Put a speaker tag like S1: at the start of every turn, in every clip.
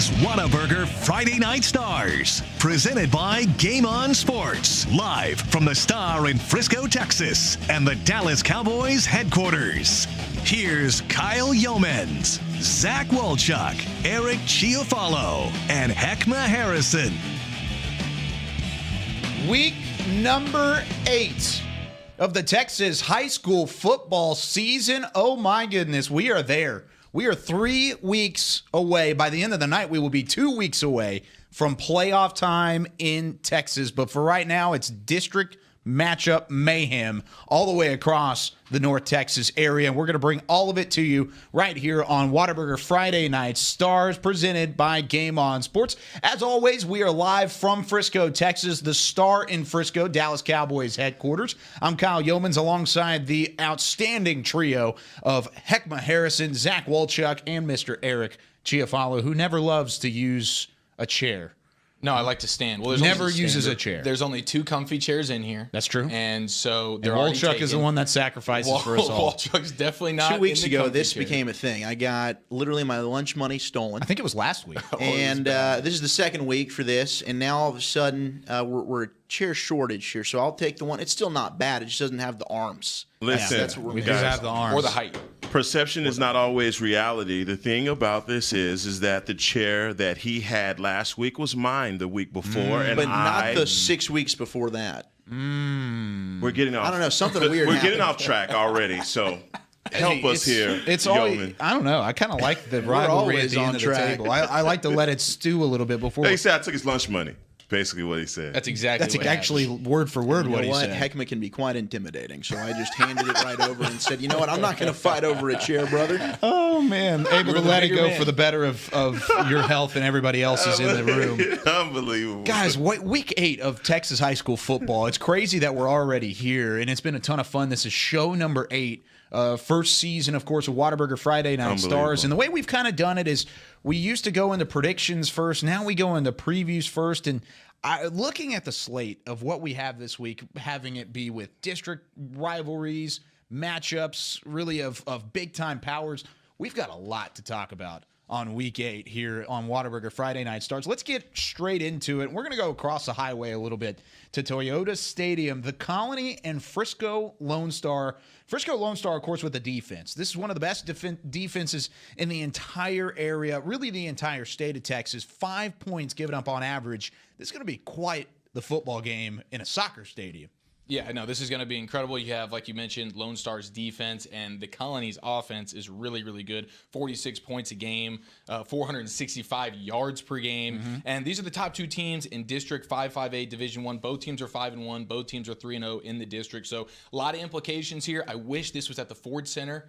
S1: is Whataburger Friday Night Stars, presented by Game On Sports, live from the Star in Frisco, Texas, and the Dallas Cowboys headquarters. Here's Kyle Youmans, Zach Wolchuk, Eric Chiofalo, and Hek'ma Harrison.
S2: Week number 8 of the Texas high school football season. Oh my goodness, we are there. We are 3 weeks away. By the end of the night, we will be 2 weeks away from playoff time in Texas. But for right now, it's district matchup mayhem all the way across the North Texas area. And we're going to bring all of it to you right here on Whataburger Friday Night Stars, presented by Game On Sports. As always, we are live from Frisco, Texas, the Star in Frisco, Dallas Cowboys headquarters. I'm Kyle Youmans alongside the outstanding trio of Hek'ma Harrison, Zach Wolchuk, and Mr. Eric Chiofalo, who never loves to use a chair.
S3: No, I like to stand. Well,
S2: Never uses a chair.
S3: There's only 2 comfy chairs in here.
S2: That's true.
S3: And so they're
S2: and
S3: already
S2: Wolchuk
S3: taken.
S2: is the one that sacrifices for us all.
S3: Wolchuk's definitely not.
S4: 2 weeks
S3: in the
S4: ago,
S3: comfy
S4: this
S3: chair.
S4: became a thing. I got literally my lunch money stolen.
S2: I think it was last week.
S4: And this is the second week for this, and now all of a sudden we're a chair shortage here. So I'll take the one. It's still not bad. It just doesn't have the arms.
S5: Listen,
S4: that's what we're
S2: We do
S4: missing.
S2: have the arms.
S3: Or the height.
S5: Perception is not always reality. The thing about this is that the chair that he had last week was mine the week before, and
S4: But not the 6 weeks before that.
S5: we're getting off.
S4: I don't know, something weird
S5: We're
S4: happened.
S5: getting off track already. So help us here,
S2: It's always,
S5: Yeoman.
S2: I don't know. I kind of like the rivalry at
S4: always
S2: the end
S4: on
S2: of the
S4: track.
S2: table. I like to let it stew a little bit before.
S5: He said I took his lunch money. Basically, what he said.
S3: That's exactly
S2: That's
S3: what
S2: actually word for word
S4: You
S2: what
S4: know
S2: he
S4: what?
S2: said.
S4: Hek'ma can be quite intimidating. So I just handed it right over and said, you know what? I'm not going to fight over a chair, brother.
S2: Oh man, able to
S3: the
S2: let it
S3: bigger
S2: go
S3: man.
S2: for the better of your health and everybody else's in the room.
S5: Unbelievable.
S2: Guys, week 8 of Texas high school football. It's crazy that we're already here, and it's been a ton of fun. This is show number 8. First season, of course, of Whataburger Friday Night Stars. And the way we've kind of done it is we used to go into predictions first. Now we go into previews first. And looking at the slate of what we have this week, having it be with district rivalries, matchups, really of big-time powers, we've got a lot to talk about on week 8 here on Whataburger Friday Night Stars. Let's get straight into it. We're going to go across the highway a little bit to Toyota Stadium, the Colony and Frisco Lone Star. Frisco Lone Star, of course, with the defense. This is one of the best defenses in the entire area, really the entire state of Texas. 5 points given up on average. This is going to be quite the football game in a soccer stadium.
S3: Yeah, no, this is going to be incredible. You have, like you mentioned, Lone Star's defense, and the Colony's offense is really, really good. 46 points a game, 465 yards per game. And these are the top 2 teams in District 558 Division I. Both teams are 5-1. Both teams are 3-0 in the district. So a lot of implications here. I wish this was at the Ford Center.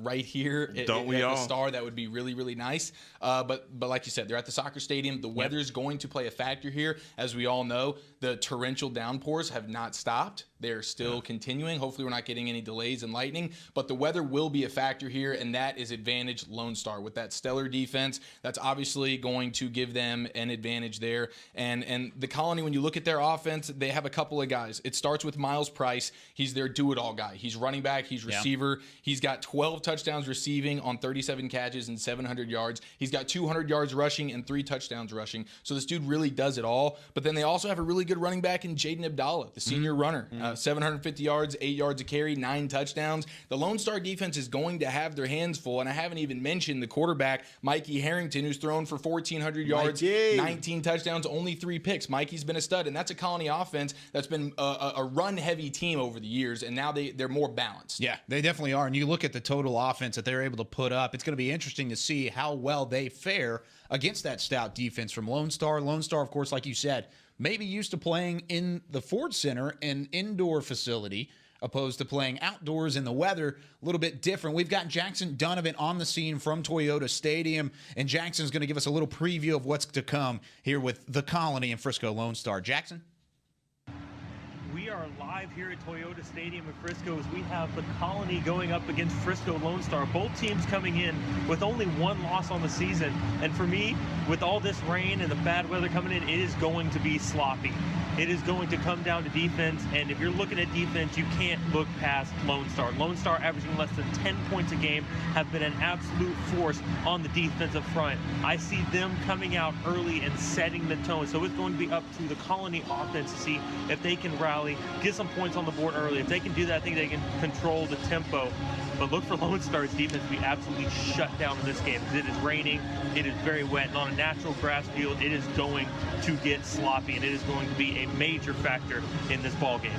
S3: Right here at the Star. That would be really, really nice. But like you said, they're at the soccer stadium. The weather's going to play a factor here. As we all know, the torrential downpours have not stopped. They're still continuing. Hopefully we're not getting any delays in lightning. But the weather will be a factor here, and that is advantage Lone Star. With that stellar defense, that's obviously going to give them an advantage there. And the Colony, when you look at their offense, they have a couple of guys. It starts with Miles Price. He's their do-it-all guy. He's running back. He's receiver. He's got 12 touchdowns receiving on 37 catches and 700 yards. He's got 200 yards rushing and 3 touchdowns rushing. So this dude really does it all. But then they also have a really good running back in Jaden Abdallah, the senior runner. 750 yards, 8 yards a carry, 9 touchdowns. The Lone Star defense is going to have their hands full, and I haven't even mentioned the quarterback, Mikey Harrington, who's thrown for 1,400 yards, 19 touchdowns, only 3 picks. Mikey's been a stud, and that's a Colony offense that's been a run-heavy team over the years, and now they're more balanced.
S2: Yeah, they definitely are. And you look at the total offense that they're able to put up, it's going to be interesting to see how well they fare against that stout defense from Lone Star. Lone Star, of course, like you said, maybe used to playing in the Ford Center, an indoor facility, opposed to playing outdoors in the weather, a little bit different. We've got Jackson Donovan on the scene from Toyota Stadium, and Jackson's going to give us a little preview of what's to come here with the Colony and Frisco Lone Star. Jackson?
S6: We we are live here at Toyota Stadium in Frisco as we have the Colony going up against Frisco Lone Star. Both teams coming in with only one loss on the season. And for me, with all this rain and the bad weather coming in, it is going to be sloppy. It is going to come down to defense, and if you're looking at defense, you can't look past Lone Star. Lone Star averaging less than 10 points a game, have been an absolute force on the defensive front. I see them coming out early and setting the tone. So it's going to be up to the Colony offense to see if they can rally, get some points on the board early. If they can do that, I think they can control the tempo. But look for Lone Star's defense to be absolutely shut down in this game. It is raining, it is very wet, and on a natural grass field, it is going to get sloppy, and it is going to be a major factor in this ball game.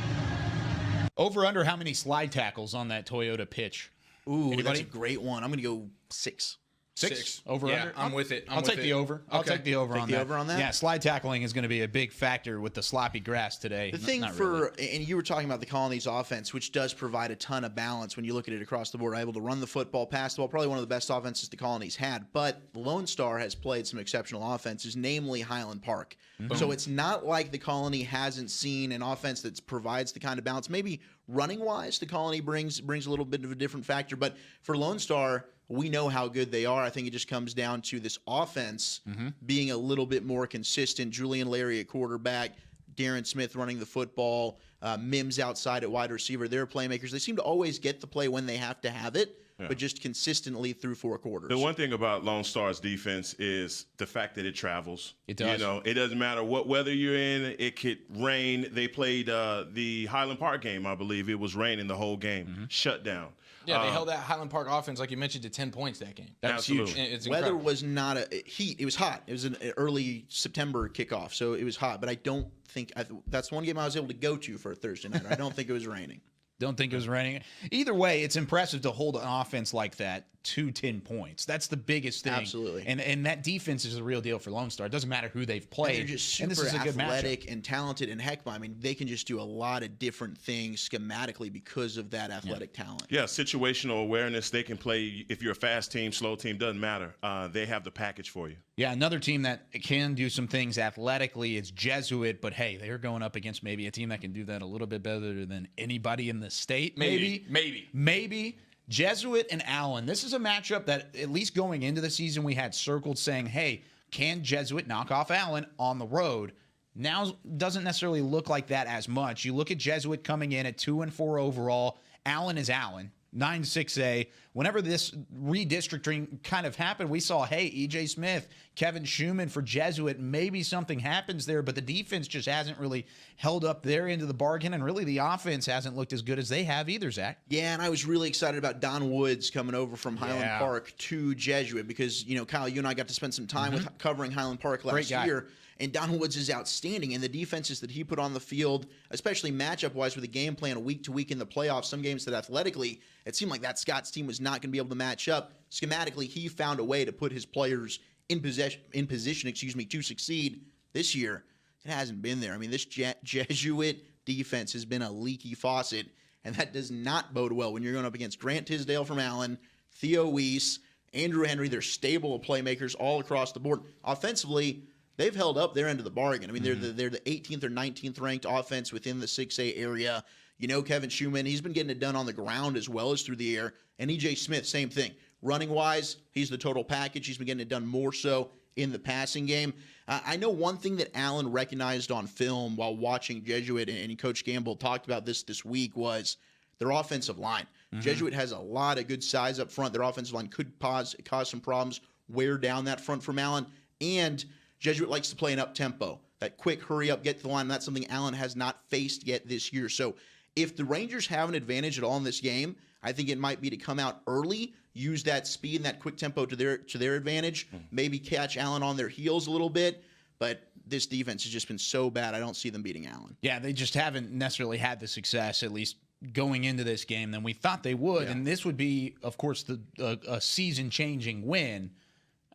S2: Over under how many slide tackles on that Toyota pitch?
S4: Ooh,
S2: Anybody?
S4: that's a great one. I'm going to go 6.
S2: Six? Over
S3: Yeah,
S2: under?
S3: I'm with it.
S2: I'll take the over. I'll
S3: Okay.
S2: take the over
S4: Take
S2: on
S4: the
S2: that.
S4: over on that?
S2: Yeah, slide tackling is going to be a big factor with the sloppy grass today.
S4: The thing
S2: Not
S4: for,
S2: really.
S4: and you were talking about the Colony's offense, which does provide a ton of balance when you look at it across the board. Able to run the football, pass the ball, probably one of the best offenses the Colony's had. But Lone Star has played some exceptional offenses, namely Highland Park. So it's not like the Colony hasn't seen an offense that provides the kind of balance. Maybe running wise, the Colony brings a little bit of a different factor. But for Lone Star, we know how good they are. I think it just comes down to this offense being a little bit more consistent. Julian Larry at quarterback, Darren Smith running the football, Mims outside at wide receiver. They're playmakers. They seem to always get the play when they have to have it, but just consistently through 4 quarters.
S5: The one thing about Lone Star's defense is the fact that it travels.
S2: It does.
S5: You know, it doesn't matter what weather you're in. It could rain. They played the Highland Park game, I believe. It was raining the whole game. Shut down.
S3: Yeah, they held that Highland Park offense, like you mentioned, to 10 points that game.
S2: That was huge.
S3: And it's
S4: Weather
S3: incredible.
S4: was not a heat. It was hot. It was an early September kickoff, so it was hot. But I don't think that's one game I was able to go to for a Thursday night. I don't think it was raining.
S2: Don't think it was raining. Either way, it's impressive to hold an offense like that to 10 points. That's the biggest thing.
S4: Absolutely.
S2: And that defense is a real deal for Lone Star. It doesn't matter who they've played.
S4: And they're just
S2: and this
S4: super
S2: is a good matchup.
S4: athletic and talented. And Hek'ma, I mean, they can just do a lot of different things schematically because of that athletic talent.
S5: Yeah, situational awareness. They can play if you're a fast team, slow team, doesn't matter. They have the package for you.
S2: Yeah, another team that can do some things athletically is Jesuit, but hey, they're going up against maybe a team that can do that a little bit better than anybody in the state. Maybe. Jesuit and Allen. This is a matchup that, at least going into the season, we had circled saying, hey, can Jesuit knock off Allen on the road? Now doesn't necessarily look like that as much. You look at Jesuit coming in at 2-4 overall. Allen is Allen. 9-6A. Whenever this redistricting kind of happened, we saw, hey, E.J. Smith, Kevin Schumann for Jesuit, maybe something happens there, but the defense just hasn't really held up their end of the bargain, and really the offense hasn't looked as good as they have either, Zach.
S4: Yeah, and I was really excited about Don Woods coming over from Highland Park to Jesuit because, you know, Kyle, you and I got to spend some time with covering Highland Park last year. And Don Woods is outstanding, and the defenses that he put on the field, especially matchup-wise with a game plan week to week in the playoffs, some games that athletically, it seemed like that Scott's team was not going to be able to match up. Schematically, he found a way to put his players in position, to succeed this year. It hasn't been there. I mean, this Jesuit defense has been a leaky faucet, and that does not bode well when you're going up against Grant Tisdale from Allen, Theo Weiss, Andrew Henry. They're stable playmakers all across the board. Offensively, they've held up their end of the bargain. I mean, they're the 18th or 19th ranked offense within the 6A area. You know, Kevin Schumann, he's been getting it done on the ground as well as through the air. And E.J. Smith, same thing. Running-wise, he's the total package. He's been getting it done more so in the passing game. I know one thing that Allen recognized on film while watching Jesuit, and Coach Gamble talked about this week, was their offensive line. Jesuit has a lot of good size up front. Their offensive line could cause some problems, wear down that front from Allen. And Jesuit likes to play an up-tempo, that quick hurry-up, get to the line. That's something Allen has not faced yet this year. So if the Rangers have an advantage at all in this game, I think it might be to come out early, use that speed and that quick tempo to their advantage, maybe catch Allen on their heels a little bit. But this defense has just been so bad, I don't see them beating Allen.
S2: Yeah, they just haven't necessarily had the success, at least going into this game, than we thought they would. Yeah. And this would be, of course, a season-changing win.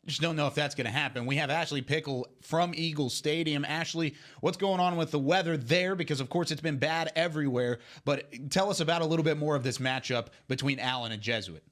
S2: Just don't know if that's going to happen. We have Ashley Pickle from Eagle Stadium. Ashley, what's going on with the weather there? Because, of course, it's been bad everywhere. But tell us about a little bit more of this matchup between Allen and Jesuit.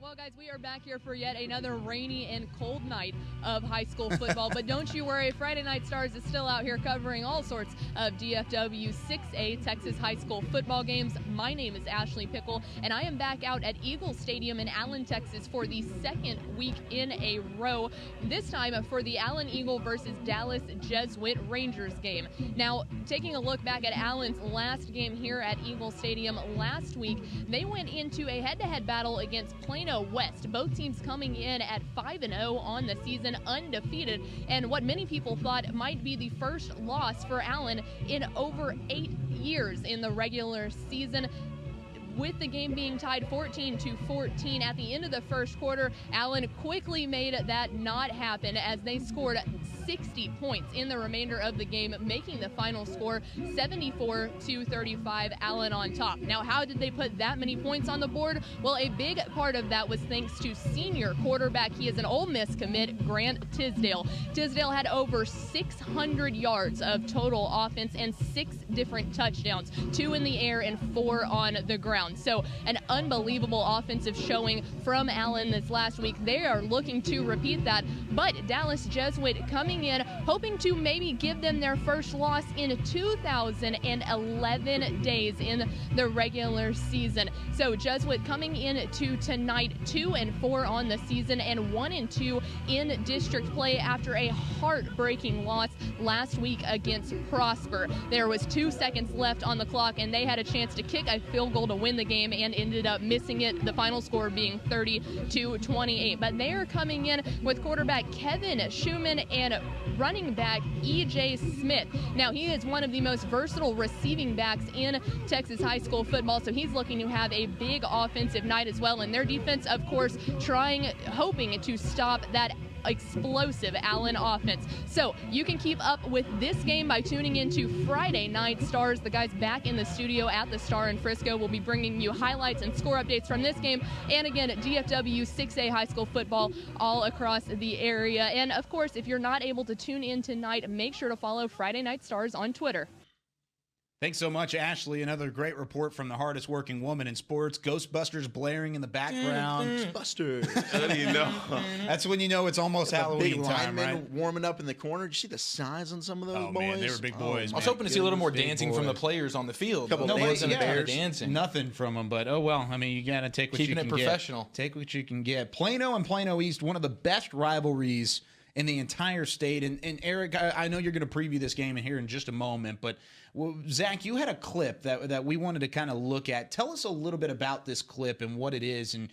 S7: Well, guys, we are back here for yet another rainy and cold night of high school football. But don't you worry, Friday Night Stars is still out here covering all sorts of DFW 6A Texas high school football games. My name is Ashley Pickle, and I am back out at Eagle Stadium in Allen, Texas for the second week in a row. This time for the Allen Eagle versus Dallas Jesuit Rangers game. Now, taking a look back at Allen's last game here at Eagle Stadium last week, they went into a head-to-head battle against Plano West. Both teams coming in at 5-0 on the season, undefeated, and what many people thought might be the first loss for Allen in over 8 years in the regular season. With the game being tied 14-14 at the end of the first quarter, Allen quickly made that not happen as they scored 60 points in the remainder of the game, making the final score 74-35, Allen on top. Now, how did they put that many points on the board? Well, a big part of that was thanks to senior quarterback. He is an Ole Miss commit, Grant Tisdale. Tisdale had over 600 yards of total offense and 6 different touchdowns, 2 in the air and 4 on the ground. So an unbelievable offensive showing from Allen this last week. They are looking to repeat that, but Dallas Jesuit coming in, hoping to maybe give them their first loss in 2011 days in the regular season. So Jesuit coming in to tonight 2-4 on the season and 1-2 in district play after a heartbreaking loss last week against Prosper. There was 2 seconds left on the clock and they had a chance to kick a field goal to win the game and ended up missing it, the final score being 30-28. But they are coming in with quarterback Kevin Schumann and running back E.J. Smith. Now, he is one of the most versatile receiving backs in Texas high school football, so he's looking to have a big offensive night as well. And their defense, of course, hoping to stop that explosive Allen offense. So you can keep up with this game by tuning into Friday Night Stars. The guys back in the studio at the Star in Frisco will be bringing you highlights and score updates from this game, and again DFW 6A high school football all across the area. And of course, if you're not able to tune in tonight, make sure to follow Friday Night Stars on Twitter.
S2: Thanks so much, Ashley. Another great report from the hardest working woman in sports. Ghostbusters blaring in the background.
S4: Ghostbusters.
S5: How do you know?
S2: That's when you know it's almost Halloween
S4: big
S2: time,
S4: linemen
S2: right?
S4: warming up in the corner. Did you see the size on some of those boys?
S2: Man, they were big boys.
S3: I was hoping to see a little more
S2: Big
S3: dancing
S2: boys.
S3: from the players on the field.
S4: Couple
S3: No,
S4: dancing
S3: wasn't a lot of
S4: bears.
S3: dancing.
S2: Nothing from them, but oh well. I mean, you got to take what
S3: Keeping
S2: you can
S3: it professional.
S2: get. Take what you can get. Plano and Plano East, one of the best rivalries in the entire state. And Eric, I know you're going to preview this game in here in just a moment, but Zach, you had a clip that we wanted to kind of look at. Tell us a little bit about this clip and what it is and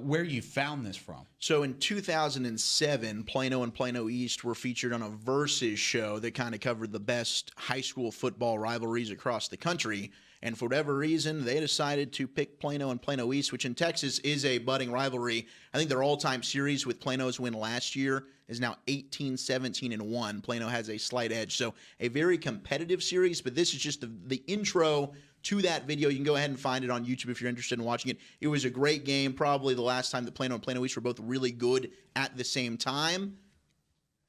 S2: where you found this from.
S4: So in 2007, Plano and Plano East were featured on a Versus show that kind of covered the best high school football rivalries across the country. And for whatever reason, they decided to pick Plano and Plano East, which in Texas is a budding rivalry. I think their all-time series with Plano's win last year is now 18-17-1. Plano has a slight edge. So a very competitive series, but this is just the intro to that video. You can go ahead and find it on YouTube if you're interested in watching it. It was a great game, probably the last time that Plano and Plano East were both really good at the same time.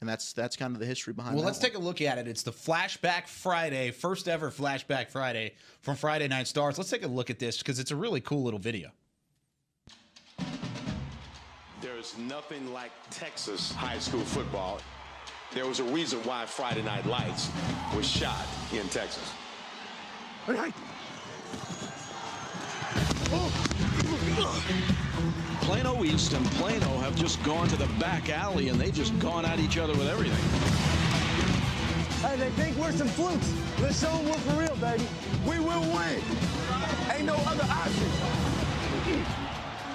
S4: And that's kind of the history behind it.
S2: Well, let's take a look at it. It's the Flashback Friday, first ever Flashback Friday from Friday Night Stars. Let's take a look at this because it's a really cool little video.
S8: There's nothing like Texas high school football. There was a reason why Friday Night Lights was shot in Texas.
S9: Plano East and Plano have just gone to the back alley and they've just gone at each other with everything.
S10: Hey, they think we're some flukes. Let's show them we're for real, baby. We will win. Ain't no other option.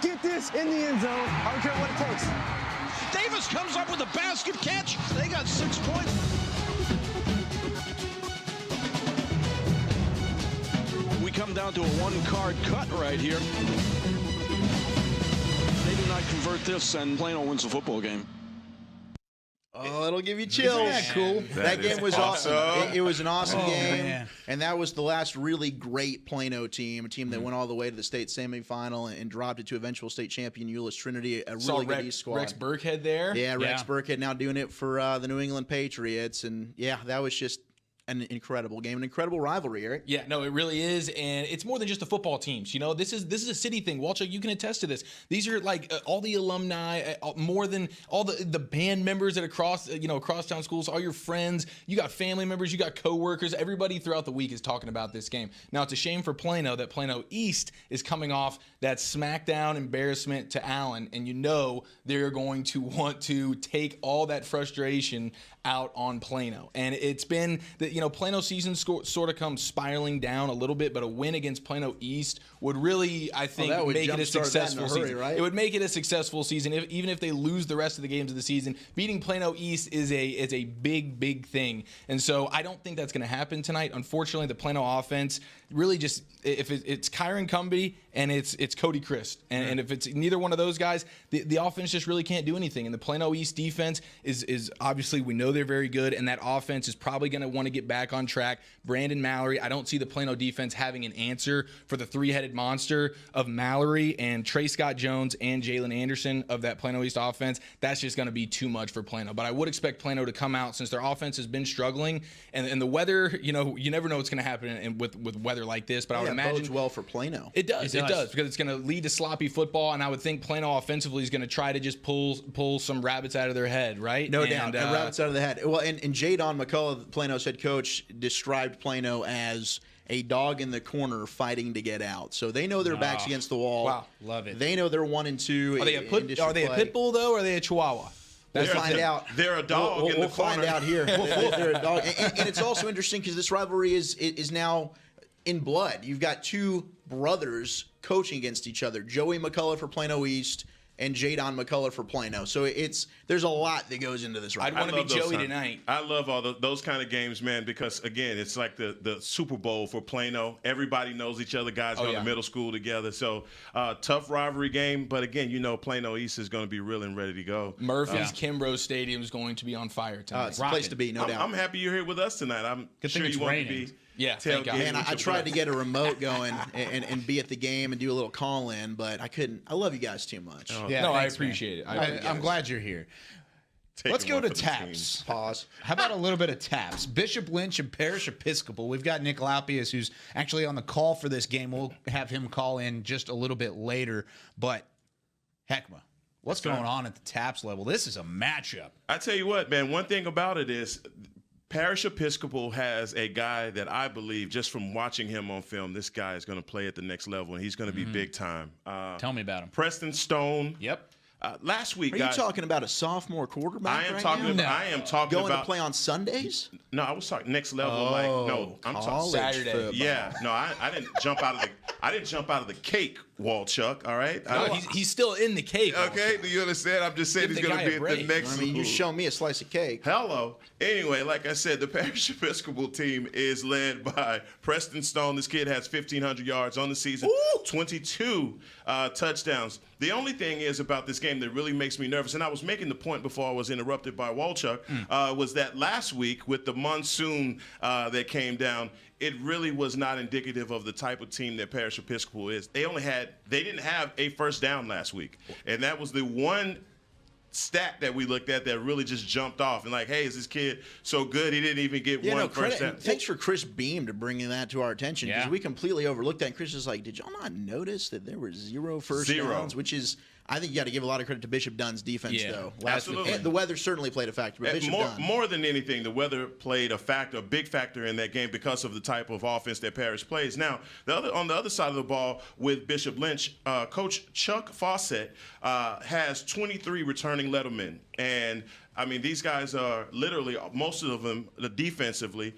S10: Get this in the end zone. I don't care what it takes.
S9: Davis comes up with a basket catch. They got 6 points. We come down to a one-card cut right here. They do not convert this, and Plano wins the football game.
S4: Oh, it'll give you chills.
S2: Isn't that cool?
S4: That game was awesome. It was an awesome game.
S2: Man.
S4: And that was the last really great Plano team, a team that went all the way to the state semifinal and dropped it to eventual state champion Euless Trinity, a really good East squad.
S3: Rex Burkhead there.
S4: Yeah, Rex Burkhead now doing it for the New England Patriots. And, yeah, that was just an incredible game, an incredible rivalry, Eric.
S3: Yeah, no, it really is, and it's more than just the football teams. You know, this is a city thing. Wolchuk, you can attest to this. These are like all the alumni, more than all the band members that across town schools, all your friends. You got family members, you got coworkers. Everybody throughout the week is talking about this game. Now, it's a shame for Plano that Plano East is coming off that smackdown embarrassment to Allen, and you know they're going to want to take all that frustration out on Plano. And it's been that, Plano season sort of comes spiraling down a little bit, but a win against Plano East would really, I think, make it a successful season. Right? It would make it a successful season, even if they lose the rest of the games of the season. Beating Plano East is a big thing. And so I don't think that's going to happen tonight. Unfortunately, the Plano offense really just, if it's Kyron Cumby and it's Cody Christ. And if it's neither one of those guys, the offense just really can't do anything. And the Plano East defense is obviously, we know they're very good, and that offense is probably going to want to get back on track. Brandon Mallory, I don't see the Plano defense having an answer for the three-headed monster of Mallory and Trey Scott Jones and Jalen Anderson of that Plano East offense. That's just going to be too much for Plano. But I would expect Plano to come out, since their offense has been struggling, and the weather, you never know what's going to happen with weather like this. But I would imagine
S4: it bodes well for Plano.
S3: It does, because it's going to lead to sloppy football, and I would think Plano offensively is going to try to just pull some rabbits out of their head, right?
S4: No doubt, rabbits out of the head. Well, and Jadon McCullough, Plano's head coach, described Plano as a dog in the corner fighting to get out. So they know their backs against the wall.
S3: Wow, love it.
S4: They know they're 1-2.
S3: Are they a pit bull though, or are they a Chihuahua?
S4: We'll find out.
S5: They're a dog in the corner.
S4: We'll find out here. They're a dog, and it's also interesting because this rivalry is now in blood. You've got two brothers coaching against each other: Joey McCullough for Plano East and Jadon McCullough for Plano. So there's a lot that goes into this rivalry.
S3: I'd want to be Joey tonight.
S5: I love all those kind of games, man, because, again, it's like the Super Bowl for Plano. Everybody knows each other. Guys go to middle school together. So tough rivalry game. But, again, Plano East is going to be real and ready to go.
S3: Murphy's Kimbrough Stadium is going to be on fire tonight.
S4: It's a place to be, no doubt.
S5: I'm happy you're here with us tonight. I'm sure you want to be.
S3: Yeah, thank God.
S4: Man, I tried to get a remote going and be at the game and do a little call-in, but I couldn't. I love you guys too much.
S3: I appreciate it.
S2: I'm glad you're here. Let's go to taps.
S4: Pause.
S2: How about a little bit of taps? Bishop Lynch and Parish Episcopal. We've got Nick Laupius, who's actually on the call for this game. We'll have him call in just a little bit later. But, Hek'ma, what's going on at the taps level? This is a matchup.
S5: I tell you what, man, one thing about it is Parish Episcopal has a guy that I believe, just from watching him on film, this guy is going to play at the next level, and he's going to be big time.
S2: Tell me about him.
S5: Preston Stone.
S2: Yep.
S5: Last week,
S4: Are you talking about a sophomore quarterback?
S5: I am talking
S4: going
S5: about
S4: to play on Sundays.
S5: No, I was talking next level. I'm talking
S3: Saturday.
S5: Football. Yeah, no, I didn't jump out of the cake, Wolchuk. All right,
S3: no, he's still in the cake.
S5: Okay, do you understand? I'm just saying he's going to be at the next.
S4: I mean, you show me a slice of cake.
S5: Hello. Anyway, like I said, the Parish Episcopal team is led by Preston Stone. This kid has 1,500 yards on the season, 22 touchdowns. The only thing is about this game that really makes me nervous, and I was making the point before I was interrupted by Wolchuk, was that last week with the monsoon that came down, it really was not indicative of the type of team that Parish Episcopal is. They didn't have a first down last week, and that was the one stat that we looked at that really just jumped off and like, hey, is this kid so good he didn't even get one first down?
S4: Thanks for Chris Beam to bringing that to our attention, because we completely overlooked that. And Chris is like, did y'all not notice that there were zero first downs? Which is, I think you got to give a lot of credit to Bishop Dunn's defense, though.
S5: Absolutely.
S4: And the weather certainly played a factor, but Bishop Dunn.
S5: More than anything, the weather played a big factor in that game because of the type of offense that Parish plays. Now, on the other side of the ball with Bishop Lynch, Coach Chuck Fawcett has 23 returning lettermen. And I mean, these guys are literally, most of them, defensively.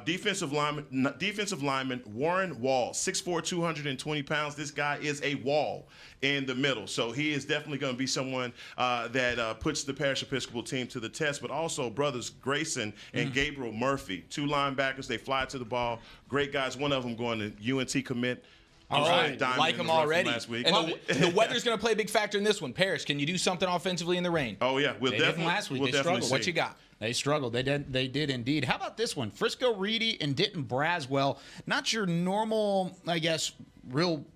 S5: Defensive lineman Warren Wall, 6'4", 220 pounds. This guy is a wall in the middle. So he is definitely going to be someone that puts the Parish Episcopal team to the test. But also brothers Grayson and Gabriel Murphy, two linebackers. They fly to the ball. Great guys. One of them going to UNT commit.
S3: All right, like them already. And the weather's going to play a big factor in this one. Parrish, can you do something offensively in the rain?
S5: Oh, yeah.
S2: They did last week. They struggled. What you got? They struggled. They did indeed. How about this one? Frisco Reedy and Denton Braswell. Not your normal, I guess, real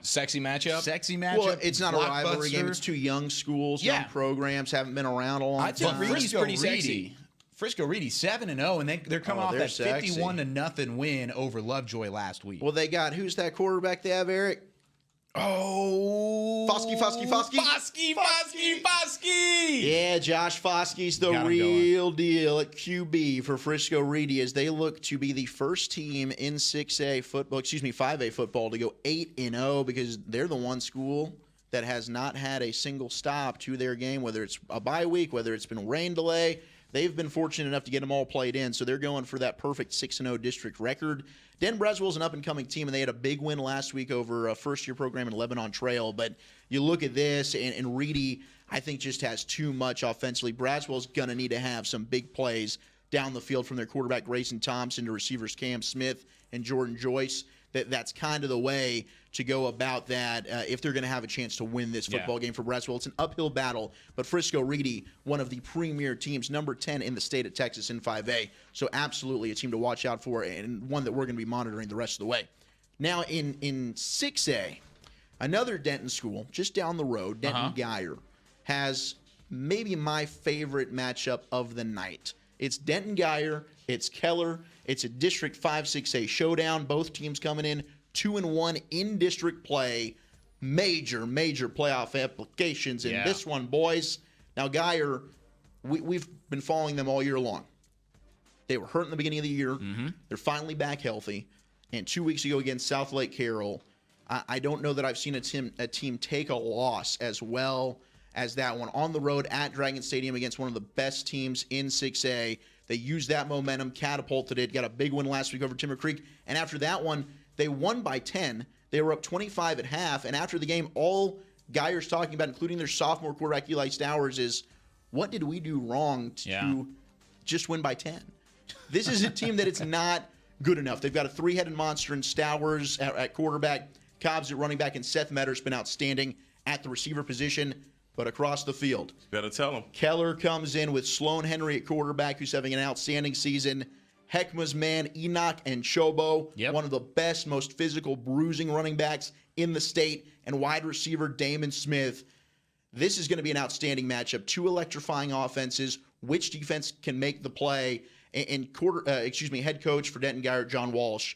S3: sexy matchup.
S4: Well, it's not a rivalry game. It's two young schools, young programs, haven't been around a long time.
S3: I think Reedy's pretty sexy.
S2: Frisco Reedy 7-0, and they're coming off that
S4: sexy.
S2: 51-0 win over Lovejoy last week.
S4: Well, they got, who's that quarterback they have, Eric?
S2: Oh,
S4: Foskey.
S3: Foskey.
S4: Yeah, Josh Foskey's the real deal at QB for Frisco Reedy as they look to be the first team in 5A football to go 8-0 because they're the one school that has not had a single stop to their game, whether it's a bye week, whether it's been rain delay. They've been fortunate enough to get them all played in, so they're going for that perfect 6-0 district record. Den Breswell's an up-and-coming team, and they had a big win last week over a first-year program in Lebanon Trail. But you look at this, and Reedy, I think, just has too much offensively. Braswell's going to need to have some big plays down the field from their quarterback, Grayson Thompson, to receivers Cam Smith and Jordan Joyce. That's kind of the way to go about that if they're going to have a chance to win this football game for Braswell. It's an uphill battle, but Frisco Reedy, one of the premier teams, number 10 in the state of Texas in 5A. So absolutely a team to watch out for and one that we're going to be monitoring the rest of the way. Now in 6A, another Denton school just down the road, Denton Geyer, has maybe my favorite matchup of the night. It's Denton Geyer, it's Keller, it's a District 5-6A showdown. Both teams coming in 2-1 in district play. Major playoff applications in this one, boys. Now, Geyer, we've been following them all year long. They were hurt in the beginning of the year. They're finally back healthy. And 2 weeks ago against South Lake Carroll, I don't know that I've seen a team take a loss as well as that one. On the road at Dragon Stadium against one of the best teams in 6A. They used that momentum, catapulted it, got a big win last week over Timber Creek. And after that one, they won by 10. They were up 25 at half. And after the game, all Geyer's talking about, including their sophomore quarterback, Eli Stowers, is what did we do wrong to just win by 10? This is a team that it's not good enough. They've got a three-headed monster in Stowers at quarterback, Cobbs at running back, and Seth Metter's been outstanding at the receiver position. But across the field,
S5: better tell them.
S4: Keller comes in with Sloan Henry at quarterback, who's having an outstanding season. Hek'ma's man, Enoch and Chobo, one of the best, most physical, bruising running backs in the state, and wide receiver Damon Smith. This is going to be an outstanding matchup. Two electrifying offenses. Which defense can make the play? And head coach for Denton Geyer, John Walsh,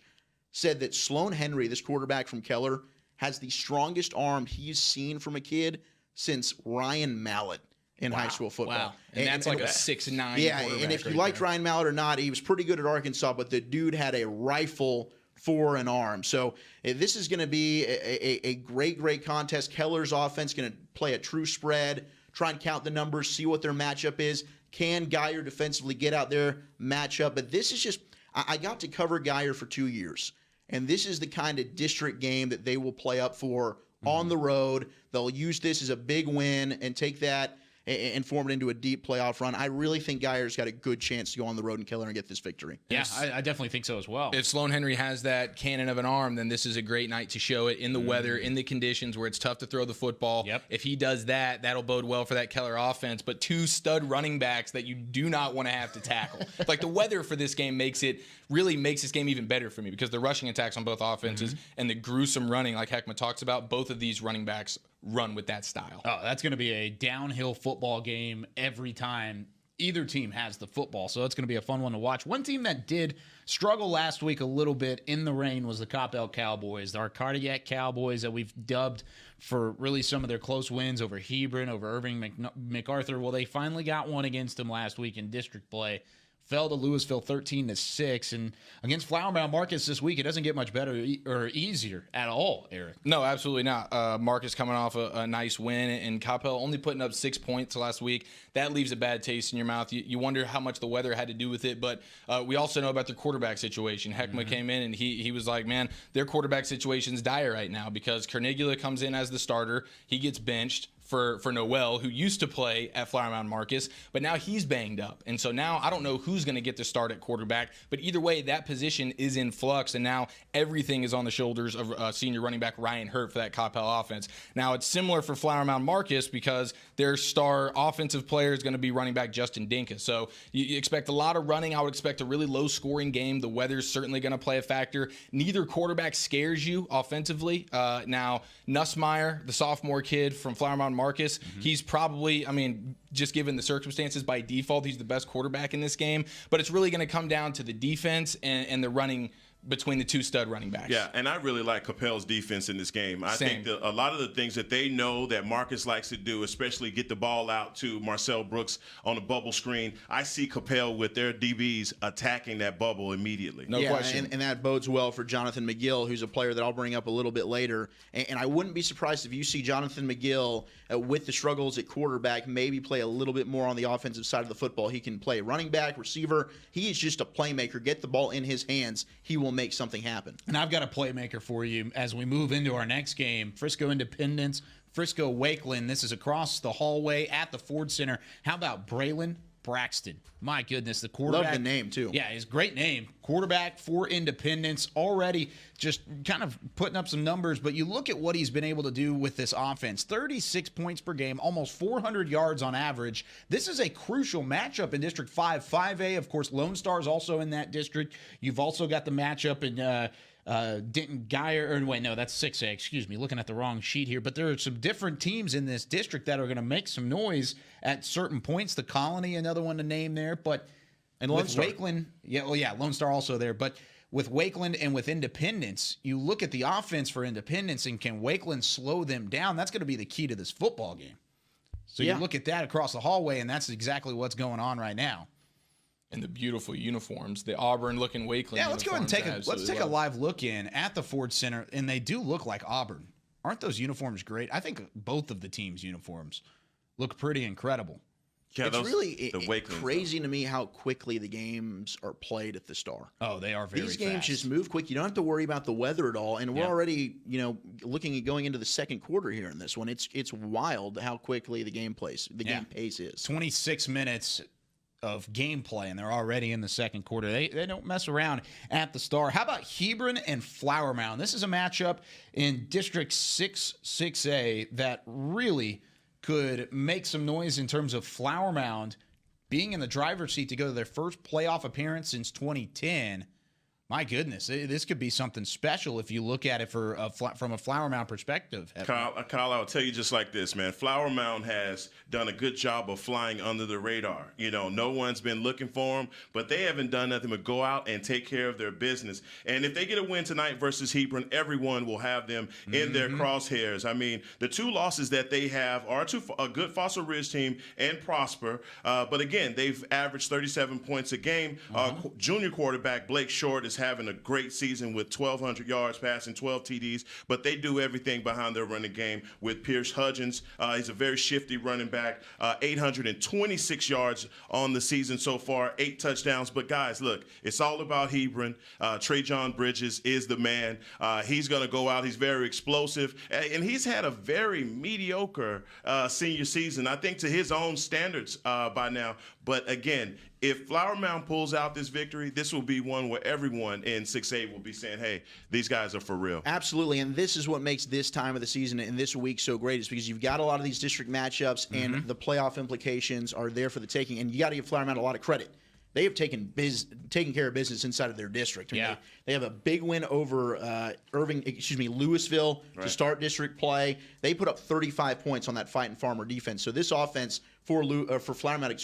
S4: said that Sloan Henry, this quarterback from Keller, has the strongest arm he's seen from a kid since Ryan Mallett in high school football.
S3: Wow. And that's like a 6'9" quarterback.
S4: And if you liked Ryan Mallett or not, he was pretty good at Arkansas, but the dude had a rifle for an arm. So this is going to be a great contest. Keller's offense going to play a true spread, try and count the numbers, see what their matchup is. Can Geyer defensively get out their matchup? But this is just – I got to cover Geyer for 2 years, and this is the kind of district game that they will play up for on the road. They'll use this as a big win and take that and form it into a deep playoff run. I really think Geyer's got a good chance to go on the road in Keller and get this victory.
S2: Yeah, I definitely think so as well.
S3: If Sloan Henry has that cannon of an arm, then this is a great night to show it in the weather, in the conditions where it's tough to throw the football. If he does that, that'll bode well for that Keller offense. But two stud running backs that you do not want to have to tackle. Like the weather for this game makes this game even better for me because the rushing attacks on both offenses and the gruesome running like Hek'ma talks about, both of these running backs run with that style.
S2: Oh, that's going to be a downhill football game every time either team has the football. So it's going to be a fun one to watch. One team that did struggle last week a little bit in the rain was the Coppell Cowboys, our cardiac Cowboys that we've dubbed for really some of their close wins over Hebron, over Irving MacArthur. Well, they finally got one against them last week in district play. Fell to Louisville 13-6, and against Flower Mound Marcus this week, it doesn't get much better or easier at all, Eric.
S3: No, absolutely not. Marcus coming off a nice win, and Coppell only putting up 6 points last week. That leaves a bad taste in your mouth. You wonder how much the weather had to do with it, but we also know about their quarterback situation. Hek'ma came in, and he was like, man, their quarterback situation's dire right now because Carnegula comes in as the starter. He gets benched for Noel, who used to play at Flower Mound Marcus, but now he's banged up. And so now I don't know who's going to get the start at quarterback, but either way, that position is in flux, and now everything is on the shoulders of senior running back Ryan Hurt for that Coppell offense. Now, it's similar for Flower Mound Marcus because their star offensive player is going to be running back Justin Dinka. So you expect a lot of running. I would expect a really low-scoring game. The weather's certainly going to play a factor. Neither quarterback scares you offensively. Now, Nussmeier, the sophomore kid from Flower Mound Marcus. He's probably, I mean, just given the circumstances, by default, he's the best quarterback in this game. But it's really going to come down to the defense and the running between the two stud running backs.
S5: Yeah, and I really like Capel's defense in this game. I think that a lot of the things that they know that Marcus likes to do, especially get the ball out to Marcel Brooks on the bubble screen, I see Capel with their DBs attacking that bubble immediately.
S2: No question.
S4: And that bodes well for Jonathan McGill, who's a player that I'll bring up a little bit later. And I wouldn't be surprised if you see Jonathan McGill, with the struggles at quarterback, maybe play a little bit more on the offensive side of the football. He can play running back, receiver. He is just a playmaker. Get the ball in his hands. He will make something happen.
S2: And I've got a playmaker for you as we move into our next game. Frisco Independence, Frisco Wakeland. This is across the hallway at the Ford Center. How about Braylon Braxton? My goodness, the quarterback.
S4: Love the name, too.
S2: Yeah, it's a great name. Quarterback for Independence, already just kind of putting up some numbers, but you look at what he's been able to do with this offense. 36 points per game, almost 400 yards on average. This is a crucial matchup in District 5, 5A. Of course, Lone Star is also in that district. You've also got the matchup in Denton Geyer, or wait, no, that's 6A, excuse me, looking at the wrong sheet here, but there are some different teams in this district that are going to make some noise at certain points. The Colony, another one to name there, but
S4: and Lone Star.
S2: Wakeland, Lone Star also there, but with Wakeland and with Independence, you look at the offense for Independence, and can Wakeland slow them down? That's going to be the key to this football game. So you look at that across the hallway, and that's exactly what's going on right now.
S3: And the beautiful uniforms, the Auburn-looking Wakeland.
S2: Yeah, let's go ahead and take a live look in at the Ford Center, and they do look like Auburn. Aren't those uniforms great? I think both of the teams' uniforms look pretty incredible.
S5: Yeah,
S4: it's really crazy to me how quickly the games are played at the Star.
S2: Oh, they are very
S4: These games
S2: fast.
S4: just move quick. You don't have to worry about the weather at all. And we're already, looking at going into the second quarter here in this one. It's wild how quickly the game plays. The game pace is
S2: 26 minutes of gameplay, and they're already in the second quarter. They don't mess around at the Star. How about Hebron and Flower Mound? This is a matchup in District 6A that really could make some noise in terms of Flower Mound being in the driver's seat to go to their first playoff appearance since 2010. My goodness, this could be something special if you look at it from a Flower Mound perspective.
S5: Kyle, I'll tell you just like this, man. Flower Mound has done a good job of flying under the radar. No one's been looking for them, but they haven't done nothing but go out and take care of their business. And if they get a win tonight versus Hebron, everyone will have them in their crosshairs. I mean, the two losses that they have are to a good Fossil Ridge team and Prosper. But again, they've averaged 37 points a game. Junior quarterback Blake Short is having a great season with 1,200 yards passing, 12 TDs, but they do everything behind their running game with Pierce Hudgens. He's a very shifty running back, 826 yards on the season so far, 8 touchdowns. But guys, look, it's all about Hebron. Trajan Bridges is the man. He's going to go out. He's very explosive, and he's had a very mediocre senior season, I think, to his own standards by now. But again, if Flower Mound pulls out this victory, this will be one where everyone in 6A will be saying, hey, these guys are for real.
S4: Absolutely, and this is what makes this time of the season and this week so great, is because you've got a lot of these district matchups, and the playoff implications are there for the taking, and you got to give Flower Mound a lot of credit. They have taken care of business inside of their district. I mean, they have a big win over Louisville to start district play. They put up 35 points on that Fighting Farmer defense. So this offense for Flower Mound,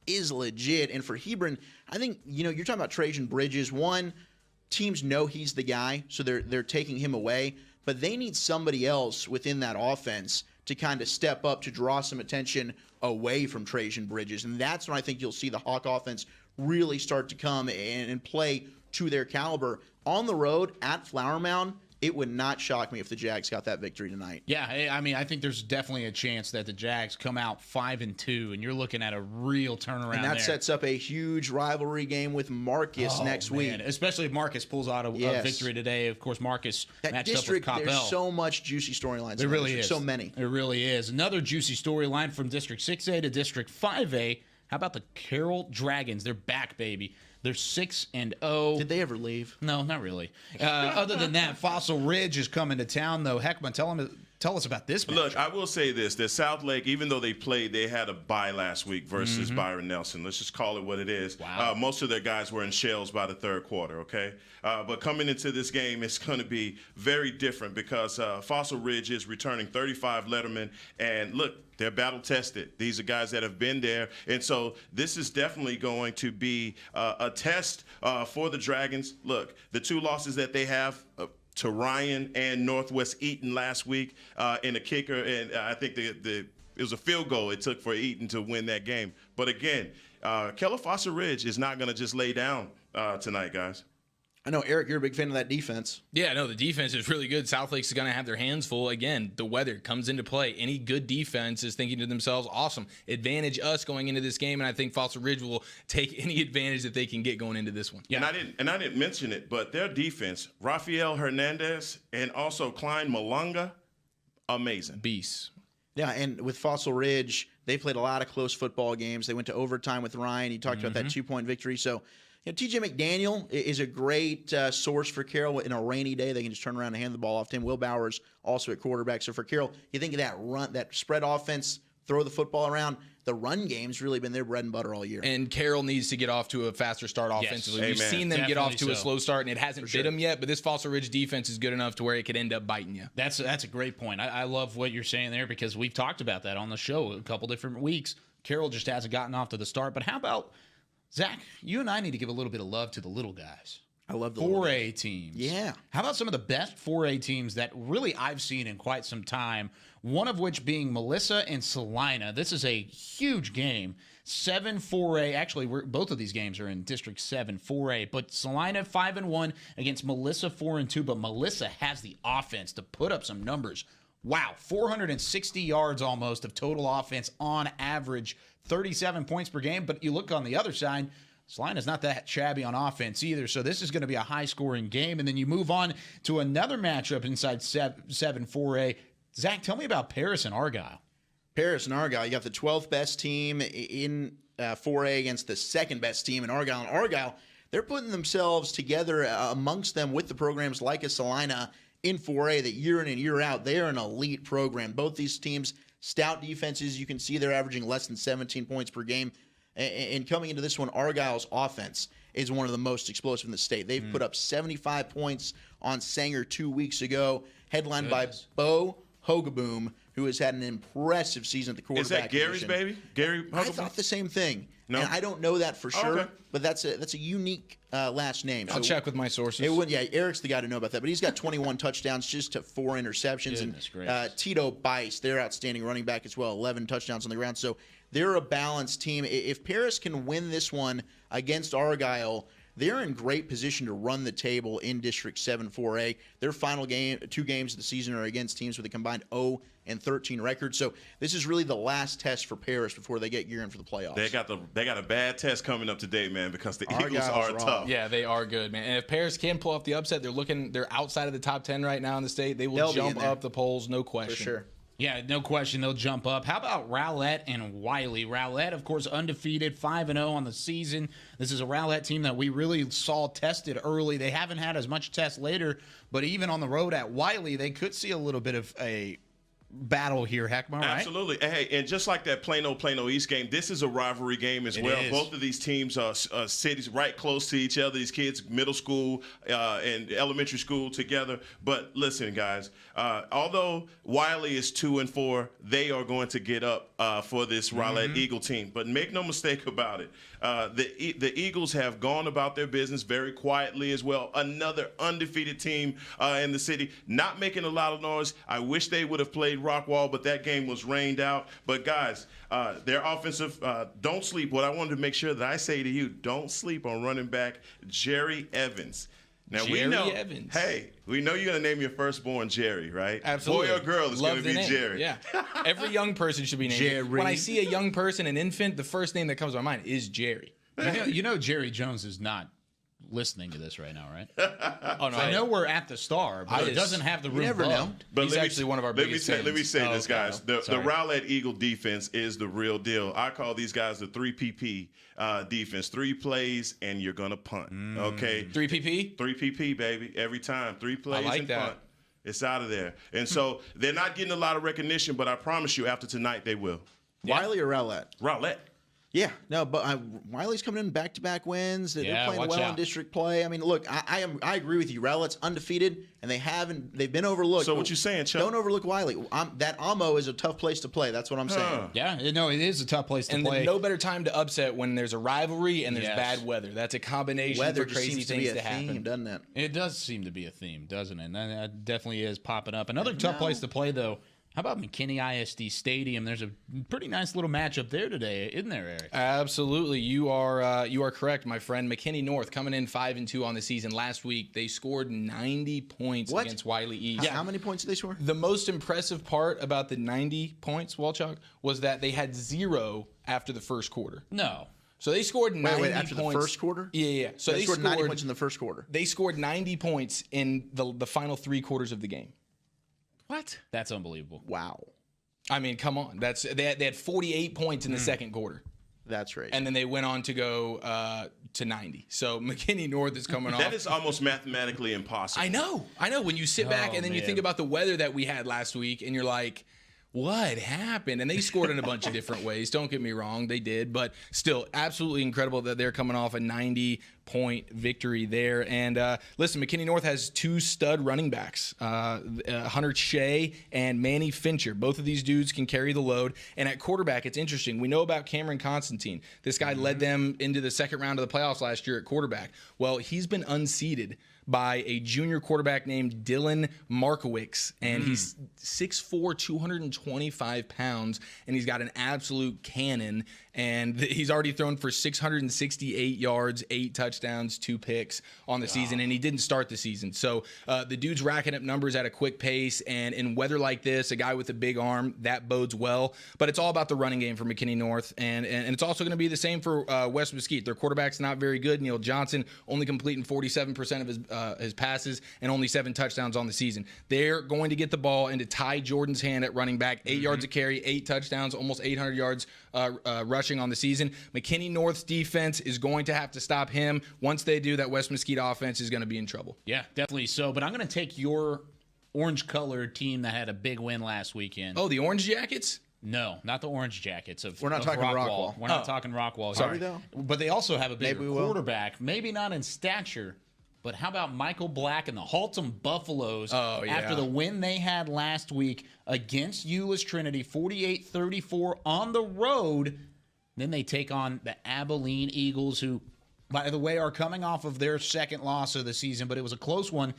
S4: is legit. And for Hebron, I think, you're talking about Trajan Bridges. One, teams know he's the guy, so they're taking him away. But they need somebody else within that offense to kind of step up to draw some attention away from Trajan Bridges. And that's when I think you'll see the Hawk offense really start to come and play to their caliber. On the road at Flower Mound, it would not shock me if the Jags got that victory tonight.
S2: Yeah, I mean, I think there's definitely a chance that the Jags come out 5-2, and you're looking at a real turnaround. And
S4: that sets up a huge rivalry game with Marcus next week.
S2: Especially if Marcus pulls out a victory today. Of course, Marcus matched
S4: district,
S2: up with Coppell.
S4: There's so much juicy storylines.
S2: There really is.
S4: So many.
S2: There really is. Another juicy storyline from District 6A to District 5A. How about the Carroll Dragons? They're back, baby. They're 6-0.
S4: Did they ever leave?
S2: No, not really. Other than that, Fossil Ridge is coming to town, though. Hek'ma, tell us about this match.
S5: Look, I will say this. That South Lake, even though they played, they had a bye last week versus Byron Nelson. Let's just call it what it is.
S2: Wow.
S5: Most of their guys were in shells by the third quarter, okay? But coming into this game, it's going to be very different because Fossil Ridge is returning 35 lettermen. And look, they're battle tested. These are guys that have been there. And so this is definitely going to be a test for the Dragons. Look, the two losses that they have to Ryan and Northwest Eaton last week in a kicker, and I think it was a field goal it took for Eaton to win that game. But again, Keller Fossil Ridge is not going to just lay down tonight, guys.
S4: I know, Eric, you're a big fan of that defense.
S3: Yeah, no, the defense is really good. Southlake's going to have their hands full. Again, the weather comes into play. Any good defense is thinking to themselves, awesome, advantage us going into this game, and I think Fossil Ridge will take any advantage that they can get going into this one.
S5: Yeah. And I didn't mention it, but their defense, Rafael Hernandez and also Klein Malanga, amazing.
S3: Beasts.
S4: Yeah, and with Fossil Ridge, they played a lot of close football games. They went to overtime with Ryan. He talked about that 2-point victory. So, TJ McDaniel is a great source for Carroll. In a rainy day, they can just turn around and hand the ball off to him. Will Bowers also at quarterback. So for Carroll, you think of that run, that spread offense, throw the football around. The run game's really been their bread and butter all year.
S3: And Carroll needs to get off to a faster start offensively.
S5: Yes.
S3: We've
S5: Amen.
S3: seen them
S2: Definitely
S3: get off to a
S2: so.
S3: slow start, and it hasn't bit them yet, but this Fossil Ridge defense is good enough to where it could end up biting you.
S2: That's a great point. I love what you're saying there because we've talked about that on the show a couple different weeks. Carroll just hasn't gotten off to the start. But how about, Zach, you and I need to give a little bit of love to the little guys.
S4: I love the
S2: 4A teams.
S4: Yeah.
S2: How about some of the best 4A teams that really I've seen in quite some time, one of which being Melissa and Salina. This is a huge game. 7 4A. Actually, both of these games are in District 7 4A. But Salina 5-1 against Melissa 4-2. But Melissa has the offense to put up some numbers. Wow, 460 yards almost of total offense on average, 37 points per game. But you look on the other side, Salina's not that shabby on offense either, so this is going to be a high-scoring game. And then you move on to another matchup inside 7 4A. Zach, tell me about Paris and Argyle.
S4: Paris and Argyle, you got the 12th best team in 4A against the second best team in Argyle. And Argyle, they're putting themselves together amongst them with the programs like a Salina in 4A that year in and year out, they're an elite program. Both these teams, stout defenses. You can see they're averaging less than 17 points per game. And coming into this one, Argyle's offense is one of the most explosive in the state. They've put up 75 points on Sanger 2 weeks ago, headlined by Bo Hogaboom, who has had an impressive season at the quarterback
S5: Is that Gary's
S4: position.
S5: baby? Gary Hogaboom?
S4: I thought the same thing.
S5: No?
S4: And I don't know that for sure,
S5: Okay.
S4: but that's a unique last name.
S3: I'll check with my sources.
S4: Eric's the guy to know about that, but he's got 21 touchdowns just to 4 interceptions.
S2: Goodness
S4: and
S2: gracious.
S4: Tito Bice, their outstanding running back as well, 11 touchdowns on the ground. So they're a balanced team. If Paris can win this one against Argyle, they're in great position to run the table in District 7 4A. Their final 2 games of the season are against teams with a combined 0-13 record. So this is really the last test for Paris before they get gearing for the playoffs.
S5: They got a bad test coming up today, man, because the Eagles
S4: Argyle's
S5: are
S4: raw.
S5: tough.
S3: Yeah, they are good, man. And if Paris can pull off the upset, they're outside of the top 10 right now in the state. They'll
S4: They'll be
S3: jump
S4: in there.
S3: up the polls, no question.
S4: For sure.
S2: Yeah, no question. They'll jump up. How about Rowlett and Wiley? Rowlett, of course, undefeated, 5-0 on the season. This is a Rowlett team that we really saw tested early. They haven't had as much test later, but even on the road at Wiley, they could see a little bit of a battle here, Hek'ma, right?
S5: Absolutely. Hey, and just like that Plano East game, this is a rivalry game as well.
S2: is.
S5: Both of these teams are cities right close to each other. These kids, middle school and elementary school together. But listen, guys, although Wiley is 2-4, they are going to get up for this Rowlett Eagle team. But make no mistake about it, the Eagles have gone about their business very quietly as well. Another undefeated team in the city, not making a lot of noise. I wish they would have played Rockwall, but that game was rained out. But guys, their offensive, don't sleep. What I wanted to make sure that I say to you, don't sleep on running back Jerry Evans. Now we know,
S3: Evans.
S5: hey, we know you're gonna name your firstborn Jerry, right?
S3: Absolutely.
S5: Boy or girl is
S3: Love
S5: gonna
S3: the
S5: be
S3: name.
S5: Jerry.
S3: Yeah. Every young person should be named
S2: Jerry.
S3: When I see a young person, an infant, the first name that comes to my mind is Jerry.
S2: You know Jerry Jones is not
S11: listening to this right now, right?
S3: Oh no,
S11: I know we're at the Star, but it doesn't have the room.
S4: never know.
S5: But
S3: He's actually one of our biggest fans.
S5: Let me say this,
S11: okay.
S5: guys. The Rowlett Eagle defense is the real deal. I call these guys the 3PP defense. 3 plays and you're gonna punt. Okay.
S3: 3PP?
S5: 3PP, baby. Every time. 3 plays
S3: like
S5: and
S3: that.
S5: punt. It's out of there. And so they're not getting a lot of recognition, but I promise you, after tonight, they will.
S4: Wiley or Rowlett?
S5: Rowlett.
S4: Yeah, no, but Wiley's coming in back-to-back wins. They're playing
S11: watch
S4: well in
S11: out.
S4: district play. I mean, look, I agree with you. Rowlett's undefeated, and they've been overlooked.
S5: So what you saying, Chuck?
S4: Don't overlook Wiley. That Amo is a tough place to play. That's what I'm saying.
S11: Yeah, no, it is a tough place to play.
S3: And no better time to upset when there's a rivalry and there's
S11: Yes.
S3: bad weather. That's a combination
S4: Weather
S3: for
S4: just
S3: crazy
S4: seems to
S3: things
S4: be a
S3: to happen.
S4: theme, doesn't it?
S11: It does seem to be a theme, doesn't it? And that definitely is popping up. Another tough place to play, though. How about McKinney ISD Stadium? There's a pretty nice little matchup there today, isn't there, Eric?
S3: Absolutely, you are correct, my friend. McKinney North coming in 5-2 on the season. Last week they scored 90 points against Wiley East.
S4: How many points did they score?
S3: The most impressive part about the 90 points, Wolchuk, was that they had 0 after the first quarter.
S11: No.
S3: So they scored 90
S4: Wait, after
S3: points.
S4: the first quarter?
S3: Yeah. So
S4: they scored 90 points in the first quarter.
S3: They scored 90 points in the final 3 quarters of the game.
S11: What? That's unbelievable.
S4: Wow.
S3: I mean, come on. They had 48 points in the second quarter.
S4: That's right.
S3: And then they went on to go to 90. So McKinney North is coming off.
S5: That is almost mathematically impossible.
S3: I know. When you sit back and then you think about the weather that we had last week and you're like, what happened? And they scored in a bunch of different ways. Don't get me wrong, they did. But still, absolutely incredible that they're coming off a 90-point victory there. And listen, McKinney North has 2 stud running backs, Hunter Shea and Manny Fincher. Both of these dudes can carry the load. And at quarterback, it's interesting. We know about Cameron Constantine. This guy led them into the second round of the playoffs last year at quarterback. Well, he's been unseated by a junior quarterback named Dylan Markowicz, and he's 6'4", 225 pounds, and he's got an absolute cannon, and he's already thrown for 668 yards, 8 touchdowns, 2 picks on the season, and he didn't start the season. So the dude's racking up numbers at a quick pace, and in weather like this, a guy with a big arm, that bodes well. But it's all about the running game for McKinney North, and it's also going to be the same for West Mesquite. Their quarterback's not very good. Neil Johnson only completing 47% of his passes and only 7 touchdowns on the season. They're going to get the ball into Ty Jordan's hand at running back, 8 yards a carry, 8 touchdowns, almost 800 yards rushing on the season. McKinney North's defense is going to have to stop him. Once they do, that West Mesquite offense is going to be in trouble.
S11: Yeah, definitely so. But I'm going to take your orange-colored team that had a big win last weekend.
S3: Oh, the Orange Jackets?
S11: No, not the Orange Jackets.
S4: We're not talking Rockwall.
S11: We're not talking Rockwall.
S4: Sorry, though.
S11: But they also have a bigger
S4: Maybe we will.
S11: quarterback. Maybe not in stature, but how about Michael Black and the Haltom Buffaloes after the win they had last week against Euless Trinity, 48-34 on the road? Then they take on the Abilene Eagles, who, by the way, are coming off of their second loss of the season, but it was a close one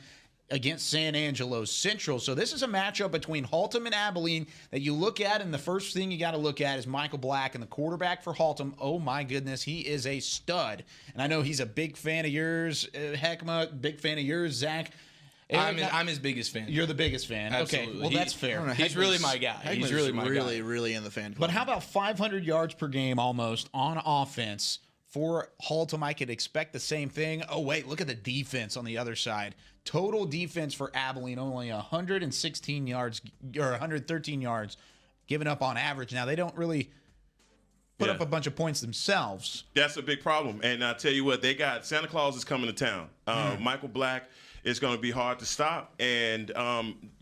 S11: against San Angelo Central. So this is a matchup between Haltom and Abilene that you look at, and the first thing you got to look at is Michael Black, and the quarterback for Haltom. Oh, my goodness, he is a stud. And I know he's a big fan of yours, Hek'ma, big fan of yours, Zach.
S3: I'm his biggest fan.
S11: You're the biggest fan.
S3: Absolutely.
S11: Okay, well, that's fair.
S3: He's really my guy. He's really my guy.
S4: Really in the fan club.
S11: But how about 500 yards per game almost on offense for Haltom? I could expect the same thing. Oh, wait, look at the defense on the other side. Total defense for Abilene, only 116 yards or 113 yards given up on average. Now, they don't really put up a bunch of points themselves.
S5: That's a big problem. And I tell you what, they got Santa Claus is coming to town. Michael Black is going to be hard to stop. And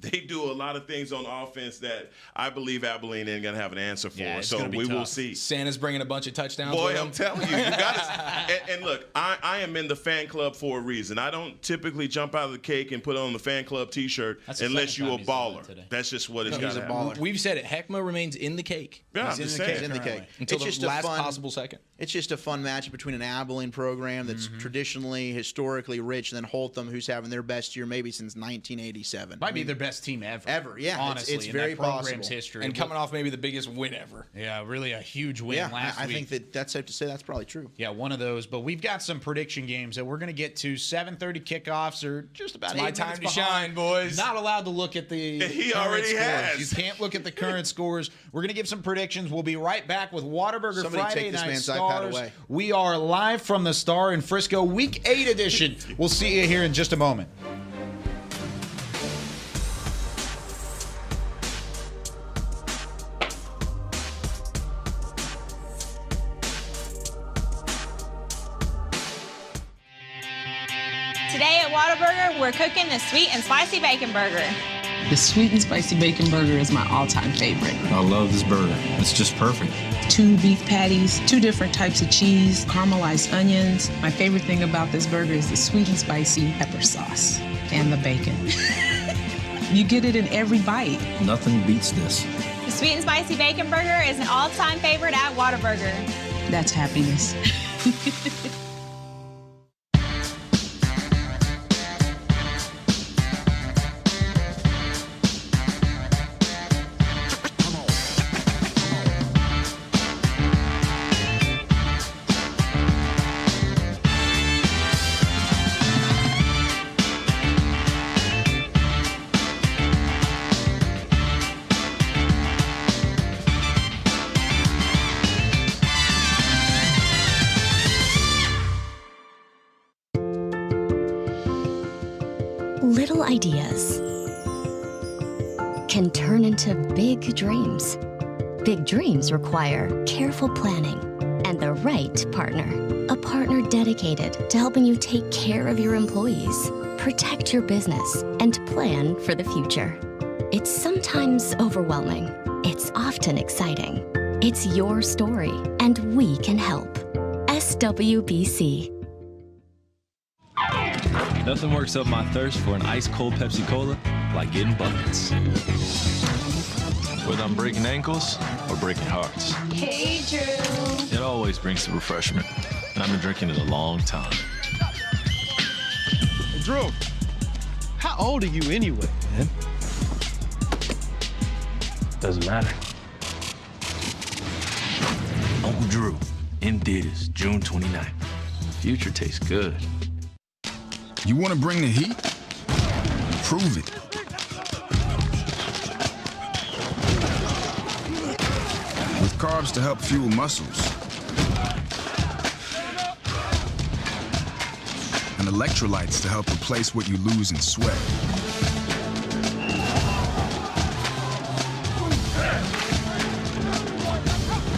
S5: they do a lot of things on offense that I believe Abilene ain't going to have an answer for.
S11: Yeah, it's
S5: so
S11: gonna be
S5: we
S11: tough.
S5: will see.
S3: Santa's bringing a bunch of touchdowns.
S5: Boy,
S3: with
S5: I'm
S3: him.
S5: telling you, you got to. And look, I am in the fan club for a reason. I don't typically jump out of the cake and put on the fan club T-shirt unless you're a baller. That's just what it's got to happen.
S3: We've said it. Hek'ma remains in the cake.
S5: Yeah,
S4: He's in the cake.
S3: Until
S4: It's just
S3: the
S4: a
S3: last
S4: fun-
S3: possible second.
S4: It's just a fun match between an Abilene program that's traditionally, historically rich, and then Haltom, who's having their best year maybe since 1987.
S2: Might be their best team ever.
S4: Ever, yeah.
S2: Honestly,
S4: it's
S2: in
S4: very
S2: that program's
S4: possible.
S2: history.
S3: And coming off maybe the biggest win ever.
S2: Yeah, really a huge win last week.
S4: I think that's safe to say that's probably true.
S2: Yeah, one of those. But we've got some prediction games that we're going to get to. 7:30 kickoffs are just about
S3: it's
S2: 8
S3: my time
S2: minutes
S3: to
S2: behind.
S3: shine, boys.
S2: Not allowed to look at the
S5: He
S2: current
S5: already
S2: scores.
S5: has.
S2: You can't look at the current scores. We're going to give some predictions. We'll be right back with Whataburger
S4: Somebody
S2: Friday
S4: take this
S2: Night
S4: man's iPad
S2: Stars.
S4: away.
S2: We are live from the Star in Frisco, Week 8 edition. We'll see you here in just a moment.
S12: Today at Whataburger, we're cooking the sweet and spicy bacon burger.
S13: The sweet and spicy bacon burger is my all-time favorite.
S14: I love this burger. It's just perfect.
S13: 2 beef patties, 2 different types of cheese, caramelized onions. My favorite thing about this burger is the sweet and spicy pepper sauce and the bacon. You get it in every bite.
S14: Nothing beats this.
S12: The sweet and spicy bacon burger is an all-time favorite at Whataburger.
S13: That's happiness.
S15: Little ideas can turn into big dreams. Big dreams require careful planning and the right partner. A partner dedicated to helping you take care of your employees, protect your business, and plan for the future. It's sometimes overwhelming. It's often exciting. It's your story, and we can help. SWBC.
S16: Nothing works up my thirst for an ice-cold Pepsi Cola like getting buckets. Whether I'm breaking ankles or breaking hearts.
S12: Hey, Drew.
S16: It always brings the refreshment, and I've been drinking it a long time.
S17: Drew, how old are you anyway, man?
S16: Doesn't matter. Uncle Drew, in theaters, June 29th. Future tastes good.
S18: You want to bring the heat? Prove it. With carbs to help fuel muscles. And electrolytes to help replace what you lose in sweat.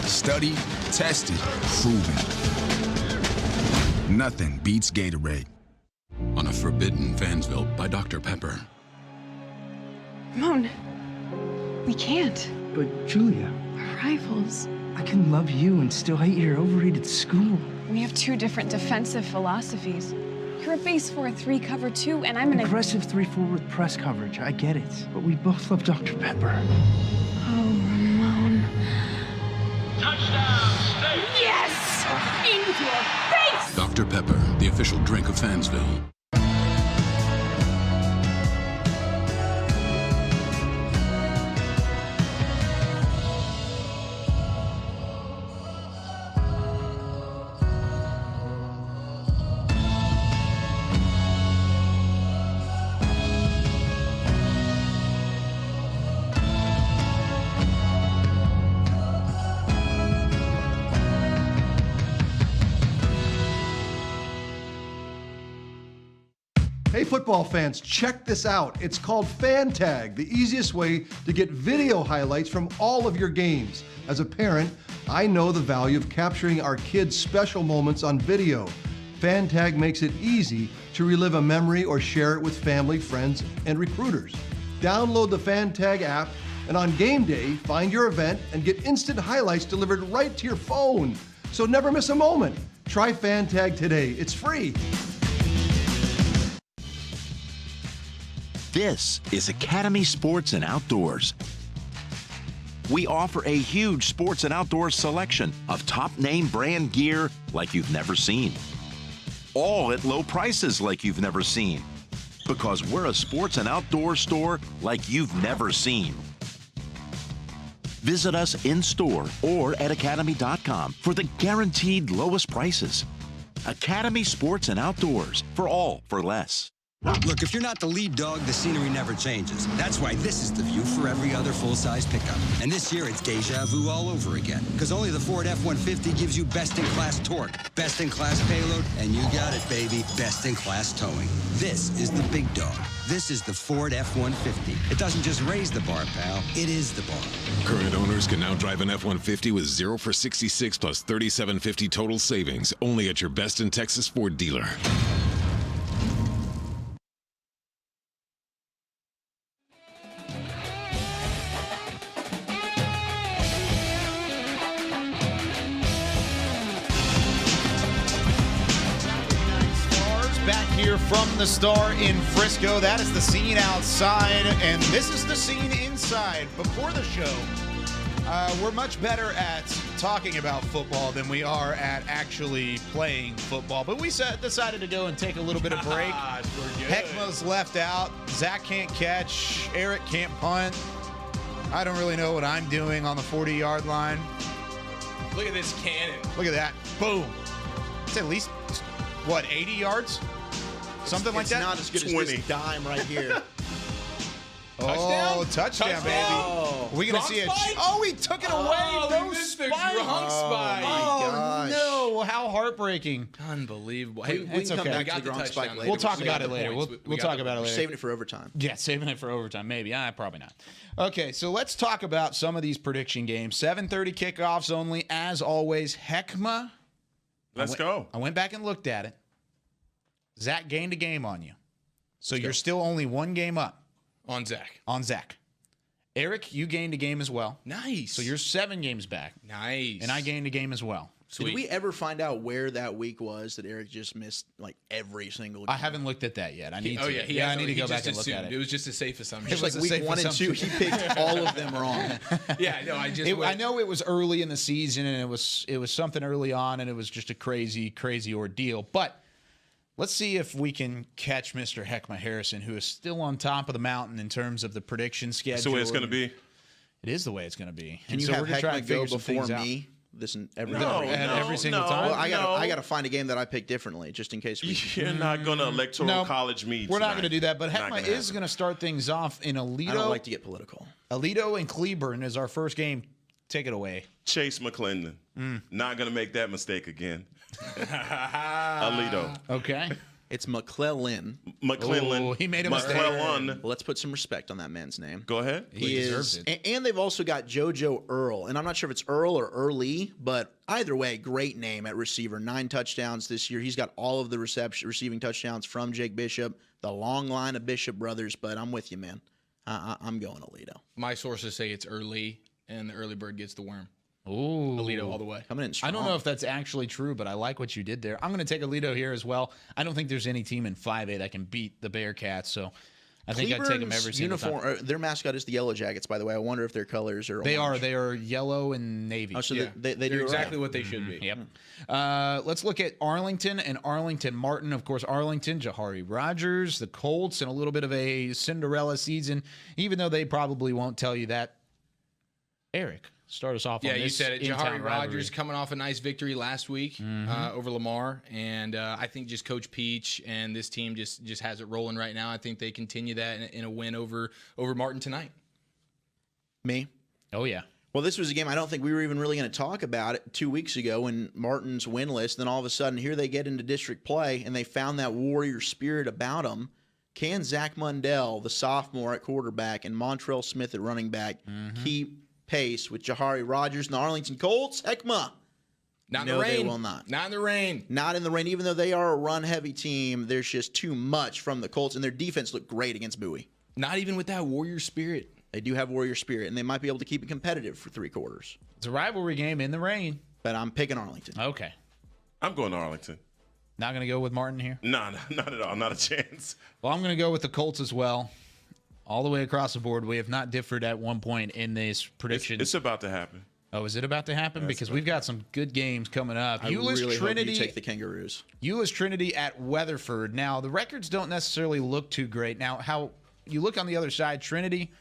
S18: Studied, tested, proven. Nothing beats Gatorade.
S19: On a Forbidden Fansville by Dr. Pepper.
S20: Ramon, we can't.
S21: But Julia,
S20: We're rivals.
S21: I can love you and still hate your overrated school.
S20: We have 2 different defensive philosophies. You're a base 4-3 cover 2, and I'm an
S21: aggressive 3-4 with press coverage. I get it, but we both love Dr. Pepper.
S20: Oh, Ramon.
S19: Touchdown, State!
S20: Yes! In your face!
S19: Dr. Pepper, the official drink of Fansville.
S22: Hey football fans, check this out. It's called Fan Tag, the easiest way to get video highlights from all of your games. As a parent, I know the value of capturing our kids' special moments on video. Fan Tag makes it easy to relive a memory or share it with family, friends, and recruiters. Download the Fan Tag app, and on game day, find your event and get instant highlights delivered right to your phone. So never miss a moment. Try Fan Tag today. It's free.
S23: This is Academy Sports and Outdoors. We offer a huge sports and outdoors selection of top name brand gear like you've never seen. All at low prices like you've never seen. because we're a sports and outdoor store like you've never seen. Visit us in-store or at academy.com for the guaranteed lowest prices. Academy Sports and Outdoors, for all for less.
S1: Look, if you're not the lead dog, the scenery never changes. That's why this is the view for every other full-size pickup. And this year, it's deja vu all over again. Because only the Ford F-150 gives you best-in-class torque, best-in-class payload, and you got it, baby, best-in-class towing. This is the big dog. This is the Ford F-150. It doesn't just raise the bar, pal. It is the bar.
S6: Current owners can now drive an F-150 with 0 for 66 plus $3,750 total savings. Only at your best in Texas Ford dealer.
S2: From the Star in Frisco. That is the scene outside, and this is the scene inside. Before the show, we're much better at talking about football than we are at actually playing football. But we decided to go and take a little bit of break. Hek'ma's left out. Zach can't catch. Eric can't punt. I don't really know what I'm doing on the 40-yard line.
S3: Look at this cannon.
S2: Look at that. Boom. It's at least, 80 yards? Something like that?
S4: It's not as good 20. As this dime right here.
S2: Touchdown, baby.
S4: Oh.
S2: Are we going to see it? Oh, he took it away. No spike.
S3: Oh,
S2: no. How heartbreaking.
S3: Unbelievable.
S2: Hey,
S4: we can come back to the Gronk spike later.
S2: We'll talk about it later. We'll talk about it later.
S4: Saving it for overtime.
S2: Yeah, saving it for overtime. Maybe. Probably not. Okay, so let's talk about some of these prediction games. 7:30 kickoffs only, as always. Hek'ma.
S5: Let's go.
S2: I went back and looked at it. Zach gained a game on you. So you're still only one game up.
S3: On Zach.
S2: Eric, you gained a game as well.
S3: Nice.
S2: So you're 7 games back.
S3: Nice.
S2: And I gained a game as well.
S4: Sweet. Did we ever find out where that week was that Eric just missed every single game?
S2: I haven't looked at that yet. I need to.
S3: I
S2: need to go back and look at it.
S3: It was just a safe assumption.
S4: It was like week 1 and 2. He picked all of them wrong.
S2: I know it was early in the season, and it was something early on, and it was just a crazy, crazy ordeal. But let's see if we can catch Mr. Hek'ma Harrison, who is still on top of the mountain in terms of the prediction schedule.
S5: That's the way it's going to be.
S2: It is the way it's going to be.
S4: Can you have Hek'ma go before me?
S2: Every single time.
S4: Well, I got to find a game that I pick differently, just in case.
S5: You're not going to electoral college me.
S2: We're not going to do that. But Hek'ma is going to start things off in Aledo.
S4: I don't like to get political.
S2: Aledo and Cleburne is our first game. Take it away.
S5: Chase McClendon. Not going to make that mistake again. Aledo.
S2: Okay.
S4: It's McClellan.
S5: Oh,
S2: he made a mistake.
S4: Let's put some respect on that man's name.
S5: Go ahead.
S4: He deserves it. And they've also got JoJo Earl. And I'm not sure if it's Earl or Early, but either way, great name at receiver. 9 touchdowns this year. He's got all of the receiving touchdowns from Jake Bishop, the long line of Bishop brothers. But I'm with you, man. I'm going Aledo.
S3: My sources say it's early, and the early bird gets the worm.
S2: Ooh.
S3: Aledo all the way.
S4: Coming in strong.
S2: I don't know if that's actually true, but I like what you did there. I'm going to take Aledo here as well. I don't think there's any team in 5A that can beat the Bearcats, so I think I'd take them every single time.
S4: Their mascot is the Yellow Jackets, by the way. I wonder if their colors are orange.
S2: They are yellow and navy.
S4: Oh, so they do
S3: exactly what they should be.
S2: Yep. Let's look at Arlington and Arlington Martin. Of course, Arlington, Jahari Rogers, the Colts, and a little bit of a Cinderella season, even though they probably won't tell you that. Eric, start us off on this.
S3: Yeah, you said it. Jahari Rogers coming off a nice victory last week over Lamar. And I think just Coach Peach and this team just has it rolling right now. I think they continue that in a win over Martin tonight.
S4: Me?
S2: Oh, yeah.
S4: Well, this was a game I don't think we were even really going to talk about it 2 weeks ago when Martin's winless. Then all of a sudden, here they get into district play, and they found that warrior spirit about them. Can Zach Mundell, the sophomore at quarterback, and Montrell Smith at running back keep pace with Jahari Rogers and the Arlington Colts? Hek'ma.
S3: Not in the rain.
S4: They will not.
S3: Not in the rain.
S4: Not in the rain. Even though they are a run-heavy team, there's just too much from the Colts, and their defense looked great against Bowie.
S3: Not even with that warrior spirit.
S4: They do have warrior spirit, and they might be able to keep it competitive for 3 quarters.
S2: It's a rivalry game in the rain.
S4: But I'm picking Arlington.
S2: Okay.
S5: I'm going to Arlington.
S2: Not going to go with Martin here?
S5: No, not at all. Not a chance.
S2: Well, I'm going to go with the Colts as well. All the way across the board. We have not differed at one point in these predictions.
S5: It's about to happen.
S2: Oh, is it about to happen? Because we've got some good games coming up.
S4: I really hope you take the Kangaroos.
S2: Euless Trinity at Weatherford. Now, the records don't necessarily look too great. Now, how you look on the other side, Trinity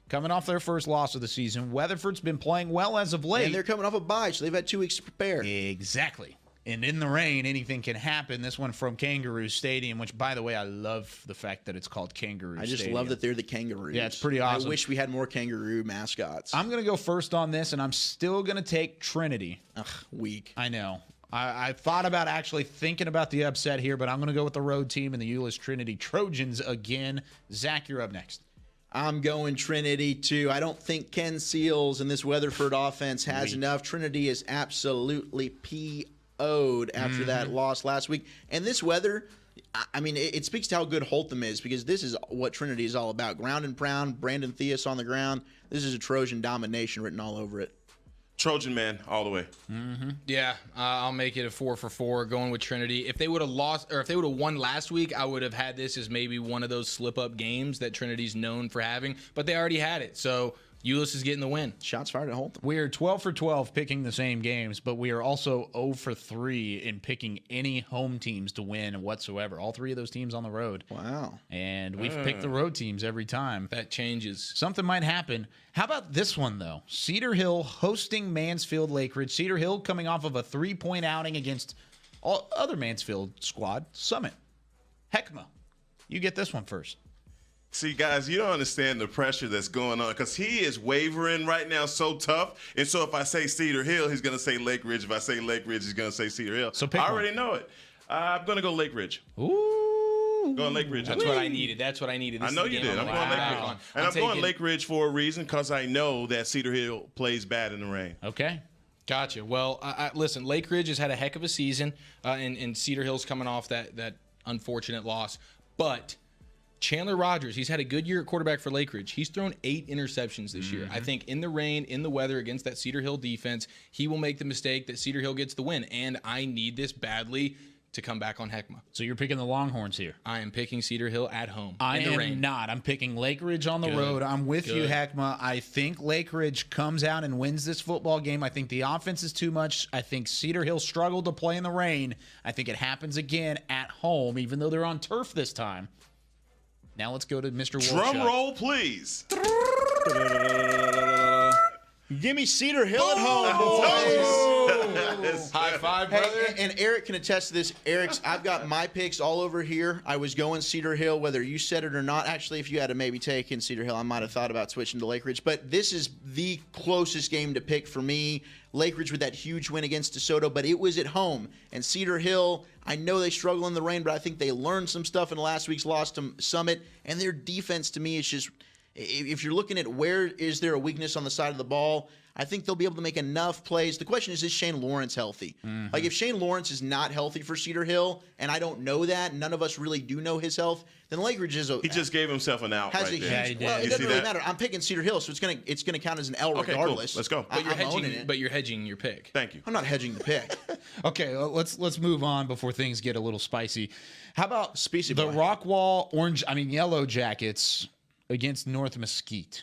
S2: coming off their first loss of the season. Weatherford's been playing well as of late.
S4: And they're coming off a bye, so they've had 2 weeks to prepare.
S2: Exactly. And in the rain, anything can happen. This one from Kangaroo Stadium, which, by the way, I love the fact that it's called Kangaroo Stadium.
S4: I just love that they're the Kangaroos.
S2: Yeah, it's pretty awesome.
S4: I wish we had more kangaroo mascots.
S2: I'm going to go first on this, and I'm still going to take Trinity.
S4: Ugh, weak.
S2: I know. I thought about actually thinking about the upset here, but I'm going to go with the road team and the Euless Trinity Trojans again. Zach, you're up next.
S4: I'm going Trinity, too. I don't think Ken Seals and this Weatherford offense has enough. Trinity is absolutely PO'd after that loss last week. And this weather, I mean, it speaks to how good Holtham is, because this is what Trinity is all about. Ground and pound, Brandon Theus on the ground. This is a Trojan domination written all over it.
S5: Trojan man, all the way.
S3: Yeah, I'll make it a 4 for 4 going with Trinity. If they would have lost, or if they would have won last week, I would have had this as maybe one of those slip-up games that Trinity's known for having, but they already had it. So Euless is getting the win.
S4: Shots fired at Holtham.
S2: We are 12 for 12 picking the same games, but we are also 0 for 3 in picking any home teams to win whatsoever. All 3 of those teams on the road.
S4: Wow.
S2: And we've picked the road teams every time.
S3: That changes.
S2: Something might happen. How about this one, though? Cedar Hill hosting Mansfield Lake Ridge. Cedar Hill coming off of a 3-point outing against all other Mansfield squad, Summit. Hek'ma, you get this one first.
S5: See, guys, you don't understand the pressure that's going on, because he is wavering right now so tough. And so if I say Cedar Hill, he's going to say Lake Ridge. If I say Lake Ridge, he's going to say Cedar Hill.
S2: So pick
S5: I already know it. I'm going to go Lake Ridge.
S2: Ooh.
S5: Going Lake Ridge.
S3: That's what I needed. That's what I needed. This
S5: I know
S3: is the
S5: you
S3: game
S5: did. I'm going Lake Ridge. And I'm going Lake Ridge for a reason, because I know that Cedar Hill plays bad in the rain.
S2: Okay.
S3: Gotcha. Well, listen, Lake Ridge has had a heck of a season, and Cedar Hill's coming off that unfortunate loss. But Chandler Rogers, he's had a good year at quarterback for Lake Ridge. He's thrown 8 interceptions this year. I think in the rain, in the weather, against that Cedar Hill defense, he will make the mistake that Cedar Hill gets the win. And I need this badly to come back on Hek'ma.
S2: So you're picking the Longhorns here.
S3: I am picking Cedar Hill at home.
S2: I
S3: in the
S2: am
S3: rain.
S2: not. I'm picking Lake Ridge on the road. I'm with you, Hek'ma. I think Lake Ridge comes out and wins this football game. I think the offense is too much. I think Cedar Hill struggled to play in the rain. I think it happens again at home, even though they're on turf this time. Now let's go to Mr. Wolchuk.
S5: Drum roll, please.
S4: Give me Cedar Hill at home, boys.
S3: High five, brother.
S4: Hey, and Eric can attest to this. I've got my picks all over here. I was going Cedar Hill, whether you said it or not. Actually, if you had to maybe take in Cedar Hill, I might have thought about switching to Lake Ridge. But this is the closest game to pick for me. Lake Ridge with that huge win against DeSoto, but it was at home. And Cedar Hill, I know they struggle in the rain, but I think they learned some stuff in last week's loss to Summit. And their defense, to me, is just, if you're looking at where is there a weakness on the side of the ball, I think they'll be able to make enough plays. The question is Shane Lawrence healthy? Like, if Shane Lawrence is not healthy for Cedar Hill, and I don't know that, none of us really do know his health, then Lake Ridge is
S5: He just gave himself an out right there.
S4: Well, it doesn't really matter. I'm picking Cedar Hill, so it's gonna count as an L regardless.
S5: Cool. Let's go.
S3: But you're hedging your pick.
S5: Thank you.
S4: I'm not hedging the pick.
S2: Okay, let's move on before things get a little spicy. How about the Rockwall Yellow Jackets against North Mesquite?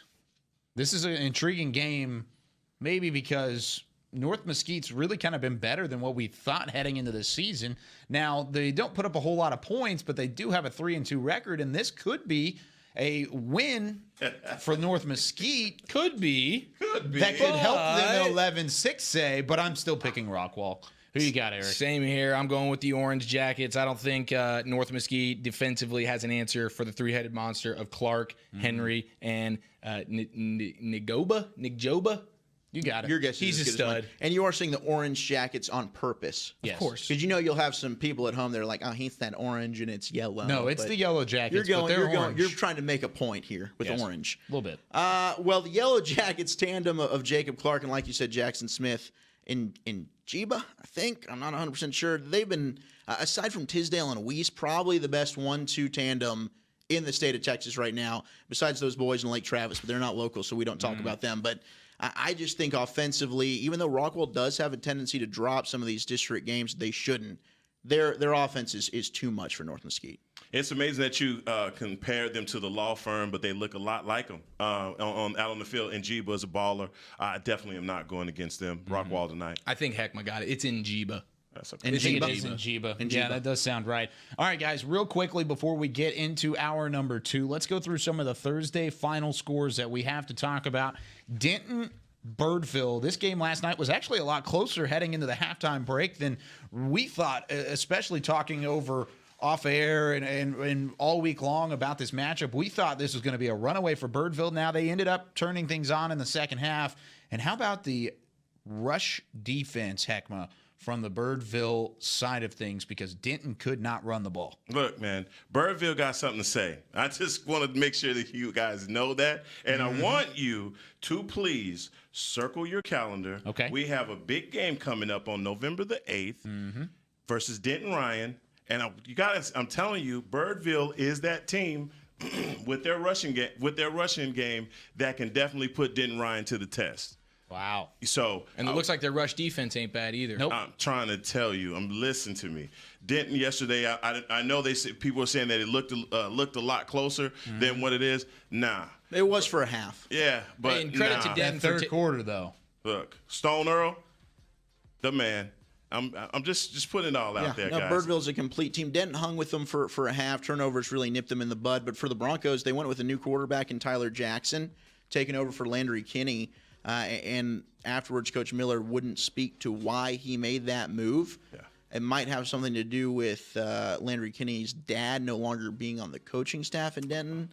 S2: This is an intriguing game, maybe because North Mesquite's really kind of been better than what we thought heading into the season. Now, they don't put up a whole lot of points, but they do have a 3-2 record, and this could be a win for North Mesquite.
S3: Could be.
S2: That could help them 11-6, say, but I'm still picking Rockwall. Who you got, Eric?
S3: Same here. I'm going with the Orange Jackets. I don't think North Mesquite defensively has an answer for the 3-headed monster of Clark, Henry, and Nigjoba.
S2: You got it.
S4: Your guess is
S3: He's
S4: as
S3: a
S4: good as mine.
S3: stud.
S4: And you are seeing the Orange Jackets on purpose.
S2: Yes.
S3: Of course.
S4: Because you'll have some people at home that are like, oh, he's that orange and it's yellow.
S2: No, it's
S4: But
S2: the Yellow Jackets,
S4: You're
S2: but they're orange.
S4: You're trying to make a point here with orange.
S2: A little bit.
S4: Well, the Yellow Jackets tandem of Jacob Clark and, like you said, Jackson Smith in Jiba, I think. I'm not 100% sure. They've been, aside from Tisdale and Weiss, probably the best 1-2 tandem in the state of Texas right now, besides those boys in Lake Travis, but they're not local, so we don't talk about them. But I just think offensively, even though Rockwall does have a tendency to drop some of these district games, they shouldn't. their offense is too much for North Mesquite.
S5: It's amazing that you compare them to the law firm, but they look a lot like them out on the field. And Jiba is a baller. I definitely am not going against them. Rockwall tonight.
S3: I think Hek'ma got it. It's in Jiba.
S2: That's okay. It's in Jiba. Yeah, that does sound right. All right, guys, real quickly before we get into hour number 2, let's go through some of the Thursday final scores that we have to talk about. Denton Birdville. This game last night was actually a lot closer heading into the halftime break than we thought, especially talking over off air and all week long about this matchup. We thought this was going to be a runaway for Birdville. Now they ended up turning things on in the second half. And how about the rush defense, Hek'ma, from the Birdville side of things, because Denton could not run the ball?
S5: Look, man, Birdville got something to say. I just want to make sure that you guys know that. And I want you to please circle your calendar.
S2: Okay.
S5: We have a big game coming up on November the 8th versus Denton Ryan. And I'm telling you, Birdville is that team with their rushing game that can definitely put Denton Ryan to the test.
S2: Wow.
S5: So,
S3: and it looks like their rush defense ain't bad either.
S2: Nope.
S5: I'm trying to tell you. Listen to me. Denton yesterday, I know people are saying that it looked a lot closer than what it is. Nah.
S4: It was for a half.
S5: Yeah, but
S3: and credit to Denton
S2: for third quarter though.
S5: Look, Stone Earl, the man. I'm just putting it all out there, guys.
S4: Birdville's a complete team. Denton hung with them for a half. Turnovers really nipped them in the bud. But for the Broncos, they went with a new quarterback in Tyler Jackson, taking over for Landry Kinney. And afterwards, Coach Miller wouldn't speak to why he made that move.
S5: Yeah.
S4: It might have something to do with Landry Kinney's dad no longer being on the coaching staff in Denton.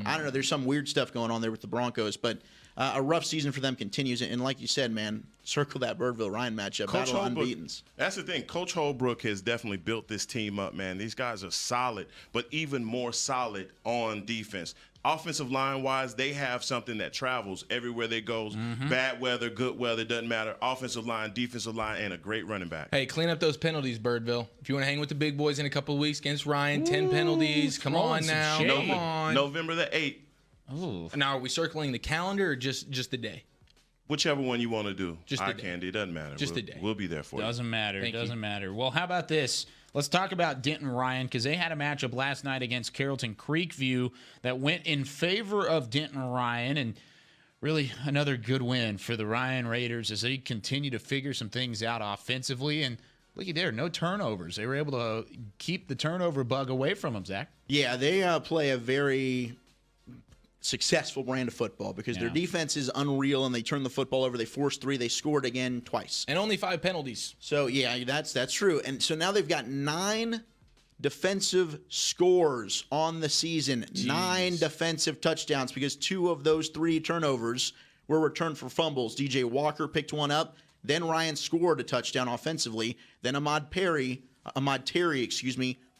S4: I don't know. There's some weird stuff going on there with the Broncos, but a rough season for them continues. And like you said, man, circle that Birdville-Ryan matchup.
S5: Coach
S4: Battle
S5: Holbrook,
S4: unbeatens.
S5: that's the thing. Coach Holbrook has definitely built this team up, man. These guys are solid, but even more solid on defense. Offensive line-wise, they have something that travels everywhere they go. Bad weather, good weather, doesn't matter. Offensive line, defensive line, and a great running back.
S3: Hey, clean up those penalties, Birdville. If you want to hang with the big boys in a couple of weeks against Ryan, 10 penalties. Come on now. Come on.
S5: November the 8th.
S3: Ooh. Now, are we circling the calendar or just the day?
S5: Whichever one you want to do.
S3: Just the day.
S5: Candy, it doesn't matter.
S3: Just the day.
S5: We'll be there for you.
S2: Doesn't matter.
S3: Thank
S2: Doesn't
S3: you.
S2: matter. Well, how about this? Let's talk about Denton Ryan, because they had a matchup last night against Carrollton Creekview that went in favor of Denton Ryan, and really another good win for the Ryan Raiders as they continue to figure some things out offensively. And looky there, no turnovers. They were able to keep the turnover bug away from them, Zach.
S4: Yeah, they play a very successful brand of football because their defense is unreal and they turn the football over. They forced 3. They scored again twice.
S3: And only 5 penalties.
S4: So, yeah, that's true. And so now they've got 9 defensive scores on the season. Jeez. 9 defensive touchdowns because 2 of those 3 turnovers were returned for fumbles. DJ Walker picked one up. Then Ryan scored a touchdown offensively. Then Ahmad Terry,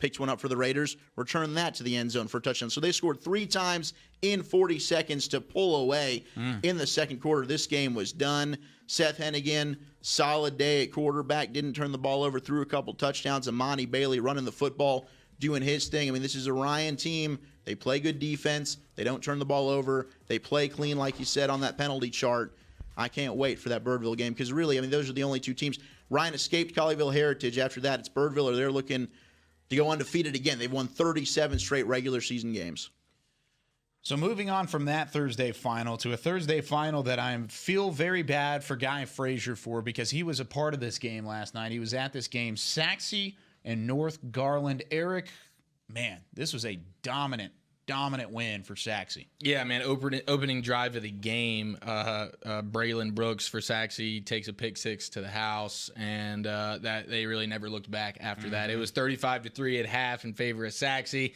S4: picked one up for the Raiders, returned that to the end zone for a touchdown. So they scored 3 times in 40 seconds to pull away in the second quarter. This game was done. Seth Hennigan, solid day at quarterback, didn't turn the ball over, threw a couple touchdowns. Amani Bailey running the football, doing his thing. I mean, this is a Ryan team. They play good defense. They don't turn the ball over. They play clean, like you said, on that penalty chart. I can't wait for that Birdville game because really, I mean, those are the only 2 teams. Ryan escaped Colleyville Heritage. After that, it's Birdville, or they're looking to go undefeated again. They've won 37 straight regular season games.
S2: So moving on from that Thursday final to a Thursday final that I feel very bad for Guy Frazier for because he was a part of this game last night. He was at this game. Saxe and North Garland. Eric, man, this was a dominant win for Saxe.
S3: Yeah, man, opening drive of the game, Braylon Brooks for Saxe takes a pick 6 to the house, and that they really never looked back after that. It was 35-3 at half in favor of Saxe.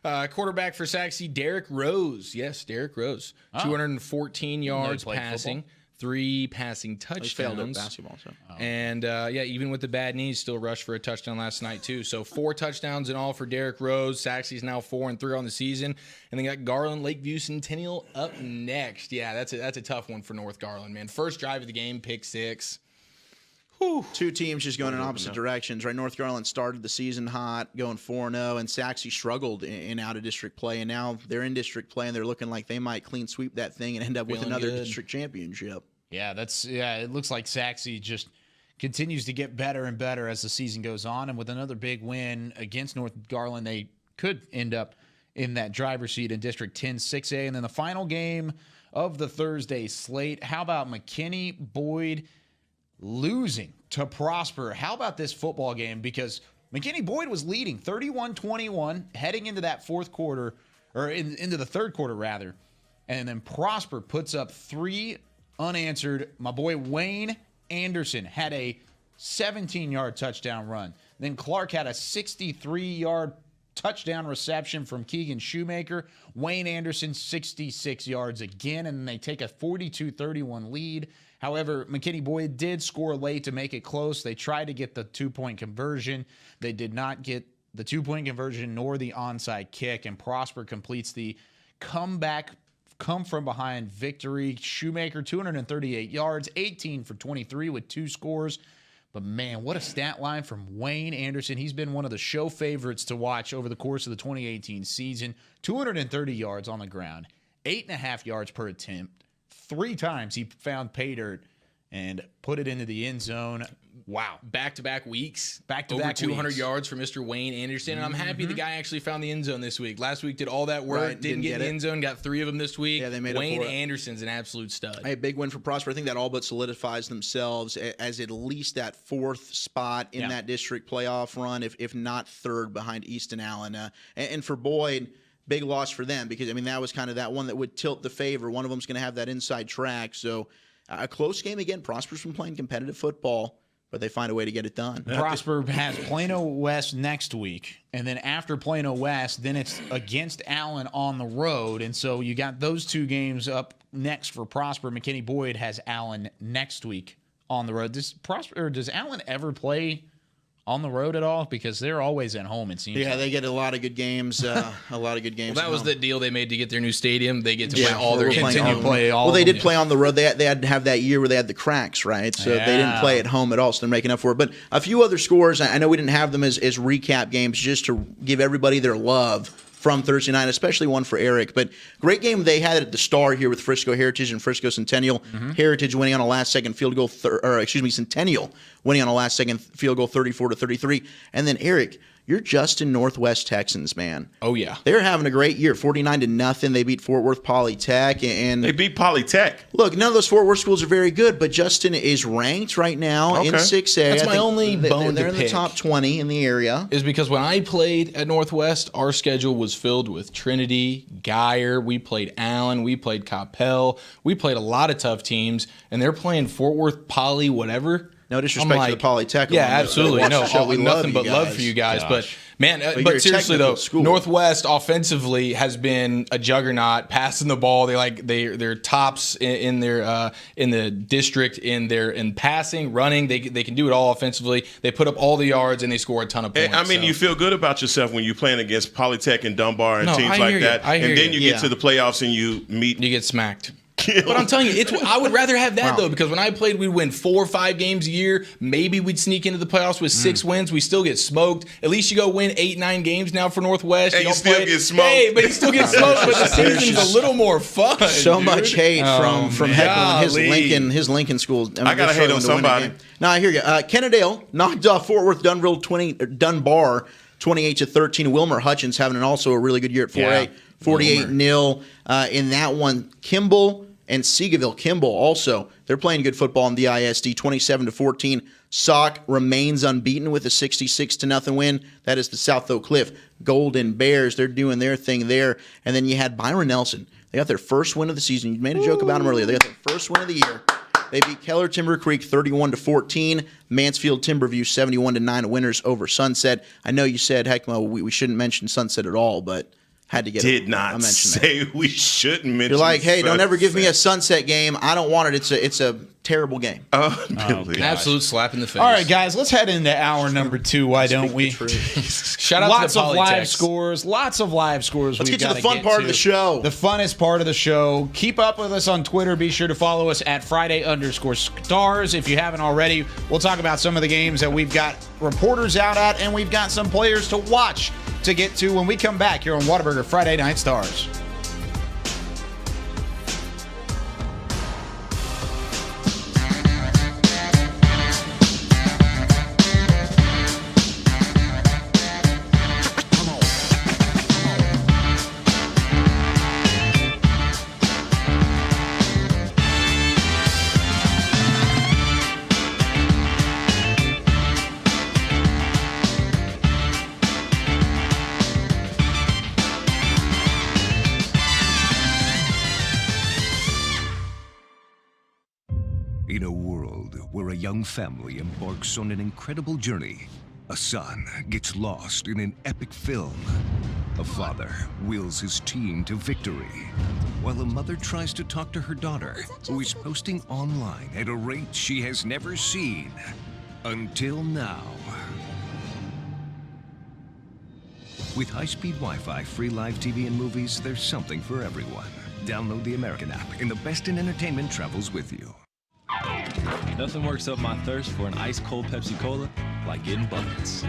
S3: Quarterback for Saxe, Derek Rose. Yes, Derek Rose. 214 yards passing.
S2: Football.
S3: 3 passing touchdowns.
S4: He failed at basketball. So.
S3: And, even with the bad knees, still rushed for a touchdown last night, too. So 4 touchdowns in all for Derek Rose. Saxe's now 4-3 on the season. And they got Garland Lakeview Centennial up next. Yeah, that's a tough one for North Garland, man. First drive of the game, pick 6.
S4: Whew. 2 teams just going in opposite directions, right? North Garland started the season hot, going 4-0, and Saxe struggled in out-of-district play, and now they're in district play, and they're looking like they might clean sweep that thing and end up with another district championship.
S2: Yeah, it looks like Saxe just continues to get better and better as the season goes on. And with another big win against North Garland, they could end up in that driver's seat in District 10 6A. And then the final game of the Thursday slate, how about McKinney Boyd losing to Prosper? How about this football game? Because McKinney Boyd was leading 31-21 heading into that fourth quarter, or into the third quarter, rather. And then Prosper puts up 3 unanswered. My boy Wayne Anderson had a 17-yard touchdown run. Then Clark had a 63-yard touchdown reception from Keegan Shoemaker. Wayne Anderson, 66 yards again, and they take a 42-31 lead. However, McKinney Boyd did score late to make it close. They tried to get the 2-point conversion. They did not get the 2-point conversion nor the onside kick, and Prosper completes the comeback, come-from-behind victory. Shoemaker, 238 yards, 18 for 23 with 2 scores. But, man, what a stat line from Wayne Anderson. He's been one of the show favorites to watch over the course of the 2018 season. 230 yards on the ground, 8.5 yards per attempt. 3 times he found pay dirt and put it into the end zone. Wow.
S3: Back-to-back weeks.
S2: Back-to-back
S3: over 200
S2: weeks.
S3: yards for Mr. Wayne Anderson. And I'm happy the guy actually found the end zone this week. Last week did all that work.
S4: Right,
S3: didn't get in the end zone. Got 3 of them this week.
S4: Yeah, they made
S3: Wayne
S4: up for it.
S3: Anderson's an absolute stud.
S4: Hey, big win for Prosper. I think that all but solidifies themselves as at least that 4th spot in that district playoff run, if not 3rd behind Easton Allen. And for Boyd, big loss for them because, I mean, that was kind of that one that would tilt the favor. One of them's going to have that inside track. So a close game again. Prosper's been playing competitive football, but they find a way to get it done.
S2: Prosper has Plano West next week, and then after Plano West, then it's against Allen on the road, and so you got those 2 games up next for Prosper. McKinney Boyd has Allen next week on the road. Does Allen ever play on the road at all? Because they're always at home, it seems.
S4: Yeah,
S2: like.
S4: they get a lot of good games. Well,
S3: that was the deal they made to get their new stadium. They get to play all their games.
S4: Well, they did play on the road. They had to have that year where they had the cracks, right? So they didn't play at home at all, so they're making up for it. But a few other scores, I know we didn't have them as recap games, just to give everybody their love from Thursday night, especially one for Eric. But great game they had at the Star here with Frisco Heritage and Frisco Centennial. Heritage winning on a last-second field goal, Centennial winning on a last-second field goal, 34-33. And then Eric, you're Justin Northwest Texans, man.
S3: Oh yeah,
S4: they're having a great year. 49-0. They beat Fort Worth Polytech, and
S5: they beat Polytech.
S4: Look, none of those Fort Worth schools are very good, but Justin is ranked right now in 6A.
S3: That's my only bone
S4: They're
S3: to
S4: in the
S3: pick.
S4: top 20 in the area.
S3: Is because when I played at Northwest, our schedule was filled with Trinity, Geyer. We played Allen. We played Coppell. We played a lot of tough teams, and they're playing Fort Worth Poly, whatever.
S4: No disrespect to the Polytech.
S3: Yeah, absolutely. No,
S4: we
S3: nothing but
S4: love
S3: love for you guys.
S4: Gosh.
S3: But, man,
S4: But
S3: seriously, though,
S4: school.
S3: Northwest offensively has been a juggernaut, passing the ball. They're tops in the district in passing, running. They can do it all offensively. They put up all the yards, and they score a ton of points.
S5: I mean, you feel good about yourself when you're playing against Polytech and Dunbar and teams like that. And then you get to the playoffs and you get
S3: smacked. But I'm telling you, I would rather have that, though, because when I played, we'd win 4 or 5 games a year. Maybe we'd sneak into the playoffs with 6 wins. We still get smoked. At least you go win 8, 9 games now for Northwest.
S5: And you still get smoked.
S3: Hey, but you still get smoked, but the season's a little more fun.
S4: So much hate from Hek'ma and his Lincoln school.
S5: I gotta hate on somebody.
S4: No, I hear you. Kennedale knocked off Fort Worth Dunbar 28-13. Wilmer Hutchins having also a really good year at 4A. 48-0 in that one. Kimball and Seagoville. Kimball also, they're playing good football in the ISD, 27-14. Sauk remains unbeaten with a 66-0 win. That is the South Oak Cliff Golden Bears. They're doing their thing there. And then you had Byron Nelson. They got their first win of the season. You made a joke about them earlier. They got their first win of the year. They beat Keller Timber Creek 31-14. Mansfield Timberview 71-9 winners over Sunset. I know you said, Hek'ma, we shouldn't mention Sunset at all, but had to get
S5: Did not say we shouldn't mention.
S4: You're like, hey, don't
S5: Sunset.
S4: ever give me a Sunset game. I don't want it. It's a terrible game.
S3: Absolute slap in the face.
S2: All right, guys, let's head into hour number 2. Why don't we?
S3: Shout out
S2: lots
S3: to the
S2: of live
S3: Polytechs.
S2: scores. Lots of live scores.
S4: Let's
S2: we've
S4: get to
S2: gotta
S4: the fun part of the show.
S2: The funnest part of the show. Keep up with us on Twitter. Be sure to follow us at Friday_stars. If you haven't already, we'll talk about some of the games that we've got reporters out at, and we've got some players to watch to get to when we come back here on Whataburger Friday Night Stars.
S7: where a young family embarks on an incredible journey. A son gets lost in an epic film. A father wills his team to victory, while a mother tries to talk to her daughter, who is posting online at a rate she has never seen until now. With high-speed Wi-Fi, free live TV and movies, there's something for everyone. Download the American app, and the best in entertainment travels with you.
S16: Nothing works up my thirst for an ice-cold Pepsi Cola like getting buckets.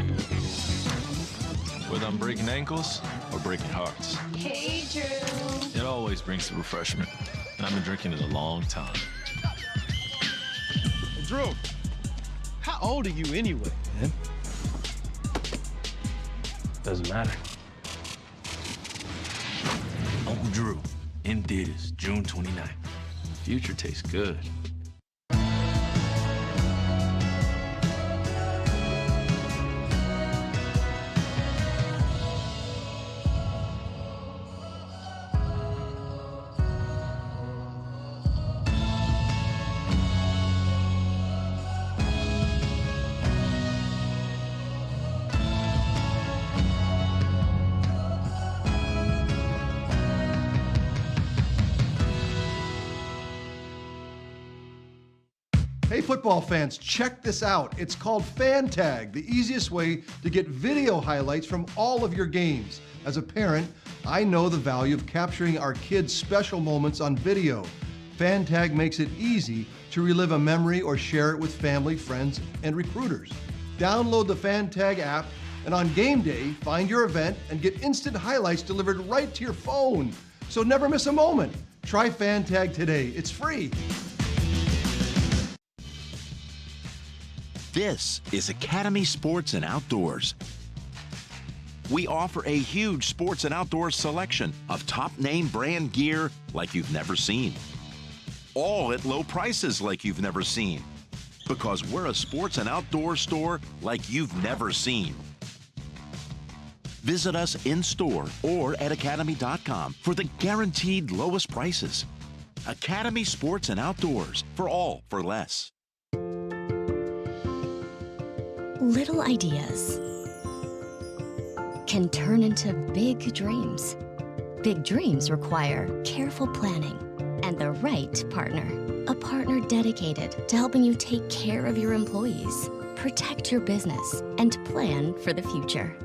S16: Whether I'm breaking ankles or breaking hearts.
S12: Hey, Drew.
S16: It always brings the refreshment. And I've been drinking it a long time.
S17: Drew, how old are you anyway, man?
S16: Doesn't matter. Uncle Drew, in theaters, June 29th. Future tastes good.
S22: Hey football fans, check this out. It's called FanTag, the easiest way to get video highlights from all of your games. As a parent, I know the value of capturing our kids' special moments on video. FanTag makes it easy to relive a memory or share it with family, friends, and recruiters. Download the FanTag app, and on game day, find your event and get instant highlights delivered right to your phone. So never miss a moment. Try FanTag today. It's free.
S23: This is Academy Sports and Outdoors. We offer a huge sports and outdoors selection of top name brand gear like you've never seen. All at low prices like you've never seen. Because we're a sports and outdoor store like you've never seen. Visit us in store or at academy.com for the guaranteed lowest prices. Academy Sports and Outdoors, for all for less.
S15: Little ideas can turn into big dreams. Big dreams require careful planning and the right partner. A partner dedicated to helping you take care of your employees, protect your business, and plan for the future.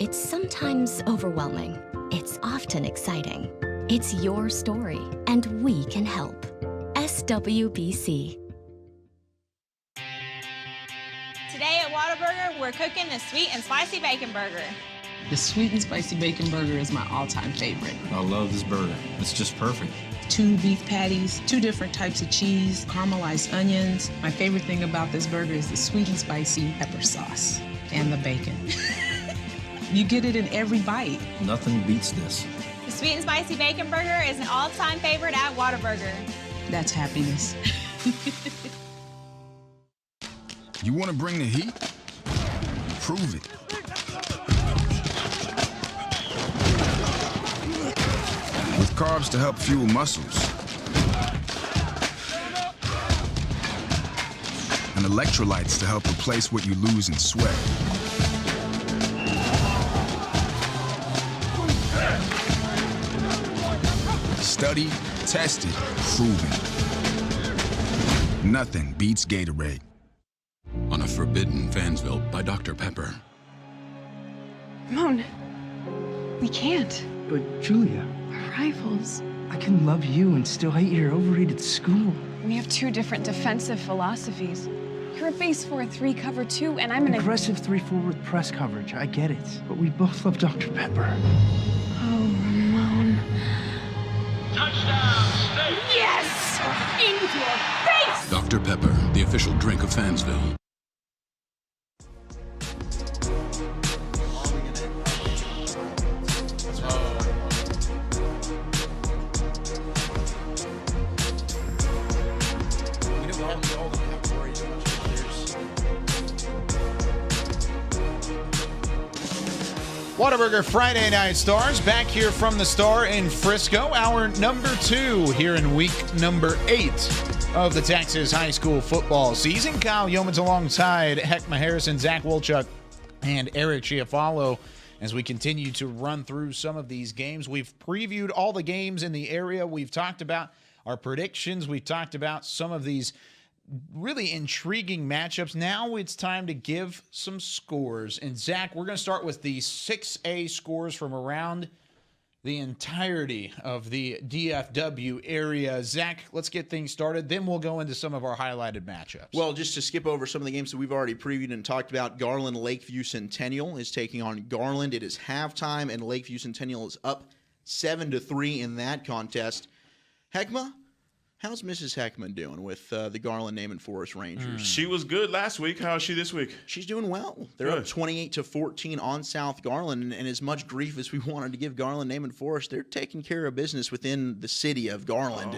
S15: It's sometimes overwhelming. It's often exciting. It's your story, and we can help. SWBC.
S12: Today at Whataburger, we're cooking the sweet and spicy bacon burger.
S13: The sweet and spicy bacon burger is my all-time favorite.
S14: I love this burger. It's just perfect.
S13: 2 beef patties, 2 different types of cheese, caramelized onions. My favorite thing about this burger is the sweet and spicy pepper sauce and the bacon. You get it in every bite.
S14: Nothing beats this.
S12: The sweet and spicy bacon burger is an all-time favorite at Whataburger.
S13: That's happiness.
S18: You want to bring the heat? Prove it. With carbs to help fuel muscles. And electrolytes to help replace what you lose in sweat. Studied, tested, proven. Nothing beats Gatorade.
S19: On a forbidden Fansville by Dr. Pepper.
S20: Ramon, we can't.
S21: But Julia,
S20: Rivals.
S21: I can love you and still hate your overrated school.
S20: We have 2 different defensive philosophies. You're a base 4-3 cover 2, and I'm an
S21: aggressive 3-4 with press coverage. I get it, but we both love Dr. Pepper.
S20: Oh, Ramon.
S9: Touchdown, State!
S12: Yes! Into your face!
S19: Dr. Pepper, the official drink of Fansville.
S2: Whataburger Friday Night Stars back here from the Star in Frisco. Hour number 2 here in week number 8 of the Texas high school football season. Kyle Youmans alongside Hek'ma Harrison, Zach Wolchuk, and Eric Chiofalo as we continue to run through some of these games. We've previewed all the games in the area. We've talked about our predictions. We've talked about some of these really intriguing matchups. Now it's time to give some scores. And Zach, we're going to start with the 6A scores from around the entirety of the DFW area. Zach, let's get things started. Then we'll go into some of our highlighted matchups.
S4: Well, just to skip over some of the games that we've already previewed and talked about, Garland Lakeview Centennial is taking on Garland. It is halftime, and Lakeview Centennial is up 7-3 in that contest. Hek'ma, how's Mrs. Hek'ma doing with the Garland Naaman Forest Rangers?
S5: She was good last week. How is she this week?
S4: She's doing well. They're up 28-14 on South Garland, and as much grief as we wanted to give Garland Naaman Forest, they're taking care of business within the city of Garland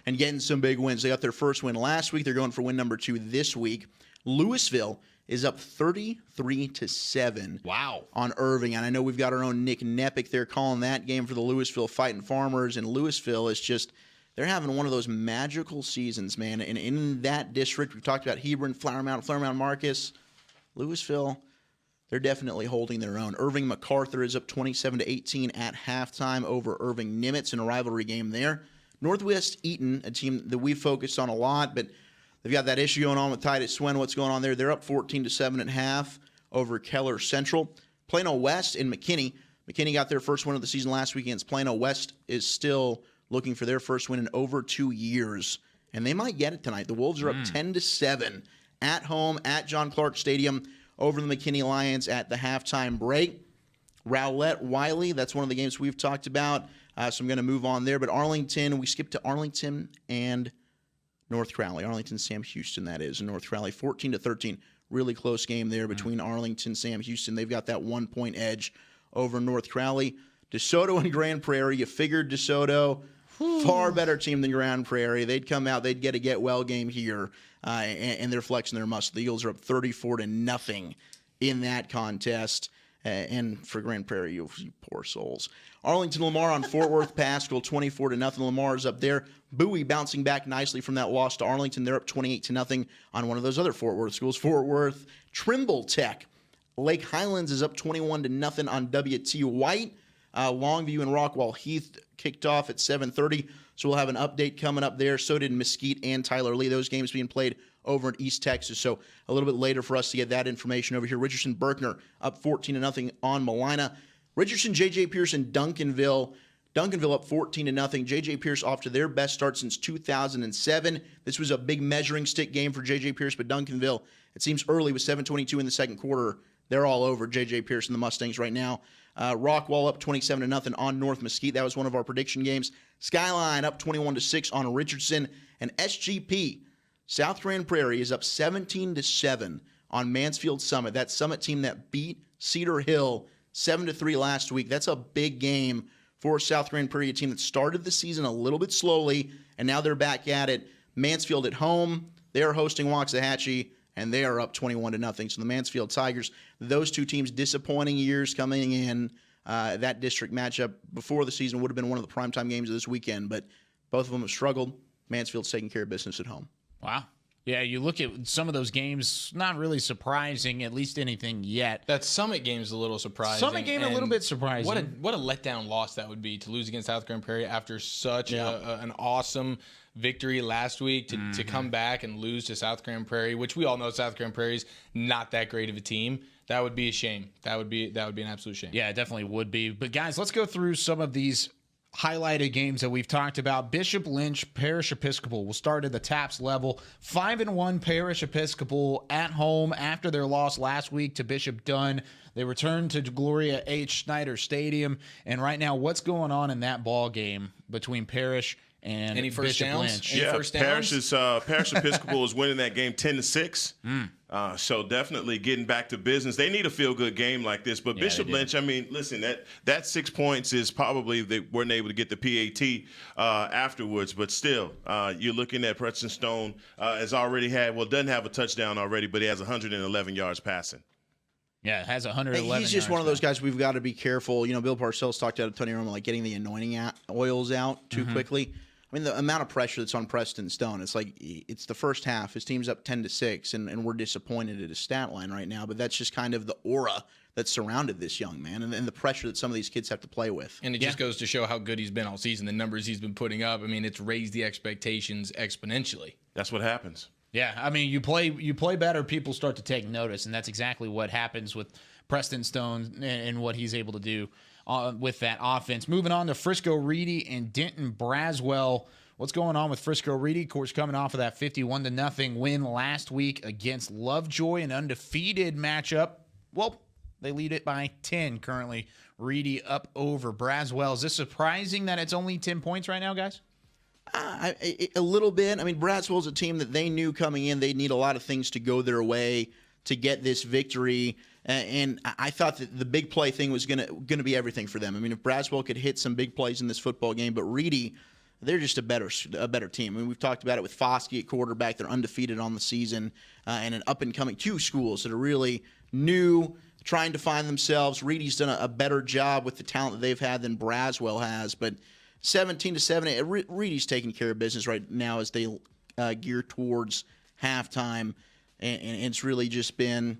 S4: and getting some big wins. They got their first win last week. They're going for win number 2 this week. Louisville is up 33-7.
S2: Wow.
S4: On Irving. And I know we've got our own Nick Nepic there calling that game for the Louisville Fighting Farmers, and Louisville is just – they're having one of those magical seasons, man. And in that district, we've talked about Hebron, Flower Mound Marcus, Louisville, they're definitely holding their own. Irving MacArthur is up 27-18 at halftime over Irving Nimitz in a rivalry game there. Northwest Eaton, a team that we've focused on a lot, but they've got that issue going on with Titus Swen. What's going on there? They're up 14-7 at half over Keller Central. Plano West in McKinney. McKinney got their first win of the season last week against Plano. West is still looking for their first win in over 2 years, and they might get it tonight. The Wolves are up 10-7 at home at John Clark Stadium over the McKinney Lions at the halftime break. Rowlett Wiley, that's one of the games we've talked about, so I'm going to move on there. But Arlington, we skip to Arlington and North Crowley. Arlington, Sam Houston, that is, in North Crowley, 14-13. Really close game there between Arlington, Sam Houston. They've got that 1-point edge over North Crowley. DeSoto and Grand Prairie, you figured DeSoto, far better team than Grand Prairie. They'd come out, they'd get a get-well game here, and they're flexing their muscle. The Eagles are up 34-0 in that contest. And for Grand Prairie, you poor souls. Arlington Lamar on Fort Worth Pascal, 24-0. Lamar's up there. Bowie bouncing back nicely from that loss to Arlington. They're up 28-0 on one of those other Fort Worth schools. Fort Worth Trimble Tech. Lake Highlands is up 21-0 on W.T. White. Longview and Rockwall Heath kicked off at 7:30, so we'll have an update coming up there. So did Mesquite and Tyler Lee. Those games being played over in East Texas, so a little bit later for us to get that information over here. Richardson Berkner up 14-0 on Malina. Richardson, J.J. Pierce, and Duncanville up 14-0. J.J. Pierce off to their best start since 2007. This was a big measuring stick game for J.J. Pierce, but Duncanville, it seems early with 7:22 in the second quarter. They're all over J.J. Pierce and the Mustangs right now. Rockwall up 27-0 on North Mesquite. That was one of our prediction games. Skyline up 21-6 on Richardson. And SGP, South Grand Prairie, is up 17-7 on Mansfield Summit. That Summit team that beat Cedar Hill 7-3 last week. That's a big game for South Grand Prairie, a team that started the season a little bit slowly, and now they're back at it. Mansfield at home. They are hosting Waxahachie, and they are up 21-0. So the Mansfield Tigers, those two teams, disappointing years coming in. That district matchup before the season would have been one of the primetime games of this weekend, but both of them have struggled. Mansfield's taking care of business at home.
S2: Wow. Yeah, you look at some of those games, not really surprising, at least anything yet.
S3: That Summit game is a little surprising.
S2: Summit game a little bit surprising.
S3: What a letdown loss that would be to lose against South Grand Prairie after such an awesome victory last week to come back and lose to South Grand Prairie, which we all know South Grand Prairie's not that great of a team. That would be a shame. That would be an absolute shame.
S2: Yeah, it definitely would be. But guys, let's go through some of these highlighted games that we've talked about. Bishop Lynch Parish Episcopal will start at the TAPS level. 5-1 Parish Episcopal at home after their loss last week to Bishop Dunn. They return to Gloria H. Schneider Stadium. And right now, what's going on in that ball game between Parish and
S3: Any first
S2: Bishop
S3: downs?
S2: Lynch?
S3: Any first downs?
S5: Parish Episcopal is winning that game 10-6. So definitely getting back to business. They need a feel-good game like this. But Bishop Lynch, I mean, listen, that 6 points is probably they weren't able to get the PAT afterwards. But still, you're looking at Preston Stone doesn't have a touchdown already, but he has 111 yards passing.
S2: Yeah, it has 111.
S4: He's just one of those guys we've got to be careful. Bill Parcells talked about Tony Romo, like getting the anointing oils out too quickly. I mean, the amount of pressure that's on Preston Stone, it's like it's the first half. His team's up 10-6, and we're disappointed at his stat line right now. But that's just kind of the aura that's surrounded this young man and the pressure that some of these kids have to play with.
S3: And it just goes to show how good he's been all season. The numbers he's been putting up, I mean, it's raised the expectations exponentially.
S5: That's what happens.
S2: Yeah, I mean, you play better, people start to take notice, and that's exactly what happens with Preston Stone and what he's able to do with that offense. Moving on to Frisco Reedy and Denton Braswell. What's going on with Frisco Reedy? Of course, coming off of that 51-0 win last week against Lovejoy, an undefeated matchup. Well, they lead it by 10 currently. Reedy up over Braswell. Is this surprising that it's only 10 points right now, guys?
S4: A little bit. I mean, Braswell's a team that they knew coming in they'd need a lot of things to go their way to get this victory. And I thought that the big play thing was gonna be everything for them. I mean, if Braswell could hit some big plays in this football game, but Reedy, they're just a better team. I mean, we've talked about it with Foskey at quarterback. They're undefeated on the season, and an up-and-coming two schools that are really new, trying to find themselves. Reedy's done a better job with the talent that they've had than Braswell has, but 17-7, Reedy's taking care of business right now as they gear towards halftime, and it's really just been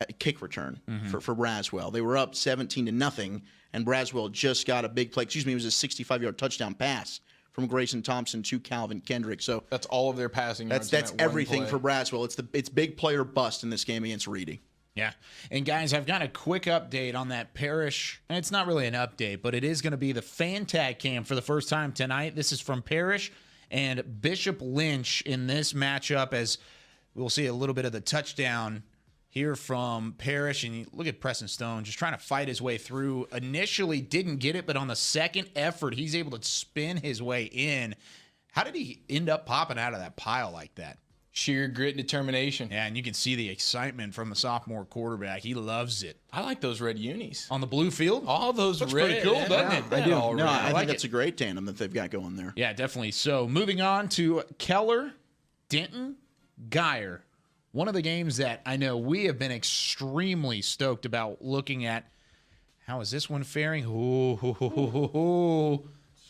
S4: a kick return for Braswell. They were up 17-0, and Braswell just got a big play. It was a 65-yard touchdown pass from Grayson Thompson to Calvin Kendrick. So
S3: that's all of their passing yards.
S4: That's everything for Braswell. It's big play or bust in this game against Reedy.
S2: Yeah. And, guys, I've got a quick update on that Parrish. And it's not really an update, but it is going to be the fan tag cam for the first time tonight. This is from Parrish and Bishop Lynch in this matchup, as we'll see a little bit of the touchdown here from Parrish. And look at Preston Stone just trying to fight his way through. Initially didn't get it, but on the second effort, he's able to spin his way in. How did he end up popping out of that pile like that?
S3: Sheer grit and determination.
S2: Yeah, and you can see the excitement from the sophomore quarterback. He loves it.
S3: I like those red unis.
S2: On the blue field?
S3: All those
S2: That's
S3: red.
S2: pretty cool, doesn't it?
S4: I do. No, I
S2: like
S4: think that's a great tandem that they've got going there.
S2: Yeah, definitely. So moving on to Keller, Denton, Geyer. One of the games that I know we have been extremely stoked about looking at. How is this one faring?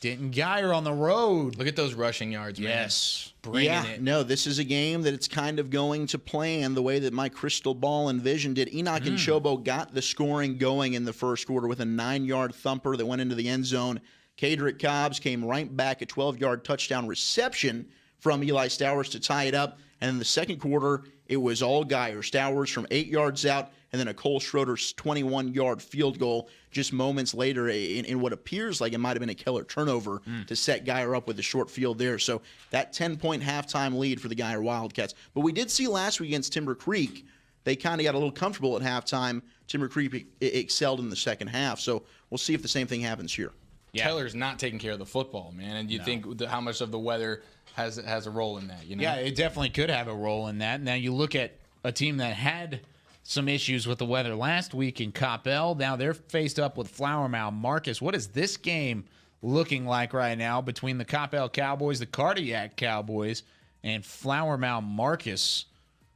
S2: Denton Geyer on the road.
S3: Look at those rushing yards, man.
S2: Yes.
S3: Bringing it.
S4: No, this is a game that it's kind of going to plan the way that my crystal ball envisioned it. Enoch and Chobo got the scoring going in the first quarter with a 9-yard thumper that went into the end zone. Kadrick Cobbs came right back, a 12-yard touchdown reception from Eli Stowers to tie it up. And in the second quarter, it was all Geyer. Stowers from 8 yards out, and then a Cole Schroeder's 21-yard field goal just moments later in what appears like it might have been a Keller turnover to set Geyer up with a short field there. So that 10-point halftime lead for the Geyer Wildcats. But we did see last week against Timber Creek, they kind of got a little comfortable at halftime. Timber Creek excelled in the second half. So we'll see if the same thing happens here.
S3: Yeah. Keller's not taking care of the football, man. And you think how much of the weather has a role in that, you know?
S2: Yeah, it definitely could have a role in that. Now you look at a team that had some issues with the weather last week in Coppell. Now they're faced up with Flower Mound Marcus. What is this game looking like right now between the Coppell Cowboys, the Cardiac Cowboys, and Flower Mound Marcus?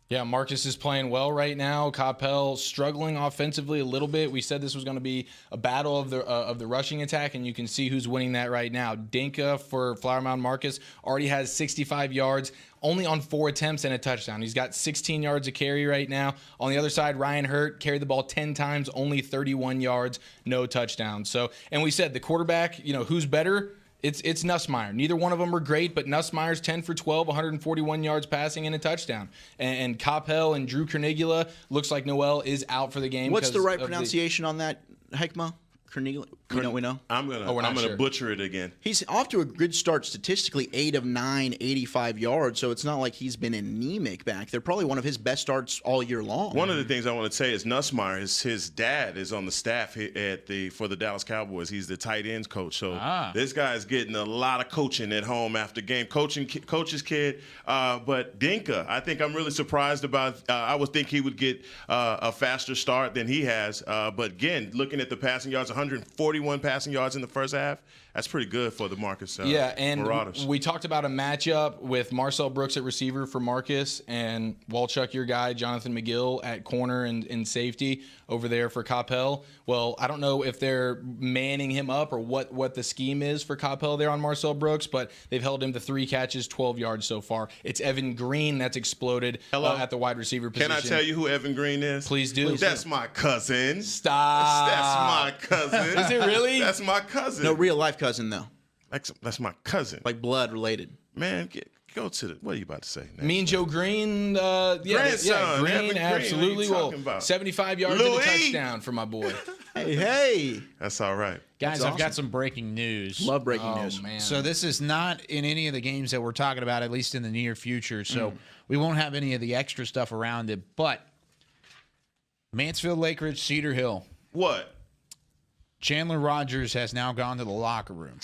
S3: Yeah, Marcus is playing well right now. Coppell struggling offensively a little bit. We said this was going to be a battle of the rushing attack, and you can see who's winning that right now. Dinka for Flower Mound Marcus already has 65 yards, only on 4 attempts and a touchdown. He's got 16 yards of carry right now. On the other side, Ryan Hurt carried the ball 10 times, only 31 yards, no touchdowns. So, and we said the quarterback, who's better? It's Nussmeier. Neither one of them are great, but Nussmeier's 10 for 12, 141 yards passing and a touchdown. And Coppell and Drew Carnegula, looks like Noel is out for the game.
S4: What's the right pronunciation on that, Hek'ma? Carnegula? We know.
S5: I'm gonna butcher it again.
S4: He's off to a good start statistically, 8 of 9, 85 yards. So it's not like he's been anemic back there. Probably one of his best starts all year long.
S5: One of the things I want to say is Nussmeier, his dad is on the staff for the Dallas Cowboys. He's the tight ends coach. So this guy's getting a lot of coaching at home after game, coach's kid. But Dinka, I think I'm really surprised about. I would think he would get a faster start than he has. But again, looking at the passing yards, 141 passing yards in the first half. That's pretty good for the Marcus Marauders.
S3: We talked about a matchup with Marcel Brooks at receiver for Marcus and Wolchuk, your guy, Jonathan McGill at corner and safety over there for Coppell. Well, I don't know if they're manning him up or what the scheme is for Coppell there on Marcel Brooks, but they've held him to 3 catches, 12 yards so far. It's Evan Green that's exploded at the wide receiver position.
S5: Can I tell you who Evan Green is?
S3: Please do.
S5: That's my cousin.
S3: Stop.
S5: That's my cousin.
S3: Is it really?
S5: That's my cousin.
S4: No, real life cousin, though.
S5: That's my cousin.
S4: Like blood related.
S5: Man, go to the. What are you about to say?
S3: Mean Joe Green,
S5: grandson,
S3: Green, absolutely.
S5: What are you talking about?
S3: 75 yards and a touchdown for my boy.
S4: Hey.
S5: That's all right.
S2: Guys,
S4: That's
S2: I've got some breaking news.
S4: Love breaking news.
S3: Man.
S2: So this is not in any of the games that we're talking about, at least in the near future. So we won't have any of the extra stuff around it. But Mansfield, Lake Ridge, Cedar Hill.
S5: What?
S2: Chandler Rogers has now gone to the locker room.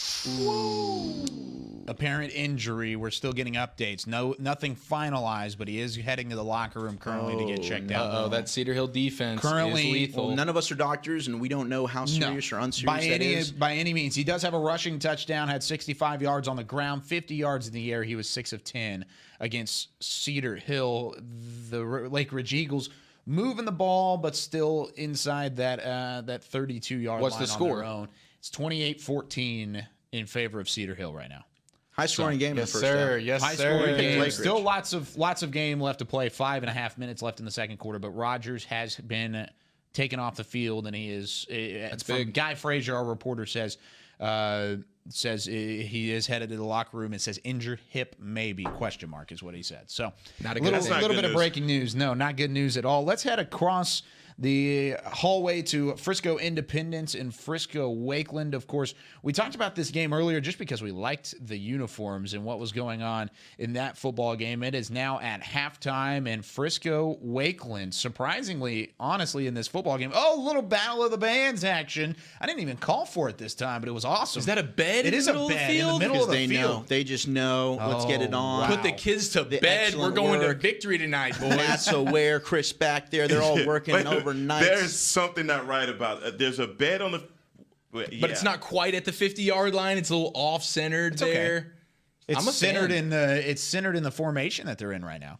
S2: Apparent injury. We're still getting updates. Nothing finalized, but he is heading to the locker room currently to get checked out.
S3: That Cedar Hill defense
S2: currently
S3: is lethal.
S4: Well, none of us are doctors, and we don't know how serious or unserious that is.
S2: By any means. He does have a rushing touchdown, had 65 yards on the ground, 50 yards in the air. He was 6 of 10 against Cedar Hill. The Lake Ridge Eagles moving the ball, but still inside that 32-yard line.
S3: What's the score?
S2: On their own. It's 28-14 in favor of Cedar Hill right now.
S4: High-scoring game in the first half.
S3: Yes,
S2: High-scoring
S3: sir.
S2: game. Still lots of game left to play. 5.5 minutes left in the second quarter, but Rogers has been taken off the field, and he is. That's big. Guy Frazier, our reporter, says he is headed to the locker room. It says injured hip, maybe ? Is what he said. So
S3: not a
S2: little bit of breaking news. No, not good news at all. Let's head across the hallway to Frisco Independence in Frisco Wakeland. Of course, we talked about this game earlier just because we liked the uniforms and what was going on in that football game. It is now at halftime, and Frisco Wakeland, surprisingly, honestly, in this football game, a little battle of the bands action. I didn't even call for it this time, but it was awesome.
S3: Is that a bed?
S2: It is a bed in the middle of the field.
S4: They just know. Let's get it on.
S2: Wow.
S3: Put the kids to bed. We're going to victory tonight, boys.
S4: That's Ware, Chris back there. They're all working overnight.
S5: There's something not right about it. There's a bed on the.
S3: But it's not quite at the 50-yard line. It's a little off-centered there.
S2: Okay. It's centered in the formation that they're in right now.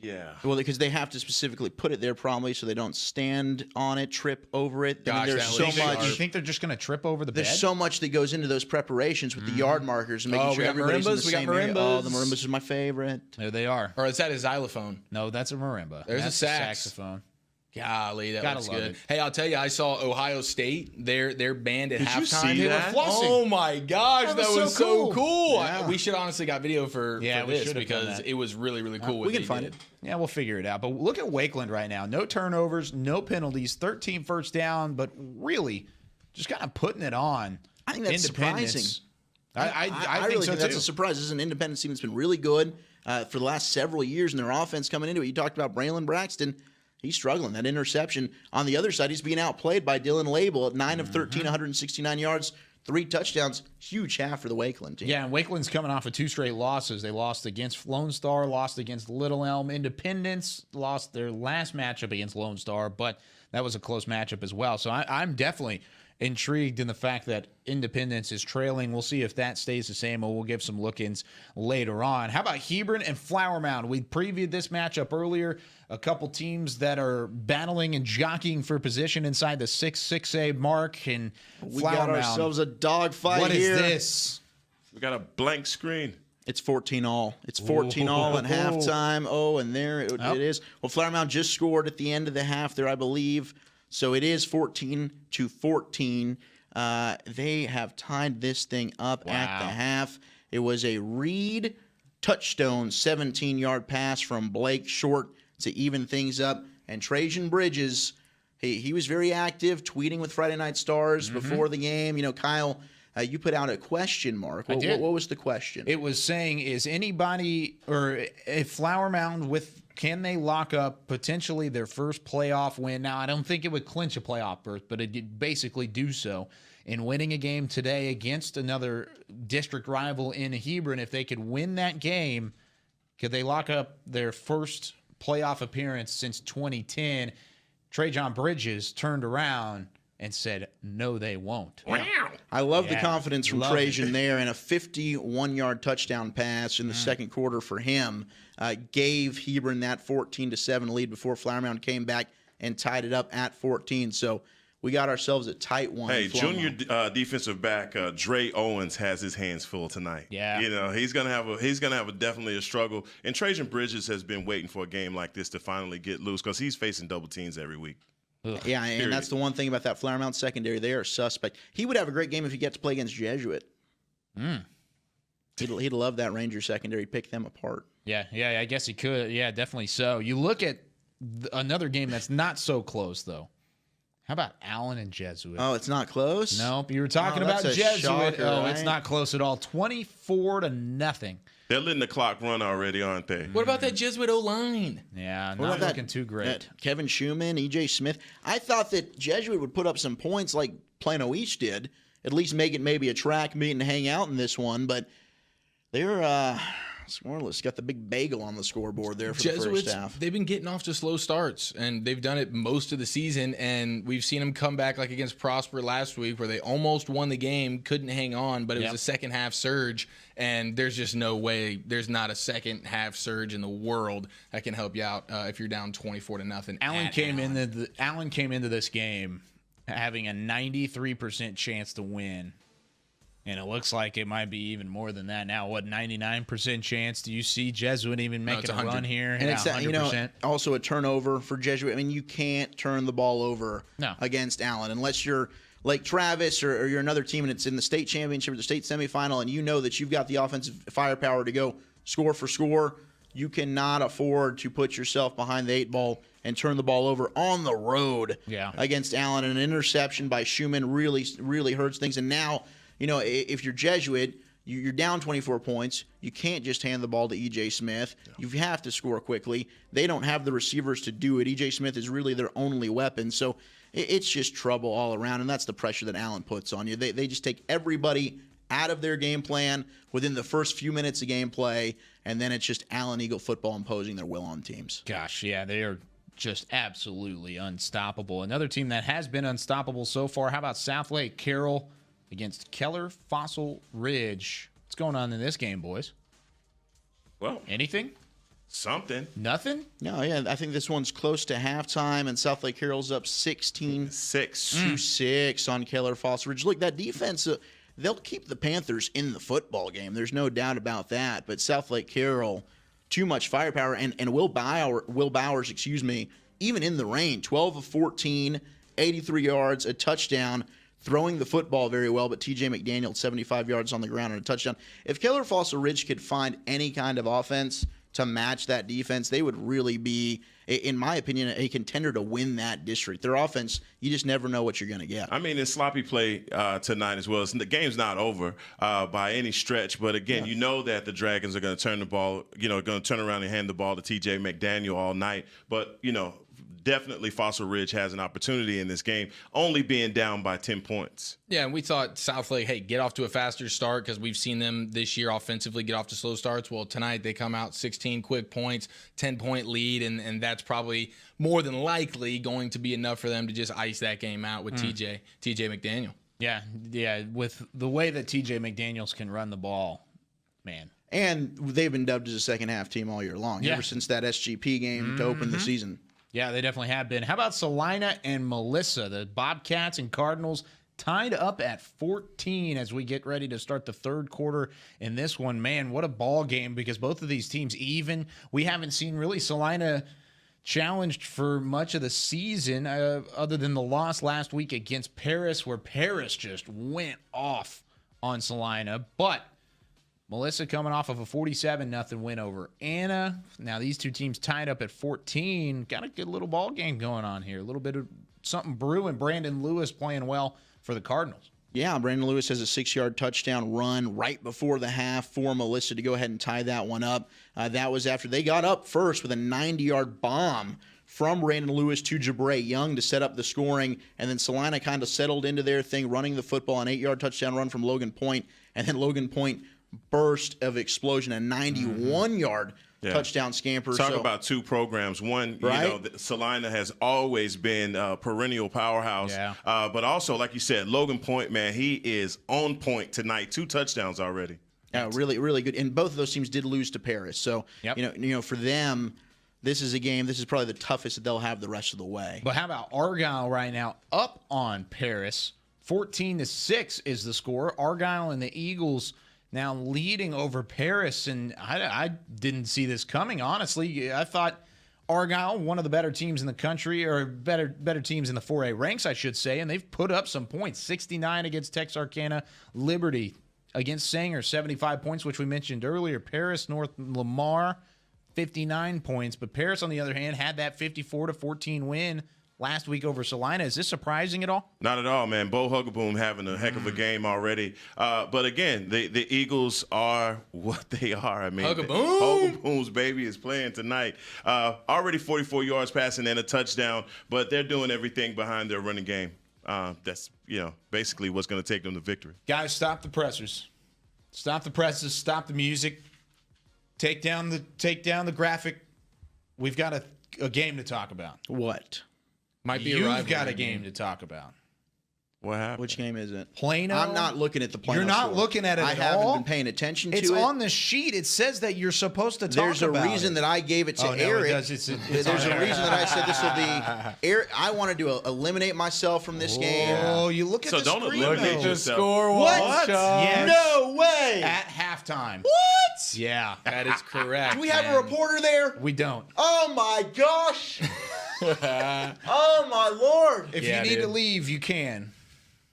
S5: Yeah.
S4: Well, because they have to specifically put it there probably so they don't stand on it, trip over it.
S3: Gosh,
S4: there's so much.
S2: You think they're just going to trip over the bed?
S4: There's so much that goes into those preparations with the yard markers and making sure everybody's in the same area. Oh, the marimbas is my favorite.
S2: There they are.
S3: Or is that a xylophone?
S2: No, that's a marimba.
S3: There's
S2: that's
S3: a
S2: saxophone.
S3: Golly, that
S2: Gotta
S3: looks
S2: love
S3: good.
S2: it.
S3: Hey, I'll tell you, I saw Ohio State. Their band at
S5: Did you
S3: halftime.
S5: see
S3: They
S5: that?
S3: were flossing. Oh my gosh, that was so cool.
S4: Yeah.
S3: We should honestly got video for
S2: we
S3: this
S2: should have done
S3: because
S2: that.
S3: it was really, really cool.
S4: We can find it.
S2: Yeah, we'll figure it out. But look at Wakeland right now. No turnovers, no penalties, 13 first down, but really just kind of putting it on.
S4: I think that's surprising.
S2: I
S4: really
S2: so
S4: think that's
S2: too.
S4: a surprise. This is an independent team that's been really good for the last several years, and their offense coming into it. You talked about Braylon Braxton. He's struggling. That interception. On the other side, he's being outplayed by Dylan Label at 9 of 13, 169 yards, 3 touchdowns. Huge half for the Wakeland team.
S2: Yeah, and Wakeland's coming off of 2 straight losses. They lost against Lone Star, lost against Little Elm. Independence lost their last matchup against Lone Star, but that was a close matchup as well. So I'm definitely intrigued in the fact that Independence is trailing. We'll see if that stays the same, or we'll give some look-ins later on. How about Hebron and Flower Mound? We previewed this matchup earlier. A couple teams that are battling and jockeying for position inside the 6A mark. And
S4: We
S2: Flower
S4: got
S2: Mound.
S4: ourselves a dogfight
S2: What
S4: here.
S2: is this?
S5: We got a blank screen.
S4: It's 14-all. It's 14-all at halftime. Oh, and there it is. Well, Flower Mound just scored at the end of the half there, I believe. So it is 14-14. They have tied this thing up at the half. It was a Reed touchdown 17-yard pass from Blake Short to even things up. And Trajan Bridges, he was very active, tweeting with Friday Night Stars before the game. You know, Kyle, you put out a question mark. What was the question?
S2: It was saying, is anybody or a Flower Mound can they lock up potentially their first playoff win? Now, I don't think it would clinch a playoff berth, but it did basically do so in winning a game today against another district rival in Hebron. If they could win that game, could they lock up their first playoff appearance since 2010? Trajan Bridges turned around and said, no, they won't.
S4: Wow. I love the confidence from Trajan there, and a 51-yard touchdown pass in the second quarter for him gave Hebron that 14-7 lead before Flower Mound came back and tied it up at 14. So we got ourselves a tight one.
S5: Hey, junior defensive back Dre Owens has his hands full tonight.
S2: Yeah,
S5: you know he's gonna have definitely a struggle. And Trajan Bridges has been waiting for a game like this to finally get loose because he's facing double teams every week.
S4: Yeah, and that's the one thing about that Flower Mound secondary. They are suspect. He would have a great game if he gets to play against Jesuit. He'd love that Ranger secondary. Pick them apart.
S2: Yeah, I guess he could. Yeah, definitely so. You look at another game that's not so close, though. How about Allen and Jesuit?
S4: Oh, it's not close?
S2: Nope. You were talking about Jesuit.
S4: Shocker, right?
S2: It's not close at all. 24-0.
S5: They're letting the clock run already, aren't they?
S3: What about that Jesuit O-line?
S2: Yeah, not looking too great.
S4: Kevin Schumann, E.J. Smith. I thought that Jesuit would put up some points like Plano East did, at least make it maybe a track meet and hang out in this one, but they're scoreless. Got the big bagel on the scoreboard there for the first half.
S3: They've been getting off to slow starts, and they've done it most of the season, and we've seen them come back like against Prosper last week where they almost won the game, couldn't hang on, but it was a second-half surge, and there's just no way. There's not a second-half surge in the world that can help you out if you're down 24-0.
S2: Allen came into this game having a 93% chance to win. And it looks like it might be even more than that now. What, 99% chance? Do you see Jesuit even making a run here?
S4: And it's 100%. Also a turnover for Jesuit. I mean, you can't turn the ball over against Allen unless you're like Travis or you're another team and it's in the state championship or the state semifinal and you know that you've got the offensive firepower to go score for score. You cannot afford to put yourself behind the 8 ball and turn the ball over on the road against Allen. And an interception by Schumann really, really hurts things. And now, you know, if you're Jesuit, you're down 24 points. You can't just hand the ball to E.J. Smith. You have to score quickly. They don't have the receivers to do it. E.J. Smith is really their only weapon. So it's just trouble all around, and that's the pressure that Allen puts on you. They just take everybody out of their game plan within the first few minutes of gameplay, and then it's just Allen Eagle football imposing their will on teams.
S2: Gosh, yeah, they are just absolutely unstoppable. Another team that has been unstoppable so far, how about Southlake Carroll against Keller Fossil Ridge? What's going on in this game, boys?
S5: Well,
S2: anything?
S5: Something.
S2: Nothing?
S4: No, yeah. I think this one's close to halftime, and Southlake Carroll's up 16-6 on Keller Fossil Ridge. Look, that defense, they'll keep the Panthers in the football game. There's no doubt about that. But Southlake Carroll, too much firepower. And Will Bowers, even in the rain, 12 of 14, 83 yards, a touchdown. Throwing the football very well, but T.J. McDaniel, 75 yards on the ground and a touchdown. If Keller Fossil Ridge could find any kind of offense to match that defense, they would really be, in my opinion, a contender to win that district. Their offense, you just never know what you're going to get.
S5: I mean, it's sloppy play tonight as well. The game's not over by any stretch, but again, you know that the Dragons are going to turn the ball, going to turn around and hand the ball to T.J. McDaniel all night. But, definitely Fossil Ridge has an opportunity in this game, only being down by 10 points.
S3: Yeah, and we thought Southlake, hey, get off to a faster start because we've seen them this year offensively get off to slow starts. Well, tonight they come out 16 quick points, 10-point lead, and that's probably more than likely going to be enough for them to just ice that game out with TJ McDaniel.
S2: Yeah, with the way that TJ McDaniels can run the ball, man.
S4: And they've been dubbed as a second-half team all year long, ever since that SGP game to open the season.
S2: Yeah, they definitely have been. How about Salina and Melissa? The Bobcats and Cardinals tied up at 14 as we get ready to start the third quarter in this one. Man, what a ball game because both of these teams even. We haven't seen really Salina challenged for much of the season other than the loss last week against Paris where Paris just went off on Salina. But Melissa coming off of a 47-0 win over Anna. Now these two teams tied up at 14. Got a good little ball game going on here. A little bit of something brewing. Brandon Lewis playing well for the Cardinals.
S4: Yeah, Brandon Lewis has a 6-yard touchdown run right before the half for Melissa to go ahead and tie that one up. That was after they got up first with a 90-yard bomb from Brandon Lewis to Jabre Young to set up the scoring. And then Salina kind of settled into their thing, running the football, an 8-yard touchdown run from Logan Point. And then Logan Point burst of explosion, a 91-yard touchdown scamper.
S5: Talk about two programs. One, Salina has always been a perennial powerhouse.
S2: Yeah.
S5: But also, like you said, Logan Point, man, he is on point tonight. 2 touchdowns already.
S4: Yeah, really, really good. And both of those teams did lose to Paris. So, for them, this is a game. This is probably the toughest that they'll have the rest of the way.
S2: But how about Argyle right now up on Paris? 14-6 is the score. Argyle and the Eagles now leading over Paris, and I didn't see this coming, honestly. I thought Argyle, one of the better teams in the country, or better teams in the 4A ranks, I should say, and they've put up some points. 69 against Texarkana. Liberty against Sanger, 75 points, which we mentioned earlier. Paris, North Lamar, 59 points. But Paris, on the other hand, had that 54-14 win last week over Salina. Is this surprising at all?
S5: Not at all, man. Bo Hugaboom having a heck of a game already. But again, the Eagles are what they are. I mean, Hugaboom's baby is playing tonight. Already 44 yards passing and a touchdown, but they're doing everything behind their running game. That's basically what's going to take them to victory.
S2: Guys, stop the pressers. Stop the presses. Stop the music. Take down the graphic. We've got a game to talk about.
S4: What?
S2: You've got a game to talk about.
S5: What happened?
S4: Which game is it?
S2: Plano.
S4: I'm not looking at the Plano.
S2: You're not
S4: score.
S2: looking at it
S4: I
S2: at
S4: haven't
S2: all?
S4: been paying attention to it.
S2: It's on the sheet. It says that you're supposed to talk
S4: There's a
S2: about
S4: reason
S2: it.
S4: that I gave it to Eric.
S2: There's
S4: a reason that I said this will be. Eric, I wanted to eliminate myself from this game.
S2: Oh, you look at the
S5: don't
S2: screen,
S5: eliminate
S2: though.
S5: yourself.
S3: Score
S2: What?
S3: Yes.
S4: No way.
S2: At halftime.
S4: What?
S2: Yeah.
S3: That is correct.
S4: Do we have a reporter there?
S2: We don't.
S4: Oh my gosh. Oh my Lord.
S2: If you need to leave, you can.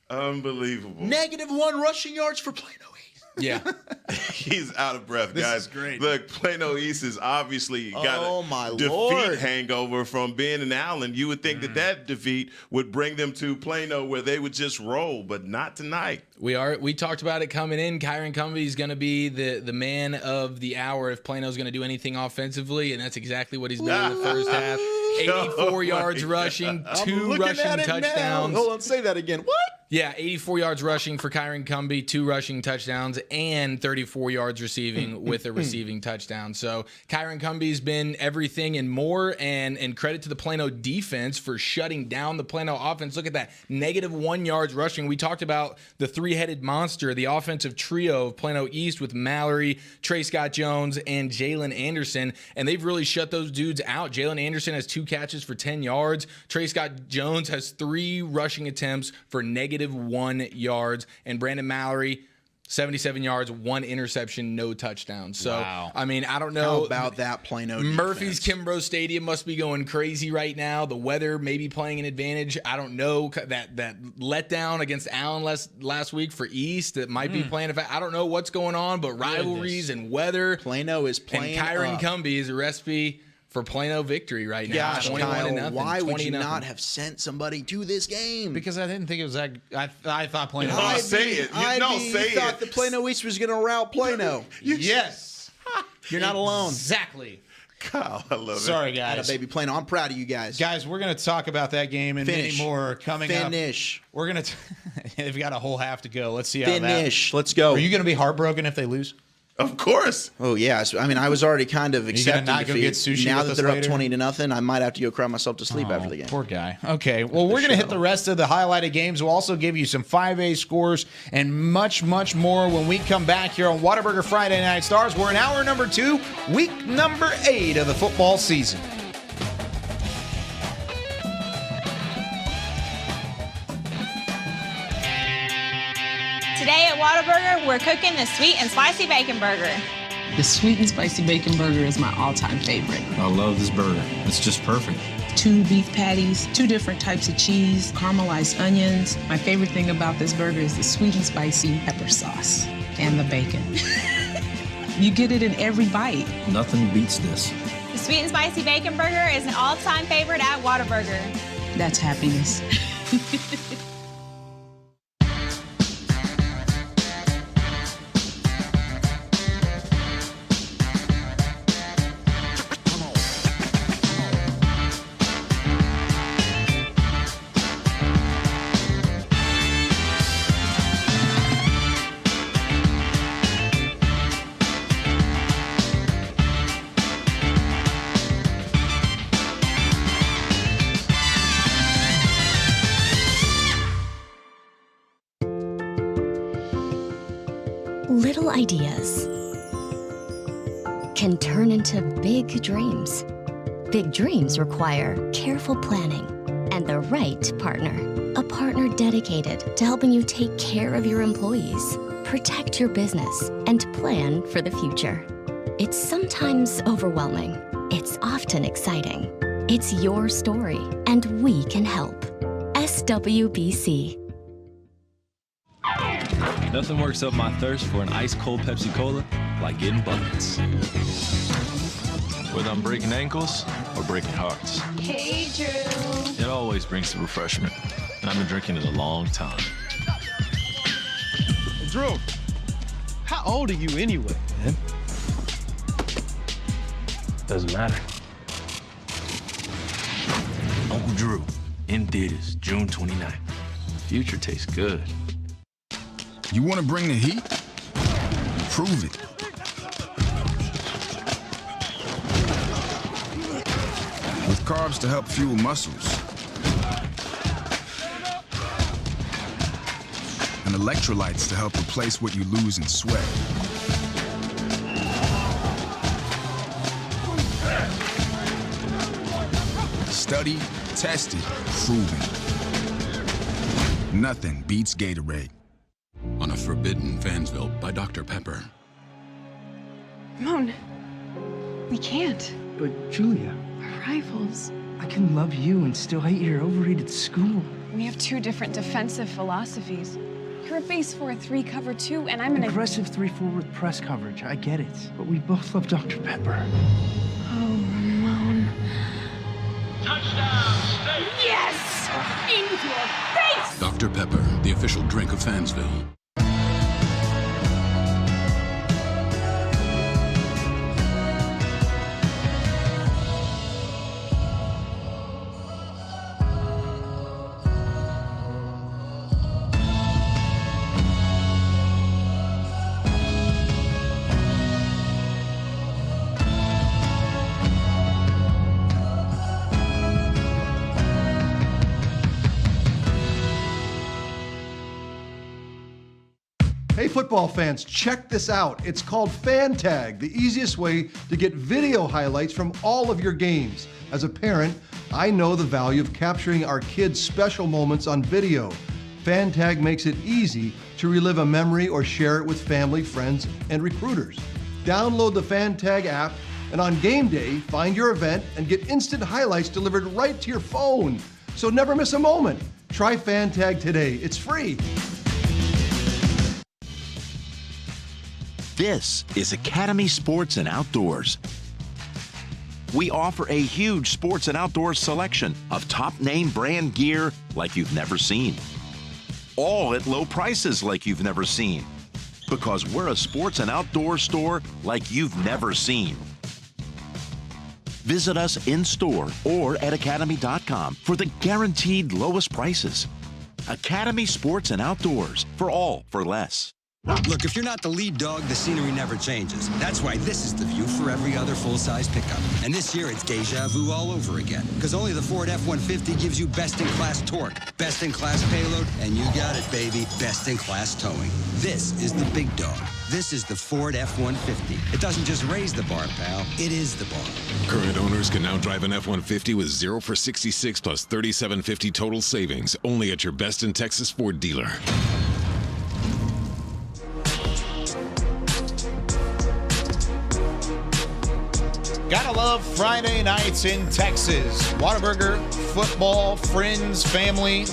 S5: Unbelievable.
S4: -1 rushing yards for Plano East.
S3: Yeah.
S5: He's out of breath,
S2: This
S5: guys.
S2: is great.
S5: Look, Plano East has obviously got a defeat
S4: Lord.
S5: hangover from being in Allen. You would think that defeat would bring them to Plano where they would just roll, but not tonight.
S3: We talked about it coming in. Kyron Cumby is going to be the man of the hour if Plano's going to do anything offensively, and that's exactly what he's done in the first half. 84 yards rushing, 2 rushing touchdowns.
S4: Hold on, say that again. What?
S3: Yeah, 84 yards rushing for Kyron Cumby, 2 rushing touchdowns, and 34 yards receiving with a receiving touchdown. So Kyron Cumby's been everything and more, and credit to the Plano defense for shutting down the Plano offense. Look at that, -1 yards rushing. We talked about the three-headed monster, the offensive trio of Plano East with Mallory, Trey Scott Jones, and Jalen Anderson, and they've really shut those dudes out. Jalen Anderson has 2 catches for 10 yards. Trey Scott Jones has 3 rushing attempts for -1 yards. And Brandon Mallory, 77 yards, 1 interception, no touchdowns. So,
S2: wow.
S3: I mean, I don't know.
S4: How about that Plano
S3: Murphy's
S4: defense?
S3: Kimbrough Stadium must be going crazy right now. The weather may be playing an advantage. I don't know. That letdown against Allen last week for East, that might be playing. I don't know what's going on, but rivalries and weather.
S4: Plano is playing.
S3: And Kyron
S4: up.
S3: Cumby is a recipe for Plano victory right now.
S4: Gosh,
S3: 21-0.
S4: Kyle, why would you
S3: 20-0.
S4: not have sent somebody to this game?
S2: Because I didn't think it was that. I thought Plano.
S5: No, say it.
S4: You thought the Plano East was going to rout Plano.
S2: Yes.
S4: You're not alone.
S2: Exactly.
S5: Kyle, I love it.
S2: Sorry, guys.
S4: Atta baby Plano. I'm proud of you guys.
S2: Guys, we're going to talk about that game and many more coming up.
S4: Finish.
S2: We're going to. They've got a whole half to go. Let's see how
S4: Finish. Let's go.
S2: Are you going to be heartbroken if they lose?
S5: Of course.
S4: Oh, yeah. I mean, I was already kind of accepting
S2: not go
S4: defeat.
S2: get sushi
S4: now
S2: with
S4: that
S2: us
S4: they're
S2: later?
S4: up 20-0, I might have to go cry myself to sleep after the game.
S2: Poor guy. Okay, well, we're going to hit the rest of the highlighted games. We'll also give you some 5A scores and much, much more when we come back here on Whataburger Friday Night Stars. We're in hour number 2, week number 8 of the football season.
S12: Today at Whataburger, we're cooking the sweet and spicy bacon burger.
S13: The sweet and spicy bacon burger is my all-time favorite.
S14: I love this burger. It's just perfect.
S13: 2 beef patties, 2 different types of cheese, caramelized onions. My favorite thing about this burger is the sweet and spicy pepper sauce and the bacon. You get it in every bite.
S14: Nothing beats this.
S12: The sweet and spicy bacon burger is an all-time favorite at Whataburger.
S13: That's happiness.
S15: Little ideas can turn into big dreams. Big dreams require careful planning and the right partner. A partner dedicated to helping you take care of your employees, protect your business, and plan for the future. It's sometimes overwhelming. It's often exciting. It's your story, and we can help. SWBC.
S8: Nothing works up my thirst for an ice-cold Pepsi Cola like getting buckets. Whether I'm breaking ankles or breaking hearts.
S20: Hey, Drew.
S8: It always brings the refreshment, and I've been drinking it a long time.
S17: Drew, how old are you anyway?
S8: Man. Doesn't matter.
S16: Uncle Drew, in theaters, June 29th. Future tastes good.
S18: You want to bring the heat? Prove it. With carbs to help fuel muscles. And electrolytes to help replace what you lose in sweat. Studied, tested, proven. Nothing beats Gatorade.
S19: On a forbidden Fansville by Dr. Pepper.
S20: Ramon, we can't.
S21: But Julia,
S20: We're rivals.
S21: I can love you and still hate your overrated school.
S20: We have two different defensive philosophies. You're a base 4-3 cover 2, and I'm an
S21: aggressive 3-4 with press coverage. I get it, but we both love Dr. Pepper.
S20: Oh, Ramon.
S9: Touchdown, State!
S20: Yes! In your face!
S19: Dr. Pepper, the official drink of Fansville.
S22: Hey football fans, check this out. It's called FanTag, the easiest way to get video highlights from all of your games. As a parent, I know the value of capturing our kids' special moments on video. FanTag makes it easy to relive a memory or share it with family, friends, and recruiters. Download the FanTag app, and on game day, find your event and get instant highlights delivered right to your phone. So never miss a moment. Try FanTag today. It's free.
S23: This is Academy Sports and Outdoors. We offer a huge sports and outdoors selection of top name brand gear like you've never seen. All at low prices like you've never seen. Because we're a sports and outdoor store like you've never seen. Visit us in store or at academy.com for the guaranteed lowest prices. Academy Sports and Outdoors, for all for less.
S1: Look, if you're not the lead dog, the scenery never changes. That's why this is the view for every other full-size pickup. And this year, it's deja vu all over again. Because only the Ford F-150 gives you best-in-class torque, best-in-class payload, and you got it, baby, best-in-class towing. This is the big dog. This is the Ford F-150. It doesn't just raise the bar, pal. It is the bar.
S6: Current owners can now drive an F-150 with 0 for 66 plus $3,750 total savings. Only at your best in Texas Ford dealer.
S2: Gotta love Friday nights in Texas. Whataburger, football, friends, family,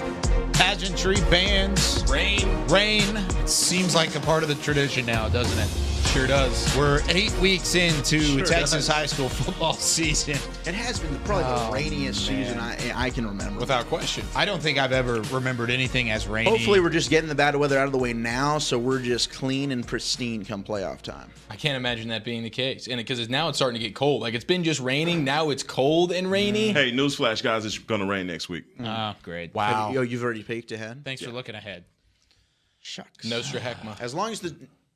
S2: pageantry, bands.
S3: Rain.
S2: It seems like a part of the tradition now, doesn't it?
S3: Sure does.
S2: We're 8 weeks into
S3: Sure
S2: Texas
S3: does.
S2: high school football season.
S4: It has been probably the rainiest season I can remember.
S3: Without question.
S2: I don't think I've ever remembered anything as rainy.
S4: Hopefully we're just getting the bad weather out of the way now, so we're just clean and pristine come playoff time.
S3: I can't imagine that being the case. And because now it's starting to get cold. Like, it's been just raining. Now it's cold and rainy.
S5: Hey, newsflash, guys, it's going to rain next week.
S2: Oh, great.
S3: Wow.
S4: You've already peeked ahead?
S2: Thanks for looking ahead.
S4: Shucks.
S3: Nostra Hek'ma.
S4: As long as the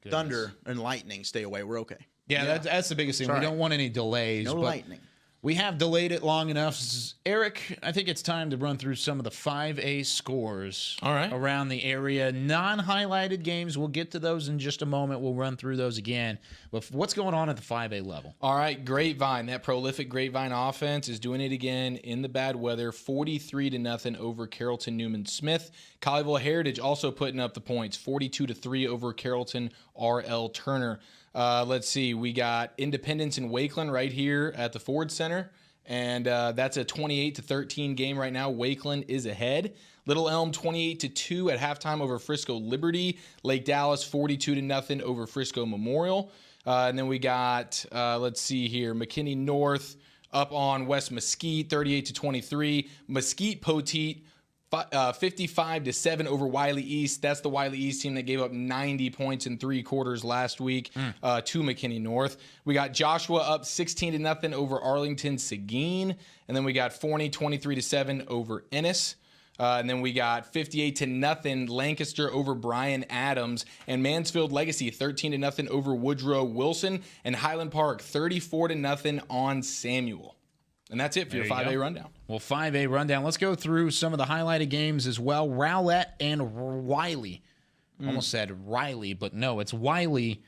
S4: thunder and lightning stay away, we're okay.
S2: Yeah, that's the biggest thing.
S4: Sorry.
S2: We don't want any delays.
S4: No
S2: but
S4: lightning.
S2: We have delayed it long enough. Eric, I think it's time to run through some of the 5A scores around the area. Non-highlighted games, we'll get to those in just a moment. We'll run through those again. But what's going on at the 5A level?
S3: All right, Grapevine, that prolific Grapevine offense is doing it again in the bad weather, 43-0 over Carrollton Newman Smith. Colleyville Heritage also putting up the points, 42-3 over Carrollton R.L. Turner. Let's see. We got Independence and Wakeland right here at the Ford Center, and that's a 28-13 game right now. Wakeland is ahead. Little Elm 28-2 at halftime over Frisco Liberty. Lake Dallas 42-0 over Frisco Memorial. And then we got let's see here, McKinney North up on West Mesquite 38-23. Mesquite Poteet 55-7 over Wiley East. That's the Wiley East team that gave up 90 points in 3 quarters last week to McKinney North. We got Joshua up 16-0 over Arlington Seguin. And then we got Forney 23-7 over Ennis. And then we got 58-0 Lancaster over Bryan Adams. And Mansfield Legacy 13-0 over Woodrow Wilson. And Highland Park 34-0 on Samuel. And that's it for your 5A rundown.
S2: Well, 5A rundown. Let's go through some of the highlighted games as well. Rowlett and Wiley. Almost said Riley, but no, it's Wiley.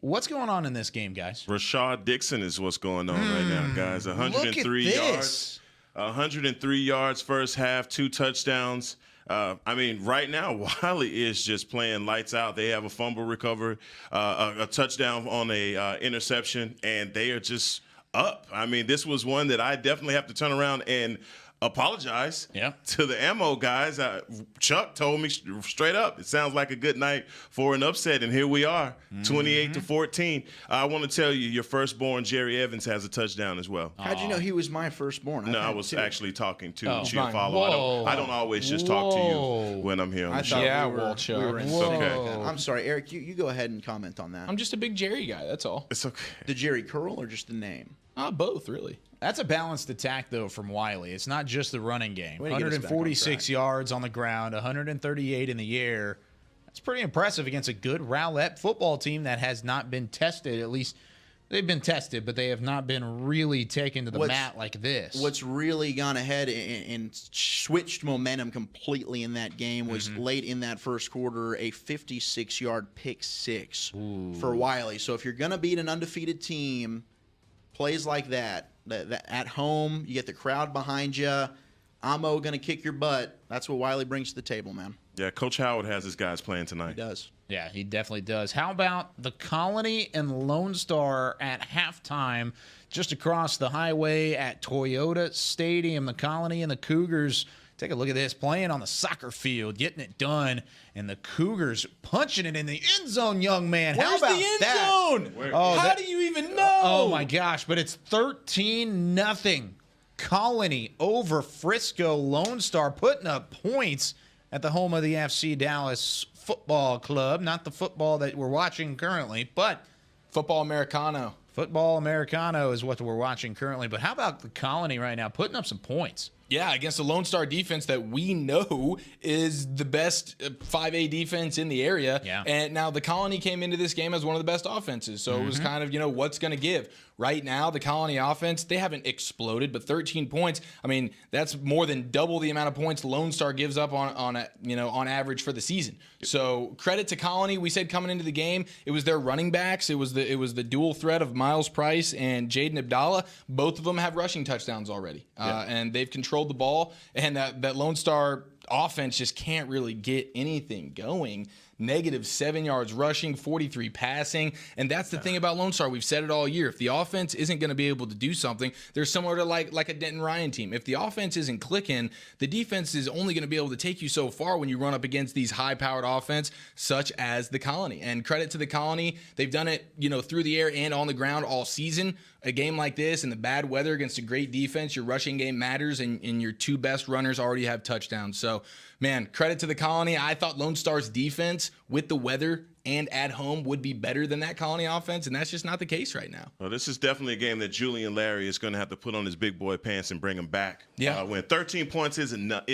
S2: What's going on in this game, guys?
S5: Rashad Dixon is what's going on right now, guys. 103 yards. 103 yards first half, 2 touchdowns. Right now, Wiley is just playing lights out. They have a fumble recovery, a touchdown on a interception, and they are just up. This was one that I definitely have to turn around and apologize to the ammo guys. Chuck told me straight up, it sounds like a good night for an upset, and here we are, 28-14. I want to tell you, your firstborn, Jerry Evans, has a touchdown as well.
S4: How'd you know he was my firstborn?
S5: I was actually talking to Chiofalo. I don't always just talk to you when I'm here on the show.
S3: Wolchuk.
S5: Okay.
S4: I'm sorry, Eric, you go ahead and comment on that.
S3: I'm just a big Jerry guy, that's all.
S5: It's okay.
S4: The Jerry curl or just the name?
S3: Both, really.
S2: That's a balanced attack, though, from Wiley. It's not just the running game. 146 yards on the ground, 138 in the air. That's pretty impressive against a good Rowlett football team that has not been tested. At least they've been tested, but they have not been really taken to the mat like this.
S4: What's really gone ahead and switched momentum completely in that game was late in that first quarter, a 56-yard pick six for Wiley. So if you're going to beat an undefeated team, plays like that at home, you get the crowd behind you. Amo going to kick your butt. That's what Wiley brings to the table, man.
S5: Yeah, Coach Howard has his guys playing tonight.
S4: He does.
S2: Yeah, he definitely does. How about the Colony and Lone Star at halftime just across the highway at Toyota Stadium? The Colony and the Cougars, take a look at this, playing on the soccer field, getting it done, and the Cougars punching it in the end zone, young man.
S3: Where's
S2: How about
S3: the end
S2: that?
S3: zone? How do you even know?
S2: Oh, my gosh, but it's 13-0. Colony over Frisco. Lone Star putting up points at the home of the FC Dallas Football Club. Not the football that we're watching currently, but
S3: Football Americano.
S2: Football Americano is what we're watching currently. But how about the Colony right now putting up some points?
S3: Yeah, against the Lone Star defense that we know is the best 5A defense in the area.
S2: Yeah.
S3: And now the Colony came into this game as one of the best offenses. So it was kind of, what's going to give. Right now, the Colony offense, they haven't exploded, but 13 points, that's more than double the amount of points Lone Star gives up on average for the season. So credit to Colony. We said coming into the game, it was their running backs. It was the dual threat of Miles Price and Jaden Abdallah. Both of them have rushing touchdowns already. And they've controlled the ball. And that Lone Star offense just can't really get anything going. -7 yards rushing, 43 passing. And that's the thing about Lone Star. We've said it all year. If the offense isn't going to be able to do something, they're similar to like a Denton Ryan team. If the offense isn't clicking, the defense is only going to be able to take you so far when you run up against these high-powered offense such as the Colony. And credit to the Colony. They've done it, through the air and on the ground all season. A game like this in the bad weather against a great defense, your rushing game matters, and your 2 best runners already have touchdowns. So, Man, credit to the Colony. I thought Lone Star's defense with the weather and at home would be better than that Colony offense, and that's just not the case right now.
S5: Well, this is definitely a game that Julian Larry is going to have to put on his big boy pants and bring him back.
S3: Yeah.
S5: When 13 points isn't nothing.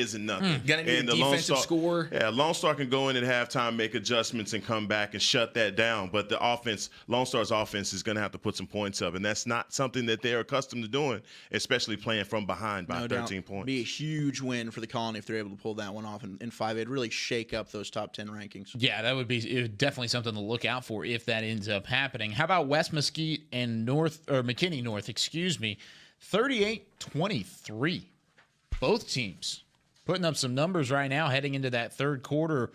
S3: Got to need a defensive score.
S5: Yeah, Lone Star can go in at halftime, make adjustments, and come back and shut that down. But the offense, Lone Star's offense, is going to have to put some points up, and that's not something that they're accustomed to doing, especially playing from behind by 13 points.
S4: Be a huge win for the Colony if they're able to pull that one off in 5A. It'd really shake up those top 10 rankings.
S2: Yeah, that would be definitely something to look out for if that ends up happening. How about West Mesquite and McKinney North, 38-23. Both teams putting up some numbers right now heading into that third quarter.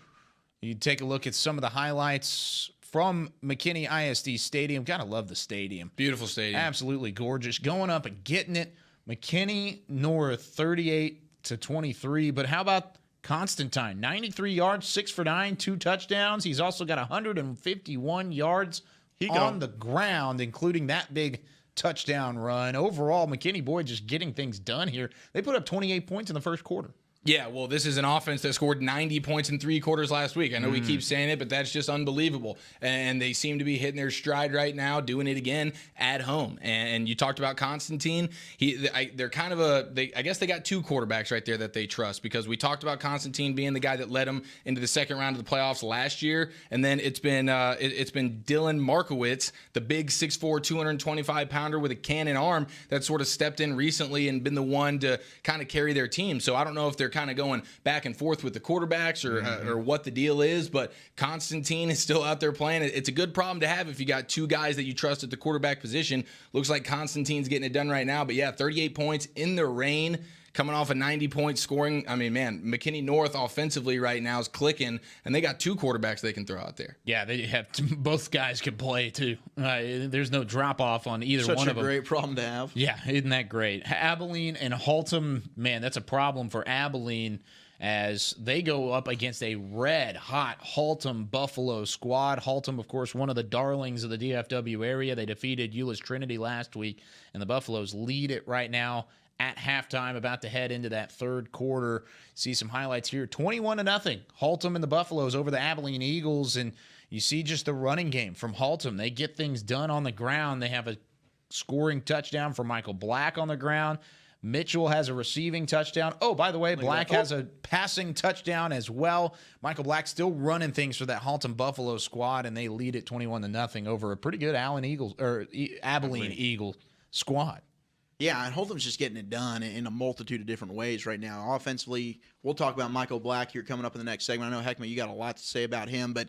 S2: You take a look at some of the highlights from McKinney ISD Stadium. Gotta love the stadium.
S3: Beautiful stadium.
S2: Absolutely gorgeous. Going up and getting it. McKinney North 38-23. But how about Constantine? 93 yards, 6 for 9, 2 touchdowns. He's also got 151 yards on the ground, including that big touchdown run. Overall, McKinney Boyd just getting things done here. They put up 28 points in the first quarter.
S3: Yeah, well, this is an offense that scored 90 points in 3 quarters last week. I know we keep saying it, but that's just unbelievable. And they seem to be hitting their stride right now, doing it again at home. And you talked about Constantine. They're kind of I guess they got 2 quarterbacks right there that they trust, because we talked about Constantine being the guy that led them into the second round of the playoffs last year. And then it's been Dylan Markowitz, the big 6'4", 225-pounder with a cannon arm that sort of stepped in recently and been the one to kind of carry their team. So I don't know if they're kind of going back and forth with the quarterbacks or what the deal is, but Constantine is still out there playing. It's a good problem to have if you got 2 guys that you trust at the quarterback position. Looks like Constantine's getting it done right now, but yeah, 38 points in the rain, coming off a 90-point scoring. I mean, man, McKinney North offensively right now is clicking, and they got 2 quarterbacks they can throw out there.
S2: Yeah, they have both guys can play too. There's no drop off on either one of them.
S4: Such a great problem to have.
S2: Yeah, isn't that great? Abilene and Haltom, man, that's a problem for Abilene as they go up against a red-hot Haltom Buffalo squad. Haltom, of course, one of the darlings of the DFW area. They defeated Euless Trinity last week, and the Buffaloes lead it right now at halftime, about to head into that third quarter. See some highlights here. 21-0. Haltom and the Buffaloes over the Abilene Eagles, and you see just the running game from Haltom. They get things done on the ground. They have a scoring touchdown for Michael Black on the ground. Mitchell has a receiving touchdown. Oh, by the way, Black has a passing touchdown as well. Michael Black still running things for that Haltom Buffalo squad, and they lead it 21-0 over a pretty good Abilene Eagle squad.
S4: Yeah, and Haltom's just getting it done in a multitude of different ways right now. Offensively, we'll talk about Michael Black here coming up in the next segment. I know, Hek'ma, you got a lot to say about him, but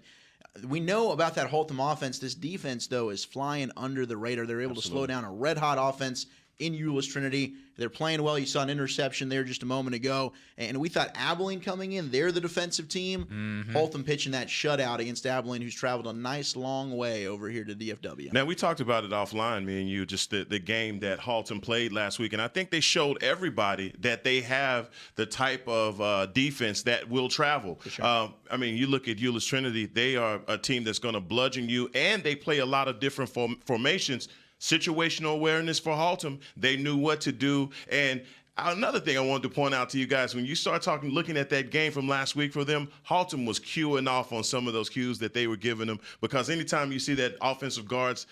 S4: we know about that Haltom offense. This defense, though, is flying under the radar. They're able to slow down a red-hot offense in Euless Trinity. They're playing well. You saw an interception there just a moment ago. And we thought Abilene coming in, they're the defensive team. Haltom pitching that shutout against Abilene, who's traveled a nice long way over here to DFW.
S5: Now, we talked about it offline, me and you, just the game that Haltom played last week. And I think they showed everybody that they have the type of defense that will travel. Sure. I mean, you look at Euless Trinity, they are a team that's going to bludgeon you, and they play a lot of different formations. Situational awareness for Haltom. They knew what to do. And another thing I wanted to point out to you guys, when you start looking at that game from last week for them, Haltom was cueing off on some of those cues that they were giving them, because anytime you see that offensive guard's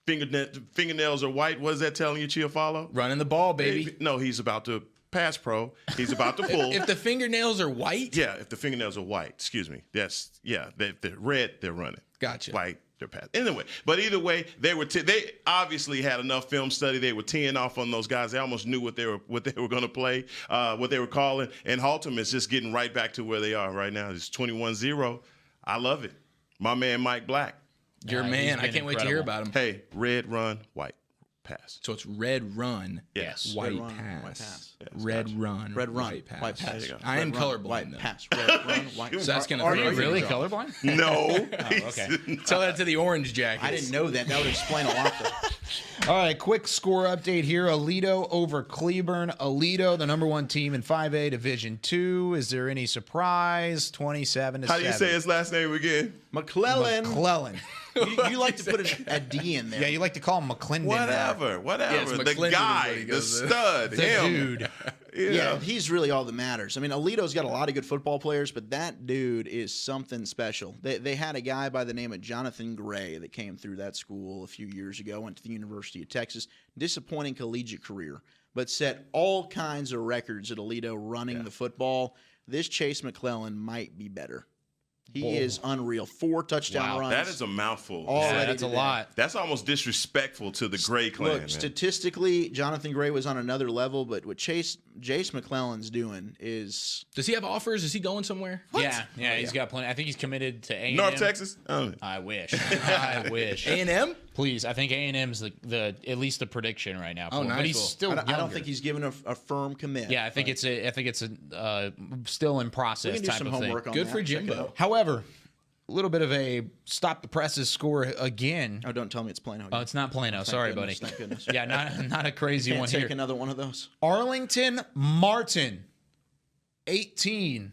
S5: fingernails are white, what is that telling you, Chiofalo?
S3: Running the ball, baby.
S5: No, he's about to pass pro. He's about to pull.
S3: If the fingernails are white?
S5: Yeah, if the fingernails are white. Excuse me. They're red, they're running.
S3: Gotcha.
S5: White. Anyway, but either way, they obviously had enough film study. They were teeing off on those guys. They almost knew what they were going to play, what they were calling. And Haltom is just getting right back to where they are right now. It's 21-0. I love it. My man Mike Black.
S3: Your man. I can't wait to hear about him.
S5: Hey, red run, white pass.
S3: So it's red run,
S5: yes,
S3: white
S4: red
S3: pass.
S4: White pass.
S5: Yes,
S3: red run,
S4: white pass.
S3: White pass.
S5: I
S3: am colorblind.
S4: White
S3: though.
S4: pass. Red run, white.
S3: So that's gonna.
S2: Are you really colorblind?
S5: No.
S2: Okay.
S3: Tell that to the Orange Jackets.
S4: I didn't know that. That would explain a lot.
S2: All right, quick score update here. Aledo over Cleburne. Aledo, the number 1 team in 5A Division 2. Is there any surprise? 27-7.
S5: How do you say his last name again?
S4: McClellan.
S2: McClellan.
S4: You like to put a D in there.
S2: Yeah, you like to call him McClendon.
S5: Whatever.
S3: Yes,
S5: the guy, the stud,
S2: the
S5: him.
S2: dude.
S4: Yeah, he's really all that matters. I mean, Alito's got a lot of good football players, but that dude is something special. They had a guy by the name of Jonathan Gray that came through that school a few years ago, went to the University of Texas. Disappointing collegiate career, but set all kinds of records at Alito running the football. This Chase McClellan might be better. He is unreal. 4 touchdown runs.
S5: That is a mouthful.
S2: That's a lot.
S5: That's almost disrespectful to the Gray clan.
S4: Look, statistically, Jonathan Gray was on another level, but what Jace McClellan's doing is...
S3: Does he have offers? Is he going somewhere?
S2: What? Yeah, he's got plenty. I think he's committed to A&M.
S5: North Texas?
S2: Oh. I wish. I wish.
S3: A&M?
S2: Please. I think A&M's the at least the prediction right now.
S3: Nice.
S2: But he's still
S4: I don't think he's given a firm commit.
S2: Yeah, I think it's still in process
S4: we can do
S2: type
S4: some
S2: of thing.
S4: homework on
S3: Good
S4: that.
S3: for Jimbo.
S2: However, a little bit of a stop the presses score again.
S4: Oh, don't tell me it's Plano.
S2: Oh, it's not Plano. Sorry, buddy.
S4: Thank goodness.
S2: Yeah, not a crazy
S4: Can't
S2: one
S4: take
S2: here.
S4: another one of those.
S2: Arlington Martin, 18.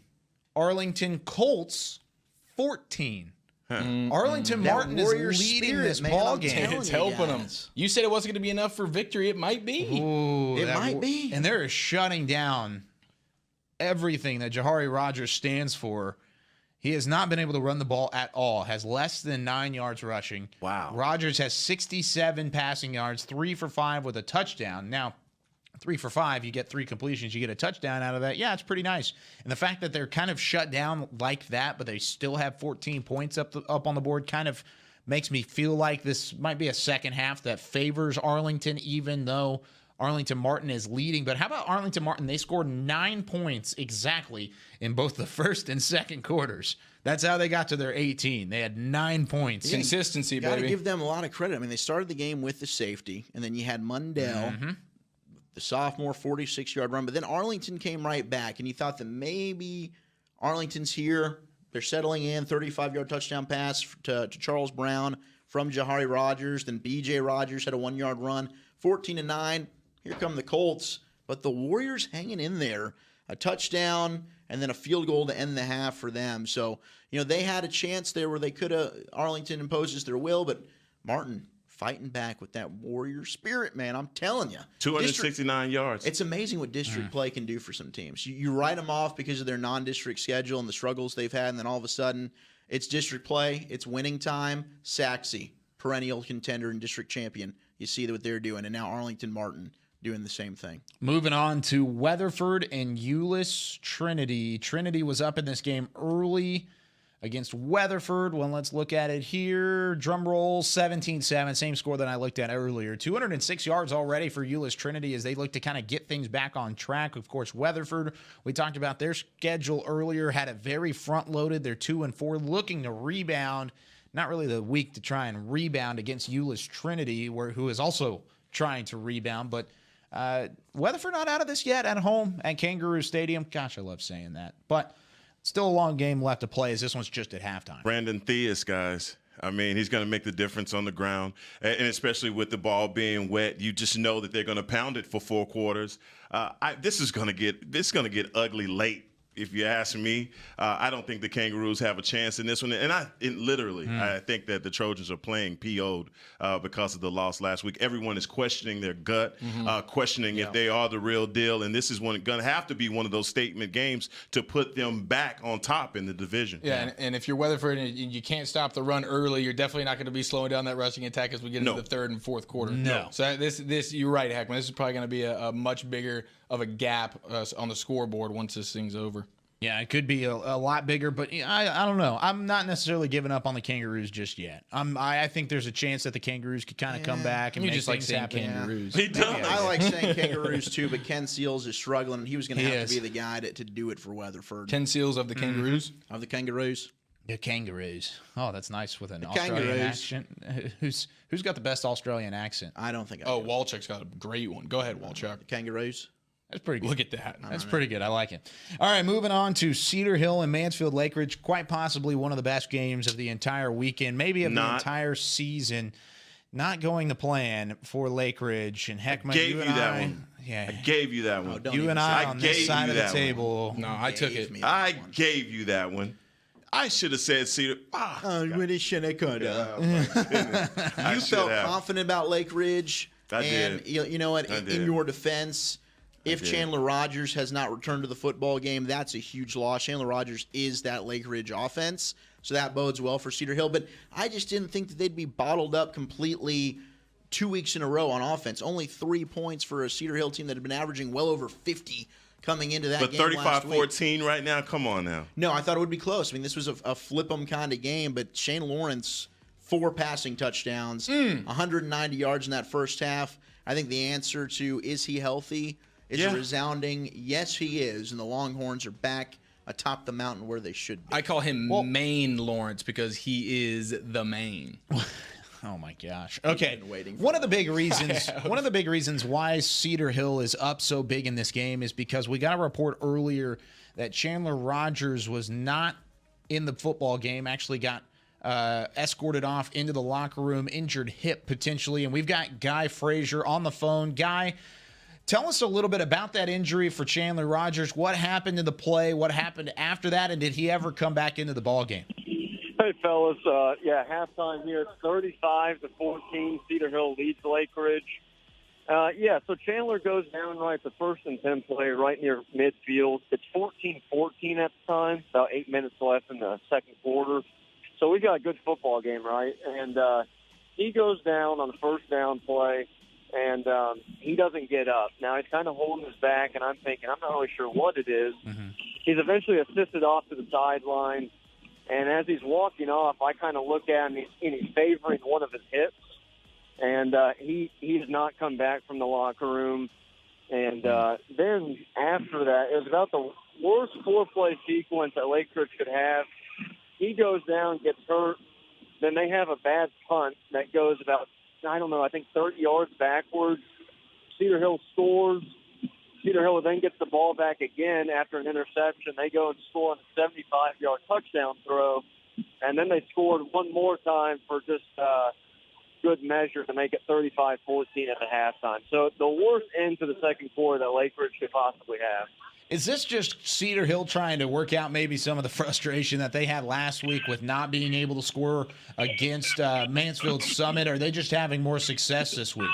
S2: Arlington Colts, 14. Arlington Martin is leading this ball game.
S3: It's helping them. You said it wasn't going to be enough for victory. It might be.
S2: Ooh,
S4: it might be.
S2: And they're shutting down everything that Jahari Rogers stands for. He has not been able to run the ball at all. Has less than 9 yards rushing.
S5: Wow.
S2: Rogers has 67 passing yards, 3 for 5 with a touchdown. Now, 3 for 5, you get 3 completions, you get a touchdown out of that. Yeah, it's pretty nice. And the fact that they're kind of shut down like that, but they still have 14 points up on the board kind of makes me feel like this might be a second half that favors Arlington, even though Arlington Martin is leading. But how about Arlington Martin? They scored 9 points exactly in both the first and second quarters. That's how they got to their 18. They had 9 points.
S3: Consistency, baby.
S4: Got to give them a lot of credit. I mean, they started the game with the safety, and then you had Mundell, the sophomore 46-yard run. But then Arlington came right back, and you thought that maybe Arlington's here. They're settling in. 35-yard touchdown pass to Charles Brown from Jahari Rogers. Then B.J. Rogers had a 1-yard run. 14-9. Here come the Colts, but the Warriors hanging in there. A touchdown and then a field goal to end the half for them. So, they had a chance there where they could have, Arlington imposes their will, but Martin fighting back with that Warrior spirit, man. I'm telling you.
S5: 269 yards.
S4: It's amazing what district play can do for some teams. You write them off because of their non-district schedule and the struggles they've had, and then all of a sudden it's district play, it's winning time. Saxe, perennial contender and district champion. You see what they're doing, and now Arlington Martin doing the same thing.
S2: Moving on to Weatherford and Euless Trinity. Trinity was up in this game early against Weatherford. Well, let's look at it here. Drum roll, 17-7, same score that I looked at earlier. 206 yards already for Euless Trinity as they look to kind of get things back on track. Of course, Weatherford, we talked about their schedule earlier, had it very front-loaded. They're 2-4, looking to rebound. Not really the week to try and rebound against Euless Trinity, who is also trying to rebound, but Weatherford not out of this yet at home at Kangaroo Stadium. Gosh, I love saying that. But still a long game left to play as this one's just at halftime.
S5: Brandon Theus, guys. I mean, he's going to make the difference on the ground, and especially with the ball being wet, you just know that they're going to pound it for 4 quarters. This is going to get ugly late. If you ask me, I don't think the Kangaroos have a chance in this one. And I think that the Trojans are playing PO'd because of the loss last week. Everyone is questioning their gut, questioning if they are the real deal. And this is going to have to be one of those statement games to put them back on top in the division.
S3: Yeah, and if you're Weatherford and you can't stop the run early, you're definitely not going to be slowing down that rushing attack as we get into the third and fourth quarter.
S2: No.
S3: So this you're right, Hek'ma. This is probably going to be a much bigger of a gap on the scoreboard once this thing's over.
S2: Yeah, it could be a lot bigger, but I don't know. I'm not necessarily giving up on the Kangaroos just yet. I think there's a chance that the Kangaroos could kind of come back and
S3: you
S2: make
S3: just like
S2: things
S3: saying
S2: happen.
S3: Kangaroos.
S5: He does.
S4: I like saying Kangaroos too, but Ken Seals is struggling. He was going to have to be the guy to do it for Weatherford.
S3: Ken Seals of the Kangaroos?
S4: Of the Kangaroos.
S2: The Kangaroos. Oh, that's nice with an Australian accent. Who's got the best Australian accent?
S4: I don't think.
S3: Wolchuk's got a great one. Go ahead, Wolchuk.
S4: The Kangaroos.
S2: That's pretty good.
S3: Look at that.
S2: That's pretty good. I like it. All right, moving on to Cedar Hill and Mansfield Lake Ridge. Quite possibly one of the best games of the entire weekend, maybe of the entire season. Not going to plan for Lake Ridge. And Hek'ma,
S5: you that one.
S2: Yeah.
S5: I gave you that one.
S2: You and I on this side of the table.
S3: No, I took it.
S5: I gave you that one. I should have said Cedar.
S4: Really shouldn't have. You felt confident about Lake Ridge.
S5: I did.
S4: You know what? In your defense, If Chandler Rogers has not returned to the football game, that's a huge loss. Chandler Rogers is that Lake Ridge offense, so that bodes well for Cedar Hill. But I just didn't think that they'd be bottled up completely 2 weeks in a row on offense. Only 3 points for a Cedar Hill team that had been averaging well over 50 coming into that game last week.
S5: But 35-14 right now? Come on now.
S4: No, I thought it would be close. I mean, this was a flip-em kind of game, but Shane Lawrence, 4 passing touchdowns, 190 yards in that first half. I think the answer to is he healthy is a resounding yes, he is, and the Longhorns are back atop the mountain where they should be.
S3: I call him Maine Lawrence because he is the Maine.
S2: Oh my gosh. Okay. One of the big reasons why Cedar Hill is up so big in this game is because we got a report earlier that Chandler Rogers was not in the football game, actually got escorted off into the locker room, injured hip potentially, and we've got Guy Frazier on the phone. Guy, tell us a little bit about that injury for Chandler Rogers. What happened in the play? What happened after that? And did he ever come back into the ball game?
S7: Hey, fellas. Halftime here. It's 35-14. Cedar Hill leads Lake Ridge. So Chandler goes down right at the 1st and 10 play right near midfield. It's 14-14 at the time, about 8 minutes left in the second quarter. So we got a good football game, right? And he goes down on the first down play, and he doesn't get up. Now, he's kind of holding his back, and I'm thinking, I'm not really sure what it is. Mm-hmm. He's eventually assisted off to the sideline, and as he's walking off, I kind of look at him, and he's favoring one of his hips, and he has not come back from the locker room. And then after that, it was about the worst 4-play sequence that Lake Ridge could have. He goes down, gets hurt. Then they have a bad punt that goes about, I think 30 yards backwards. Cedar Hill scores. Cedar Hill then gets the ball back again after an interception. They go and score on a 75-yard touchdown throw. And then they scored one more time for just good measure to make it 35-14 at the halftime. So the worst end to the second quarter that Lake Ridge could possibly have.
S2: Is this just Cedar Hill trying to work out maybe some of the frustration that they had last week with not being able to score against Mansfield Summit? Or are they just having more success this week?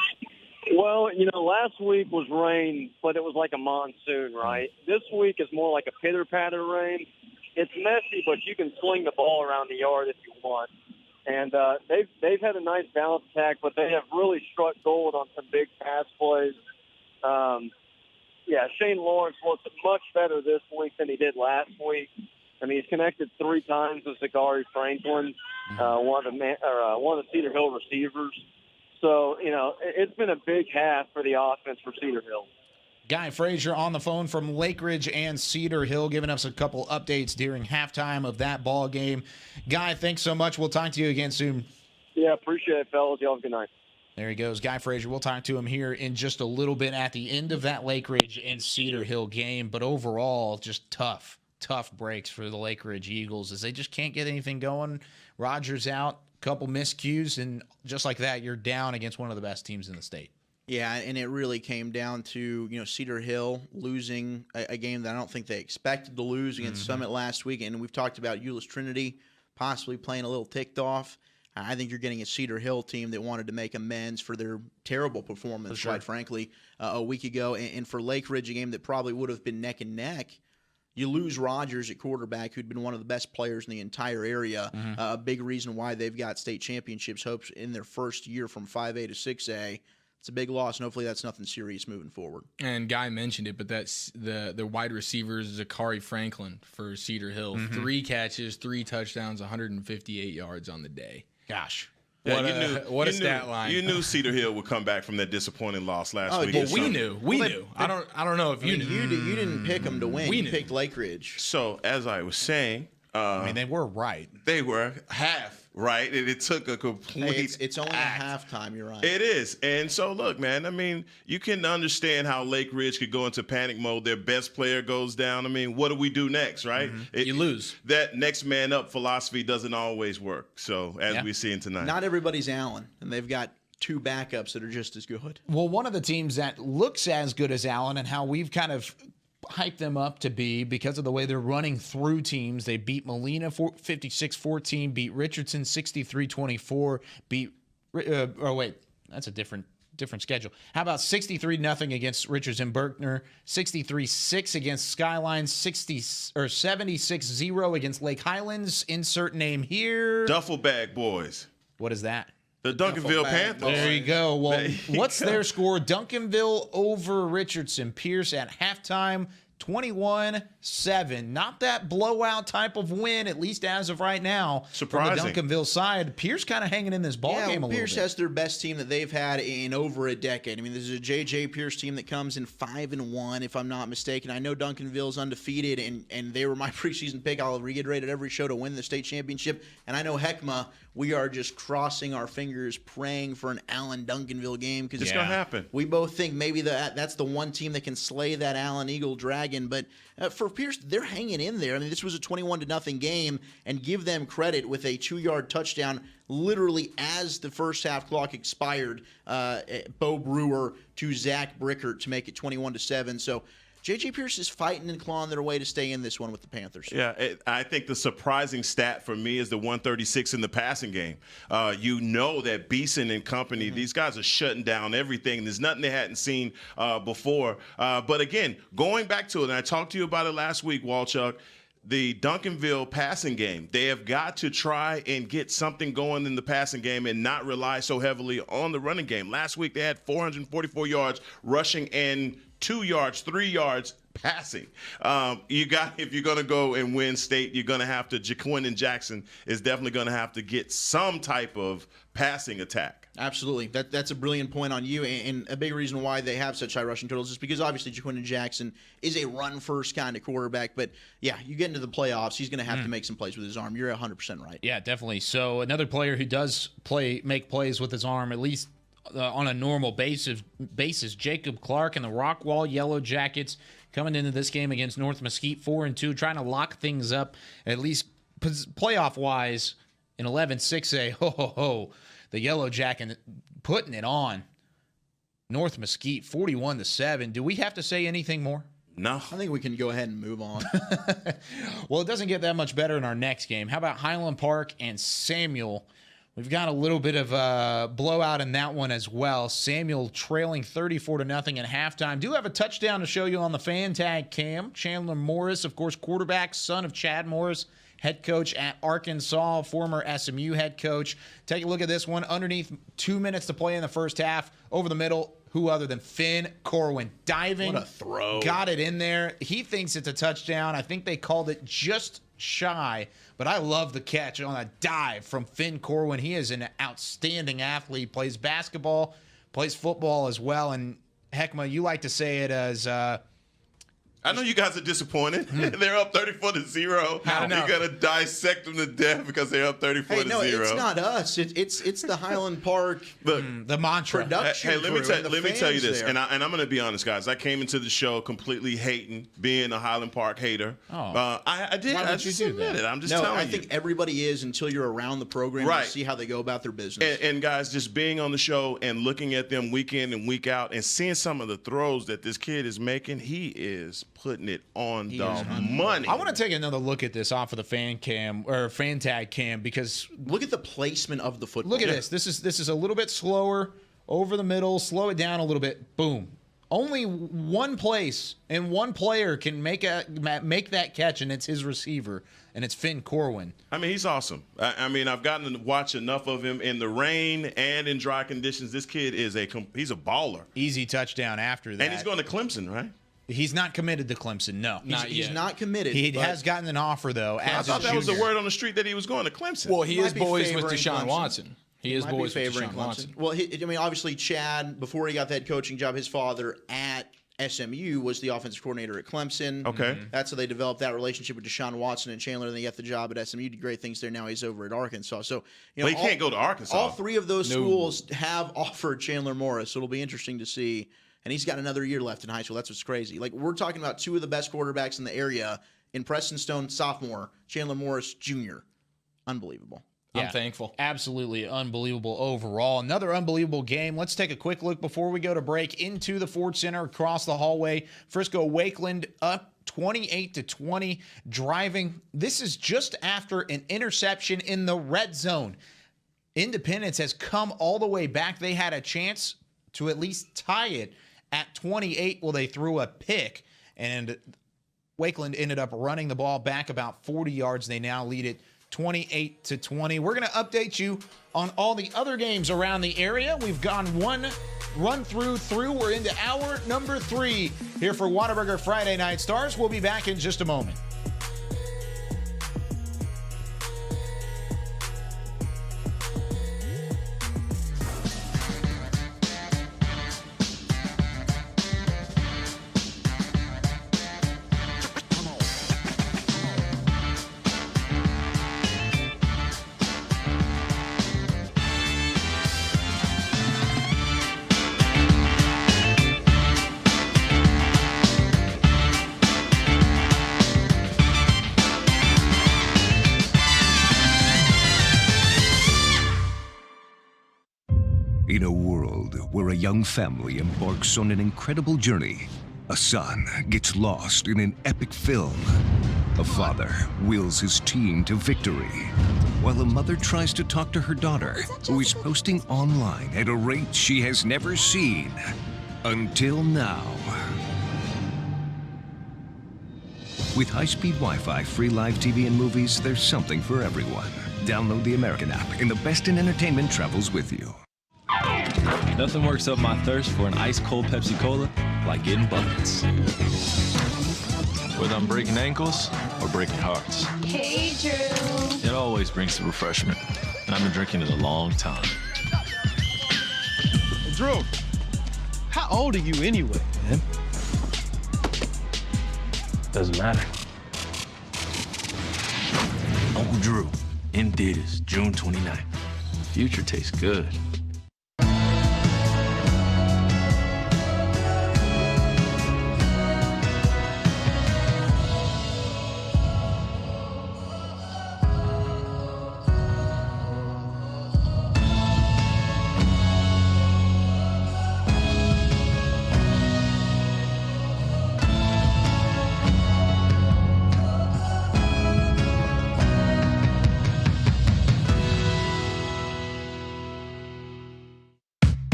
S7: Well, last week was rain, but it was like a monsoon, right? This week is more like a pitter-patter rain. It's messy, but you can swing the ball around the yard if you want. And they've had a nice balance attack, but they have really struck gold on some big pass plays. Shane Lawrence looks much better this week than he did last week. I mean, he's connected 3 times with Zachary Franklin, one of the Cedar Hill receivers. So, it's been a big half for the offense for Cedar Hill.
S2: Guy Frazier on the phone from Lake Ridge and Cedar Hill, giving us a couple updates during halftime of that ball game. Guy, thanks so much. We'll talk to you again soon.
S7: Yeah, appreciate it, fellas. Y'all have a good night.
S2: There he goes, Guy Frazier. We'll talk to him here in just a little bit at the end of that Lake Ridge and Cedar Hill game. But overall, just tough breaks for the Lake Ridge Eagles as they just can't get anything going. Rogers out, couple miscues, and just like that, you're down against one of the best teams in the state.
S4: Yeah, and it really came down to, Cedar Hill losing a game that I don't think they expected to lose against Summit last week. And we've talked about Euless Trinity possibly playing a little ticked off. I think you're getting a Cedar Hill team that wanted to make amends for their terrible performance, quite frankly, a week ago. And for Lake Ridge, a game that probably would have been neck and neck, you lose Rogers at quarterback, who'd been one of the best players in the entire area. A big reason why they've got state championships hopes in their first year from 5A to 6A. It's a big loss, and hopefully that's nothing serious moving forward.
S3: And Guy mentioned it, but that's the wide receivers, Zachary Franklin for Cedar Hill. 3 catches, 3 touchdowns, 158 yards on the day.
S2: Gosh.
S5: Yeah,
S3: what a stat line.
S5: You knew Cedar Hill would come back from that disappointing loss last week.
S3: Well, we knew. I don't know if you knew.
S4: You didn't pick them to win. You picked Lake Ridge.
S5: So, as I was saying,
S2: they were right.
S5: They were half right, and it took a complete
S4: it's only
S5: act.
S4: a halftime, you're right.
S5: It is. And so, look, man, I mean, you can understand how Lake Ridge could go into panic mode. Their best player goes down. I mean, what do we do next, right?
S3: You lose.
S5: That next man up philosophy doesn't always work. So, as we're seeing tonight.
S4: Not everybody's Allen, and they've got 2 backups that are just as good.
S2: Well, one of the teams that looks as good as Allen and how we've kind of hyped them up to be because of the way they're running through teams. They beat Molina 56-14, beat Richardson 63-24, beat that's a different different schedule. How about 63-0 against Richards and Berkner, 63-6 against Skyline, 76-0 against Lake Highlands. Insert name here.
S5: Duffel Bag Boys.
S2: What is that?
S5: The Duncanville Panthers.
S2: There you go. Well,
S5: There you
S2: what's
S5: go.
S2: their score? Duncanville over Richardson. Pierce at halftime, 21-7. Not that blowout type of win, at least as of right now.
S5: Surprising.
S2: From the Duncanville side. Pierce kind of hanging in this ball game a little
S4: Pierce
S2: bit.
S4: has their best team that they've had in over a decade. I mean, this is a J.J. Pierce team that comes in 5-1, if I'm not mistaken. I know Duncanville's undefeated, and they were my preseason pick. I'll reiterate it every show to win the state championship. And I know Hek'ma, we are just crossing our fingers, praying for an Allen Duncanville game because
S5: It's gonna happen.
S4: We both think maybe that's the one team that can slay that Allen Eagle Dragon. But for Pierce, they're hanging in there. I mean, this was a 21-0 game, and give them credit with a 2-yard touchdown literally as the first half clock expired. Bo Brewer to Zach Brickert to make it 21-7. So J.J. Pierce is fighting and clawing their way to stay in this one with the Panthers.
S5: Yeah, I think the surprising stat for me is the 136 in the passing game. You know that Beeson and company, these guys are shutting down everything. There's nothing they hadn't seen before. But again, going back to it, and I talked to you about it last week, Wolchuk, the Duncanville passing game. They have got to try and get something going in the passing game and not rely so heavily on the running game. Last week they had 444 yards rushing and 2 yards, 3 yards passing. If you're going to go and win state, you're going to have to, Jaquindon Jackson is definitely going to have to get some type of passing attack.
S4: Absolutely. That's a brilliant point on you, and a big reason why they have such high rushing totals is because obviously Jaquindon Jackson is a run-first kind of quarterback, but yeah, you get into the playoffs, he's going to have to make some plays with his arm. You're 100% right.
S2: Yeah, definitely. So another player who does make plays with his arm, at least on a normal basis, Jacob Clark and the Rockwall Yellow Jackets coming into this game against North Mesquite 4-2, trying to lock things up, at least playoff-wise, in 11-6A. Ho, ho, ho. The Yellow Jacket putting it on North Mesquite 41-7. Do we have to say anything more?
S5: No.
S4: I think we can go ahead and move on.
S2: Well, it doesn't get that much better in our next game. How about Highland Park and Samuel? We've got a little bit of a blowout in that one as well. Samuel trailing 34-0 at halftime. Do have a touchdown to show you on the fan tag cam. Chandler Morris, of course, quarterback, son of Chad Morris, head coach at Arkansas, former SMU head coach. Take a look at this one. Underneath 2 minutes to play in the first half. Over the middle, who other than Finn Corwin diving.
S4: What a throw.
S2: Got it in there. He thinks it's a touchdown. I think they called it just shy, but I love the catch on a dive from Finn Corwin. He is an outstanding athlete, plays basketball, plays football as well. And Hek'ma, you like to say it as
S5: I know you guys are disappointed. They're up 34-0. You got to dissect them to death because they're up 34-0.
S4: Hey, no, it's not us. It's the Highland Park
S2: the mantra
S5: Hey,
S4: production.
S5: let me tell you this,
S4: there.
S5: and I'm going to be honest, guys. I came into the show completely hating, being a Highland Park hater. I did.
S2: Why
S5: I
S2: would you
S5: just
S2: do
S5: admit
S2: that?
S5: it. I'm just
S4: No,
S5: telling
S4: I
S5: you.
S4: think everybody is until you're around the program
S5: Right.
S4: and see how they go about their business.
S5: And guys, just being on the show and looking at them week in and week out and seeing some of the throws that this kid is making, he is putting it on the money.
S2: I want to take another look at this off of the fan cam or fan tag cam because
S4: look at the placement of the football.
S2: Look at this. This is a little bit slower over the middle. Slow it down a little bit. Boom. Only one place and one player can make that catch, and it's his receiver, and it's Finn Corwin.
S5: I mean, he's awesome. I mean, I've gotten to watch enough of him in the rain and in dry conditions. This kid is he's a baller.
S2: Easy touchdown after that.
S5: And he's going to Clemson, right?
S2: He's not committed to Clemson, no.
S4: He's not committed.
S2: He has gotten an offer, though.
S5: I thought that was the word on the street that he was going to Clemson.
S3: Well, he is boys with Deshaun Watson.
S4: He is boys with Deshaun Watson. Well, I mean, obviously, Chad, before he got that coaching job, his father at SMU was the offensive coordinator at Clemson.
S5: Okay.
S4: That's how they developed that relationship with Deshaun Watson and Chandler, and they got the job at SMU. Did great things there. Now he's over at Arkansas. So,
S5: he can't go to Arkansas.
S4: All three of those schools have offered Chandler Morris, so it'll be interesting to see. And he's got another year left in high school. That's what's crazy. Like, we're talking about two of the best quarterbacks in the area in Preston Stone, sophomore, Chandler Morris, junior. Unbelievable.
S2: Yeah,
S3: I'm thankful.
S2: Absolutely unbelievable overall. Another unbelievable game. Let's take a quick look before we go to break into the Ford Center across the hallway. Frisco Wakeland up 28-20, driving. This is just after an interception in the red zone. Independence has come all the way back. They had a chance to at least tie it at 28. Well, they threw a pick, and Wakeland ended up running the ball back about 40 yards. They now lead it 28-20. We're going to update you on all the other games around the area. We've gone one run through. We're into hour number 3 here for Whataburger Friday Night Stars. We'll be back in just a moment.
S10: In a world where a young family embarks on an incredible journey, a son gets lost in an epic film. A father wills his team to victory, while a mother tries to talk to her daughter, who is posting online at a rate she has never seen until now. With high-speed Wi-Fi, free live TV and movies, there's something for everyone. Download the American app, and the best in entertainment travels with you.
S8: Nothing works up my thirst for an ice-cold Pepsi Cola like getting buckets. Whether I'm breaking ankles or breaking hearts.
S12: Hey, Drew.
S8: It always brings the refreshment, and I've been drinking it a long time.
S17: Drew, how old are you anyway?
S16: Man. Doesn't matter.
S23: Uncle Drew, in theaters, June 29th.
S16: Future tastes good.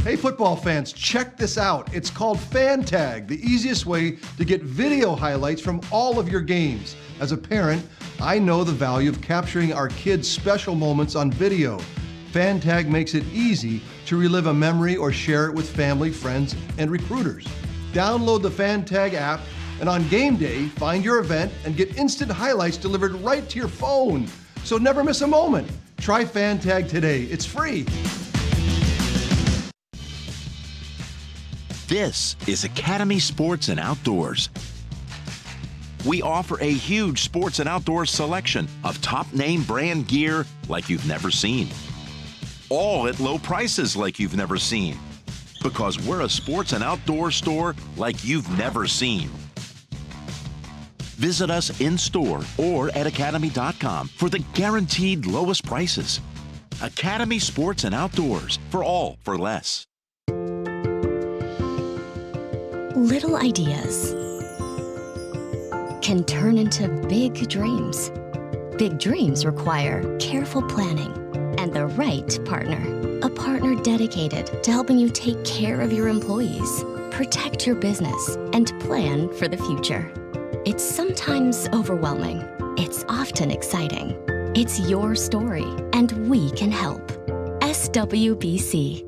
S22: Hey football fans, check this out. It's called FanTag, the easiest way to get video highlights from all of your games. As a parent, I know the value of capturing our kids' special moments on video. FanTag makes it easy to relive a memory or share it with family, friends, and recruiters. Download the FanTag app, and on game day, find your event and get instant highlights delivered right to your phone. So never miss a moment. Try FanTag today. It's free.
S23: This is Academy Sports and Outdoors. We offer a huge sports and outdoors selection of top name brand gear like you've never seen. All at low prices like you've never seen. Because we're a sports and outdoor store like you've never seen. Visit us in store or at academy.com for the guaranteed lowest prices. Academy Sports and Outdoors, for all for less.
S15: Little ideas can turn into big dreams. Big dreams require careful planning and the right partner. A partner dedicated to helping you take care of your employees, protect your business, and plan for the future. It's sometimes overwhelming. It's often exciting. It's your story, and we can help. SWBC.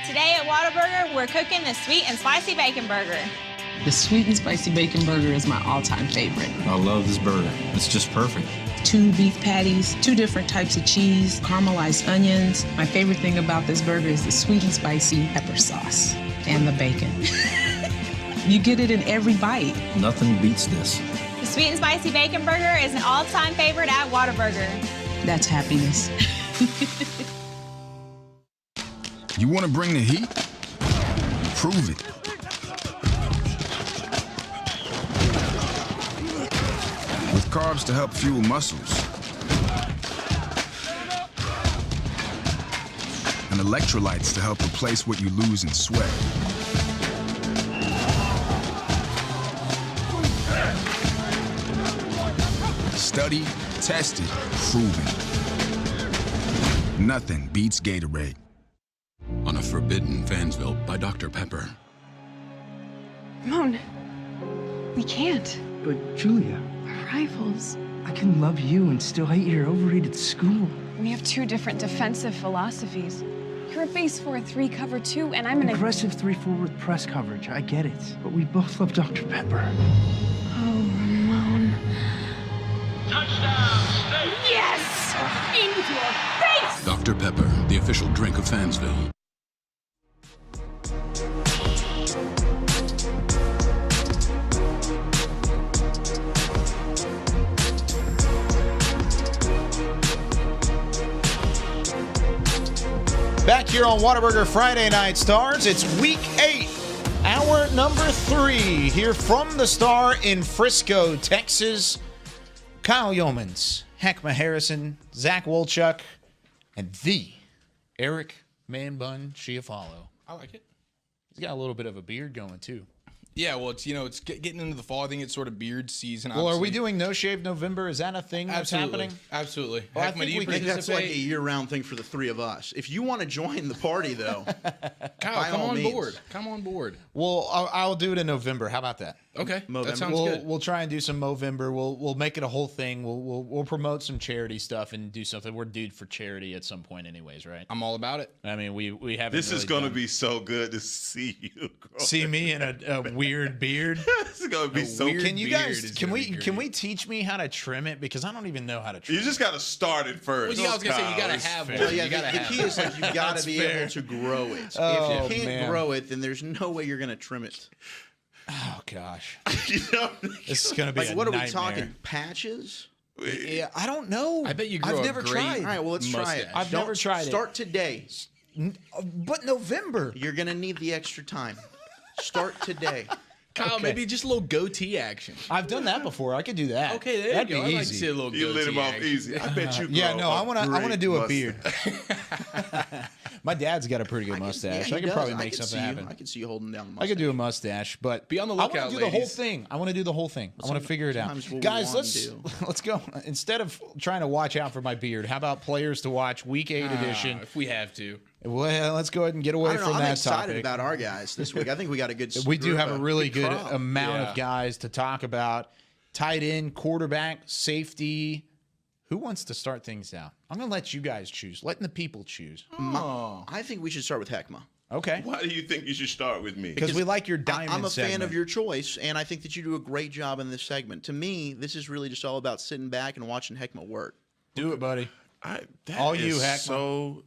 S12: Today at Whataburger, we're cooking the sweet and spicy bacon burger.
S13: The sweet and spicy bacon burger is my all-time favorite.
S8: I love this burger. It's just perfect.
S13: 2 beef patties, 2 different types of cheese, caramelized onions. My favorite thing about this burger is the sweet and spicy pepper sauce and the bacon. You get it in every bite.
S8: Nothing beats this.
S12: The sweet and spicy bacon burger is an all-time favorite at Whataburger.
S13: That's happiness.
S18: You want to bring the heat? Prove it. With carbs to help fuel muscles. And electrolytes to help replace what you lose in sweat. Studied, tested, proven. Nothing beats Gatorade.
S19: forbidden Fansville by Dr. Pepper.
S20: Ramon, we can't.
S11: But Julia,
S20: We're rivals.
S11: I can love you and still hate your overrated school.
S20: We have two different defensive philosophies. You're a base 4-3 cover 2, and I'm an
S11: aggressive 3-4 with press coverage. I get it, but we both love Dr. Pepper.
S20: Oh, Ramon.
S14: Touchdown, State! Yes! Into your face!
S19: Dr. Pepper, the official drink of Fansville.
S2: Back here on Whataburger Friday Night Stars, it's week 8, hour number 3, here from the Star in Frisco, Texas. Kyle Youmans, Hek'ma Harrison, Zach Wolchuk, and the Eric Man Bun Chiofalo.
S3: I like it.
S2: He's got a little bit of a beard going, too.
S3: Yeah, well, it's getting into the fall. I think it's sort of beard season.
S2: Well, are we doing No Shave November? Is that a thing that's happening?
S3: Absolutely.
S2: Well, I
S3: Hek'ma,
S2: think
S3: do you
S2: we think
S4: That's like a year-round thing for the three of us. If you want to join the party, though,
S3: Kyle, come on board. Come on board.
S2: Well, I'll do it in November. How about that?
S3: Okay,
S4: Movember.
S3: that sounds good.
S2: We'll try and do some Movember. We'll make it a whole thing. We'll promote some charity stuff and do something. We're due for charity at some point, anyways, right?
S3: I'm all about it.
S2: I mean, we haven't.
S5: This is going to
S2: done-
S5: be so good to see you.
S2: See me in a weird beard.
S5: This is going to be so.
S3: weird
S2: Can you
S3: beard
S2: guys?
S3: is
S2: Can
S3: gonna
S2: we?
S3: be
S2: Can
S3: great.
S2: we teach me how to trim it? Because I don't even know how to trim.
S5: You just got to start it first.
S3: Well, yeah, I was gonna say, you
S5: Kyle.
S3: gotta
S5: It's
S3: have
S5: fair.
S3: one.
S4: Well, yeah,
S3: You gotta
S4: the
S3: have
S4: key is like you got
S2: That's
S4: to be
S2: fair.
S4: able to grow it.
S2: Oh,
S4: if you can't
S2: man.
S4: grow it, then there's no way you're going to trim it.
S2: Oh gosh,
S5: You know?
S2: this is gonna be
S4: Like,
S2: a
S4: what are we
S2: nightmare.
S4: talking? Patches?
S2: Yeah, I don't know.
S3: I bet you grow
S2: I've
S3: a
S2: never
S3: great
S2: tried.
S4: All right, well, let's try it.
S3: mustache.
S2: I've never tried it.
S4: Start today.
S2: But November.
S4: You're going to need the extra time. Start today.
S3: Kyle,
S2: Okay.
S3: maybe just a little goatee action.
S2: I've done that before. I could do that.
S3: Okay, there
S2: That'd
S3: you go.
S2: be
S3: I like to
S2: easy.
S3: see a little
S5: You
S3: goatee
S5: lit him off
S3: action.
S5: easy. I bet you.
S2: Yeah,
S5: grow
S2: no, I want to
S5: great
S2: do a
S5: mustache.
S2: beard. My dad's got a pretty good mustache. I could probably make something happen.
S4: I can see you holding down the mustache.
S2: I could do a mustache, but
S3: Be on the
S2: I
S3: lookout,
S2: want to do the whole
S3: ladies.
S2: thing. I want to do the whole thing. I want to figure it out.
S4: sometimes what we
S2: Guys,
S4: wanna
S2: let's
S4: do.
S2: let's go. Instead of trying to watch out for my beard, how about players to watch Week 8 edition?
S3: If we have to.
S2: Well, let's go ahead and get
S4: I
S2: away
S4: don't know,
S2: from
S4: I'm
S2: that
S4: excited
S2: topic.
S4: about our guys this week. I think we got a good.
S2: We do
S4: group,
S2: have a really good
S4: crop.
S2: amount
S3: Yeah.
S2: of guys to talk about. Tight end, quarterback, safety. Who wants to start things out? I'm going to let you guys choose. Letting the people choose.
S4: I think we should start with Hek'ma.
S2: Okay.
S5: Why do you think you should start with me?
S2: Because we like your diamond
S4: I'm a fan
S2: segment.
S4: of your choice, and I think that you do a great job in this segment. To me, this is really just all about sitting back and watching Hek'ma work.
S2: Do it, buddy.
S5: That
S2: All
S5: is
S2: you, Hek'ma.
S5: so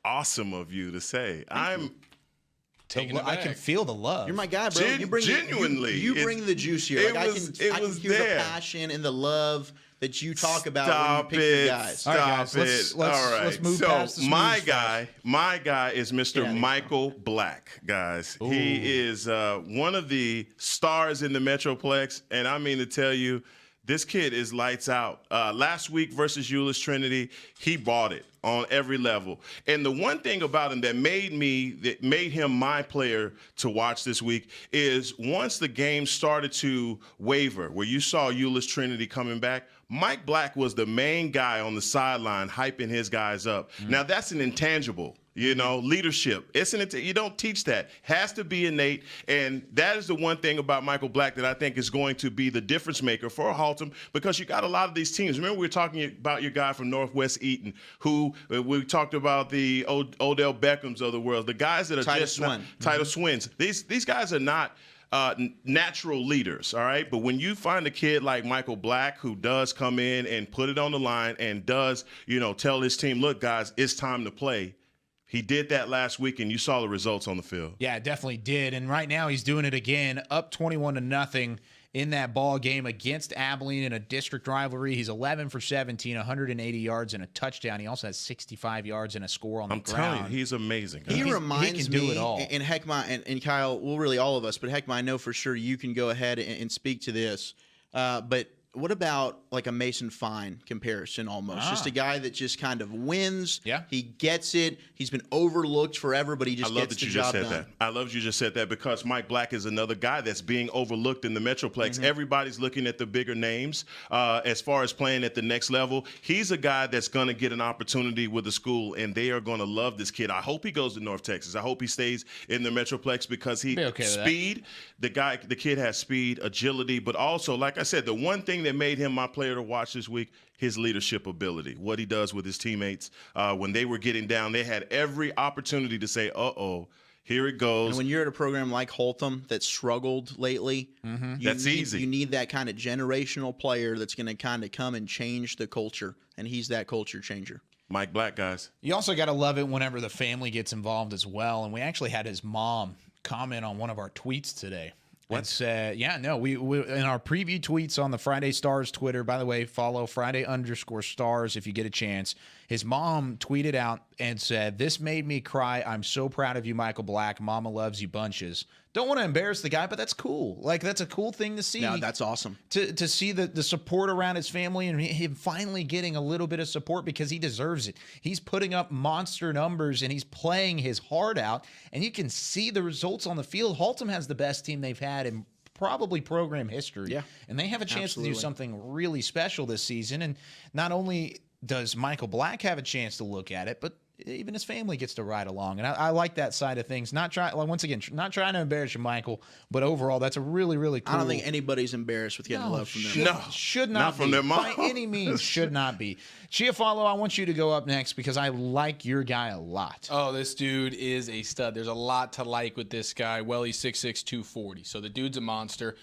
S5: awesome of you to say. I'm
S3: Taking it
S2: I
S3: back.
S2: can feel the love.
S4: You're my guy, bro. You bring
S5: genuinely,
S4: you bring the juice here.
S5: it
S4: Like,
S5: was-
S4: I
S5: it
S4: can
S5: was
S4: hear
S5: there.
S4: the passion and the love that you talk about
S5: Stop
S4: when you pick
S5: it.
S4: the guys.
S5: Stop
S2: All right, guys,
S5: it.
S2: let's
S5: All right.
S2: move
S5: so
S2: past the
S5: my
S2: smooth
S5: guy is
S2: Get
S5: Mr.
S2: out of here.
S5: Michael Black, guys. He is one of the stars in the Metroplex, and I mean to tell you, this kid is lights out. Last week versus Euless Trinity, he bought it on every level. And the one thing about him that made him my player to watch this week is once the game started to waver, where you saw Euless Trinity coming back, Mike Black was the main guy on the sideline hyping his guys up. Now that's an intangible. You know, leadership. You don't teach that. Has to be innate. And that is the one thing about Michael Black that I think is going to be the difference maker for Haltom, because you got a lot of these teams. Remember, we were talking about your guy from Northwest Eaton, who we talked about the Odell Beckhams of the world, the guys that are
S4: Titus
S5: just not, Titus Swins. These guys are not natural leaders, all right? But when you find a kid like Michael Black who does come in and put it on the line and does, tell his team, look, guys, it's time to play. He did that last week, and you saw the results on the field.
S2: Yeah, it definitely did. And right now he's doing it again, up 21-0 in that ball game against Abilene in a district rivalry. He's 11 for 17, 180 yards and a touchdown. He also has 65 yards and a score on the ground.
S5: I'm telling you, he's amazing.
S4: He reminds
S2: he can
S4: me,
S2: do it all.
S4: and Hek'ma and Kyle, well, really all of us, but Hek'ma, I know for sure you can go ahead and speak to this. But what about like a Mason Fine comparison almost? Just a guy that just kind of wins.
S2: Yeah.
S4: He gets it. He's been overlooked forever, but he just gets the job done.
S5: I love that you just said that because Mike Black is another guy that's being overlooked in the Metroplex. Everybody's looking at the bigger names as far as playing at the next level. He's a guy that's going to get an opportunity with the school, and they are going to love this kid. I hope he goes to North Texas. I hope he stays in the Metroplex because speed. The kid has speed, agility, but also, like I said, the one thing that made him my player to watch this week, his leadership ability, what he does with his teammates. When they were getting down, they had every opportunity to say, uh-oh, here it goes.
S4: And when you're at a program like Holtham that struggled lately,
S5: that's easy.
S4: You need that kind of generational player that's going to kind of come and change the culture, and he's that culture changer.
S5: Mike Black, guys.
S2: You also got to love it whenever the family gets involved as well, and we actually had his mom comment on one of our tweets today. What? Said, we in our preview tweets on the Friday Stars Twitter, by the way, follow Friday_Stars if you get a chance. His mom tweeted out and said, "This made me cry. I'm so proud of you, Michael Black. Mama loves you bunches." Don't want to embarrass the guy, but that's cool. Like, that's a cool thing to see.
S4: No, that's awesome.
S2: To see the support around his family and him finally getting a little bit of support because he deserves it. He's putting up monster numbers and he's playing his heart out, and you can see the results on the field. Haltom has the best team they've had in probably program history.
S4: Yeah.
S2: And they have a chance to do something really special this season. And not only does Michael Black have a chance to look at it, but even his family gets to ride along. And I like that side of things. Not trying to embarrass you, Michael, but overall, that's a really, really cool.
S4: I don't think anybody's embarrassed with getting love from them.
S2: Should not be.
S5: From their mom.
S2: By any means, should not be. Chiofalo, I want you to go up next because I like your guy a lot.
S3: Oh, this dude is a stud. There's a lot to like with this guy. Well, he's 6'6", 240. So the dude's a monster.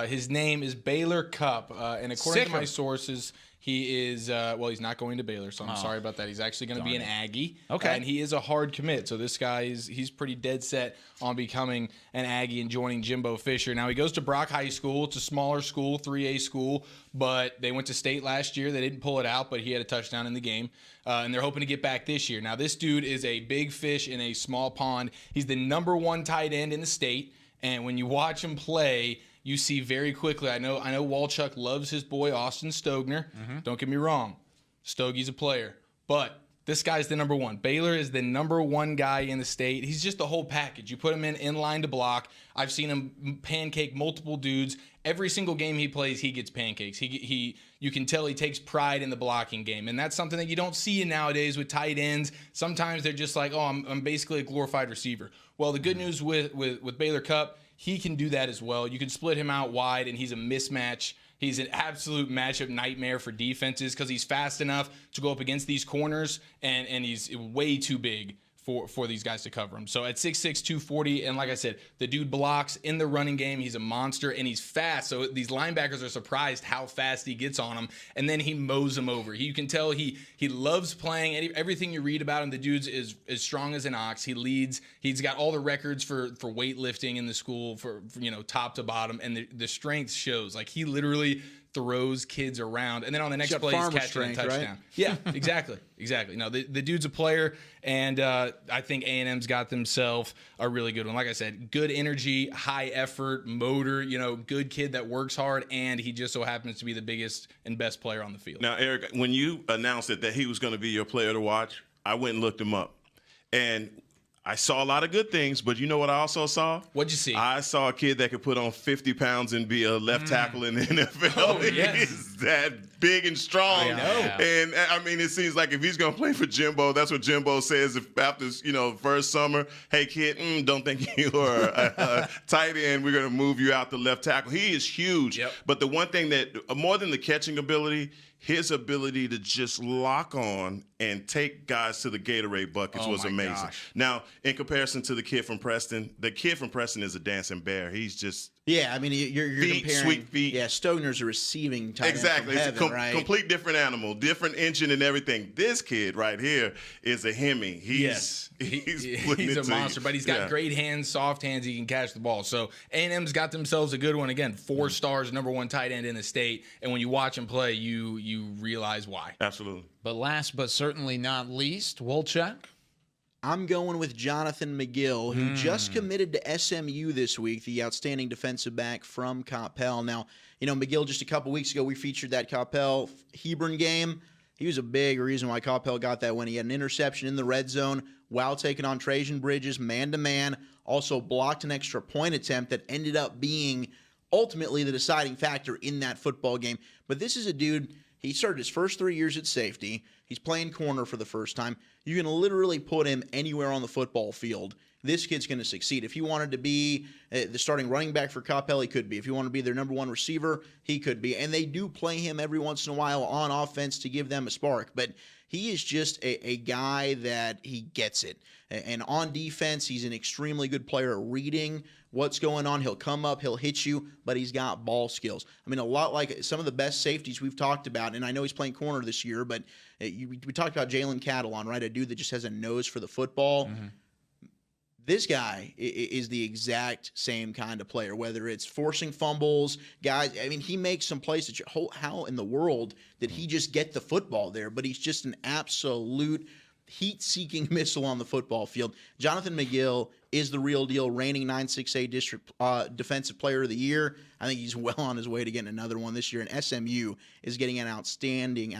S3: His name is Baylor Cup. And according to my sources, he is, he's not going to Baylor, so I'm sorry about that. He's actually going to be an Aggie.
S2: Okay.
S3: And he is a hard commit. So this guy he's pretty dead set on becoming an Aggie and joining Jimbo Fisher. Now, he goes to Brock High School. It's a smaller school, 3A school, but they went to state last year. They didn't pull it out, but he had a touchdown in the game. And they're hoping to get back this year. Now, this dude is a big fish in a small pond. He's the #1 tight end in the state. And when you watch him play, you see very quickly. I know Wolchuk loves his boy Austin Stogner. Don't get me wrong. Stogie's a player. But this guy's the #1. Baylor is the #1 guy in the state. He's just the whole package. You put him in line to block. I've seen him pancake multiple dudes. Every single game he plays, he gets pancakes. You can tell he takes pride in the blocking game. And that's something that you don't see nowadays with tight ends. Sometimes they're just like, I'm basically a glorified receiver. Well, the good news with Baylor Cup, he can do that as well. You can split him out wide, and he's a mismatch. He's an absolute matchup nightmare for defenses because he's fast enough to go up against these corners, and he's way too big for these guys to cover him. So at 6'6", 240, and like I said, the dude blocks in the running game. He's a monster, and he's fast. So these linebackers are surprised how fast he gets on them, and then he mows them over. You can tell he loves playing. Everything you read about him, the dude's is as strong as an ox. He leads. He's got all the records for weightlifting in the school for top to bottom, and the strength shows. Like, he literally throws kids around, and then on the next play he's catching a touchdown. Right? Yeah, exactly. No, the dude's a player, and I think A&M's got themselves a really good one. Like I said, good energy, high effort, motor, good kid that works hard, and he just so happens to be the biggest and best player on the field.
S5: Now, Eric, when you announced that he was going to be your player to watch, I went and looked him up, and I saw a lot of good things, but you know what I also saw?
S3: What'd you see?
S5: I saw a kid that could put on 50 pounds and be a left tackle in the NFL.
S3: Oh, yes.
S5: He's that big and strong.
S3: I know.
S5: And, I mean, it seems like if he's going to play for Jimbo, that's what Jimbo says after, first summer, hey, kid, don't think you are a tight end. We're going to move you out to left tackle. He is huge.
S3: Yep.
S5: But the one thing that, more than the catching ability, his ability to just lock on and take guys to the Gatorade buckets was amazing.
S3: Gosh.
S5: Now, in comparison to the kid from Preston is a dancing bear. He's just
S4: Yeah, I mean, you're comparing.
S5: Sweet feet.
S4: Yeah, Stogner's a receiving tight end
S5: exactly.
S4: from
S5: It's
S4: heaven,
S5: a
S4: right?
S5: complete different animal, different engine and everything. This kid right here is a Hemi. He's
S3: a monster, but he's got great hands, soft hands. He can catch the ball. So A&M's got themselves a good one. Again, 4 stars, #1 tight end in the state. And when you watch him play, you realize why.
S5: Absolutely.
S2: But last but certainly not least, Wolchuk.
S4: I'm going with Jonathan McGill, who just committed to SMU this week, the outstanding defensive back from Coppell. Now, McGill, just a couple weeks ago, we featured that Coppell Hebron game. He was a big reason why Coppell got that win. He had an interception in the red zone while taking on Trajan Bridges man-to-man, also blocked an extra point attempt that ended up being ultimately the deciding factor in that football game. But this is a dude, he started his first 3 years at safety. He's playing corner for the first time. You can literally put him anywhere on the football field. This kid's going to succeed. If he wanted to be the starting running back for Coppell, he could be. If he wanted to be their number one receiver, he could be. And they do play him every once in a while on offense to give them a spark. But he is just a guy that he gets it. And on defense, he's an extremely good player at reading what's going on. He'll come up, he'll hit you, but he's got ball skills. I mean, a lot like some of the best safeties we've talked about, and I know he's playing corner this year, but we talked about Jalen Catalon, right? A dude that just has a nose for the football. Mm-hmm. This guy is the exact same kind of player, whether it's forcing fumbles, guys. I mean, he makes some plays that how in the world did he just get the football there? But he's just an absolute heat-seeking missile on the football field. Jonathan McGill is the real deal, reigning 9-6A district defensive player of the year. I think he's well on his way to getting another one this year. And SMU is getting an outstanding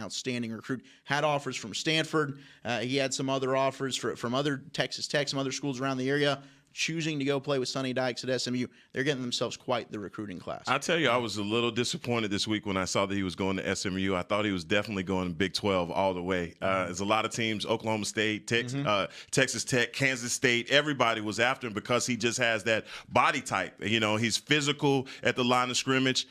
S4: recruit. Had offers from Stanford. He had some other offers from other Texas Tech, some other schools around the area. Choosing to go play with Sonny Dykes at SMU, they're getting themselves quite the recruiting class.
S5: I tell you, I was a little disappointed this week when I saw that he was going to SMU. I thought he was definitely going to Big 12 all the way. There's a lot of teams, Oklahoma State, Texas Tech, Kansas State, everybody was after him because he just has that body type. He's physical at the line of scrimmage,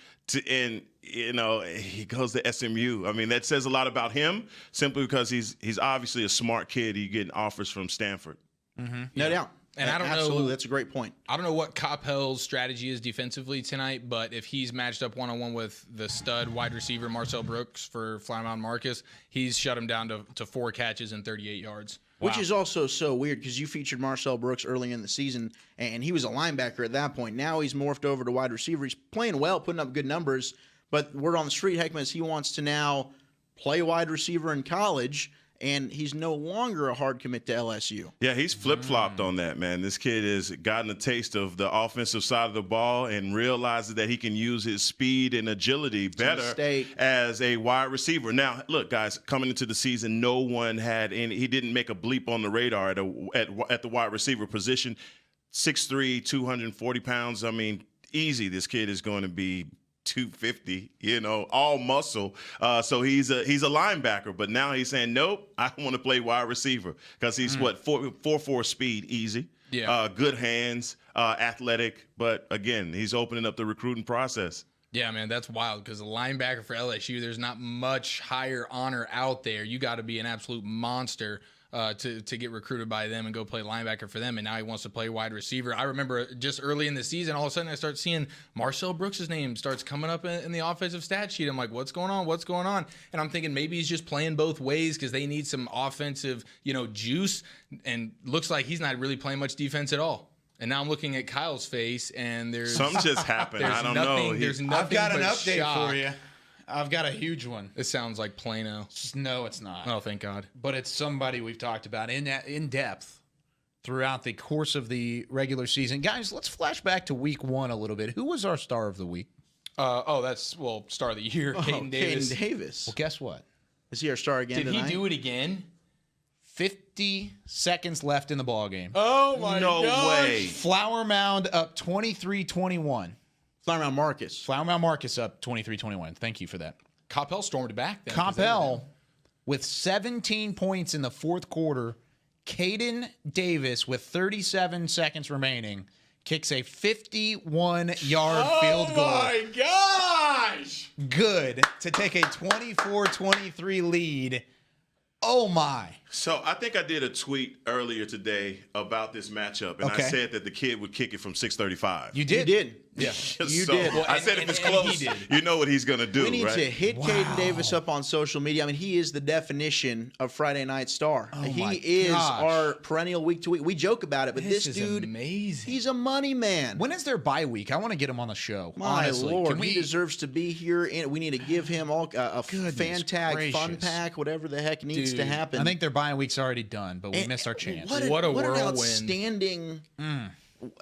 S5: and he goes to SMU. I mean, that says a lot about him simply because he's obviously a smart kid. He's getting offers from Stanford.
S4: Mm-hmm. No doubt.
S3: And I don't know.
S4: Absolutely, that's a great point.
S3: I don't know what Coppell's strategy is defensively tonight, but if he's matched up one-on-one with the stud wide receiver Marcel Brooks for Flower Mound Marcus, he's shut him down to 4 catches and 38 yards.
S4: Which is also so weird because you featured Marcel Brooks early in the season, and he was a linebacker at that point. Now he's morphed over to wide receiver. He's playing well, putting up good numbers, but word on the street, Hek'ma, is he wants to now play wide receiver in college, and he's no longer a hard commit to LSU.
S5: Yeah, he's flip-flopped on that, man. This kid has gotten a taste of the offensive side of the ball and realizes that he can use his speed and agility better as a wide receiver. Now, look, guys, coming into the season, no one had any – he didn't make a bleep on the radar at the wide receiver position. 6'3", 240 pounds. I mean, easy. This kid is going to be – 250, all muscle. So he's a linebacker, but now he's saying, nope, I want to play wide receiver because he's 4.4 speed, easy. Yeah. Good hands, athletic, but again, he's opening up the recruiting process.
S3: Yeah, man, that's wild because a linebacker for LSU, there's not much higher honor out there. You got to be an absolute monster to get recruited by them and go play linebacker for them, and now he wants to play wide receiver. I remember just early in the season, all of a sudden I start seeing Marcel Brooks' name starts coming up in the offensive stat sheet. I'm like, what's going on? What's going on? And I'm thinking maybe he's just playing both ways because they need some offensive, juice, and looks like he's not really playing much defense at all. And now I'm looking at Kyle's face, and there's
S5: something just happened. I don't know.
S3: There's nothing.
S2: I've got an update
S3: shock.
S2: for you. I've got a huge one.
S3: It sounds like Plano.
S2: No, it's not.
S3: Oh, thank God.
S2: But it's somebody we've talked about in depth throughout the course of the regular season. Guys, let's flash back to week 1 a little bit. Who was our star of the week?
S3: Star of the year, Caden Davis.
S4: Caden Davis.
S2: Well, guess what?
S4: Is he our star again tonight?
S3: Did he do it again?
S2: 50 seconds left in the ball game.
S3: Oh, my
S5: No way.
S2: Flower Mound up 23-21.
S4: Flower Mound Marcus.
S2: Flower Mound Marcus up 23-21. Thank you for that.
S3: Coppell stormed back then.
S2: Coppell, with 17 points in the fourth quarter, Caden Davis, with 37 seconds remaining, kicks a 51-yard field goal.
S3: Oh, my gosh!
S2: Good to take a 24-23 lead. Oh, my.
S5: So I think I did a tweet earlier today about this matchup, and I said that the kid would kick it from 635.
S2: You did.
S3: Yeah,
S4: you did.
S5: Well, I said if it's close, you know what he's going to do.
S4: We need
S5: right?
S4: to hit Caden Davis up on social media. I mean, he is the definition of Friday Night Star. He is our perennial week to week. We joke about it, but this dude,
S2: amazing.
S4: He's a money man.
S2: When is their bye week? I want to get him on the show.
S4: My
S2: honestly.
S4: Lord, he deserves to be here. And we need to give him all a fan tag, fun pack, whatever the heck needs to happen.
S2: I think their bye week's already done, but we missed our chance.
S3: What a whirlwind.
S4: An outstanding.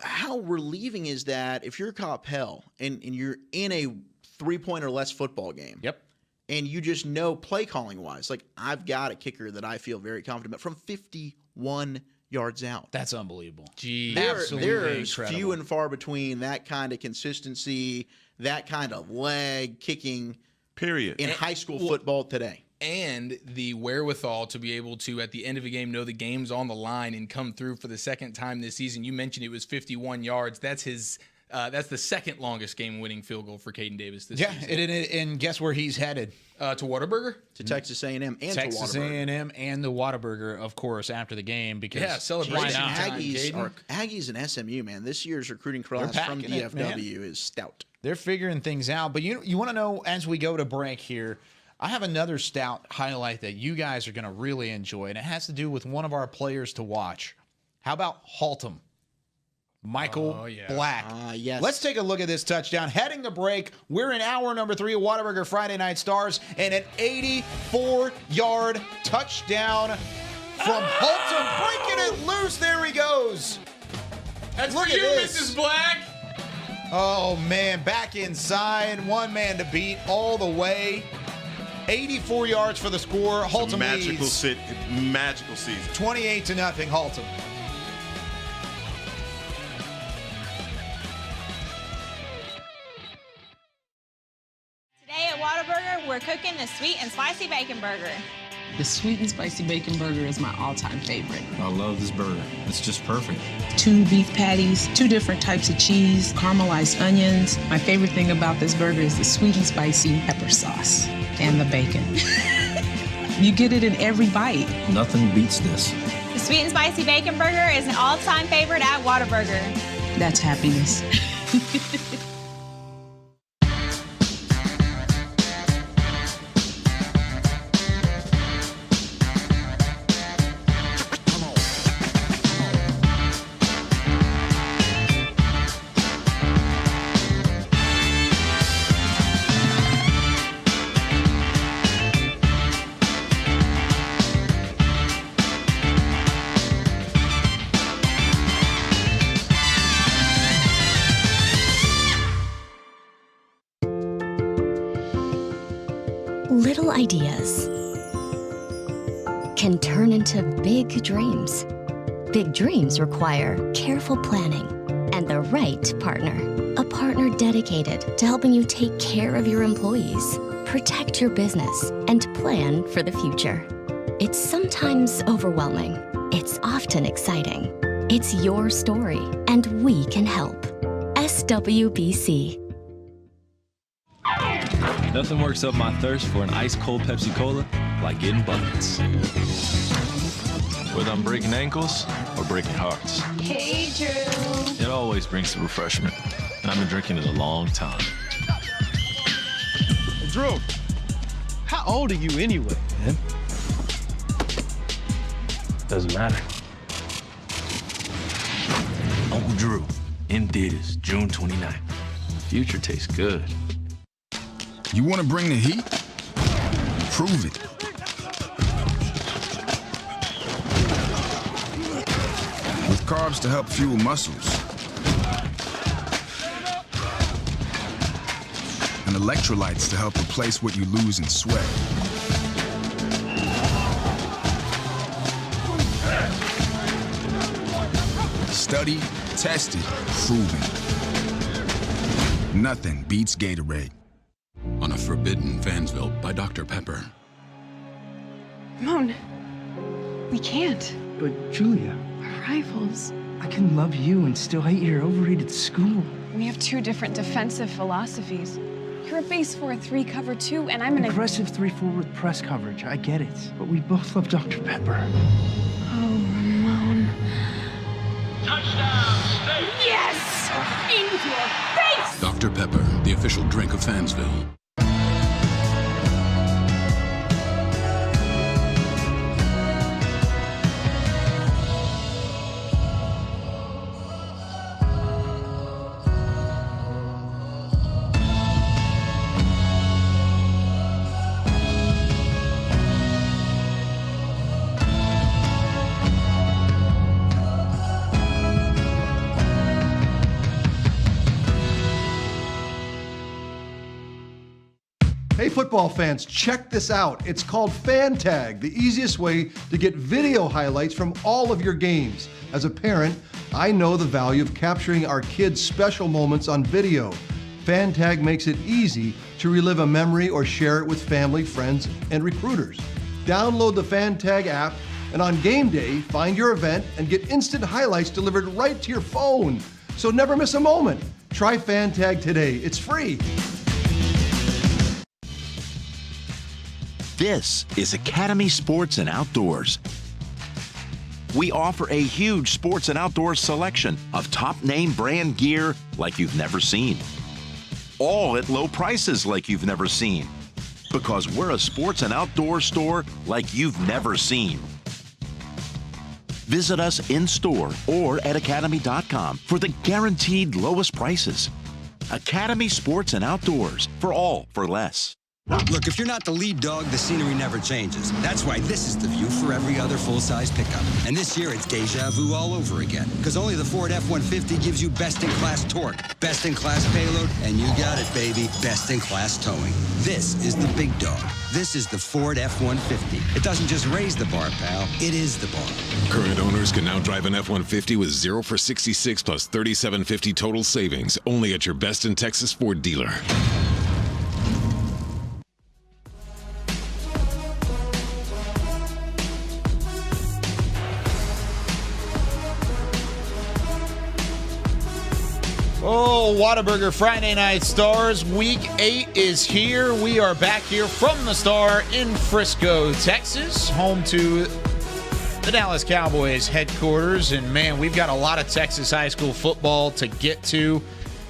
S4: How relieving is that if you're Coppell and you're in a 3-point or less football game?
S2: Yep.
S4: And you just know play calling wise, like I've got a kicker that I feel very confident about from 51 yards out.
S2: That's unbelievable. Gee,
S4: there's few and far between that kind of consistency, that kind of leg kicking.
S5: Period.
S4: In high school football today.
S3: And the wherewithal to be able to, at the end of a game, know the game's on the line and come through for the second time this season. You mentioned it was 51 yards. That's his. That's the second longest game-winning field goal for Caden Davis this season.
S2: And guess where he's headed?
S3: To Whataburger?
S4: To Texas A&M and
S2: Texas
S4: to Whataburger.
S2: A&M and the Whataburger, of course, after the game. Because
S3: celebration.
S4: Aggies and SMU, man. This year's recruiting class from DFW is stout.
S2: They're figuring things out. But you want to know, as we go to break here, I have another stout highlight that you guys are going to really enjoy, and it has to do with one of our players to watch. How about Haltom? Michael Black.
S4: Yes.
S2: Let's take a look at this touchdown. Heading to break, we're in hour number 3 of Whataburger Friday Night Stars, and an 84-yard touchdown from Haltom, breaking it loose. There he goes.
S3: That's
S2: look
S3: for
S2: at
S3: you,
S2: this.
S3: Mrs. Black.
S2: Oh, man, back inside. One man to beat all the way. 84 yards for the score. Haltom leads.
S5: Magical season.
S2: 28-0, Haltom.
S12: Today at Whataburger, we're cooking the sweet and spicy bacon burger.
S13: The sweet and spicy bacon burger is my all-time favorite.
S8: I love this burger. It's just perfect.
S13: 2 beef patties, 2 different types of cheese, caramelized onions. My favorite thing about this burger is the sweet and spicy pepper sauce and the bacon. You get it in every bite.
S8: Nothing beats this.
S12: The sweet and spicy bacon burger is an all-time favorite at Whataburger.
S13: That's happiness.
S15: Little ideas can turn into big dreams. Big dreams require careful planning and the right partner. A partner dedicated to helping you take care of your employees, protect your business, and plan for the future. It's sometimes overwhelming. It's often exciting. It's your story, and we can help. SWBC.
S8: Nothing works up my thirst for an ice-cold Pepsi Cola like getting buckets. Whether I'm breaking ankles or breaking hearts.
S12: Hey, Drew.
S8: It always brings the refreshment, and I've been drinking it a long time.
S17: Drew, how old are you anyway?
S8: Man. Doesn't matter.
S16: Uncle Drew, in theaters, June 29th. Future tastes good.
S18: You want to bring the heat? Prove it. With carbs to help fuel muscles. And electrolytes to help replace what you lose in sweat. Studied, tested, proven. Nothing beats Gatorade.
S19: On a forbidden Fansville by Dr. Pepper.
S20: Ramon, we can't.
S11: But Julia,
S20: We're rivals.
S11: I can love you and still hate your overrated school.
S20: We have 2 different defensive philosophies. You're a base 4-3 cover 2, and I'm an
S11: aggressive 3-4 with press coverage. I get it, but we both love Dr. Pepper.
S20: Oh, Ramon.
S14: Touchdown, State! Yes! In your face!
S19: Dr. Pepper, the official drink of Fansville.
S22: Hey football fans, check this out. It's called FanTag, the easiest way to get video highlights from all of your games. As a parent, I know the value of capturing our kids' special moments on video. FanTag makes it easy to relive a memory or share it with family, friends, and recruiters. Download the FanTag app, and on game day, find your event and get instant highlights delivered right to your phone. So never miss a moment. Try FanTag today. It's free.
S23: This is Academy Sports and Outdoors. We offer a huge sports and outdoors selection of top name brand gear like you've never seen. All at low prices like you've never seen. Because we're a sports and outdoor store like you've never seen. Visit us in store or at academy.com for the guaranteed lowest prices. Academy Sports and Outdoors, for all for less.
S1: Look, if you're not the lead dog, the scenery never changes. That's why this is the view for every other full-size pickup. And this year, it's deja vu all over again. Because only the Ford F-150 gives you best-in-class torque, best-in-class payload, and you got it, baby, best-in-class towing. This is the big dog. This is the Ford F-150. It doesn't just raise the bar, pal. It is the bar.
S6: Current owners can now drive an F-150 with 0 for 66 plus $3,750 total savings, only at your best in Texas Ford dealer.
S2: Oh, Whataburger Friday Night Stars. Week 8 is here. We are back here from the Star in Frisco, Texas, home to the Dallas Cowboys headquarters. And, man, we've got a lot of Texas high school football to get to.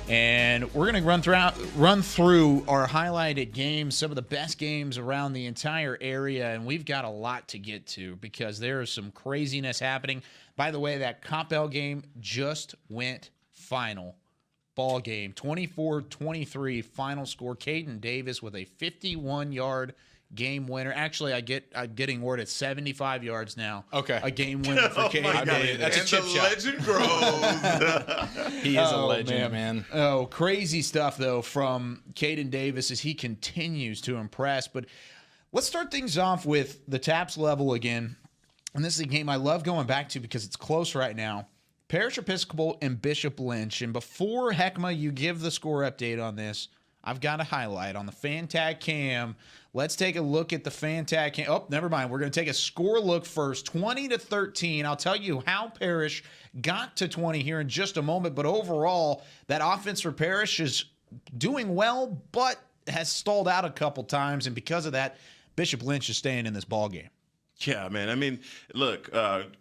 S2: And we're going to run through our highlighted games, some of the best games around the entire area. And we've got a lot to get to because there is some craziness happening. By the way, that Coppell game just went final. Ball game, 24-23 final score. Caden Davis with a 51-yard game winner. Actually, I'm getting word it's 75 yards now.
S3: Okay.
S2: A game winner for Caden Davis.
S3: That's a chip shot.
S5: Legend grows.
S3: He is a legend, man.
S2: Oh, crazy stuff, though, from Caden Davis as he continues to impress. But let's start things off with the TAPS level again. And this is a game I love going back to because it's close right now. Parish Episcopal and Bishop Lynch. And before, Hek'ma, you give the score update on this, I've got a highlight on the FanTag cam. Let's take a look at the FanTag cam. Oh, never mind. We're going to take a score look first. 20-13. I'll tell you how Parish got to 20 here in just a moment. But overall, that offense for Parish is doing well, but has stalled out a couple times. And because of that, Bishop Lynch is staying in this ballgame.
S5: Yeah, man. I mean, look,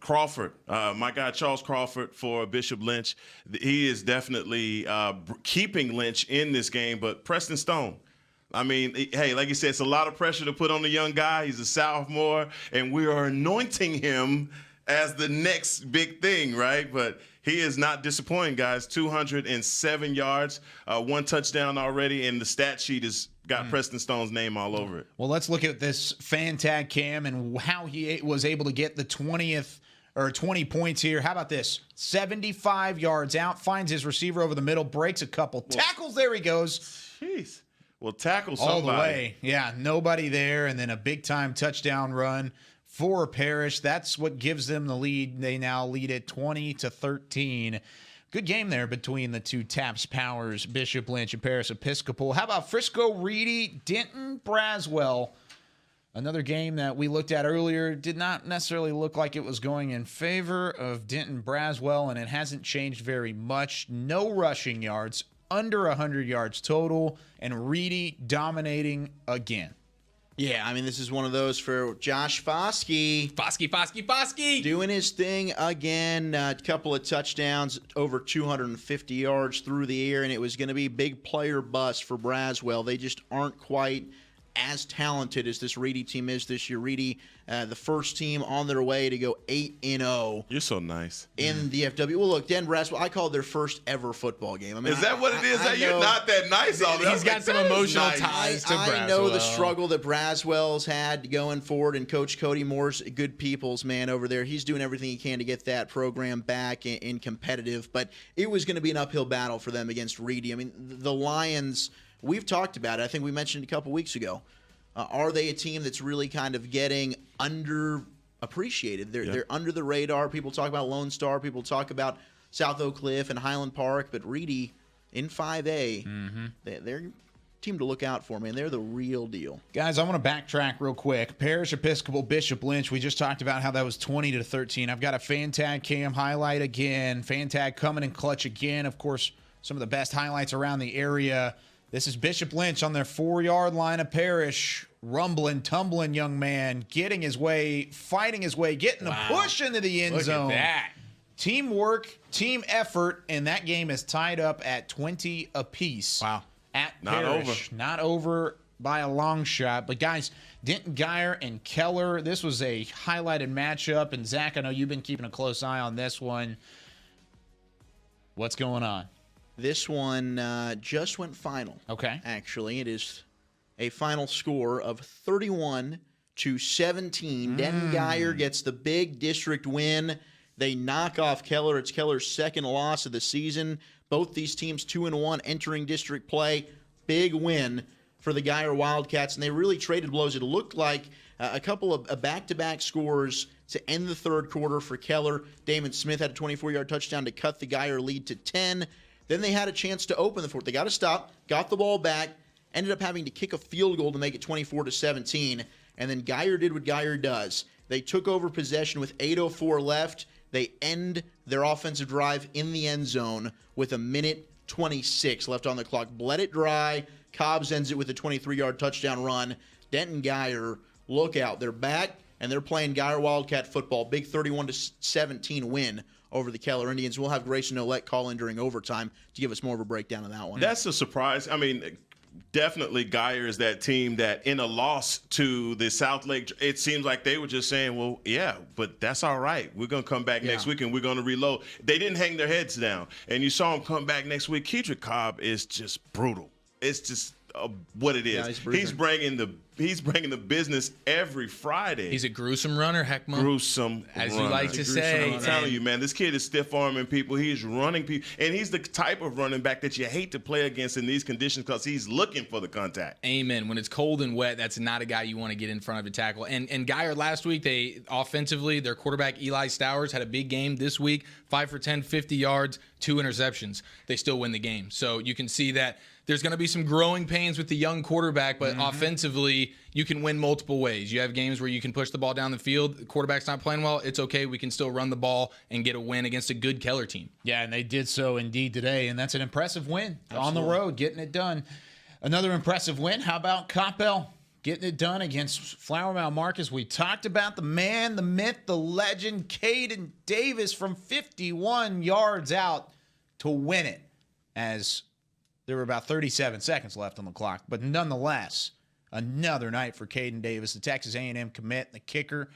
S5: Crawford, my guy Charles Crawford for Bishop Lynch, he is definitely keeping Lynch in this game. But Preston Stone, I mean, hey, like you said, it's a lot of pressure to put on the young guy. He's a sophomore, and we are anointing him as the next big thing, right? But he is not disappointing, guys. 207 yards, 1 touchdown already, and the stat sheet has got Preston Stone's name all over it.
S2: Well, let's look at this FanTag cam and how he was able to get the 20 points here. How about this? 75 yards out, finds his receiver over the middle, breaks a couple tackles. There he goes.
S5: Jeez. Well, tackle somebody.
S2: All the way. Yeah, nobody there, and then a big-time touchdown run for Parish. That's what gives them the lead. They now lead it 20-13. Good game there between the two TAPS powers, Bishop Lynch and Parish Episcopal. How about Frisco Reedy, Denton Braswell? Another game that we looked at earlier did not necessarily look like it was going in favor of Denton Braswell, and it hasn't changed very much. No rushing yards, under 100 yards total, and Reedy dominating again.
S4: Yeah, I mean, this is one of those for Josh Foskey.
S3: Foskey.
S4: Doing his thing again. A couple of touchdowns, over 250 yards through the air, and it was going to be big player bust for Braswell. They just aren't quite as talented as this Reedy team is this year. Reedy, the first team on their way to go 8-0.
S5: You're so nice.
S4: In the FW. Well, look, Dan Braswell, I called their first ever football game. I mean,
S5: is that what it is? You're not that nice all the
S3: He's got some emotional ties to Braswell.
S4: I know the struggle that Braswell's had going forward, and Coach Cody Moore's a good people's man over there. He's doing everything he can to get that program back in competitive, but it was going to be an uphill battle for them against Reedy. I mean, the Lions, we've talked about it. I think we mentioned a couple weeks ago. Are they a team that's really kind of getting underappreciated? They're under the radar. People talk about Lone Star. People talk about South Oak Cliff and Highland Park. But Reedy in 5A, they're a team to look out for, man. They're the real deal.
S2: Guys, I want to backtrack real quick. Parish Episcopal Bishop Lynch, we just talked about how that was 20-13. I've got a fan tag cam highlight again. Fan tag coming in clutch again. Of course, some of the best highlights around the area. This is Bishop Lynch on their 4-yard line of Parish. Rumbling, tumbling young man, getting his way, fighting his way, getting a push into the end zone.
S3: Look at that.
S2: Teamwork, team effort, and that game is tied up at 20 apiece.
S3: Wow.
S2: At
S5: Not
S2: Parish. Not over by a long shot. But, guys, Denton Geyer and Keller, this was a highlighted matchup. And, Zach, I know you've been keeping a close eye on this one. What's going on?
S4: This one just went final.
S2: Okay.
S4: Actually, it is a final score of 31-17. Denton Geyer gets the big district win. They knock off Keller. It's Keller's second loss of the season. Both these teams 2-1 entering district play. Big win for the Geyer Wildcats, and they really traded blows. It looked like a couple of back-to-back scores to end the third quarter for Keller. Damon Smith had a 24-yard touchdown to cut the Geyer lead to 10. Then they had a chance to open the fourth. They got to stop, got the ball back, ended up having to kick a field goal to make it 24-17. And then Geyer did what Geyer does. They took over possession with 8:04 left. They end their offensive drive in the end zone with 1:26 left on the clock. Bled it dry. Cobbs ends it with a 23-yard touchdown run. Denton Geyer, look out. They're back, and they're playing Geyer Wildcat football. Big 31-17 win over the Keller Indians. We'll have Grayson Nolette call in during overtime to give us more of a breakdown of that one.
S5: That's a surprise. I mean, definitely Geyer is that team that in a loss to the South Lake, it seems like they were just saying, well, yeah, but that's all right. We're going to come back next week and we're going to reload. They didn't hang their heads down. And you saw them come back next week. Kedrick Cobb is just brutal. It's just what it is.
S4: Yeah,
S5: he's bringing the business every Friday.
S3: He's a gruesome runner, Hek'ma.
S5: Gruesome
S3: as
S5: runner.
S3: you like to say.
S5: I'm telling you, man, this kid is stiff-arming people. He's running people. And he's the type of running back that you hate to play against in these conditions because he's looking for the contact.
S3: Amen. When it's cold and wet, that's not a guy you want to get in front of to tackle. And Geyer last week, they offensively, their quarterback Eli Stowers had a big game this week. 5 for 10, 50 yards, 2 interceptions. They still win the game. So you can see that there's going to be some growing pains with the young quarterback, but offensively, you can win multiple ways. You have games where you can push the ball down the field. The quarterback's not playing well. It's okay. We can still run the ball and get a win against a good Keller team.
S2: Yeah, and they did so indeed today, and that's an impressive win. On the road, getting it done. Another impressive win. How about Coppell getting it done against Flower Mound Marcus? We talked about the man, the myth, the legend, Caden Davis from 51 yards out to win it as there were about 37 seconds left on the clock. But nonetheless, another night for Caden Davis, the Texas A&M commit, the kicker,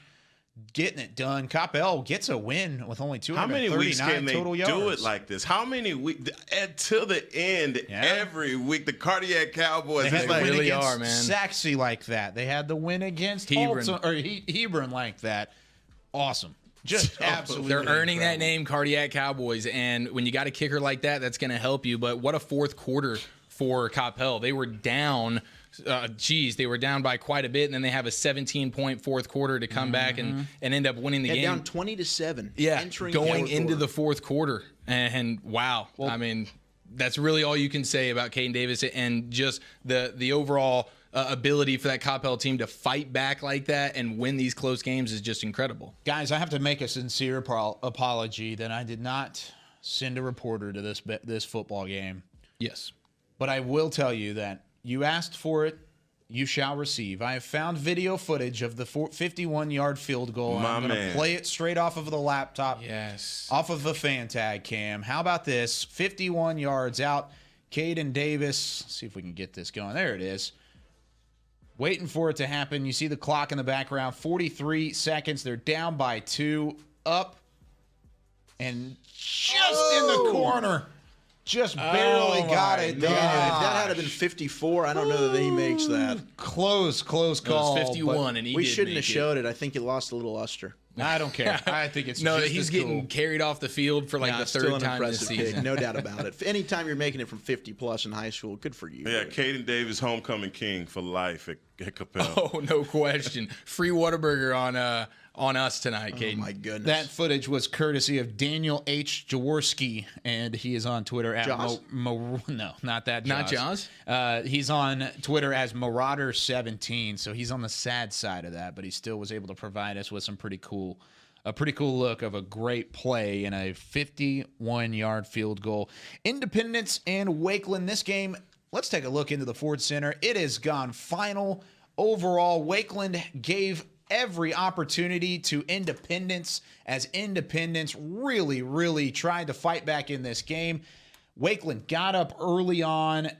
S2: getting it done. Coppell gets a win with only 239 total yards.
S5: How many weeks can they do it like this? How many weeks? Until the end, every week, the Cardiac Cowboys.
S2: They had the
S5: like,
S2: win
S3: really
S2: against
S3: are, man.
S2: Saxey like that. They had the win against Hebron like that. Awesome. Just absolutely
S3: They're earning
S2: incredible.
S3: that name, Cardiac Cowboys. And when you got a kicker like that, that's going to help you. But what a fourth quarter for Coppell. They were down. They were down by quite a bit, and then they have a 17-point fourth quarter to come back and end up winning the game.
S4: Down 20-7.
S3: Yeah, going into the fourth quarter. And wow, I mean, that's really all you can say about Caden Davis and just the overall ability for that Coppell team to fight back like that and win these close games is just incredible.
S2: Guys, I have to make a sincere apology that I did not send a reporter to this football game.
S3: Yes.
S2: But I will tell you that you asked for it, you shall receive. I have found video footage of the 51-yard field goal. I'm going to play it straight off of the laptop.
S3: Yes.
S2: Off of the fan tag cam. How about this? 51 yards out. Caden Davis. Let's see if we can get this going. There it is. Waiting for it to happen. You see the clock in the background. 43 seconds. They're down by 2. Up. And just in the corner. Just barely got it.
S4: Man, if that had been 54, I don't know that he makes that.
S2: Close call.
S3: It was 51, and
S4: we shouldn't have showed it. I think it lost a little luster.
S2: I don't care. I think it's
S3: no.
S2: Just
S3: He's getting carried off the field for like the third time this season.
S4: Pick, no doubt about it. Anytime you're making it from 50 plus in high school, good for you.
S5: Yeah, Caden Davis, homecoming king for life at Capel.
S3: Oh, no question. Free Whataburger on us tonight, Caden.
S4: Oh my goodness.
S2: That footage was courtesy of Daniel H. Jaworski, and he is on Twitter at
S4: Jaws?
S2: no, not that Jaws.
S3: Not Jaws?
S2: He's on Twitter as Marauder17, so he's on the sad side of that, but he still was able to provide us with some pretty cool look of a great play in a 51-yard field goal. Independence and Wakeland. This game, let's take a look into the Ford Center. It has gone final overall. Wakeland gave every opportunity to Independence as Independence really, really tried to fight back in this game. Wakeland got up early on.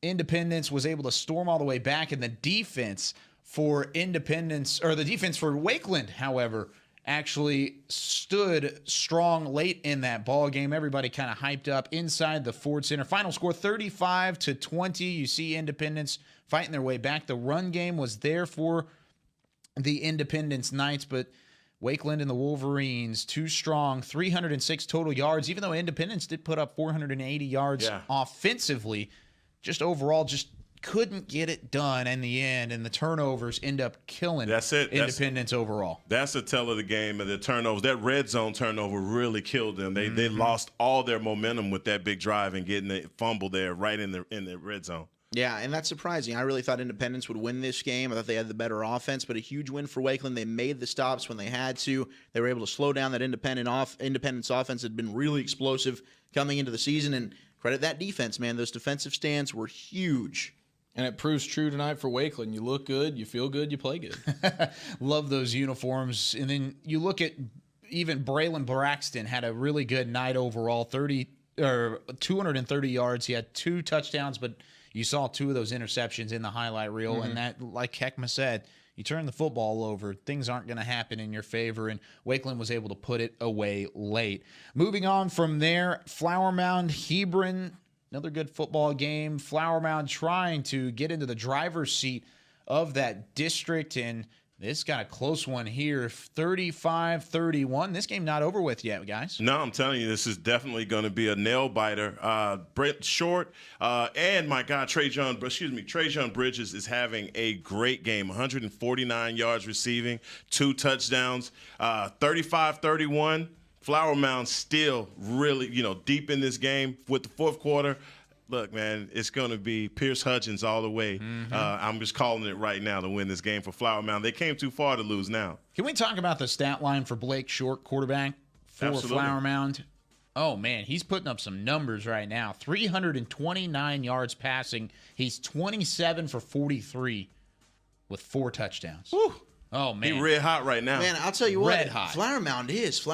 S2: Independence was able to storm all the way back, and the defense for Wakeland, however, actually stood strong late in that ball game. Everybody kind of hyped up inside the Ford Center. Final score 35-20. You see Independence fighting their way back. The run game was there for the Independence Knights, but Wakeland and the Wolverines, too strong. 306 total yards, even though Independence did put up 480 yards offensively. Just overall, just couldn't get it done in the end, and the turnovers end up killing Independence overall.
S5: That's the tell of the game, and the turnovers. That red zone turnover really killed them. They lost all their momentum with that big drive and getting the fumble there right in the red zone.
S4: Yeah, and that's surprising. I really thought Independence would win this game. I thought they had the better offense, but a huge win for Wakeland. They made the stops when they had to. They were able to slow down that Independence offense had been really explosive coming into the season, and credit that defense, man. Those defensive stands were huge.
S3: And it proves true tonight for Wakeland. You look good, you feel good, you play good.
S2: Love those uniforms. And then you look at even Braylon Braxton had a really good night overall, 230 yards. He had 2 touchdowns, but you saw 2 of those interceptions in the highlight reel. And that, like Hek'ma said, you turn the football over, things aren't going to happen in your favor, and Wakeland was able to put it away late. Moving on from there, Flower Mound, Hebron, another good football game. Flower Mound trying to get into the driver's seat of that district, and this got a close one here, 35-31. This game not over with yet, guys.
S5: No, I'm telling you, this is definitely going to be a nail-biter. Brent Short and, my God, Trajan Bridges is having a great game, 149 yards receiving, 2 touchdowns, 35-31. Flower Mound still really, deep in this game with the fourth quarter. Look, man, it's going to be Pierce Hudgens all the way. I'm just calling it right now to win this game for Flower Mound. They came too far to lose now.
S2: Can we talk about the stat line for Blake Short, quarterback for Flower Mound? Oh, man, he's putting up some numbers right now. 329 yards passing. He's 27 for 43 with 4 touchdowns.
S5: Whew.
S2: Oh, man.
S5: He's red hot right now.
S4: Man, I'll tell you what.
S2: Red hot.
S4: Flower Mound is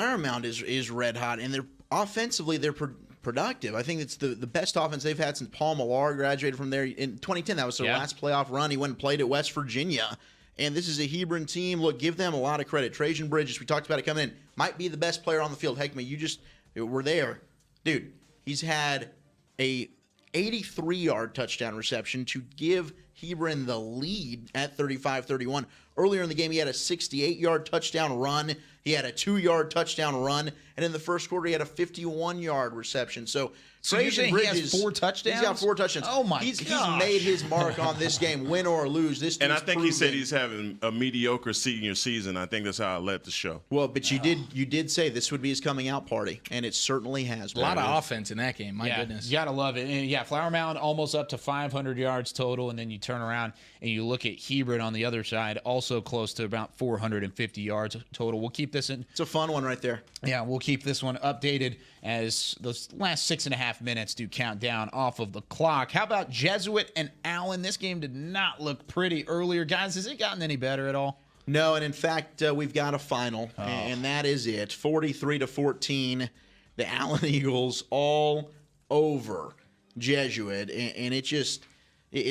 S4: red hot, and they're offensively they're productive. I think it's the best offense they've had since Paul Millar graduated from there in 2010. That was their last playoff run. He went and played at West Virginia. And this is a Hebron team. Look, give them a lot of credit. Trajan Bridges, we talked about it coming in, might be the best player on the field. Hek'ma, you just were there. Dude, he's had a 83-yard touchdown reception to give Hebron the lead at 35-31. Earlier in the game, he had a 68-yard touchdown run. He had a 2-yard touchdown run. And in the first quarter, he had a 51-yard reception. So
S2: Trajan Bridges, he has 4 touchdowns?
S4: He's got 4 touchdowns.
S2: Oh, my
S4: He's
S2: gosh.
S4: made his mark on this game, win or lose. This
S5: and I think he said he's having a mediocre senior season. I think that's how I led the show.
S4: Well, but you did say this would be his coming out party, and it certainly has been.
S3: A lot of offense in that game. My goodness.
S2: You got to love it. And Flower Mound almost up to 500 yards total, and then you turn around and you look at Hebron on the other side, also also close to about 450 yards total. We'll keep this in.
S4: It's a fun one right there.
S2: Yeah, we'll keep this one updated as those last 6.5 minutes do count down off of the clock. How about Jesuit and Allen? This game did not look pretty earlier. Guys, has it gotten any better at all?
S4: No, and in fact, we've got a final, and that is it. 43-14, the Allen Eagles all over Jesuit, and it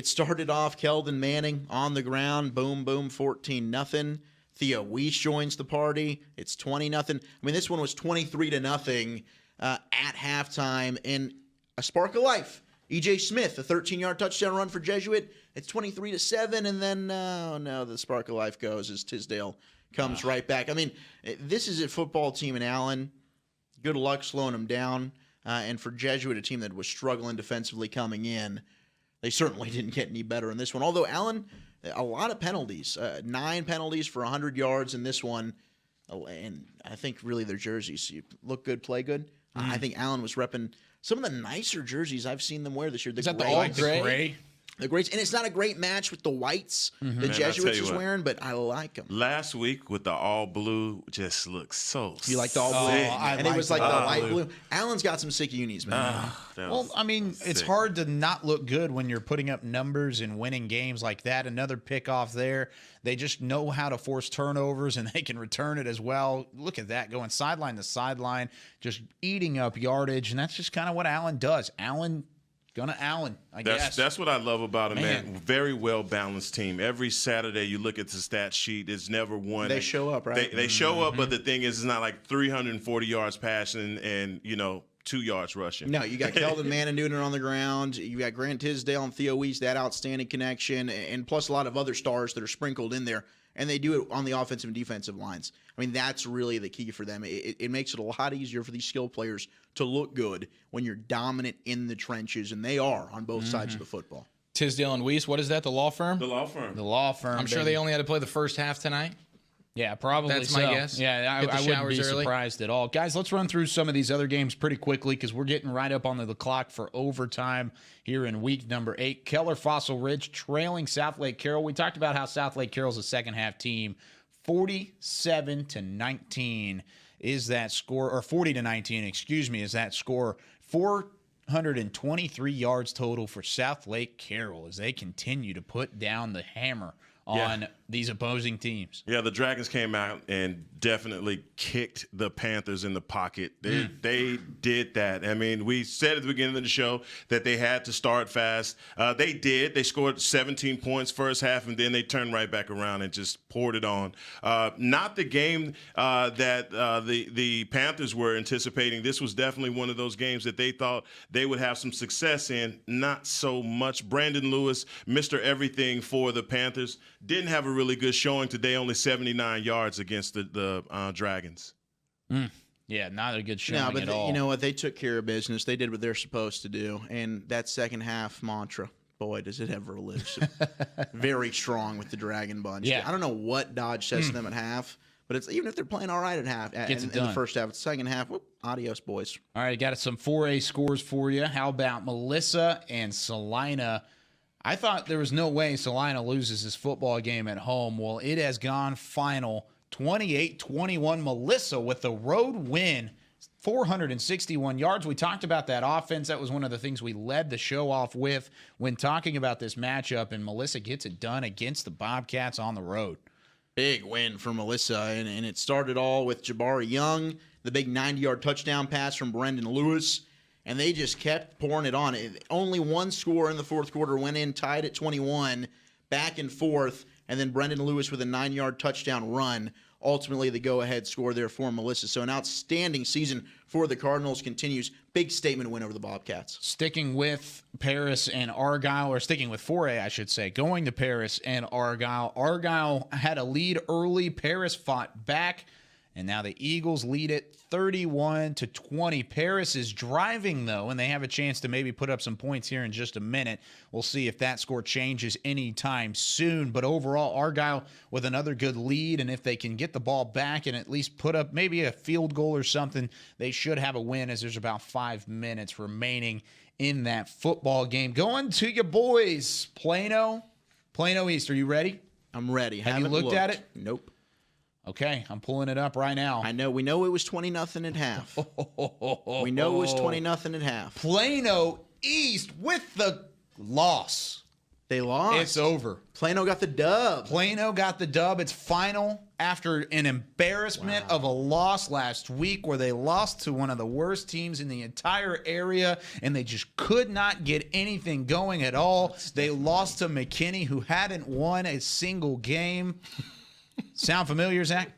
S4: started off Keldon Manning on the ground, boom, boom, 14-0. Theo Weiss joins the party. It's 20-0. I mean, this one was 23-0 at halftime, and a spark of life. E.J. Smith, a 13-yard touchdown run for Jesuit. It's 23-7, and then the spark of life goes as Tisdale comes right back. I mean, this is a football team in Allen. Good luck slowing them down. And for Jesuit, a team that was struggling defensively coming in, they certainly didn't get any better in this one. Although Allen, a lot of penalties, 9 penalties for 100 yards in this one, and I think really their jerseys look good, play good. I think Allen was repping some of the nicer jerseys I've seen them wear this year.
S2: Is that the all gray?
S4: The greats, and it's not a great match with the whites the Jesuits is wearing, but I like them.
S5: Last week with the all blue just looks so
S4: You like the all blue? And it was like the light blue. Allen's got some sick unis, man.
S2: Well, I mean, it's hard to not look good when you're putting up numbers and winning games like that. Another pick off there. They just know how to force turnovers, and they can return it as well. Look at that, going sideline to sideline, just eating up yardage, and that's just kind of what Allen does. Allen, I guess.
S5: That's what I love about him, man. Very well-balanced team. Every Saturday you look at the stat sheet, it's never one.
S4: They show up, right?
S5: They show up, but the thing is, it's not like 340 yards passing and 2 yards rushing.
S4: No, you got Keldon Manning doing it on the ground. You got Grant Tisdale and Theo Weiss, that outstanding connection, and plus a lot of other stars that are sprinkled in there. And they do it on the offensive and defensive lines. I mean, that's really the key for them. It makes it a lot easier for these skill players to look good when you're dominant in the trenches, and they are on both sides of the football.
S3: Tisdale and Weiss, what is that, the law firm?
S5: The law firm.
S2: The law firm.
S3: I'm sure they only had to play the first half tonight.
S2: Yeah, probably.
S3: That's
S2: so.
S3: my guess.
S2: Yeah, I wouldn't be surprised at all. Guys, let's run through some of these other games pretty quickly because we're getting right up on the clock for overtime here in week number 8. Keller Fossil Ridge trailing South Lake Carroll. We talked about how South Lake Carroll's a second-half team. 47-19 is that score, or 40-19, excuse me, is that score. 423 yards total for South Lake Carroll as they continue to put down the hammer on these opposing teams.
S5: Yeah, the Dragons came out and definitely kicked the Panthers in the pocket. They did that. I mean, we said at the beginning of the show that they had to start fast. They did. They scored 17 points first half, and then they turned right back around and just poured it on. Not the game that the Panthers were anticipating. This was definitely one of those games that they thought they would have some success in. Not so much. Brandon Lewis, Mr. Everything for the Panthers, didn't have a really good showing today, only 79 yards against the Dragons.
S2: Yeah, not a good showing
S4: but
S2: at all.
S4: You know what? They took care of business. They did what they're supposed to do. And that second half mantra, boy, does it ever live. So very strong with the Dragon Bunch.
S2: Yeah.
S4: I don't know what Dodge says to them at half, but it's even if they're playing all right at half, in the first half, the second half, adios, boys.
S2: All right, got some 4A scores for you. How about Melissa and Salina? I thought there was no way Salina loses this football game at home. Well, it has gone final 28-21. Melissa with the road win, 461 yards. We talked about that offense. That was one of the things we led the show off with when talking about this matchup, and Melissa gets it done against the Bobcats on the road.
S4: Big win for Melissa, and it started all with Jabari Young, the big 90-yard touchdown pass from Brendan Lewis. And they just kept pouring it on. Only one score in the fourth quarter, went in, tied at 21, back and forth, and then Brendan Lewis with a 9-yard touchdown run. Ultimately, the go-ahead score there for Melissa. So an outstanding season for the Cardinals continues. Big statement win over the Bobcats.
S2: Sticking with Paris and Argyle, or sticking with 4A, I should say, going to Paris and Argyle. Argyle had a lead early. Paris fought back. And now the Eagles lead it 31-20. Paris is driving, though, and they have a chance to maybe put up some points here in just a minute. We'll see if that score changes anytime soon. But overall, Argyle with another good lead, and if they can get the ball back and at least put up maybe a field goal or something, they should have a win as there's about 5 minutes remaining in that football game. Going to your boys, Plano East. Are you ready?
S4: I'm ready.
S2: Have you looked at it?
S4: Nope.
S2: Okay, I'm pulling it up right now.
S4: I know. We know it was 20-0 at half. We know it was 20-0 at half.
S2: Plano East with the loss.
S4: They lost.
S2: It's over.
S4: Plano got the dub.
S2: Plano got the dub. It's final after an embarrassment of a loss last week where they lost to one of the worst teams in the entire area, and they just could not get anything going at all. They lost to McKinney, who hadn't won a single game. Sound familiar, Zach?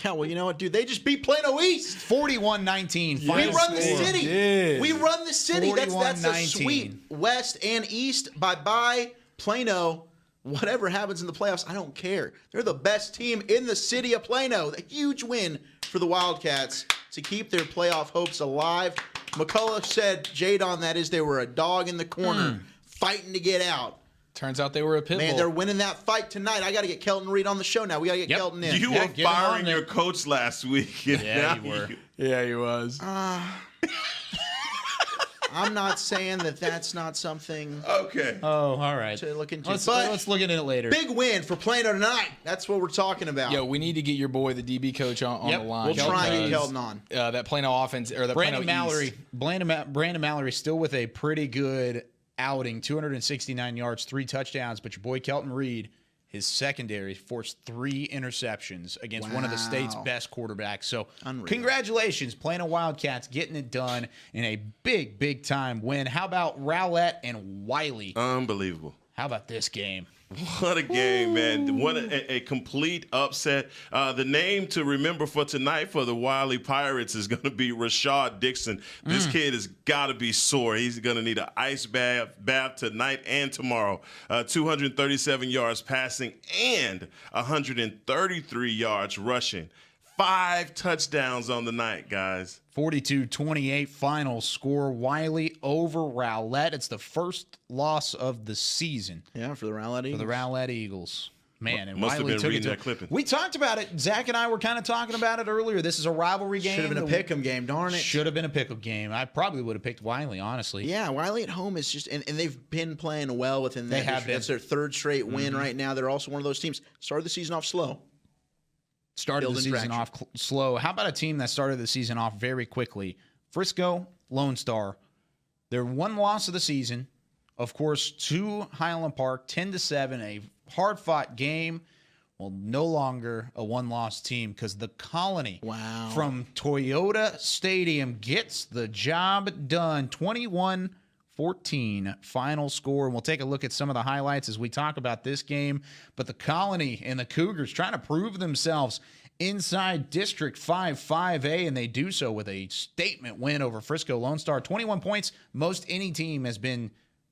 S4: Yeah, well, you know what, dude? They just beat Plano East.
S2: 41-19.
S4: We run the city. We run the city. That's a
S2: 41-19.
S4: sweep. West and East. Bye-bye. Plano. Whatever happens in the playoffs, I don't care. They're the best team in the city of Plano. A huge win for the Wildcats to keep their playoff hopes alive. McCullough said, Jadon, that is, they were a dog in the corner fighting to get out.
S3: Turns out they were a pit bull.
S4: Man, they're winning that fight tonight. I got to get Kelton Reed on the show now. We got to get Kelton in.
S5: You were firing your coach last week.
S3: Yeah, you were. Yeah, he was.
S4: I'm not saying that that's not something.
S5: Okay.
S2: Oh, all right.
S4: To look into.
S2: Let's look into it later.
S4: Big win for Plano tonight. That's what we're talking about.
S3: Yo, we need to get your boy, the DB coach, on the line.
S4: We'll try and get Kelton on.
S3: That Plano offense or the
S2: Brandon
S3: Plano
S2: Mallory.
S3: East.
S2: Brandon Mallory still with a pretty good outing, 269 yards, 3 touchdowns. But your boy Kelton Reed, his secondary, forced 3 interceptions against one of the state's best quarterbacks. So congratulations, Plano Wildcats getting it done in a big, big time win. How about Rowlett and Wiley?
S5: Unbelievable.
S2: How about this game?
S5: What a game, man. What a complete upset. The name to remember for tonight for the Wiley Pirates is going to be Rashad Dixon. This kid has got to be sore. He's going to need an ice bath tonight and tomorrow. 237 yards passing and 133 yards rushing. 5 touchdowns on the night, guys.
S2: 42-28 final score. Wiley over Rowlett. It's the first loss of the season.
S4: Yeah, for the Rowlett Eagles.
S2: For the Rowlett Eagles. Man, and
S5: Must have
S2: Wiley
S5: been
S2: took it
S5: reading
S2: to
S5: that clipping.
S2: We talked about it. Zach and I were kind of talking about it earlier. This is a rivalry game.
S4: Should have been a pick'em game, darn it.
S2: Should have been a pick'em game. I probably would have picked Wiley, honestly.
S4: Yeah, Wiley at home is just, and they've been playing well within that.
S2: They have been.
S4: That's their 3rd straight win right now. They're also one of those teams. Started the season off slow.
S2: Started the season off slow. How about a team that started the season off very quickly? Frisco, Lone Star. Their 1 loss of the season, of course, to Highland Park, 10-7, a hard-fought game. Well, no longer a 1-loss team because the Colony from Toyota Stadium gets the job done. 21-14 final score. And we'll take a look at some of the highlights as we talk about this game. But the Colony and the Cougars trying to prove themselves inside District 5-5A, and they do so with a statement win over Frisco Lone Star. 21 points, most any team has been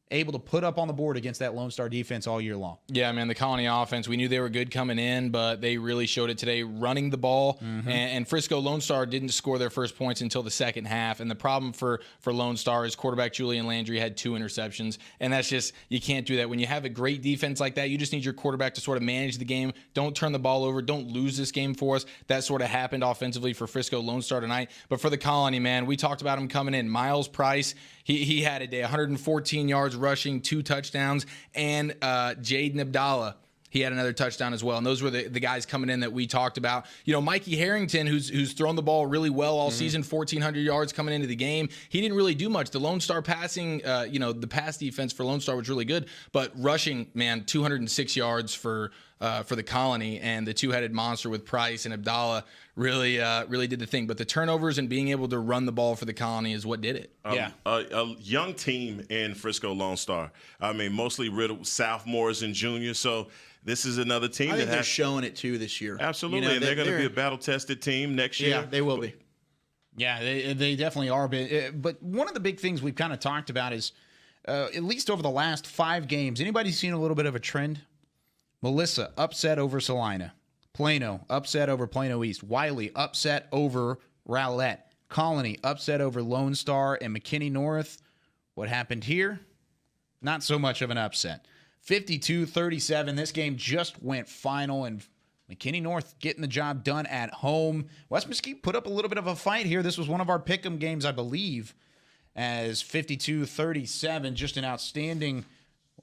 S2: able to put up on the board against that Lone Star defense all year long.
S3: Yeah, man, the Colony offense, we knew they were good coming in, but they really showed it today running the ball. And Frisco Lone Star didn't score their first points until the second half. And the problem for Lone Star is quarterback Julian Landry had 2 interceptions. And that's just, you can't do that. When you have a great defense like that, you just need your quarterback to sort of manage the game. Don't turn the ball over. Don't lose this game for us. That sort of happened offensively for Frisco Lone Star tonight. But for the Colony, man, we talked about him coming in. Miles Price, he had a day, 114 yards rushing, 2 touchdowns, and Jaden Abdallah, he had another touchdown as well. And those were the guys coming in that we talked about. You know, Mikey Harrington, who's thrown the ball really well all season, 1,400 yards coming into the game. He didn't really do much. The Lone Star passing, the pass defense for Lone Star was really good, but rushing, man, 206 yards for the Colony, and the 2-headed monster with Price and Abdallah really did the thing. But the turnovers and being able to run the ball for the Colony is what did it.
S5: A young team in Frisco Lone Star. I mean, mostly riddled sophomores and juniors. So this is another team
S4: I think they're showing it too this year.
S5: Absolutely, and they're going to be a battle-tested team next year.
S4: Yeah, they will be.
S2: Yeah, they definitely are. But one of the big things we've kind of talked about is, at least over the last 5 games, anybody seen a little bit of a trend? Melissa upset over Salina. Plano upset over Plano East. Wiley upset over Rowlett. Colony upset over Lone Star and McKinney North. What happened here? Not so much of an upset. 52-37. This game just went final, and McKinney North getting the job done at home. West Mesquite put up a little bit of a fight here. This was one of our pick'em games, I believe, as 52-37. Just an outstanding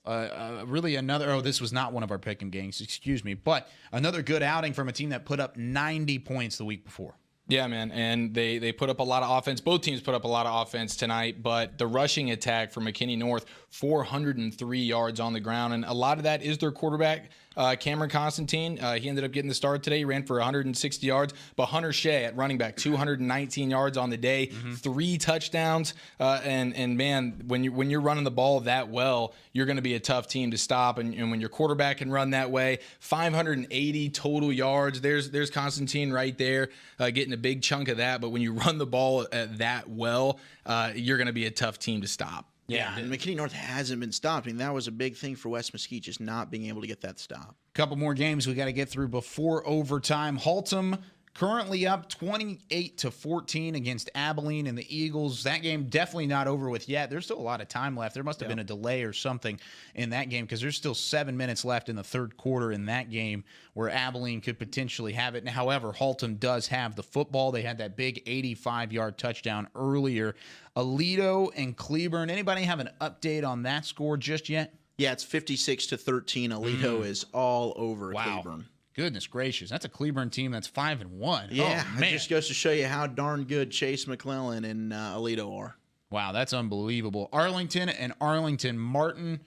S2: Really another, this was not one of our pick-em games, excuse me, but another good outing from a team that put up 90 points the week before.
S3: Yeah, man, and they put up a lot of offense. Both teams put up a lot of offense tonight, but the rushing attack for McKinney North, 403 yards on the ground, and a lot of that is their quarterback, Cameron Constantine. He ended up getting the start today. He ran for 160 yards, but Hunter Shea at running back, 219 yards on the day, 3 touchdowns, and man, when you're running the ball that well, you're going to be a tough team to stop, and when your quarterback can run that way, 580 total yards. There's Constantine right there, getting a big chunk of that. But when you run the ball that well, you're going to be a tough team to stop.
S4: Yeah, and McKinney North hasn't been stopped. I mean, that was a big thing for West Mesquite, just not being able to get that stop.
S2: Couple more games we got to get through before overtime. Haltom currently up 28-14 against Abilene and the Eagles. That game definitely not over with yet. There's still a lot of time left. There must have been a delay or something in that game because there's still 7 minutes left in the third quarter in that game where Abilene could potentially have it. However, Haltom does have the football. They had that big 85-yard touchdown earlier. Aledo and Cleburne, anybody have an update on that score just yet?
S4: Yeah, it's 56-13. Aledo is all over Cleburne.
S2: Goodness gracious. That's a Cleburne team that's 5-1.
S4: Yeah,
S2: oh, man.
S4: It just goes to show you how darn good Chase McClellan and Aledo are.
S2: Wow, that's unbelievable. Arlington and Arlington Martin.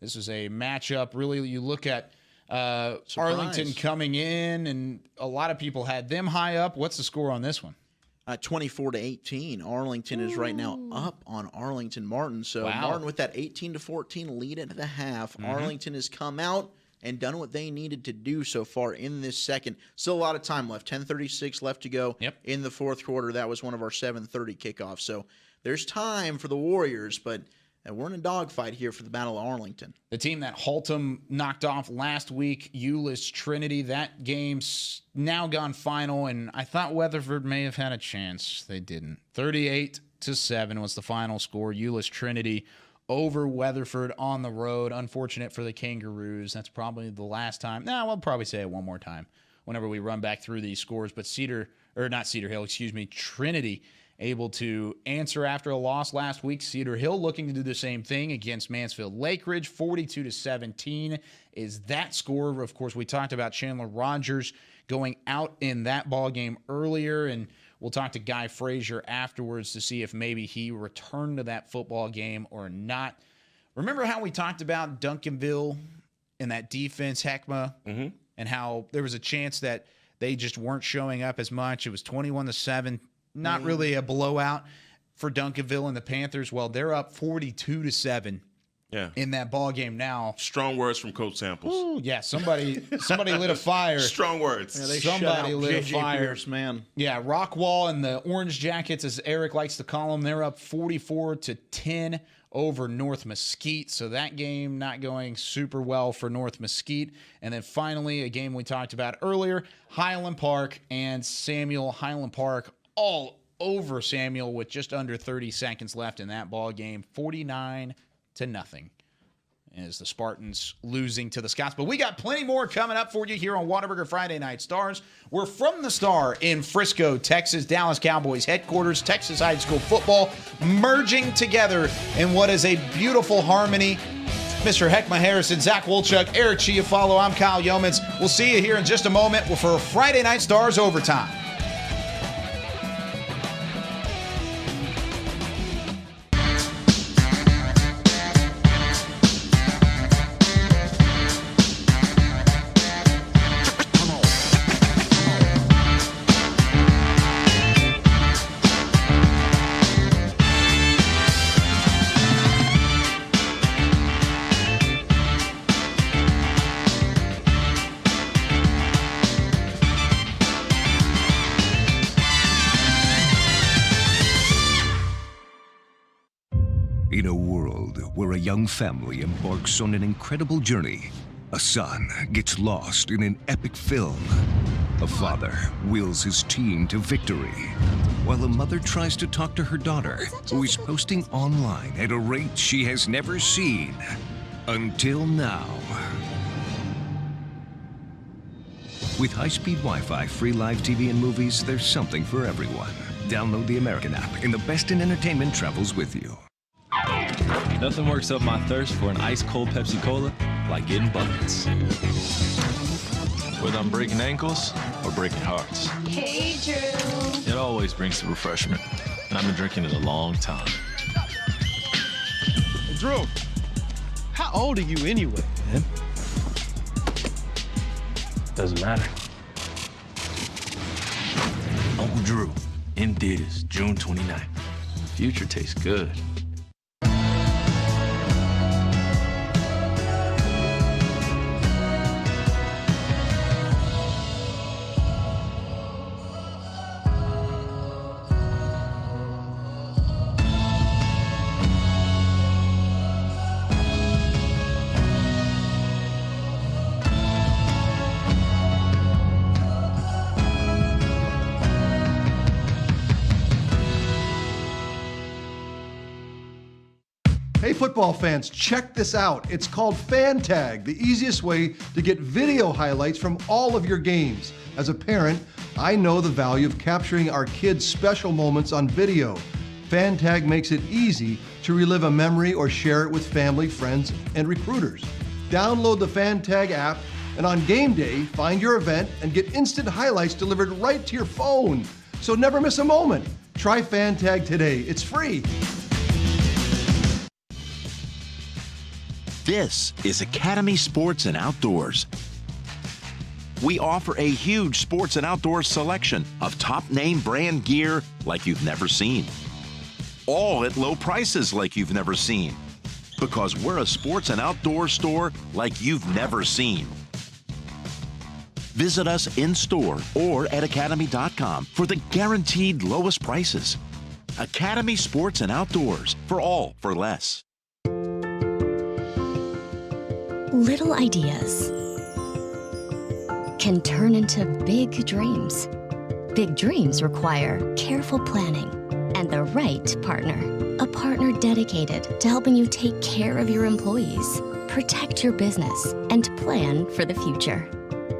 S2: This is a matchup. Really, you look at Arlington coming in, and a lot of people had them high up. What's the score on this one?
S4: 24-18. Arlington is right now up on Arlington Martin. So Martin with that 18-14 lead into the half. Arlington has come out and done what they needed to do so far in this second. Still a lot of time left. 10:36 left to go in the fourth quarter. That was one of our 7:30 kickoffs. So there's time for the Warriors, but we're in a dogfight here for the Battle of Arlington.
S2: The team that Haltom knocked off last week, Euless Trinity, that game's now gone final, and I thought Weatherford may have had a chance. They didn't. 38-7 was the final score. Euless Trinity over Weatherford on the road. Unfortunate for the Kangaroos. That's probably the last time. No, we'll probably say it one more time whenever we run back through these scores. But Trinity able to answer after a loss last week. Cedar Hill looking to do the same thing against Mansfield Lake Ridge. 42-17 is that score. Of course, we talked about Chandler Rogers going out in that ball game earlier, and we'll talk to Guy Frazier afterwards to see if maybe he returned to that football game or not. Remember how we talked about Duncanville and that defense, Hek'ma, and how there was a chance that they just weren't showing up as much? It was 21-7. Not really a blowout for Duncanville and the Panthers. Well, they're up 42-7 in that ball game now.
S5: Strong words from Coach Samples.
S2: Ooh, yeah, somebody lit a fire.
S5: Strong words.
S4: Yeah, they
S2: somebody lit a fire.
S4: Pierce, man.
S2: Yeah, Rockwall and the Orange Jackets, as Eric likes to call them, they're up 44-10 over North Mesquite. So that game not going super well for North Mesquite. And then finally, a game we talked about earlier, Highland Park and Samuel. Highland Park all over Samuel with just under 30 seconds left in that ball game. 49-0 as the Spartans losing to the Scots. But we got plenty more coming up for you here on Whataburger Friday Night Stars. We're from the Star in Frisco, Texas. Dallas Cowboys headquarters, Texas high school football merging together in what is a beautiful harmony. Mr. Hek'ma Harrison, Zach Wolchuk, Eric Chiofalo, I'm Kyle Youmans. We'll see you here in just a moment for Friday Night Stars Overtime.
S10: In a world where a young family embarks on an incredible journey, a son gets lost in an epic film. A father wills his team to victory, while a mother tries to talk to her daughter, who is posting online at a rate she has never seen until now. With high-speed Wi-Fi, free live TV and movies, there's something for everyone. Download the American app, and the best in entertainment travels with you.
S8: Nothing works up my thirst for an ice-cold Pepsi Cola like getting buckets. Whether I'm breaking ankles or breaking hearts.
S12: Hey, Drew.
S8: It always brings the refreshment. And I've been drinking it a long time.
S17: Drew, how old are you anyway, man?
S16: Doesn't matter. Uncle Drew, in theaters, June 29th. Future tastes good.
S22: Hey football fans, check this out. It's called Fan Tag, the easiest way to get video highlights from all of your games. As a parent, I know the value of capturing our kids' special moments on video. Fan Tag makes it easy to relive a memory or share it with family, friends, and recruiters. Download the Fan Tag app, and on game day, find your event and get instant highlights delivered right to your phone. So never miss a moment. Try Fan Tag today. It's free.
S23: This is Academy Sports and Outdoors. We offer a huge sports and outdoors selection of top name brand gear like you've never seen. All at low prices like you've never seen. Because we're a sports and outdoor store like you've never seen. Visit us in store or at academy.com for the guaranteed lowest prices. Academy Sports and Outdoors, for all for less.
S15: Little ideas can turn into big dreams. Big dreams require careful planning and the right partner. A partner dedicated to helping you take care of your employees, protect your business, and plan for the future.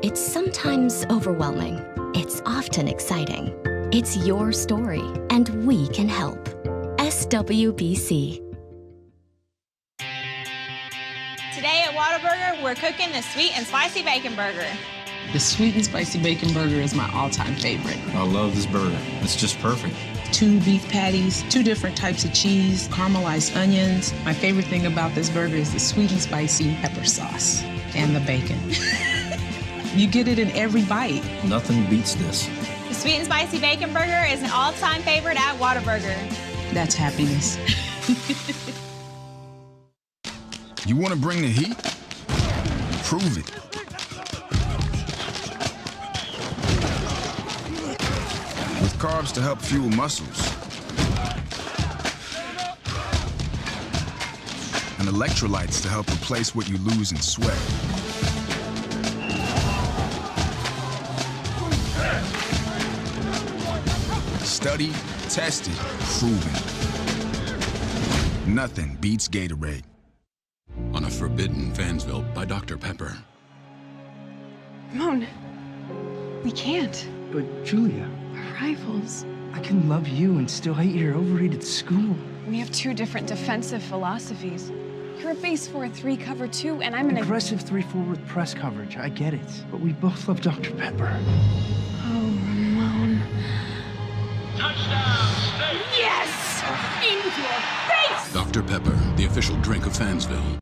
S15: It's sometimes overwhelming. It's often exciting. It's your story, and we can help. SWBC.
S12: Today at Whataburger, we're cooking the sweet and spicy bacon burger.
S13: The sweet and spicy bacon burger is my all-time favorite.
S19: I love this burger. It's just perfect.
S13: 2 beef patties, 2 different types of cheese, caramelized onions. My favorite thing about this burger is the sweet and spicy pepper sauce and the bacon. You get it in every bite.
S19: Nothing beats this.
S12: The sweet and spicy bacon burger is an all-time favorite at Whataburger.
S13: That's happiness.
S18: You want to bring the heat? Prove it. With carbs to help fuel muscles. And electrolytes to help replace what you lose in sweat. Studied, tested, proven. Nothing beats Gatorade.
S19: On a forbidden Fansville by Dr. Pepper.
S20: Ramon, we can't.
S11: But Julia,
S20: Rivals.
S11: I can love you and still hate your overrated school.
S20: We have 2 different defensive philosophies. You're a base 4-3 cover 2, and I'm an
S11: aggressive 3-4 with press coverage. I get it, but we both love Dr. Pepper.
S20: Oh, Ramon.
S14: Touchdown, State! Yes! Into your face!
S19: Dr. Pepper, the official drink of Fansville.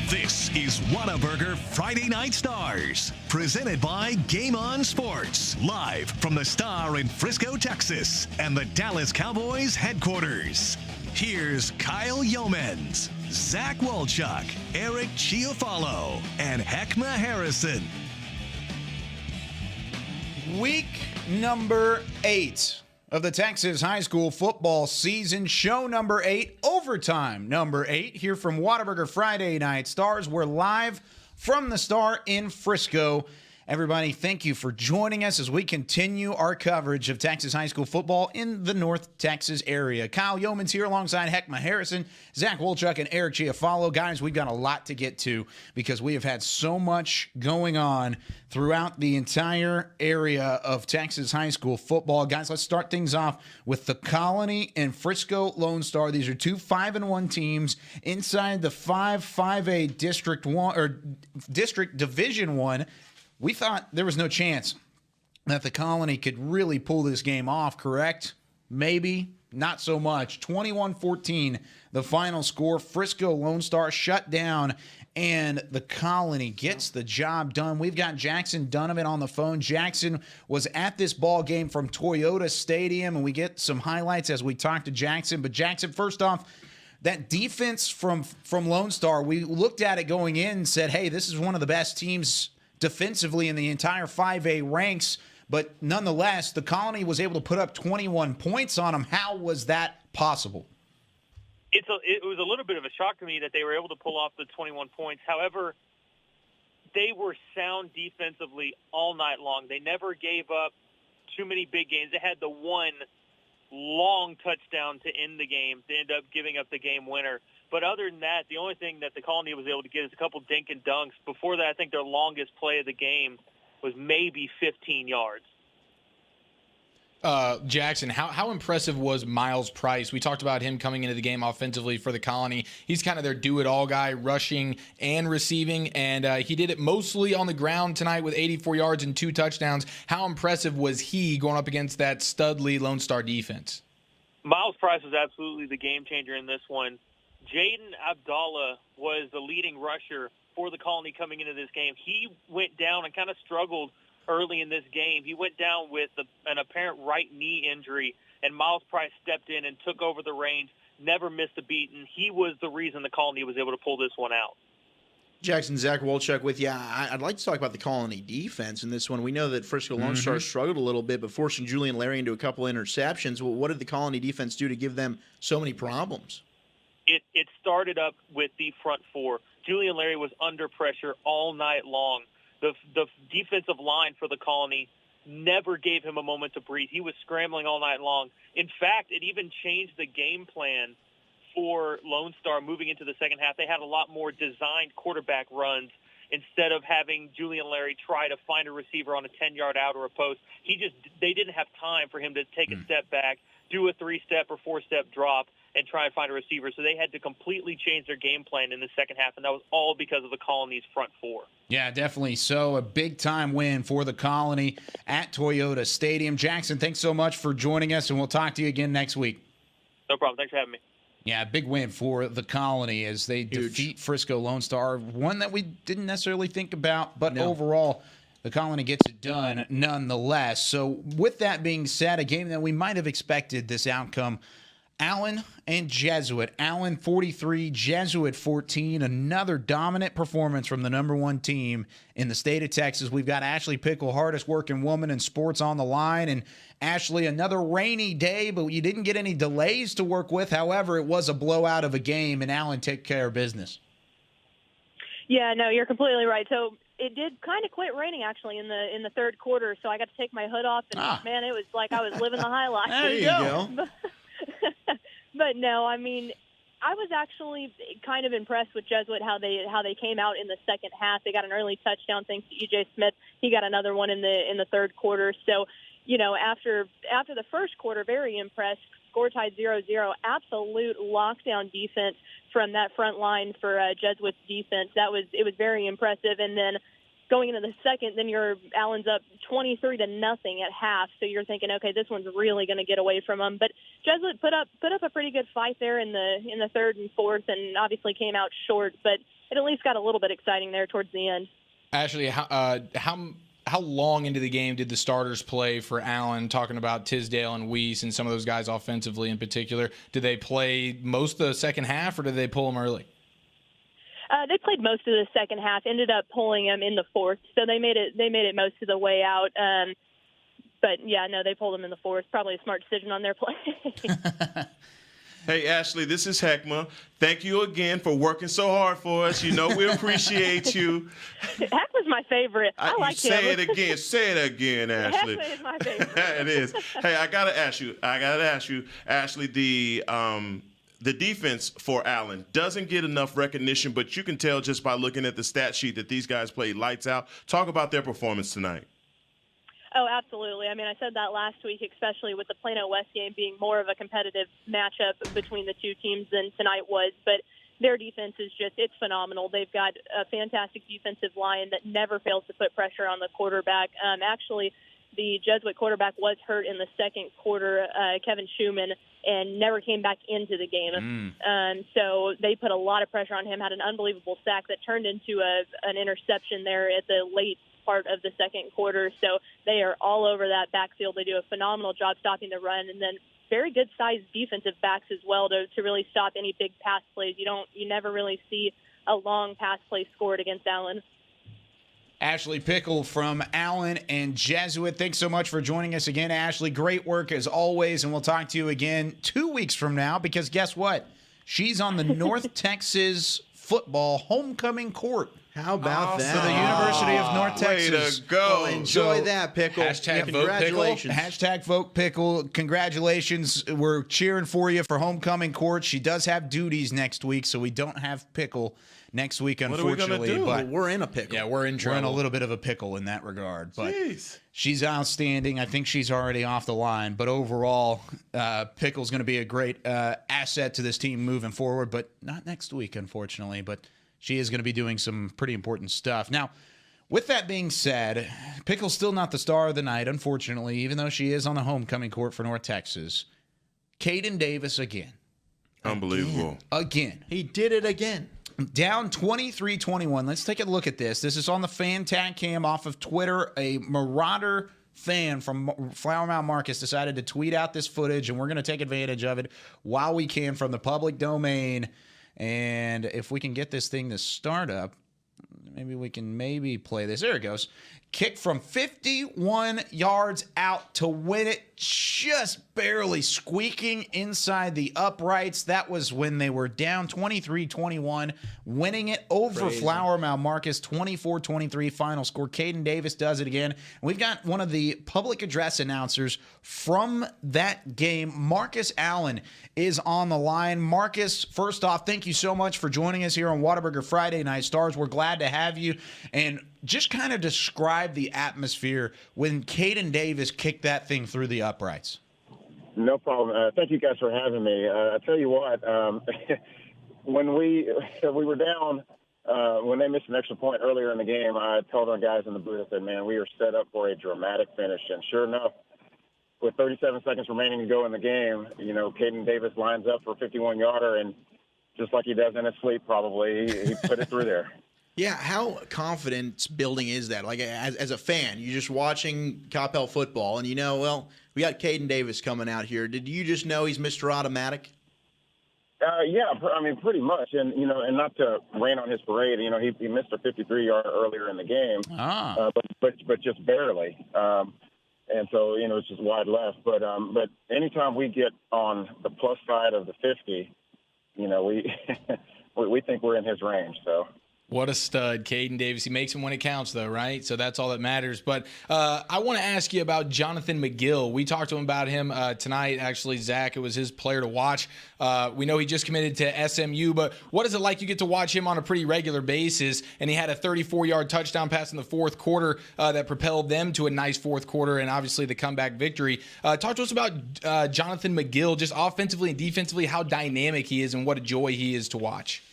S7: This is Whataburger Friday Night Stars, presented by Game On Sports, live from the Star in Frisco, Texas, and the Dallas Cowboys headquarters. Here's Kyle Youmans, Zach Wolchuk, Eric Chiofalo, and Hek'ma Harrison.
S2: Week number 8 of the Texas high school football season, show number 8, overtime number 8, here from Whataburger Friday Night Stars. We're live from the Star in Frisco. Everybody, thank you for joining us as we continue our coverage of Texas high school football in the North Texas area. Kyle Youmans here alongside Hek'ma Harrison, Zach Wolchuk, and Eric Chiofalo. Guys, we've got a lot to get to because we have had so much going on throughout the entire area of Texas high school football. Guys, let's start things off with the Colony and Frisco Lone Star. These are two 5-1 teams inside the 5A District 1 or District Division 1. We thought there was no chance that the Colony could really pull this game off, correct? Maybe, not so much. 21-14, the final score. Frisco Lone Star shut down, and the Colony gets the job done. We've got Jackson Donovan on the phone. Jackson was at this ball game from Toyota Stadium, and we get some highlights as we talk to Jackson. But Jackson, first off, that defense from Lone Star, we looked at it going in and said, hey, this is one of the best teams defensively in the entire 5A ranks, but nonetheless, the Colony was able to put up 21 points on them. How was that possible?
S1: It was a little bit of a shock to me that they were able to pull off the 21 points. However, they were sound defensively all night long. They never gave up too many big games. They had the one long touchdown to end the game to end up giving up the game winner. But other than that, the only thing that the Colony was able to get is a couple dink and dunks. Before that, I think their longest play of the game was maybe 15 yards.
S3: Jackson, how impressive was Miles Price? We talked about him coming into the game offensively for the Colony. He's kind of their do-it-all guy, rushing and receiving, and he did it mostly on the ground tonight with 84 yards and 2 touchdowns. How impressive was he going up against that Studley Lone Star defense?
S1: Miles Price was absolutely the game changer in this one. Jaden Abdallah was the leading rusher for the Colony coming into this game. He went down and kind of struggled early in this game. He went down with an apparent right knee injury, and Miles Price stepped in and took over the reins, never missed a beat, and he was the reason the Colony was able to pull this one out.
S4: Jackson, Zach Wolchuk with you. I'd like to talk about the Colony defense in this one. We know that Frisco Lone Star struggled a little bit, but forcing Julian Larry into a couple interceptions. Well, what did the Colony defense do to give them so many problems?
S1: It started up with the front four. Julian Larry was under pressure all night long. The defensive line for the Colony never gave him a moment to breathe. He was scrambling all night long. In fact, it even changed the game plan for Lone Star moving into the second half. They had a lot more designed quarterback runs instead of having Julian Larry try to find a receiver on a 10-yard out or a post. They didn't have time for him to take a step back, do a 3-step or 4-step drop, and try and find a receiver. So they had to completely change their game plan in the second half, and that was all because of the Colony's front four.
S2: Yeah, definitely so. A big-time win for the Colony at Toyota Stadium. Jackson, thanks so much for joining us, and we'll talk to you again next week.
S1: No problem. Thanks for having me.
S2: Yeah, big win for the Colony as they defeat Frisco Lone Star. One that we didn't necessarily think about, but overall, the Colony gets it done nonetheless. So with that being said, a game that we might have expected this outcome, Allen and Jesuit. Allen 43, Jesuit 14. Another dominant performance from the number 1 team in the state of Texas. We've got Ashley Pickle, hardest working woman in sports, on the line. And Ashley, another rainy day, but you didn't get any delays to work with. However, it was a blowout of a game, and Allen took care of business.
S9: Yeah, no, you're completely right. So it did kind of quit raining actually in the third quarter. So I got to take my hood off, and man, it was like I was living the high life.
S2: There you go.
S9: But no, I mean, I was actually kind of impressed with Jesuit how they came out in the second half. They got an early touchdown thanks to E.J. Smith. He got another one in the third quarter. So, you know, after the first quarter, very impressed. Score tied 0-0. Absolute lockdown defense from that front line for Jesuit's defense. It was very impressive. And then going into the second, then Allen's up 23-0 at half. So you're thinking, okay, this one's really going to get away from them. But Jesuit put up a pretty good fight there in the third and fourth, and obviously came out short. But it at least got a little bit exciting there towards the end.
S3: Ashley, how long into the game did the starters play for Allen? Talking about Tisdale and Weiss and some of those guys offensively in particular, did they play most of the second half, or did they pull them early?
S9: They played most of the second half, ended up pulling them in the fourth, so they made it most of the way out. But, yeah, no, they pulled him in the fourth. Probably a smart decision on their play.
S5: Hey, Ashley, this is Hek'ma. Thank you again for working so hard for us. You know we appreciate you.
S9: Hek'ma's my favorite. I like him.
S5: Say it again. Say it again, Ashley.
S9: Hek'ma is my favorite.
S5: It is. Hey, I gotta ask you, Ashley, the defense for Allen doesn't get enough recognition, but you can tell just by looking at the stat sheet that these guys played lights out. Talk about their performance tonight.
S9: Oh, absolutely. I mean, I said that last week, especially with the Plano West game being more of a competitive matchup between the two teams than tonight was. But their defense is it's phenomenal. They've got a fantastic defensive line that never fails to put pressure on the quarterback. Actually, the Jesuit quarterback was hurt in the second quarter, Kevin Schumann, and never came back into the game. So they put a lot of pressure on him, had an unbelievable sack that turned into an interception there at the late part of the second quarter. So they are all over that backfield. They do a phenomenal job stopping the run, and then very good sized defensive backs as well to really stop any big pass plays. You never really see a long pass play scored against Allen.
S2: Ashley Pickle from Allen and Jesuit. Thanks so much for joining us again, Ashley. Great work as always, and we'll talk to you again 2 weeks from now because guess what? She's on the North Texas football homecoming court.
S4: How about that?
S2: For the University of North Texas.
S5: Way to go.
S4: Well, enjoy that, Pickle.
S2: Congratulations. Vote Pickle. Congratulations. We're cheering for you for homecoming court. She does have duties next week, so we don't have Pickle next week, unfortunately.
S5: What are we gonna do?
S2: But
S4: we're in a pickle.
S2: Yeah, we're in trouble. We're in a little bit of a pickle in that regard. But she's outstanding. I think she's already off the line. But overall, Pickle's going to be a great asset to this team moving forward, but not next week, unfortunately. But she is going to be doing some pretty important stuff. Now, with that being said, Pickle's still not the star of the night, unfortunately, even though she is on the homecoming court for North Texas. Caden Davis again.
S5: Unbelievable.
S4: Again. He did it again.
S2: Down 23-21. Let's take a look at this. This is on the fan tag cam off of Twitter. A Marauder fan from Flower Mound Marcus decided to tweet out this footage, and we're going to take advantage of it while we can from the public domain. And if we can get this thing to start up, maybe we can play this. There it goes. Kick from 51 yards out to win it, just barely squeaking inside the uprights. That was when they were down 23-21, winning it over Flower Mound Marcus, 24-23 final score. Caden Davis does it again. We've got one of the public address announcers from that game. Marcus Allen is on the line. Marcus, first off, thank you so much for joining us here on Whataburger Friday Night Stars. We're glad to have you. And just kind of describe the atmosphere when Caden Davis kicked that thing through the uprights.
S6: No problem. Thank you guys for having me. I tell you what, when we were down, when they missed an extra point earlier in the game, I told our guys in the booth, I said, man, we are set up for a dramatic finish. And sure enough, with 37 seconds remaining to go in the game, Caden Davis lines up for a 51-yarder, and just like he does in his sleep probably, he put it through there.
S4: Yeah, how confidence building is that? Like, as a fan, you're just watching Coppell football, and we got Caden Davis coming out here. Did you just know he's Mr. Automatic?
S6: Yeah, I mean, pretty much. And, and not to rain on his parade, he missed a 53-yarder earlier in the game, but just barely. And so, it's just wide left. But anytime we get on the plus side of the 50, we think we're in his range, so.
S3: What a stud, Caden Davis. He makes them when it counts, though, right? So that's all that matters. But I want to ask you about Jonathan McGill. We talked to him about him tonight, actually, Zach. It was his player to watch. We know he just committed to SMU, but what is it like? You get to watch him on a pretty regular basis, and he had a 34-yard touchdown pass in the fourth quarter that propelled them to a nice fourth quarter and obviously the comeback victory. Talk to us about Jonathan McGill, just offensively and defensively, how dynamic he is and what a joy he is to watch.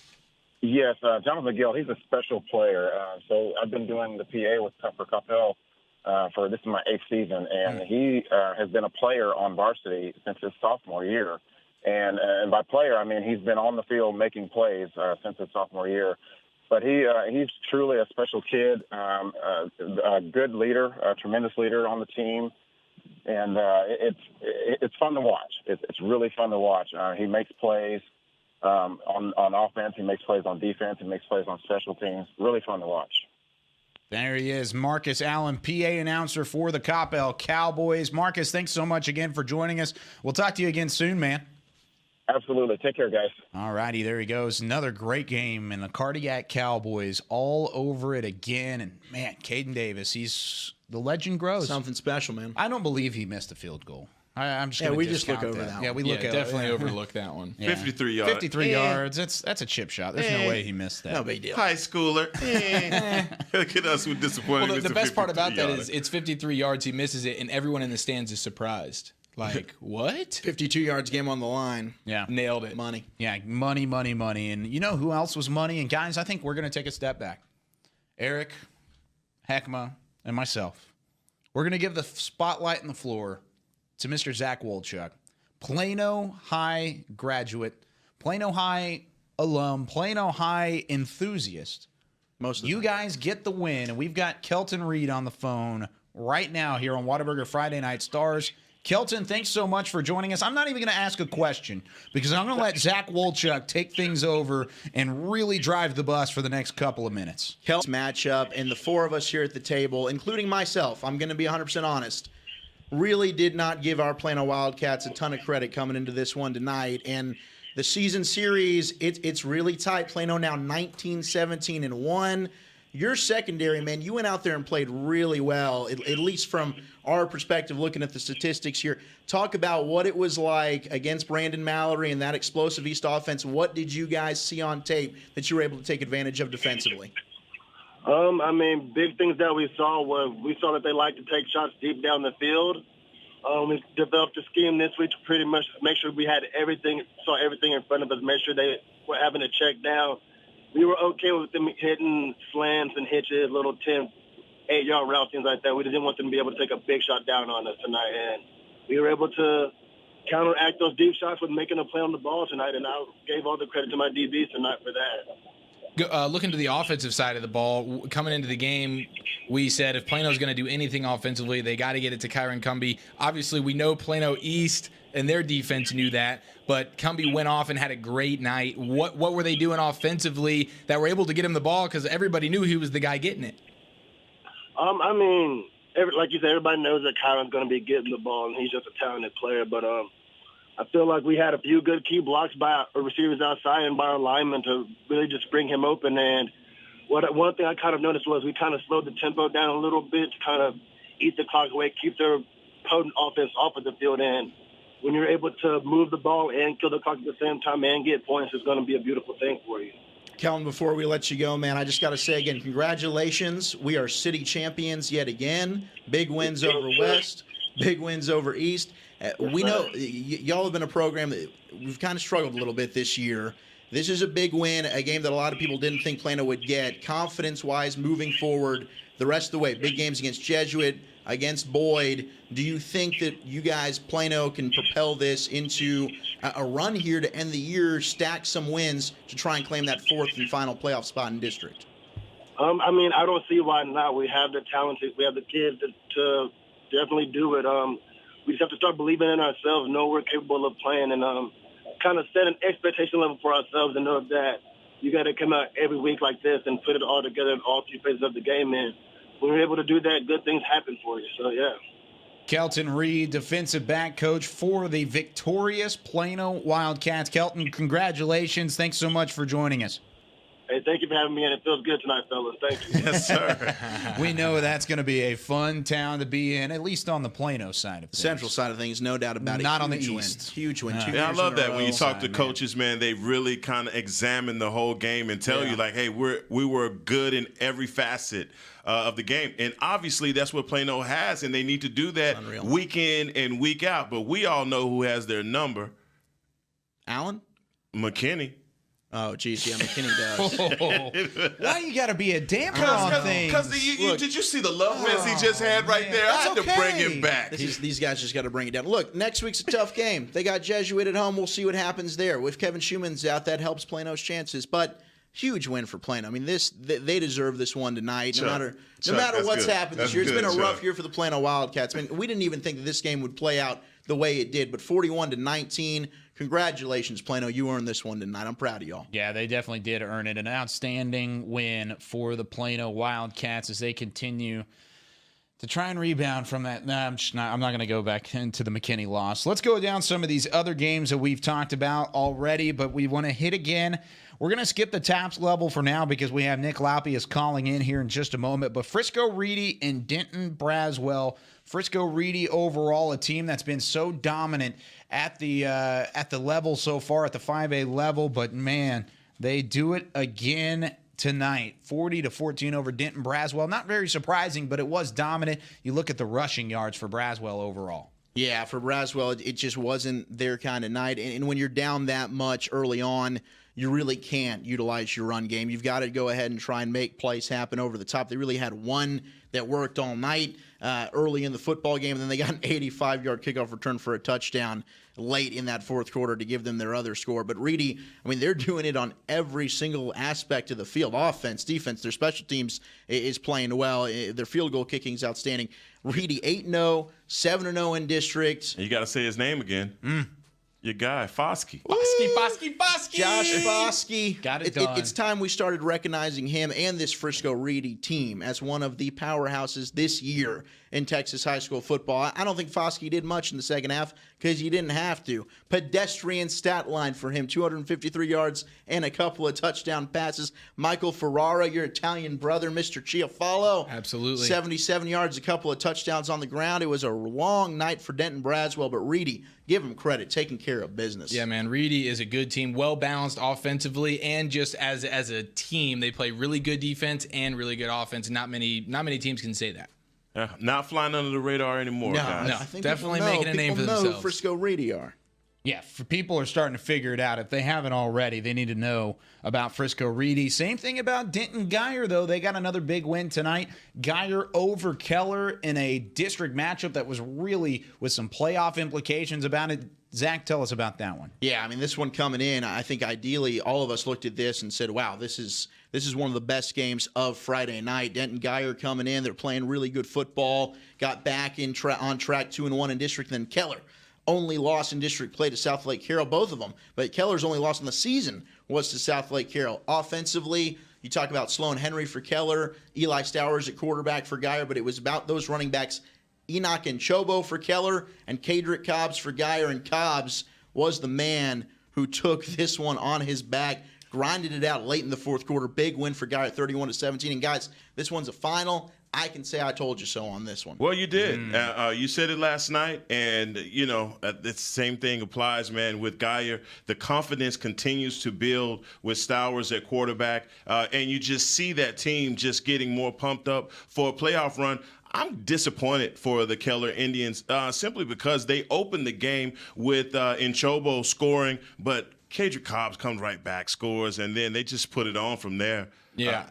S6: Yes, Jonathan McGill, he's a special player. So I've been doing the PA for Coppell for this is my 8th season, and he has been a player on varsity since his sophomore year. And by player, I mean he's been on the field making plays since his sophomore year. But he's truly a special kid, a good leader, a tremendous leader on the team. And it's fun to watch. It's really fun to watch. He makes plays. On offense, he makes plays on defense, he makes plays on special teams. Really fun to watch.
S2: There he is, Marcus Allen, PA announcer for the Coppell Cowboys. Marcus, thanks so much again for joining us. We'll talk to you again soon, man.
S6: Absolutely. Take care, guys.
S2: All righty, there he goes. Another great game, and the Cardiac Cowboys all over it again. And, man, Caden Davis, the legend grows.
S4: Something special, man.
S2: I don't believe he missed a field goal. I'm just
S4: we just look over that one.
S2: Yeah, we look
S3: definitely overlook that one.
S2: Yeah.
S5: 53 yards.
S2: 53 yards. That's a chip shot. There's no way he missed that.
S4: No big deal.
S5: High schooler. Look at us with disappointing.
S3: Well, the best part about that is it's 53 yards. He misses it, and everyone in the stands is surprised. Like, what?
S4: 52 yards, game on the line.
S2: Yeah.
S3: Nailed it.
S4: Money.
S2: Yeah, money. And you know who else was money? And, guys, I think we're going to take a step back. Eric, Hek'ma, and myself. We're going to give the spotlight and the floor to Mr. Zach Wolchuk, Plano High graduate, Plano High alum, Plano High enthusiast.
S4: Most of
S2: you guys get the win, and we've got Kelton Reed on the phone right now here on Whataburger Friday Night Stars. Kelton, thanks so much for joining us. I'm not even going to ask a question because I'm going to let Zach Wolchuk take things over and really drive the bus for the next couple of minutes.
S4: Kelton's matchup, and the four of us here at the table, including myself, I'm going to be 100% honest, really did not give our Plano Wildcats a ton of credit coming into this one tonight. And the season series, it's really tight. Plano now 19-17-1. Your secondary, man, you went out there and played really well, at least from our perspective, looking at the statistics here. Talk about what it was like against Brandon Mallory and that explosive East offense. What did you guys see on tape that you were able to take advantage of defensively?
S8: Big things that we saw that they like to take shots deep down the field. We developed a scheme this week to pretty much make sure we had saw everything in front of us, make sure they were having to check down. We were okay with them hitting slants and hitches, little 10, 8-yard routes, things like that. We didn't want them to be able to take a big shot down on us tonight. And we were able to counteract those deep shots with making a play on the ball tonight, and I gave all the credit to my DBs tonight for that.
S3: Looking to the offensive side of the ball, coming into the game, we said if Plano's going to do anything offensively, they got to get it to Kyron Cumbie. Obviously, we know Plano East and their defense knew that, but Cumbie went off and had a great night. What were they doing offensively that were able to get him the ball? Because everybody knew he was the guy getting it.
S8: Like you said, everybody knows that Kyron's going to be getting the ball, and he's just a talented player. But I feel like we had a few good key blocks by our receivers outside and by our linemen to really just bring him open. And one thing I kind of noticed was we kind of slowed the tempo down a little bit to kind of eat the clock away, keep their potent offense off of the field. And when you're able to move the ball and kill the clock at the same time and get points, it's going to be a beautiful thing for you.
S4: Kelton, before we let you go, man, I just got to say again, congratulations. We are city champions yet again. Big wins over West, big wins over East. We know y'all have been a program that we've kind of struggled a little bit this year. This is a big win, a game that a lot of people didn't think Plano would get. Confidence-wise, moving forward, the rest of the way, big games against Jesuit, against Boyd. Do you think that you guys, Plano, can propel this into a run here to end the year, stack some wins to try and claim that fourth and final playoff spot in district?
S8: I don't see why not. We have the talent, we have the kids to definitely do it. We just have to start believing in ourselves, know we're capable of playing, and kind of set an expectation level for ourselves and know that you got to come out every week like this and put it all together in all three phases of the game. And when we're able to do that, good things happen for you. So, yeah.
S2: Kelton Reed, defensive back coach for the victorious Plano Wildcats. Kelton, congratulations. Thanks so much for joining us.
S8: Hey, thank you for having me, and it feels good tonight, fellas. Thank you.
S5: Yes, sir.
S2: We know that's going to be a fun town to be in, at least on the Plano side of things.
S4: Central side of things, no doubt about it.
S2: Not on the east.
S4: Huge win.
S5: I love that when you talk to coaches, man, they really kind of examine the whole game and tell you, like, hey, we were good in every facet of the game. And obviously that's what Plano has, and they need to do that week in and week out. But we all know who has their number.
S4: Allen?
S5: McKinney.
S4: Oh, geez, yeah, McKinney
S2: does. Why you got to be a damper on things?
S5: Because did you see the love wins he just had right there? I had to bring him back.
S4: These guys just got to bring it down. Look, next week's a tough game. They got Jesuit at home. We'll see what happens there. With Kevin Youmans out, that helps Plano's chances. But huge win for Plano. I mean, they deserve this one tonight. No matter what's happened this year. It's been a rough year for the Plano Wildcats. I mean, we didn't even think that this game would play out the way it did. But 41-19. congratulations, Plano. You earned this one tonight. I'm proud of y'all.
S2: Yeah, they definitely did earn it. An outstanding win for the Plano Wildcats as they continue to try and rebound from that. No, I'm not going to go back into the McKinney loss. Let's go down some of these other games that we've talked about already, but we want to hit again. We're going to skip the TAPS level for now because we have Nick Laupius calling in here in just a moment. But Frisco Reedy and Denton Braswell. Frisco Reedy overall, a team that's been so dominant at the level so far, at the 5A level. But, man, they do it again tonight. 40-14 over Denton Braswell. Not very surprising, but it was dominant. You look at the rushing yards for Braswell overall.
S4: Yeah, for Braswell, it just wasn't their kind of night. And when you're down that much early on, you really can't utilize your run game. You've got to go ahead and try and make plays happen over the top. They really had one that worked all night early in the football game, and then they got an 85-yard kickoff return for a touchdown late in that fourth quarter to give them their other score. But Reedy, I mean, they're doing it on every single aspect of the field. Offense, defense, their special teams is playing well. Their field goal kicking is outstanding. Reedy 8-0, 7-0 in district.
S5: You got to say his name again. Your guy, Foskey.
S3: Foskey.
S4: Josh Foskey.
S2: Got it done.
S4: It's time we started recognizing him and this Frisco Reedy team as one of the powerhouses this year in Texas high school football. I don't think Foskey did much in the second half because you didn't have to. Pedestrian stat line for him, 253 yards and a couple of touchdown passes. Michael Ferrara, your Italian brother, Mr. Chiofalo.
S3: Absolutely.
S4: 77 yards, a couple of touchdowns on the ground. It was a long night for Denton Braswell, but Reedy, give him credit, taking care of business.
S3: Yeah, man, Reedy is a good team, well-balanced offensively, and just as a team, they play really good defense and really good offense. Not many teams can say that.
S5: Not flying under the radar anymore, guys.
S3: No,
S4: I think
S3: definitely
S4: people
S3: making a name for
S4: know
S3: themselves.
S4: Who Frisco Reedy are.
S2: Yeah, for people are starting to figure it out. If they haven't already, they need to know about Frisco Reedy. Same thing about Denton Geyer, though. They got another big win tonight. Geyer over Keller in a district matchup that was really with some playoff implications about it. Zach, tell us about that one.
S4: Yeah, I mean, this one coming in, I think ideally all of us looked at this and said, wow, this is one of the best games of Friday night. Denton Geyer coming in. They're playing really good football. Got back on track 2-1 in district. Then Keller, only loss in district play to South Lake Carroll, both of them. But Keller's only loss in the season was to South Lake Carroll. Offensively, you talk about Sloan Henry for Keller, Eli Stowers at quarterback for Geyer, but it was about those running backs, Enoch and Chobo for Keller and Kadrick Cobbs for Geyer. And Cobbs was the man who took this one on his back, grinded it out late in the fourth quarter. Big win for Geyer, 31-17. And guys, this one's a final. I can say I told you so on this one.
S5: Well, you did. You said it last night, and, the same thing applies, man, with Geyer. The confidence continues to build with Stowers at quarterback, and you just see that team just getting more pumped up for a playoff run. I'm disappointed for the Keller Indians simply because they opened the game with Nchobo scoring, but Kadrick Cobbs comes right back, scores, and then they just put it on from there.
S3: Yeah.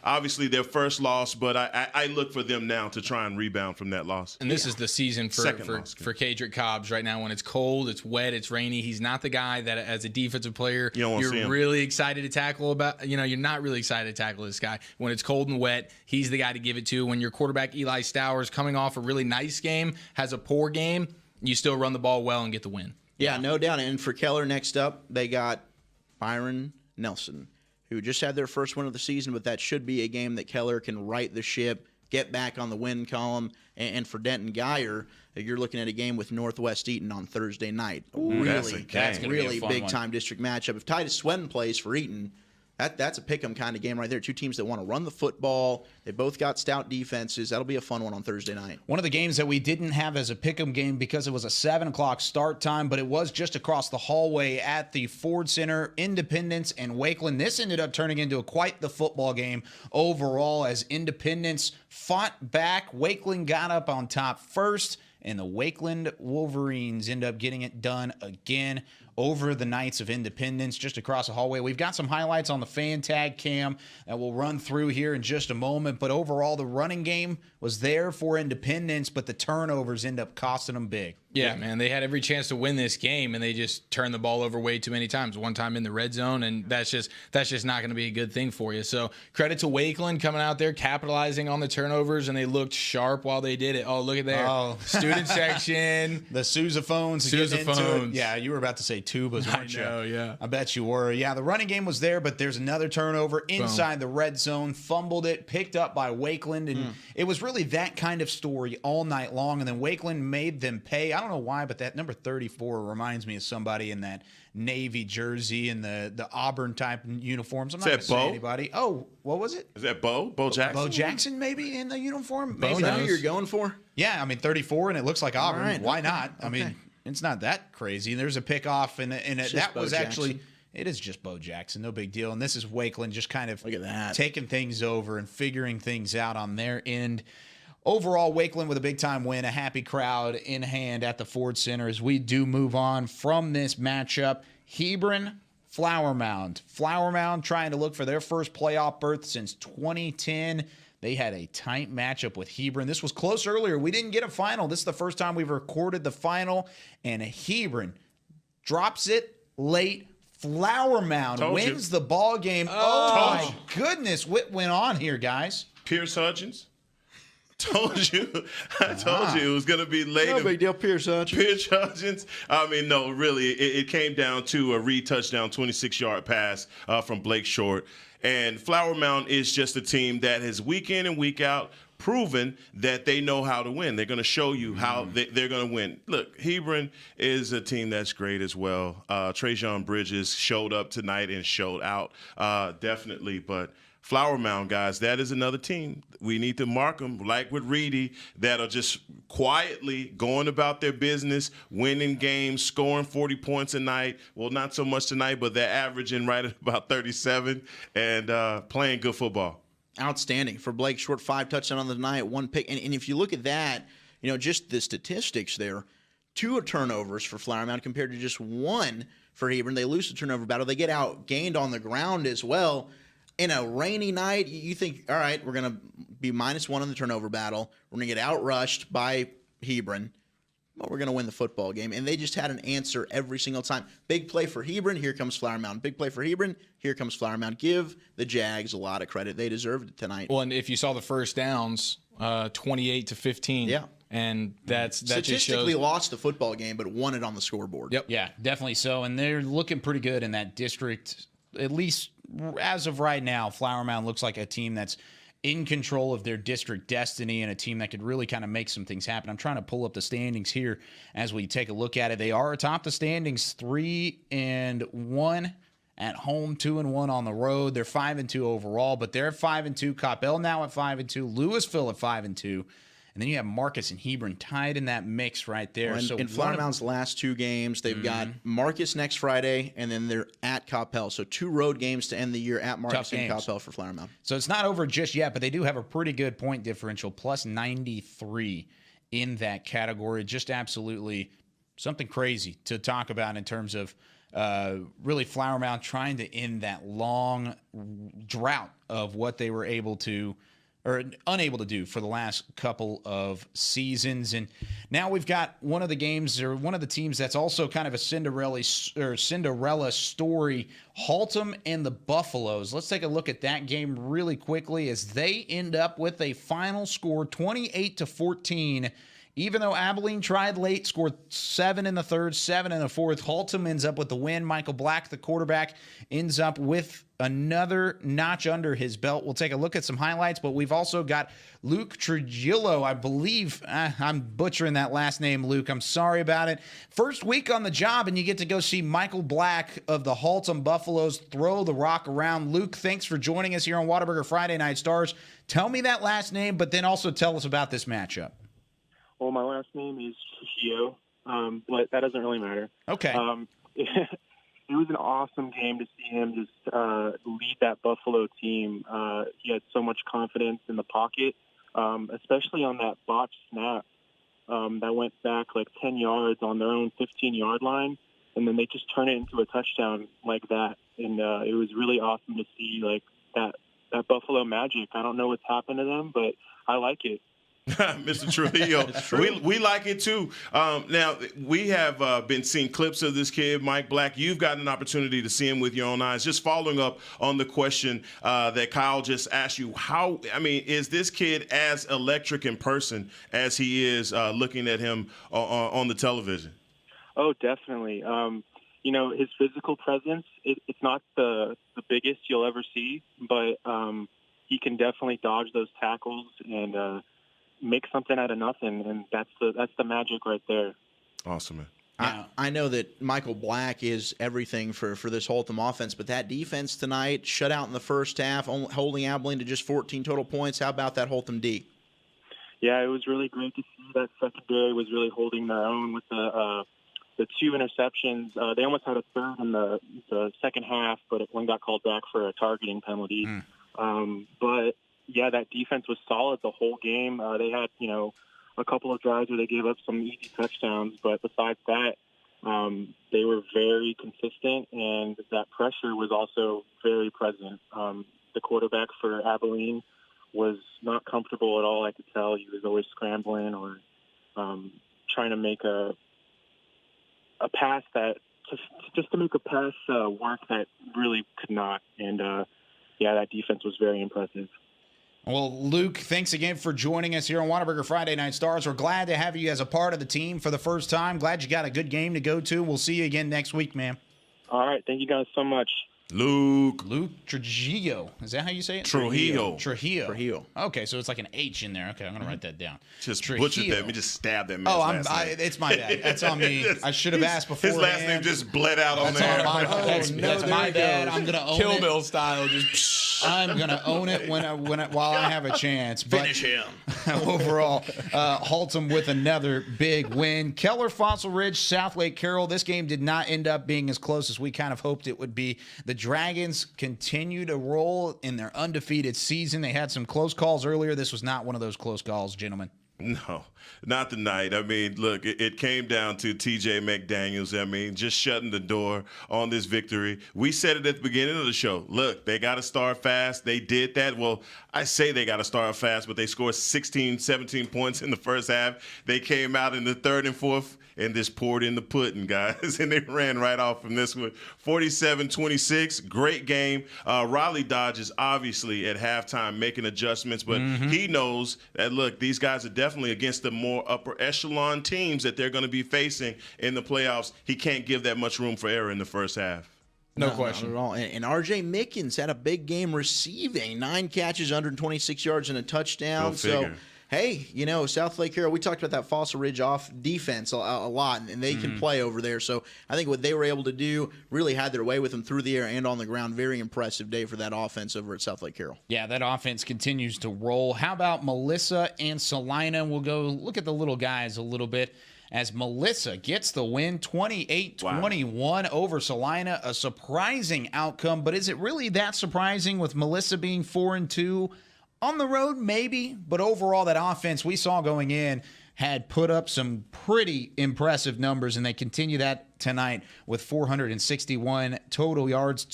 S5: Obviously their first loss, but I look for them now to try and rebound from that loss.
S3: And this is the season for Kadrick Cobbs right now. When it's cold, it's wet, it's rainy, he's not the guy that as a defensive player you're really excited to tackle about. You're not really excited to tackle this guy. When it's cold and wet, he's the guy to give it to. When your quarterback Eli Stowers coming off a really nice game, has a poor game, you still run the ball well and get the win.
S4: Yeah, no doubt. And for Keller, next up, they got Byron Nelson, who just had their first win of the season, but that should be a game that Keller can right the ship, get back on the win column. And for Denton Geyer, you're looking at a game with Northwest Eaton on Thursday night. That's really big-time district matchup. If Titus Sweden plays for Eaton, that's a pick-em kind of game right there. Two teams that want to run the football. They both got stout defenses. That'll be a fun one on Thursday night.
S2: One of the games that we didn't have as a pick-em game because it was a 7 o'clock start time, but it was just across the hallway at the Ford Center, Independence and Wakeland. This ended up turning into quite the football game overall as Independence fought back. Wakeland got up on top first, and the Wakeland Wolverines end up getting it done again over the Knights of Independence just across the hallway. We've got some highlights on the fan tag cam that we'll run through here in just a moment. But overall, the running game was there for Independence, but the turnovers end up costing them big.
S3: Yeah, man, they had every chance to win this game, and they just turned the ball over way too many times. One time in the red zone, and that's just not going to be a good thing for you. So credit to Wakeland coming out there, capitalizing on the turnovers, and they looked sharp while they did it. Oh, look at there.
S2: Oh.
S3: Student section.
S2: The sousaphones. Yeah, you were about to say tubas, weren't you?
S3: I know, yeah.
S2: I bet you were. Yeah, the running game was there, but there's another turnover inside the red zone. Fumbled it, picked up by Wakeland, and it was really that kind of story all night long, and then Wakeland made them pay. I don't know why, but that number 34 reminds me of somebody in that Navy jersey and the Auburn type uniforms. I'm not going to say anybody. Oh, what was it?
S5: Is that Bo? Bo Jackson?
S2: Bo Jackson, maybe, in the uniform?
S4: Maybe. Is that who you're going for?
S2: Yeah, I mean, 34, and it looks like Auburn.
S4: Right.
S2: Why not? I mean, it's not that crazy. There's a pickoff, and that was actually – it is just Bo Jackson. No big deal. And this is Wakeland just kind of
S4: look at that,
S2: taking things over and figuring things out on their end. Overall, Wakeland with a big-time win, a happy crowd in hand at the Ford Center as we do move on from this matchup. Hebron, Flower Mound. Flower Mound trying to look for their first playoff berth since 2010. They had a tight matchup with Hebron. This was close earlier. We didn't get a final. This is the first time we've recorded the final, and Hebron drops it late. Flower Mound wins the ball game. Oh my goodness. What went on here, guys?
S5: Pierce Hutchins. Told you. I told you it was going to be late.
S4: No big deal, Pierce Hutchins.
S5: Pierce Hutchins. I mean, no, really, it came down to a re-touchdown, 26-yard pass from Blake Short. And Flower Mound is just a team that has week in and week out proven that they know how to win. They're going to show you how they're going to win. Look, Hebron is a team that's great as well. Trajan Bridges showed up tonight and showed out, definitely. But Flower Mound, guys, that is another team. We need to mark them, like with Reedy, that are just quietly going about their business, winning games, scoring 40 points a night. Well, not so much tonight, but they're averaging right at about 37 and playing good football.
S4: Outstanding for Blake Short. 5 touchdowns on the night, 1 pick. And if you look at that, just the statistics there, 2 turnovers for Flower Mound compared to just 1 for Hebron. They lose the turnover battle. They get outgained on the ground as well. In a rainy night, you think, all right, we're going to be -1 in the turnover battle. We're going to get outrushed by Hebron, but we're going to win the football game. And they just had an answer every single time. Big play for Hebron, here comes Flower Mound. Big play for Hebron, here comes Flower Mound. Give the Jags a lot of credit. They deserved it tonight.
S3: Well, and if you saw the first downs, 28-15.
S4: Yeah.
S3: And that
S4: statistically
S3: just shows
S4: lost the football game, but won it on the scoreboard.
S2: Yep. Yeah, definitely so. And they're looking pretty good in that district, at least as of right now. Flower Mound looks like a team that's in control of their district destiny and a team that could really kind of make some things happen. I'm trying to pull up the standings here as we take a look at it. They are atop the standings, 3-1 at home, 2-1 on the road. They're 5-2 overall, but they're at 5-2. Coppell now at 5-2. Louisville at 5-2. And then you have Marcus and Hebron tied in that mix right there.
S4: Well, so in Flower Mound's last 2 games, they've got Marcus next Friday, and then they're at Coppell. So 2 road games to end the year at Marcus and Coppell for Flower Mound.
S2: So it's not over just yet, but they do have a pretty good point differential, plus 93 in that category. Just absolutely something crazy to talk about in terms of really Flower Mound trying to end that long drought of what they were able to or unable to do for the last couple of seasons. And now we've got one of the games or one of the teams that's also kind of a Cinderella story, Haltom and the Buffaloes. Let's take a look at that game really quickly as they end up with a final score 28-14. Even though Abilene tried late, scored 7 in the third, 7 in the fourth, Haltom ends up with the win. Michael Black, the quarterback, ends up with another notch under his belt. We'll take a look at some highlights, but we've also got Luke Trujillo, I believe. I'm butchering that last name, Luke. I'm sorry about it. First week on the job, and you get to go see Michael Black of the Haltom Buffaloes throw the rock around. Luke, thanks for joining us here on Whataburger Friday Night Stars. Tell me that last name, but then also tell us about this matchup.
S10: Well, my last name is Trujillo, but that doesn't really matter.
S2: Okay.
S10: It was an awesome game to see him just lead that Buffalo team. He had so much confidence in the pocket, especially on that botched snap that went back like 10 yards on their own 15-yard line. and then they just turn it into a touchdown like that. And it was really awesome to see like that Buffalo magic. I don't know what's happened to them, but I like it.
S5: Mr. Trujillo, we like it too. Now, we have been seeing clips of this kid, Mike Black. You've gotten an opportunity to see him with your own eyes. Just following up on the question that Kyle just asked you, is this kid as electric in person as he is looking at him on the television?
S10: Oh, definitely. His physical presence, it's not the biggest you'll ever see, but he can definitely dodge those tackles and make something out of nothing, and that's the magic right there.
S5: Awesome, man.
S4: Yeah. I know that Michael Black is everything for this Holtham offense, but that defense tonight, shut out in the first half, holding Abilene to just 14 total points. How about that Holtham D?
S10: Yeah, it was really great to see that secondary was really holding their own with the 2 interceptions. They almost had a third in the second half, but one got called back for a targeting penalty. But yeah, that defense was solid the whole game. They had, a couple of drives where they gave up some easy touchdowns, but besides that, they were very consistent, and that pressure was also very present. The quarterback for Abilene was not comfortable at all. I could tell he was always scrambling or trying to make a pass that just to make a pass work that really could not. And that defense was very impressive.
S2: Well, Luke, thanks again for joining us here on Whataburger Friday Night Stars. We're glad to have you as a part of the team for the first time. Glad you got a good game to go to. We'll see you again next week, man.
S10: All right. Thank you guys so much.
S5: Luke
S2: Trujillo. Is that how you say it?
S5: Trujillo.
S2: Okay, so it's like an H in there. Okay, I'm going to write that down.
S5: Just butchered that. We just stabbed that man's last name.
S2: It's my bad. That's on me. I should have asked before.
S5: His last name just bled out on there.
S2: That's my bad. I'm going to own it.
S3: Kill Bill style. Just
S2: I'm going to own it while I have a chance.
S4: Finish him.
S2: Overall, Holtham with another big win. Keller, Fossil Ridge, South Lake Carroll. This game did not end up being as close as we kind of hoped it would be. The Dragons continue to roll in their undefeated season. They had some close calls earlier. This was not one of those close calls, gentlemen.
S5: No, not tonight. I mean, look, it came down to TJ McDaniels. I mean, just shutting the door on this victory. We said it at the beginning of the show. Look, they got to start fast. They did that. Well, I say they got to start fast, but they scored 16, 17 points in the first half. They came out in the third and fourth and just poured in the pudding, guys. And they ran right off from this one. 47-26, great game. Riley Dodge is obviously at halftime making adjustments, but he knows that, look, these guys are definitely against the more upper echelon teams that they're going to be facing in the playoffs. He can't give that much room for error in the first half.
S2: No question.
S4: Not at all. And R.J. Mickens had a big game receiving. 9 catches, 126 yards, and a touchdown.
S5: Go figure.
S4: So, hey, South Lake Carroll, we talked about that Fossil Ridge off defense a lot, and they can play over there. So I think what they were able to do really had their way with them through the air and on the ground. Very impressive day for that offense over at South Lake Carroll.
S2: Yeah, that offense continues to roll. How about Melissa and Salina? We'll go look at the little guys a little bit as Melissa gets the win, 28-21 over Salina. A surprising outcome, but is it really that surprising with Melissa being 4-2? On the road, maybe, but overall, that offense we saw going in had put up some pretty impressive numbers, and they continue that tonight with 461 total yards,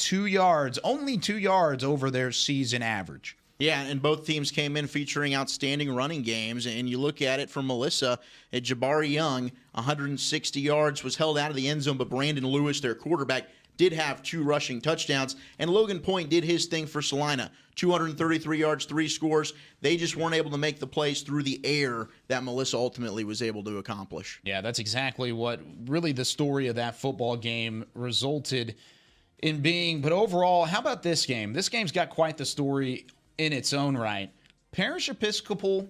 S2: only 2 yards over their season average.
S4: Yeah, and both teams came in featuring outstanding running games, and you look at it from Melissa, at Jabari Young, 160 yards, was held out of the end zone, but Brandon Lewis, their quarterback, did have 2 rushing touchdowns, and Logan Point did his thing for Salina. 233 yards, 3 scores. They just weren't able to make the plays through the air that Melissa ultimately was able to accomplish.
S2: Yeah, that's exactly what really the story of that football game resulted in being. But overall, how about this game? This game's got quite the story in its own right. Parish Episcopal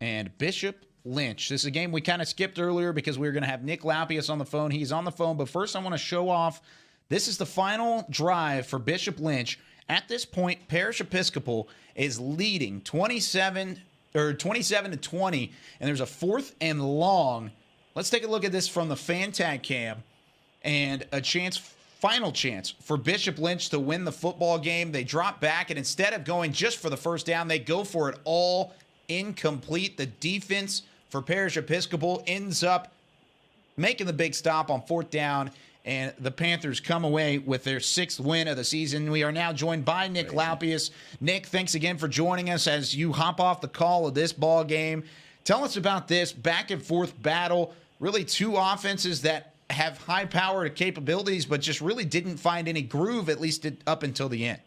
S2: and Bishop Lynch. This is a game we kind of skipped earlier because we were going to have Nick Laupius on the phone. He's on the phone, but first I want to show off. This is the final drive for Bishop Lynch. At this point, Parish Episcopal is leading 27-20, and there's a 4th and long. Let's take a look at this from the fan tag cam, and final chance for Bishop Lynch to win the football game. They drop back, and instead of going just for the first down, they go for it all. Incomplete. The defense for Parish Episcopal ends up making the big stop on 4th down, and the Panthers come away with their 6th win of the season. We are now joined by Nick Laupius. Nick, thanks again for joining us as you hop off the call of this ball game. Tell us about this back-and-forth battle, really two offenses that have high-powered capabilities but just really didn't find any groove, at least up until the end.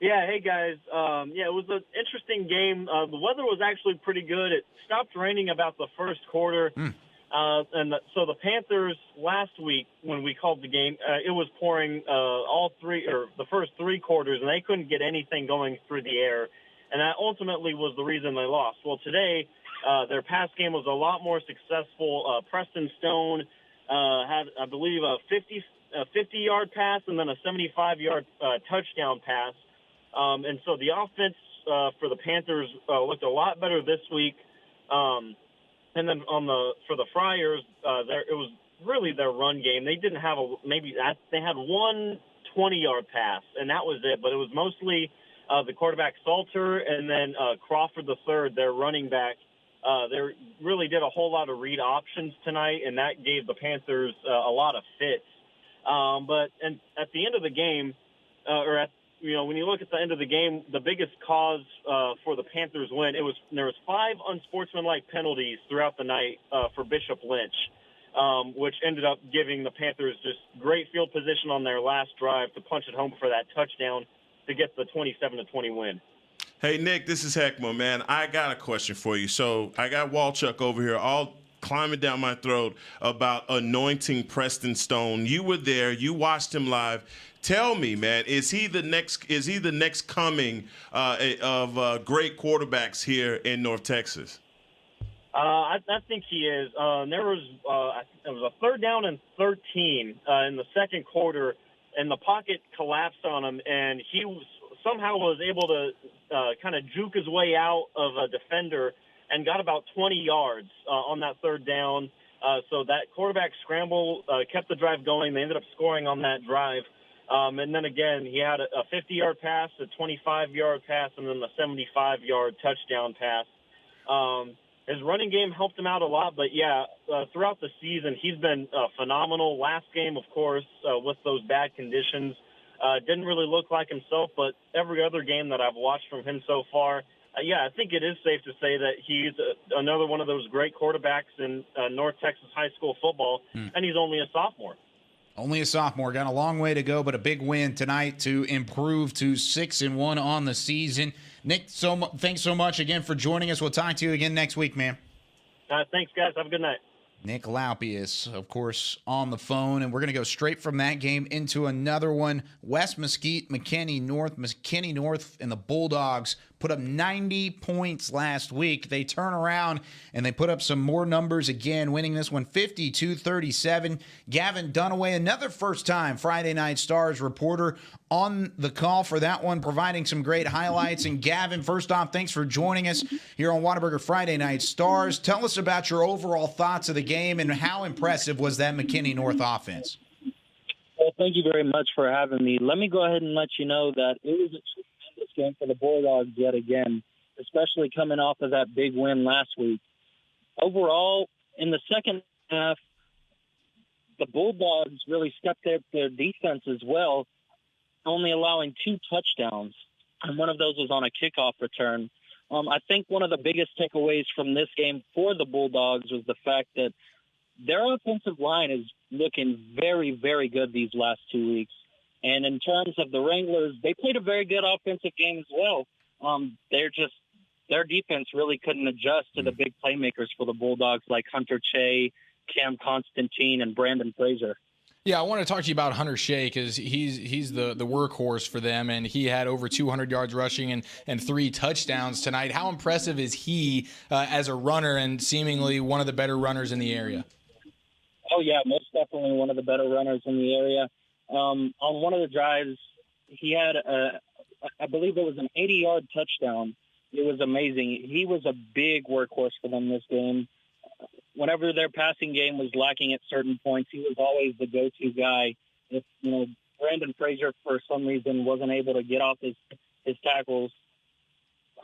S16: Yeah, hey guys. It was an interesting game. The weather was actually pretty good. It stopped raining about the first quarter. So the Panthers last week, when we called the game, it was pouring the first 3 quarters, and they couldn't get anything going through the air. And that ultimately was the reason they lost. Well, today, their pass game was a lot more successful. Preston Stone had, I believe, a 50-yard pass and then a 75-yard touchdown pass. And so the offense for the Panthers looked a lot better this week. And then for the Friars, it was really their run game. They didn't have they had one 20-yard pass, and that was it. But it was mostly the quarterback Salter and then Crawford III, their running back. They really did a whole lot of read options tonight, and that gave the Panthers a lot of fits. But at the end of the game, when you look at the end of the game, the biggest cause for the Panthers' win, there was 5 unsportsmanlike penalties throughout the night for Bishop Lynch, which ended up giving the Panthers just great field position on their last drive to punch it home for that touchdown to get the 27-20 win.
S5: Hey, Nick, this is Hek'ma, man. I got a question for you. So I got Wolchuk over here all climbing down my throat about anointing Preston Stone. You were there. You watched him live. Tell me, man, is he the next coming of great quarterbacks here in North Texas?
S16: I think he is. It was a 3rd down and 13 in the second quarter, and the pocket collapsed on him, and he somehow was able to kind of juke his way out of a defender and got about 20 yards on that 3rd down. So that quarterback scramble kept the drive going. They ended up scoring on that drive. And then again, he had a 50-yard pass, a 25-yard pass, and then a 75-yard touchdown pass. His running game helped him out a lot, but throughout the season, he's been phenomenal. Last game, of course, with those bad conditions, didn't really look like himself, but every other game that I've watched from him so far, I think it is safe to say that he's another one of those great quarterbacks in North Texas high school football, and he's only a sophomore.
S2: Only a sophomore. Got a long way to go, but a big win tonight to improve to 6-1 on the season. Nick, thanks so much again for joining us. We'll talk to you again next week, man.
S16: Thanks, guys. Have a good night.
S2: Nick Laupius, of course, on the phone, and we're going to go straight from that game into another one. West Mesquite, McKinney North, and the Bulldogs put up 90 points last week. They turn around and they put up some more numbers again, winning this one 52-37. Gavin Dunaway, another first-time Friday Night Stars reporter, on the call for that one, providing some great highlights. And Gavin, first off, thanks for joining us here on Whataburger Friday Night Stars. Tell us about your overall thoughts of the game and how impressive was that McKinney North offense?
S17: Well, thank you very much for having me. Let me go ahead and let you know that it was a tremendous game for the Bulldogs yet again, especially coming off of that big win last week. Overall, in the second half, the Bulldogs really stepped up their defense as well, only allowing 2 touchdowns, and one of those was on a kickoff return. I think one of the biggest takeaways from this game for the Bulldogs was the fact that their offensive line is looking very, very good these last 2 weeks. And in terms of the Wranglers, they played a very good offensive game as well. Their defense really couldn't adjust to the big playmakers for the Bulldogs like Hunter Che, Cam Constantine, and Brandon Fraser.
S3: Yeah, I want to talk to you about Hunter Shea because he's the workhorse for them, and he had over 200 yards rushing and 3 touchdowns tonight. How impressive is he as a runner and seemingly one of the better runners in the area?
S17: Oh, yeah, most definitely one of the better runners in the area. On one of the drives, he had, I believe it was an 80-yard touchdown. It was amazing. He was a big workhorse for them this game. Whenever their passing game was lacking at certain points, he was always the go-to guy. If Brandon Fraser, for some reason, wasn't able to get off his tackles,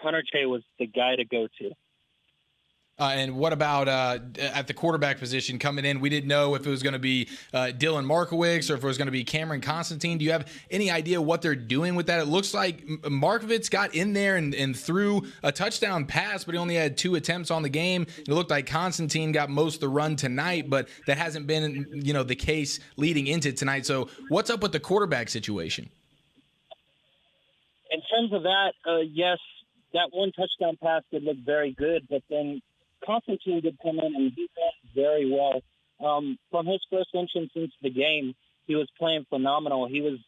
S17: Hunter Che was the guy to go to.
S3: And what about at the quarterback position coming in? We didn't know if it was going to be Dylan Markowitz or if it was going to be Cameron Constantine. Do you have any idea what they're doing with that? It looks like Markowitz got in there and threw a touchdown pass, but he only had 2 attempts on the game. It looked like Constantine got most of the run tonight, but that hasn't been the case leading into tonight. So what's up with the quarterback situation?
S17: In terms of that, yes, that one touchdown pass did look very good, but then Constantine did come in and he played very well. From his first entrance into the game, he was playing phenomenal. He was,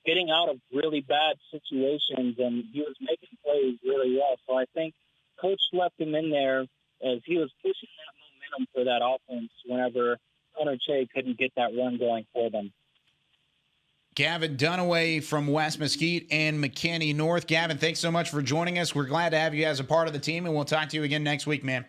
S17: getting out of really bad situations, and he was making plays really well. So I think Coach left him in there as he was pushing that momentum for that offense whenever Hunter Che couldn't get that run going for them.
S2: Gavin Dunaway from West Mesquite and McKinney North. Gavin, thanks so much for joining us. We're glad to have you as a part of the team, and we'll talk to you again next week, man.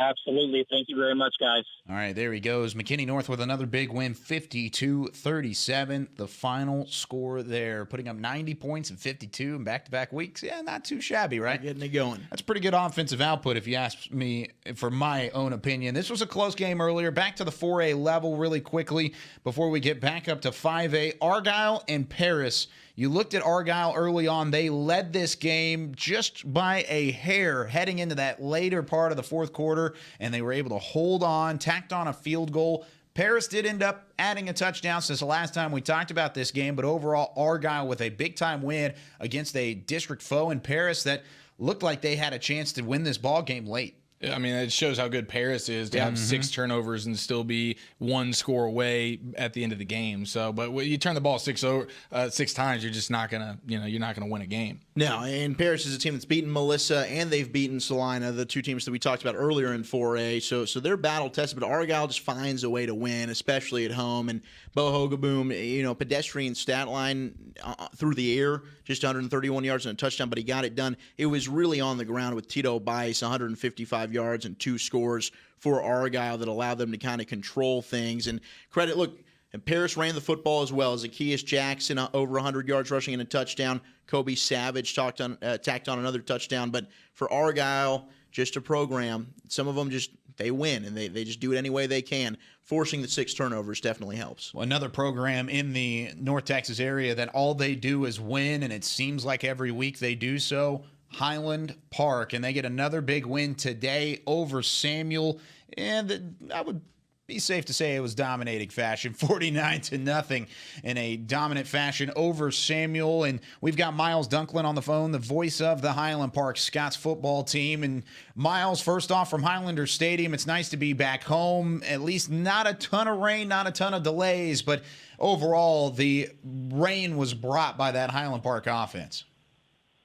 S17: Absolutely. Thank you very much, guys.
S2: All right, there he goes. McKinney North with another big win, 52-37. The final score there, putting up 90 points in 52 in back-to-back weeks. Yeah, not too shabby, right?
S4: Getting it going.
S2: That's pretty good offensive output, if you ask me, for my own opinion. This was a close game earlier. Back to the 4A level really quickly before we get back up to 5A. Argyle and Paris. You looked at Argyle early on. They led this game just by a hair heading into that later part of the fourth quarter, and they were able to hold on, tacked on a field goal. Paris did end up adding a touchdown since the last time we talked about this game, but overall, Argyle with a big-time win against a district foe in Paris that looked like they had a chance to win this ball game late.
S3: I mean, it shows how good Paris is to have 6 turnovers and still be 1 score away at the end of the game. So, but when you turn the ball 6 times, you're just not gonna, you're not gonna win a game.
S4: No, and Paris is a team that's beaten Melissa and they've beaten Salina, the 2 teams that we talked about earlier in 4A. So they're battle tested, but Argyle just finds a way to win, especially at home. And Bo Hogaboom, pedestrian stat line through the air, just 131 yards and a touchdown, but he got it done. It was really on the ground with Tito Bice, 155 yards and 2 scores for Argyle that allowed them to kind of control things. And credit, look, and Paris ran the football as well. Zacchaeus Jackson over 100 yards rushing and a touchdown. Kobe Savage tacked on another touchdown. But for Argyle, just a program. Some of them they win, and they just do it any way they can. Forcing the 6 turnovers definitely helps.
S2: Well, another program in the North Texas area that all they do is win, and it seems like every week they do so, Highland Park. And they get another big win today over Samuel. And I would be safe to say it was dominating fashion, 49-0 in a dominant fashion over Samuel. And we've got Miles Dunklin on the phone, the voice of the Highland Park Scots football team. And Miles, first off from Highlander Stadium, it's nice to be back home. At least not a ton of rain, not a ton of delays, but overall the rain was brought by that Highland Park offense.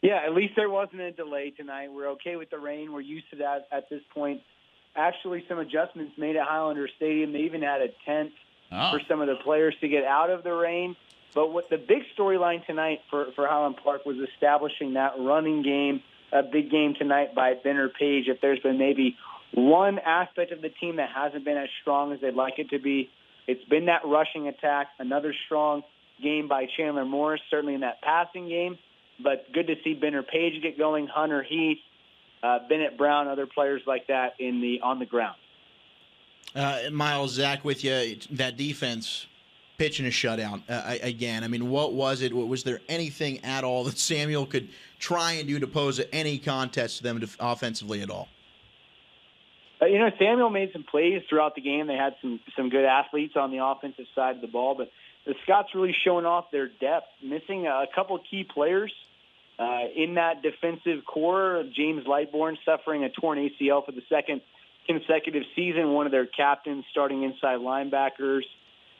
S21: Yeah, at least there wasn't a delay tonight. We're okay with the rain. We're used to that at this point. Actually, some adjustments made at Highlander Stadium. They even had a tent for some of the players to get out of the rain. But what the big storyline tonight for Highland Park was establishing that running game, a big game tonight by Benner Page. If there's been maybe one aspect of the team that hasn't been as strong as they'd like it to be, it's been that rushing attack. Another strong game by Chandler Morris, certainly in that passing game. But good to see Benner Page get going, Hunter Heath, Bennett Brown, other players like that on the ground.
S4: Miles, Zach, with you, that defense pitching a shutout again. I mean, what was it? Was there anything at all that Samuel could try and do to pose any contest to them offensively at all?
S21: Samuel made some plays throughout the game. They had some good athletes on the offensive side of the ball, but the Scots really showing off their depth, missing a couple key players. In that defensive core, James Lightbourne suffering a torn ACL for the 2nd consecutive season, one of their captains starting inside linebackers,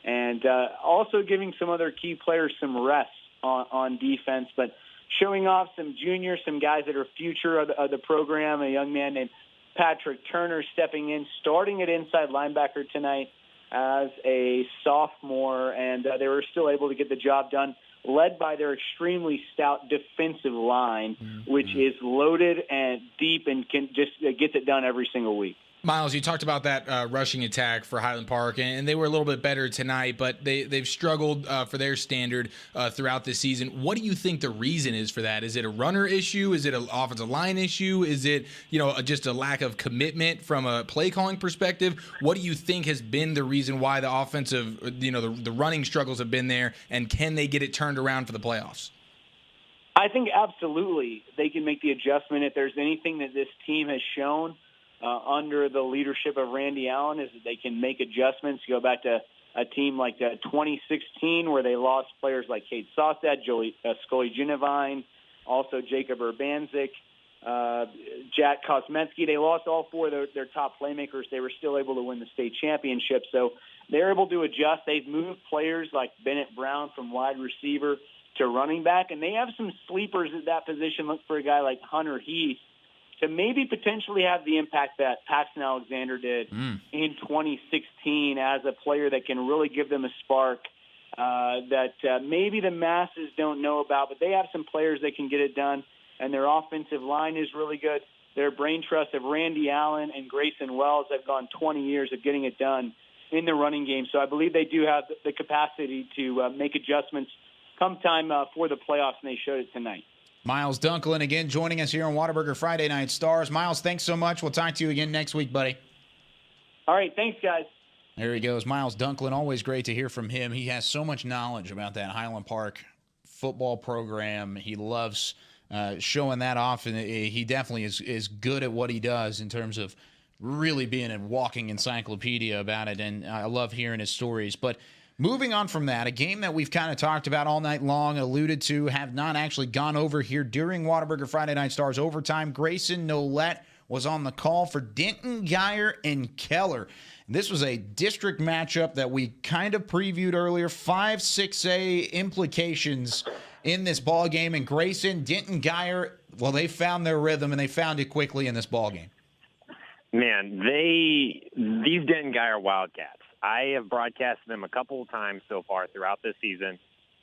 S21: and also giving some other key players some rest on defense, but showing off some juniors, some guys that are future of the program, a young man named Patrick Turner stepping in, starting at inside linebacker tonight as a sophomore, and they were still able to get the job done, led by their extremely stout defensive line, which is loaded and deep and can just gets it done every single week.
S3: Miles, you talked about that rushing attack for Highland Park, and they were a little bit better tonight, but they've struggled for their standard throughout this season. What do you think the reason is for that? Is it a runner issue? Is it an offensive line issue? Is it just a lack of commitment from a play calling perspective? What do you think has been the reason why the offensive, the running struggles have been there, and can they get it turned around for the playoffs?
S21: I think absolutely they can make the adjustment. If there's anything that this team has shown under the leadership of Randy Allen, is that they can make adjustments. Go back to a team like 2016 where they lost players like Kate Sostad, Scully Ginevine, also Jacob Urbanzik, Jack Kosmetsky. They lost all four of their top playmakers. They were still able to win the state championship. So they're able to adjust. They've moved players like Bennett Brown from wide receiver to running back, and they have some sleepers at that position. Look for a guy like Hunter Heath to maybe potentially have the impact that Paxton Alexander did in 2016 as a player that can really give them a spark that maybe the masses don't know about, but they have some players that can get it done, and their offensive line is really good. Their brain trust of Randy Allen and Grayson Wells have gone 20 years of getting it done in the running game. So I believe they do have the capacity to make adjustments come time for the playoffs, and they showed it tonight.
S2: Miles Dunklin again joining us here on Whataburger Friday Night Stars. Miles, thanks so much. We'll talk to you again next week, buddy.
S21: All right, thanks, guys.
S2: There he goes. Miles Dunklin, always great to hear from him. He has so much knowledge about that Highland Park football program. He loves showing that off, and he definitely is good at what he does in terms of really being a walking encyclopedia about it, and I love hearing his stories. But moving on from that, a game that we've kind of talked about all night long, alluded to, have not actually gone over here during Whataburger Friday Night Stars overtime. Grayson Nolette was on the call for Denton Geyer and Keller. This was a district matchup that we kind of previewed earlier. 5-6A implications in this ball game. And Grayson, Denton Geyer, well, they found their rhythm, and they found it quickly in this ball game.
S15: Man, these Denton Geyer Wildcats, I have broadcasted them a couple of times so far throughout this season.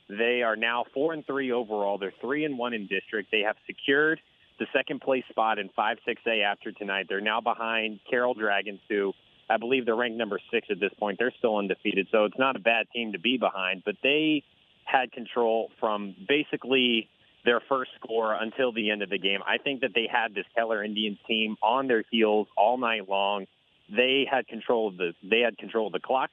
S15: They are now 4-3 overall. They're 3-1 in district. They have secured the second place spot in 5-6A after tonight. They're now behind Carroll Dragons, who I believe they're ranked number 6 at this point. They're still undefeated, so it's not a bad team to be behind. But they had control from basically their first score until the end of the game. I think that they had this Keller Indians team on their heels all night long. They had control of the clock.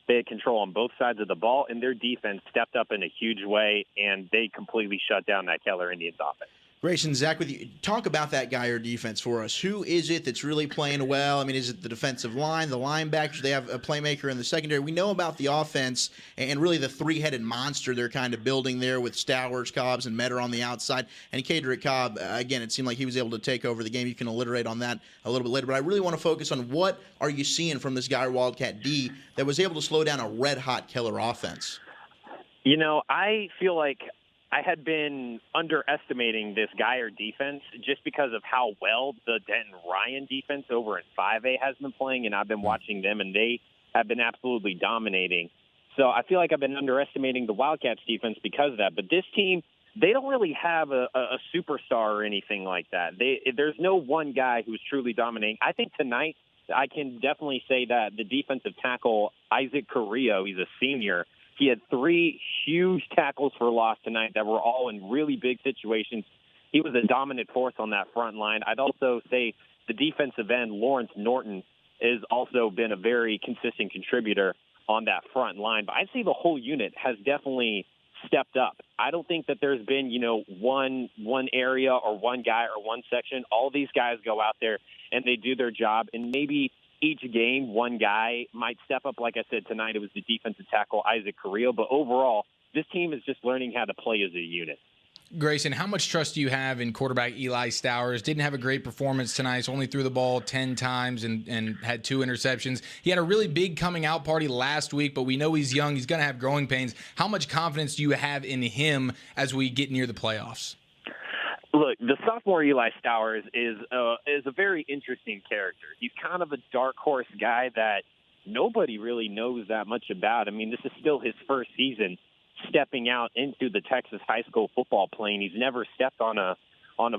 S15: They had control on both sides of the ball, and their defense stepped up in a huge way, and they completely shut down that Keller Indians offense.
S4: Grayson, Zach, with you, talk about that Geyer defense for us. Who is it that's really playing well? I mean, is it the defensive line, the linebackers? They have a playmaker in the secondary. We know about the offense and really the three-headed monster they're kind of building there with Stowers, Cobbs, and Metter on the outside. And Kadrick Cobb, again, it seemed like he was able to take over the game. You can alliterate on that a little bit later. But I really want to focus on what are you seeing from this Geyer Wildcat D that was able to slow down a red-hot Keller offense?
S15: I feel like I had been underestimating this Geyer defense just because of how well the Denton Ryan defense over in 5A has been playing, and I've been watching them, and they have been absolutely dominating. So I feel like I've been underestimating the Wildcats defense because of that. But this team, they don't really have a superstar or anything like that. There's no one guy who's truly dominating. I think tonight I can definitely say that the defensive tackle, Isaac Carrillo, he's a senior, he had 3 huge tackles for loss tonight that were all in really big situations. He was a dominant force on that front line. I'd also say the defensive end, Lawrence Norton, has also been a very consistent contributor on that front line. But I'd say the whole unit has definitely stepped up. I don't think that there's been, one area or one guy or one section. All these guys go out there and they do their job, and maybe each game, one guy might step up. Like I said, tonight it was the defensive tackle, Isaac Carrillo. But overall, this team is just learning how to play as a unit.
S3: Grayson, how much trust do you have in quarterback Eli Stowers? Didn't have a great performance tonight, so only threw the ball 10 times and had 2 interceptions. He had a really big coming out party last week, but we know he's young. He's going to have growing pains. How much confidence do you have in him as we get near the playoffs?
S15: Look, the sophomore Eli Stowers is a very interesting character. He's kind of a dark horse guy that nobody really knows that much about. I mean, this is still his first season stepping out into the Texas high school football plane. He's never stepped on a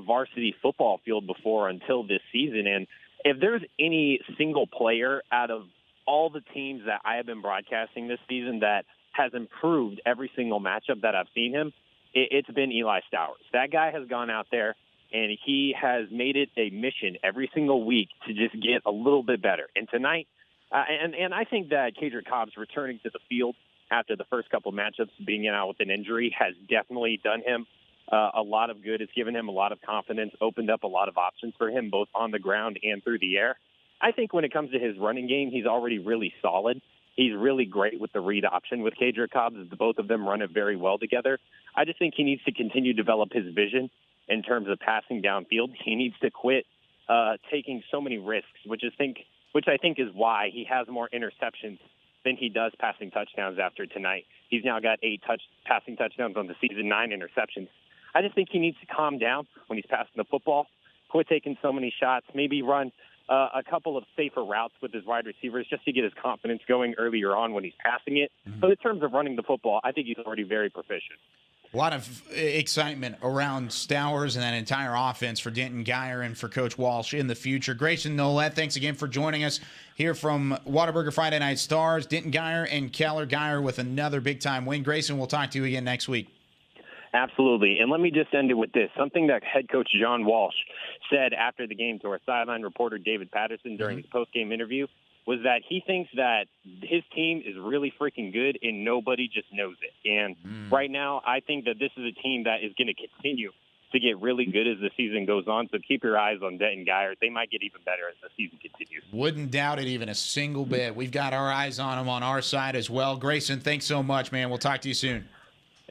S15: varsity football field before until this season, and if there's any single player out of all the teams that I have been broadcasting this season that has improved every single matchup that I've seen him, it's been Eli Stowers. That guy has gone out there, and he has made it a mission every single week to just get a little bit better. And tonight, and I think that Kadrick Cobb's returning to the field after the first couple matchups, being out with an injury, has definitely done him a lot of good. It's given him a lot of confidence, opened up a lot of options for him, both on the ground and through the air. I think when it comes to his running game, he's already really solid. He's really great with the read option with Kadrick Cobb. Both of them run it very well together. I just think he needs to continue to develop his vision in terms of passing downfield. He needs to quit taking so many risks, which I think is why he has more interceptions than he does passing touchdowns after tonight. He's now got 8 passing touchdowns on the season, 9 interceptions. I just think he needs to calm down when he's passing the football, quit taking so many shots, maybe run a couple of safer routes with his wide receivers just to get his confidence going earlier on when he's passing it. But in terms of running the football, I think he's already very proficient.
S2: A lot of excitement around Stowers and that entire offense for Denton Geyer and for Coach Walsh in the future. Grayson Nolet, thanks again for joining us here from Whataburger Friday Night Stars. Denton Geyer and Keller Geyer with another big-time win. Grayson, we'll talk to you again next week.
S15: Absolutely. And let me just end it with this. Something that head coach John Walsh said after the game to our sideline reporter David Patterson during his post-game interview was that he thinks that his team is really freaking good and nobody just knows it. And right now, I think that this is a team that is going to continue to get really good as the season goes on. So keep your eyes on Denton Geyer. They might get even better as the season continues.
S2: Wouldn't doubt it even a single bit. We've got our eyes on them on our side as well. Grayson, thanks so much, man. We'll talk to you soon.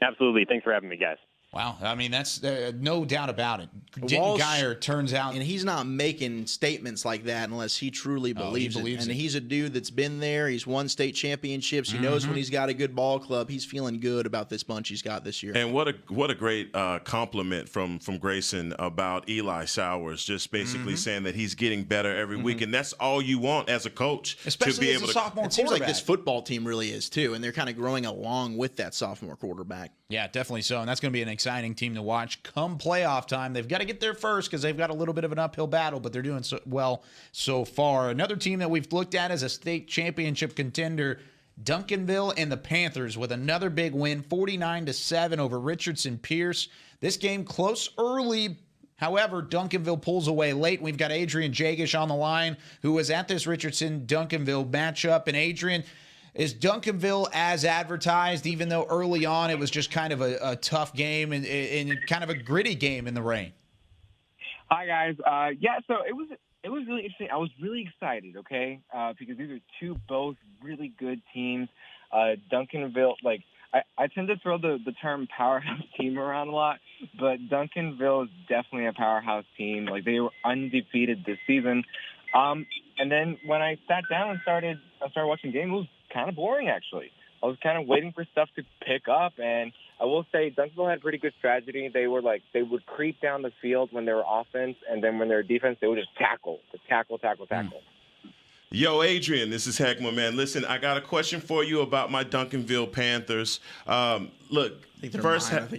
S15: Absolutely. Thanks for having me, guys.
S2: Wow. I mean, that's no doubt about it. Denton Geyer turns out.
S4: And he's not making statements like that unless he truly believes it. And he's a dude that's been there. He's won state championships. He knows when he's got a good ball club. He's feeling good about this bunch he's got this year.
S5: And what a great compliment from Grayson about Eli Stowers, just basically saying that he's getting better every week. And that's all you want as a coach.
S4: Especially
S5: to be
S4: as
S5: able
S4: a sophomore quarterback. It seems like this football team really is too. And they're kind of growing along with that sophomore quarterback.
S2: Yeah, definitely so. And that's going to be an exciting team to watch come playoff time. They've got to get there first because they've got a little bit of an uphill battle, but they're doing so well so far. Another team that we've looked at as a state championship contender, Duncanville and the Panthers with another big win, 49-7 over Richardson Pierce. This game close early. However, Duncanville pulls away late. We've got Adrian Jagish on the line, who was at this Richardson-Duncanville matchup. And Adrian, is Duncanville as advertised, even though early on it was just kind of a tough game and kind of a gritty game in the rain?
S12: Hi, guys. Yeah, so it was really interesting. I was really excited, okay, because these are both really good teams. Duncanville, I tend to throw the term powerhouse team around a lot, but Duncanville is definitely a powerhouse team. Like, they were undefeated this season. And then when I sat down and started watching the game, it was kind of boring, actually. I was kind of waiting for stuff to pick up, and I will say Duncanville had pretty good strategy. They would creep down the field when they were offense, and then when they were defense, they would just tackle.
S5: Yo, Adrian, this is Hek'ma, man. Listen, I got a question for you about my Duncanville Panthers. Look, first half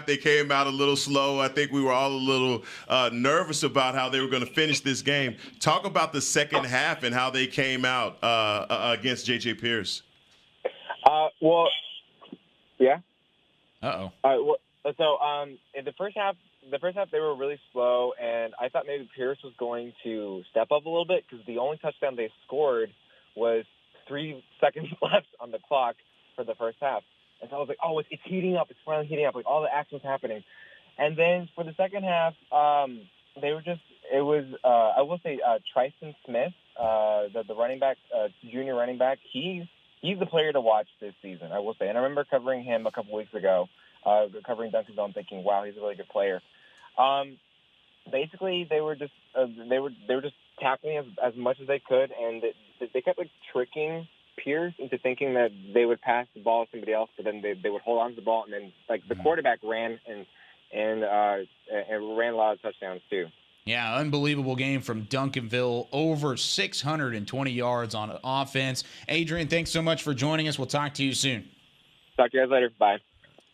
S5: they came out a little slow. I think we were all a little nervous about how they were going to finish this game. Talk about the second half and how they came out against J.J. Pierce.
S12: Yeah.
S2: Uh-oh.
S12: So in the first half they were really slow, and I thought maybe Pierce was going to step up a little bit because the only touchdown they scored was 3 seconds left on the clock for the first half. And so I was like, oh, it's heating up. It's finally heating up. Like, all the action's happening. And then for the second half, they were just – it was I will say Tristan Smith, the running back, junior running back, he's the player to watch this season, I will say. And I remember covering him a couple weeks ago, covering Duncanville and thinking, wow, he's a really good player. Basically, they were just tackling as much as they could, and they kept tricking Pierce into thinking that they would pass the ball to somebody else, but then they would hold on to the ball, and then the quarterback ran and ran a lot of touchdowns too.
S2: Yeah, unbelievable game from Duncanville. Over 620 yards on offense. Adrian, thanks so much for joining us. We'll talk to you soon.
S12: Talk to you guys later. Bye.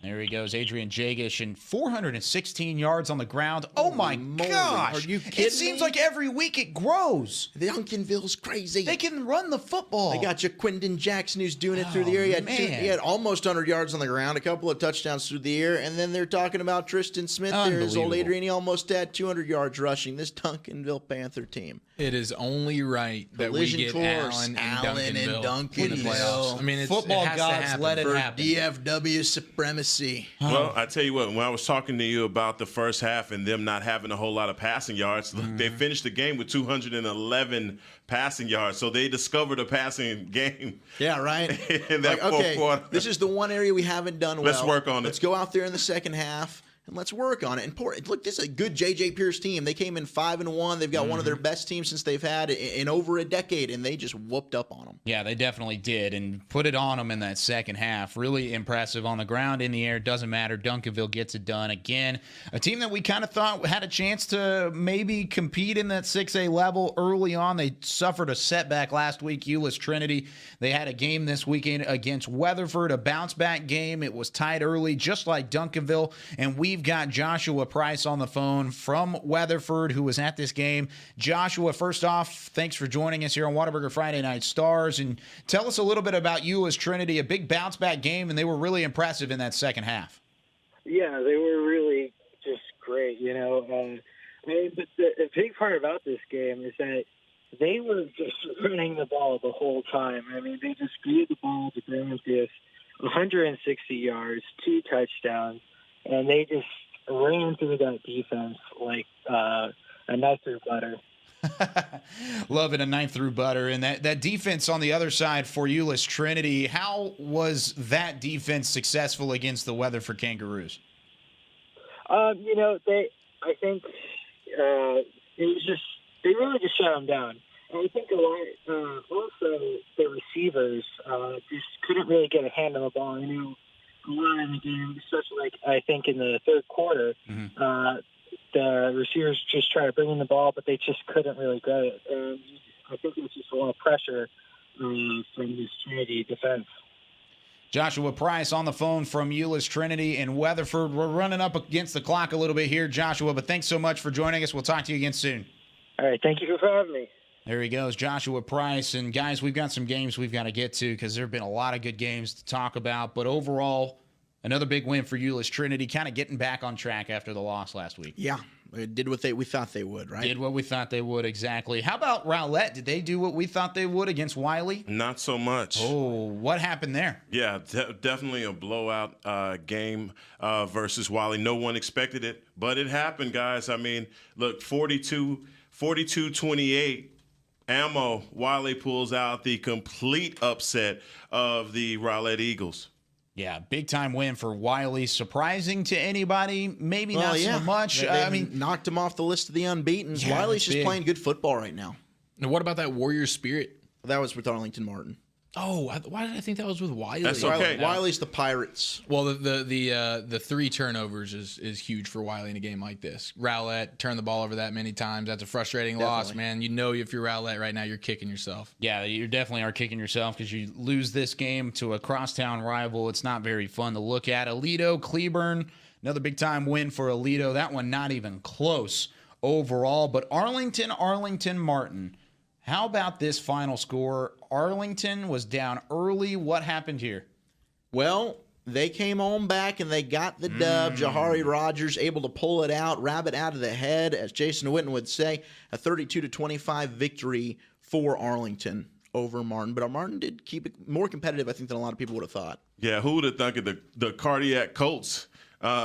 S2: There he goes, Adrian Jagish, and 416 yards on the ground. Oh, my gosh.
S4: Are you kidding
S2: It seems
S4: me?
S2: like every week it grows.
S4: Duncanville's crazy.
S2: They can run the football.
S4: They got Jaquindon Jackson, who's doing it through the air. He had almost 100 yards on the ground, a couple of touchdowns through the air, and then they're talking about Tristan Smith there, his old Adrian. He almost had 200 yards rushing. This Duncanville Panther team.
S3: It is only right that
S4: Collision
S3: we get
S4: course.
S3: Allen
S4: and
S3: Duncanville in the playoffs. I mean,
S2: football gods let it
S4: for
S2: happen.
S4: DFW supremacy.
S5: Well, I tell you what, when I was talking to you about the first half and them not having a whole lot of passing yards, they finished the game with 211 passing yards. So they discovered a passing game.
S4: Yeah, right.
S5: In that fourth quarter.
S4: This is the one area we haven't done well.
S5: Let's work on it.
S4: Let's go out there in the second half. And let's work on it. And look, this is a good J.J. Pierce team. They came in 5-1. They've got one of their best teams since they've had in over a decade, and they just whooped up on them.
S2: Yeah, they definitely did, and put it on them in that second half. Really impressive on the ground, in the air. Doesn't matter. Duncanville gets it done again. A team that we kind of thought had a chance to maybe compete in that 6A level early on. They suffered a setback last week. Euless Trinity. They had a game this weekend against Weatherford, a bounce-back game. It was tied early, just like Duncanville, and we've got Joshua Price on the phone from Weatherford, who was at this game. Joshua, first off, thanks for joining us here on Whataburger Friday Night Stars, and tell us a little bit about Euless Trinity. A big bounce-back game, and they were really impressive in that second half.
S13: Yeah, they were really just great, you know. But the big part about this game is that they were just running the ball the whole time. I mean, they just gave the ball to Brandis, 160 yards, 2 touchdowns, and they just ran through that defense like a knife through butter.
S2: Loving a knife through butter. And that defense on the other side for Euless Trinity, how was that defense successful against the Weatherford Kangaroos?
S13: You know, I think it was just, they really just shut them down. And I think a lot, also the receivers just couldn't really get a hand on the ball. You know, a lot of the game, especially like I think in the third quarter, the receivers just tried to bring in the ball, but they just couldn't really get it. And I think it was just a lot of pressure from this Trinity defense.
S2: Joshua Price on the phone from Euless Trinity in Weatherford. We're running up against the clock a little bit here, Joshua, but thanks so much for joining us. We'll talk to you again soon.
S13: All right, thank you for having me.
S2: There he goes, Joshua Price. And, guys, we've got some games we've got to get to because there have been a lot of good games to talk about. But overall, another big win for Euless Trinity, kind of getting back on track after the loss last week.
S4: Yeah, they did what we thought they would, right?
S2: Did what we thought they would, exactly. How about Rowlett? Did they do what we thought they would against Wiley?
S5: Not so much.
S2: Oh, what happened there?
S5: Yeah, definitely a blowout game versus Wiley. No one expected it, but it happened, guys. I mean, look, 42-28. Ammo, Wiley pulls out the complete upset of the Rowlett Eagles.
S2: Yeah, big-time win for Wiley. Surprising to anybody? Maybe not so much.
S4: They knocked him off the list of the unbeaten.
S2: Yeah,
S4: Wiley's just
S2: big.
S4: playing good football right now.
S3: Now, what about that Warrior spirit?
S4: That was with Arlington Martin.
S3: Oh, why did I think that was with Wiley?
S5: That's okay.
S4: Wiley's the Pirates.
S3: Well, the 3 turnovers is huge for Wiley in a game like this. Rowlett turned the ball over that many times. That's a frustrating loss, man. You know, if you're Rowlett right now, you're kicking yourself.
S2: Yeah, you definitely are kicking yourself because you lose this game to a crosstown rival. It's not very fun to look at. Aledo, Cleburne, another big-time win for Aledo. That one not even close overall. But Arlington, Martin. How about this final score? Arlington was down early. What happened here?
S4: Well, they came on back and they got the dub. Jahari Rogers able to pull it out, rabbit out of the head, as Jason Witten would say. A 32-25 victory for Arlington over Martin. But Martin did keep it more competitive, I think, than a lot of people would have thought.
S5: Yeah, who would have thunk of the Cardiac Colts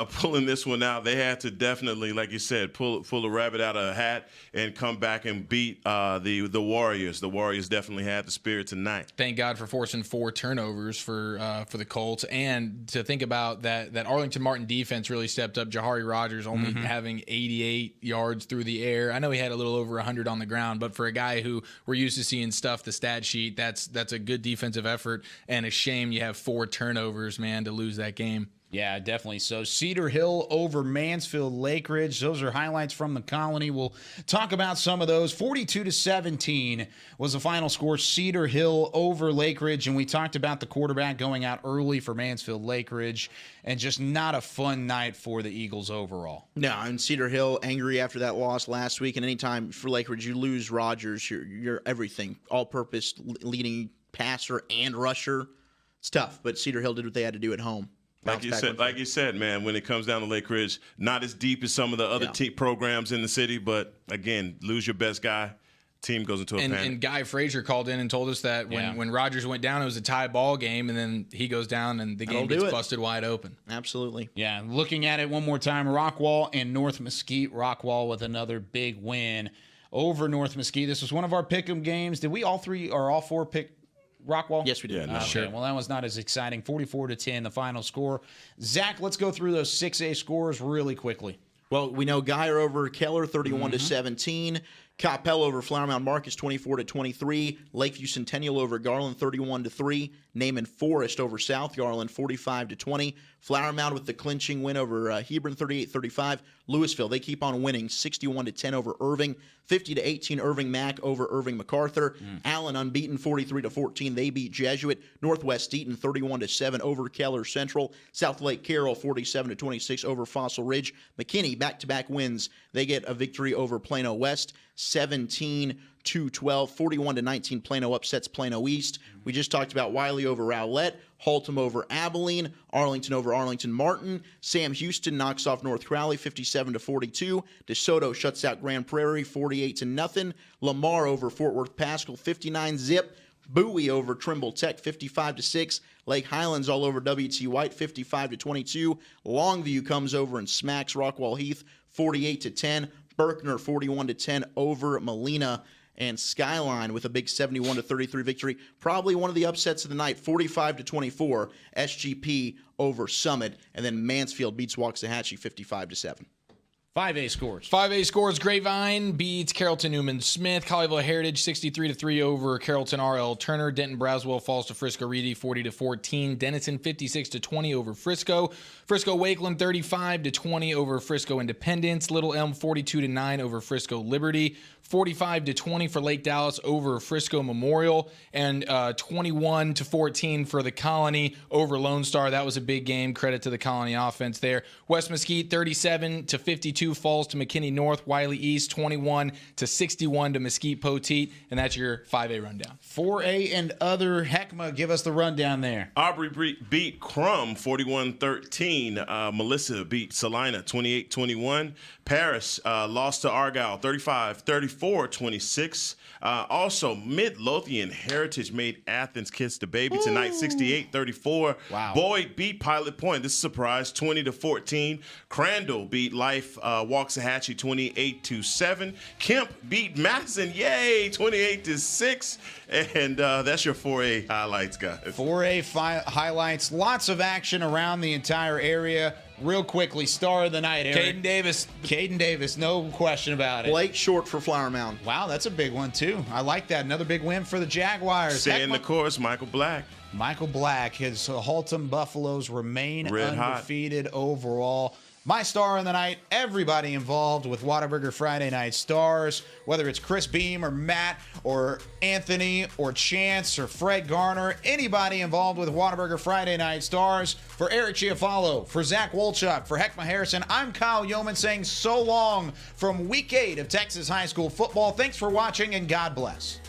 S5: pulling this one out? They had to definitely, like you said, pull a rabbit out of a hat and come back and beat the Warriors. The Warriors definitely had the spirit tonight.
S3: Thank God for forcing 4 turnovers for the Colts, and to think about that Arlington Martin defense really stepped up. Jahari Rogers only having 88 yards through the air. I know he had a little over 100 on the ground, but for a guy who we're used to seeing stuff the stat sheet, that's a good defensive effort, and a shame you have 4 turnovers, man, to lose that game.
S2: Yeah, definitely so. Cedar Hill over Mansfield Lake Ridge. Those are highlights from the Colony. We'll talk about some of those. 42-17 was the final score. Cedar Hill over Lake Ridge. And we talked about the quarterback going out early for Mansfield Lake Ridge, and just not a fun night for the Eagles overall.
S4: No, and Cedar Hill angry after that loss last week. And anytime for Lake Ridge you lose Rogers, you're everything. All-purpose leading passer and rusher. It's tough, but Cedar Hill did what they had to do at home.
S5: Like you said, man, when it comes down to Lake Ridge, not as deep as some of the other programs in the city, but again, lose your best guy, team goes into a panic.
S3: And Guy Frazier called in and told us that when Rogers went down, it was a tie ball game, and then he goes down and the game gets busted wide open.
S4: Absolutely.
S2: Yeah, looking at it one more time, Rockwall and North Mesquite. Rockwall with another big win over North Mesquite. This was one of our pick'em games. Did we all four pick Rockwall?
S4: Yes, we did.
S5: Yeah,
S2: Sure. Well, that was not as exciting. 44-10, the final score. Zach, let's go through those 6A scores really quickly.
S4: Well, we know Geyer over Keller, 31-17. Coppell over Flower Mound Marcus, 24-23. Lakeview Centennial over Garland, 31-3. Naaman Forest over South Garland, 45-20. Flower Mound with the clinching win over Hebron, 38-35. Louisville, they keep on winning, 61-10 over Irving. 50-18 Irving Mack over Irving MacArthur. Allen unbeaten, 43-14. They beat Jesuit. Northwest Eaton, 31-7 over Keller Central. South Lake Carroll, 47-26 over Fossil Ridge. McKinney, back-to-back wins. They get a victory over Plano West, 17-12. 41-19 Plano upsets Plano East. We just talked about Wiley over Rowlett, Haltom over Abilene, Arlington over Arlington Martin. Sam Houston knocks off North Crowley 57-42. DeSoto shuts out Grand Prairie 48-0. Lamar over Fort Worth Paschal 59-zip. Bowie over Trimble Tech 55-6. Lake Highlands all over W.T. White 55-22. Longview comes over and smacks Rockwall Heath 48-10. Berkner 41-10 over Molina. And Skyline with a big 71-33 victory. Probably one of the upsets of the night, 45-24. SGP over Summit. And then Mansfield beats Waxahachie 55-7.
S2: 5A scores.
S3: 5A scores. Grapevine beats Carrollton Newman Smith. Colleyville Heritage 63-3 over Carrollton RL Turner. Denton Braswell falls to Frisco Reedy 40-14. Denison 56-20 over Frisco. Frisco Wakeland 35-20 over Frisco Independence. Little Elm 42-9 over Frisco Liberty. 45-20 for Lake Dallas over Frisco Memorial, and 21-14 for the Colony over Lone Star. That was a big game. Credit to the Colony offense there. West Mesquite 37-52 falls to McKinney North. Wiley East 21-61 to Mesquite Poteet, and that's your 5A rundown.
S2: 4A and other. Hek'ma, give us the rundown there.
S5: Aubrey beat Crum 41-13. Melissa beat Salina 28-21. Paris lost to Argyle 35-34-26. Also, Midlothian Heritage made Athens kiss the baby tonight 68-34.
S2: Wow.
S5: Boyd beat Pilot Point. This is a surprise 20-14. Crandall beat Life Waxahachie 28-7. Kemp beat Madison, yay, 28-6. And that's your 4A highlights, guys.
S2: 4A highlights. Lots of action around the entire area. Real quickly, star of the night, Eric. Caden Davis, no question about it.
S4: Blake Short for Flower Mound.
S2: Wow, that's a big one, too. I like that. Another big win for the Jaguars.
S5: Staying the course, Michael Black.
S2: Michael Black. His Haltom Buffaloes remain undefeated overall. My star of the night, everybody involved with Whataburger Friday Night Stars, whether it's Chris Beam or Matt or Anthony or Chance or Fred Garner, anybody involved with Whataburger Friday Night Stars. For Eric Chiofalo, for Zach Wolchuk, for Hek'ma Harrison, I'm Kyle Youmans saying so long from Week 8 of Texas High School Football. Thanks for watching and God bless.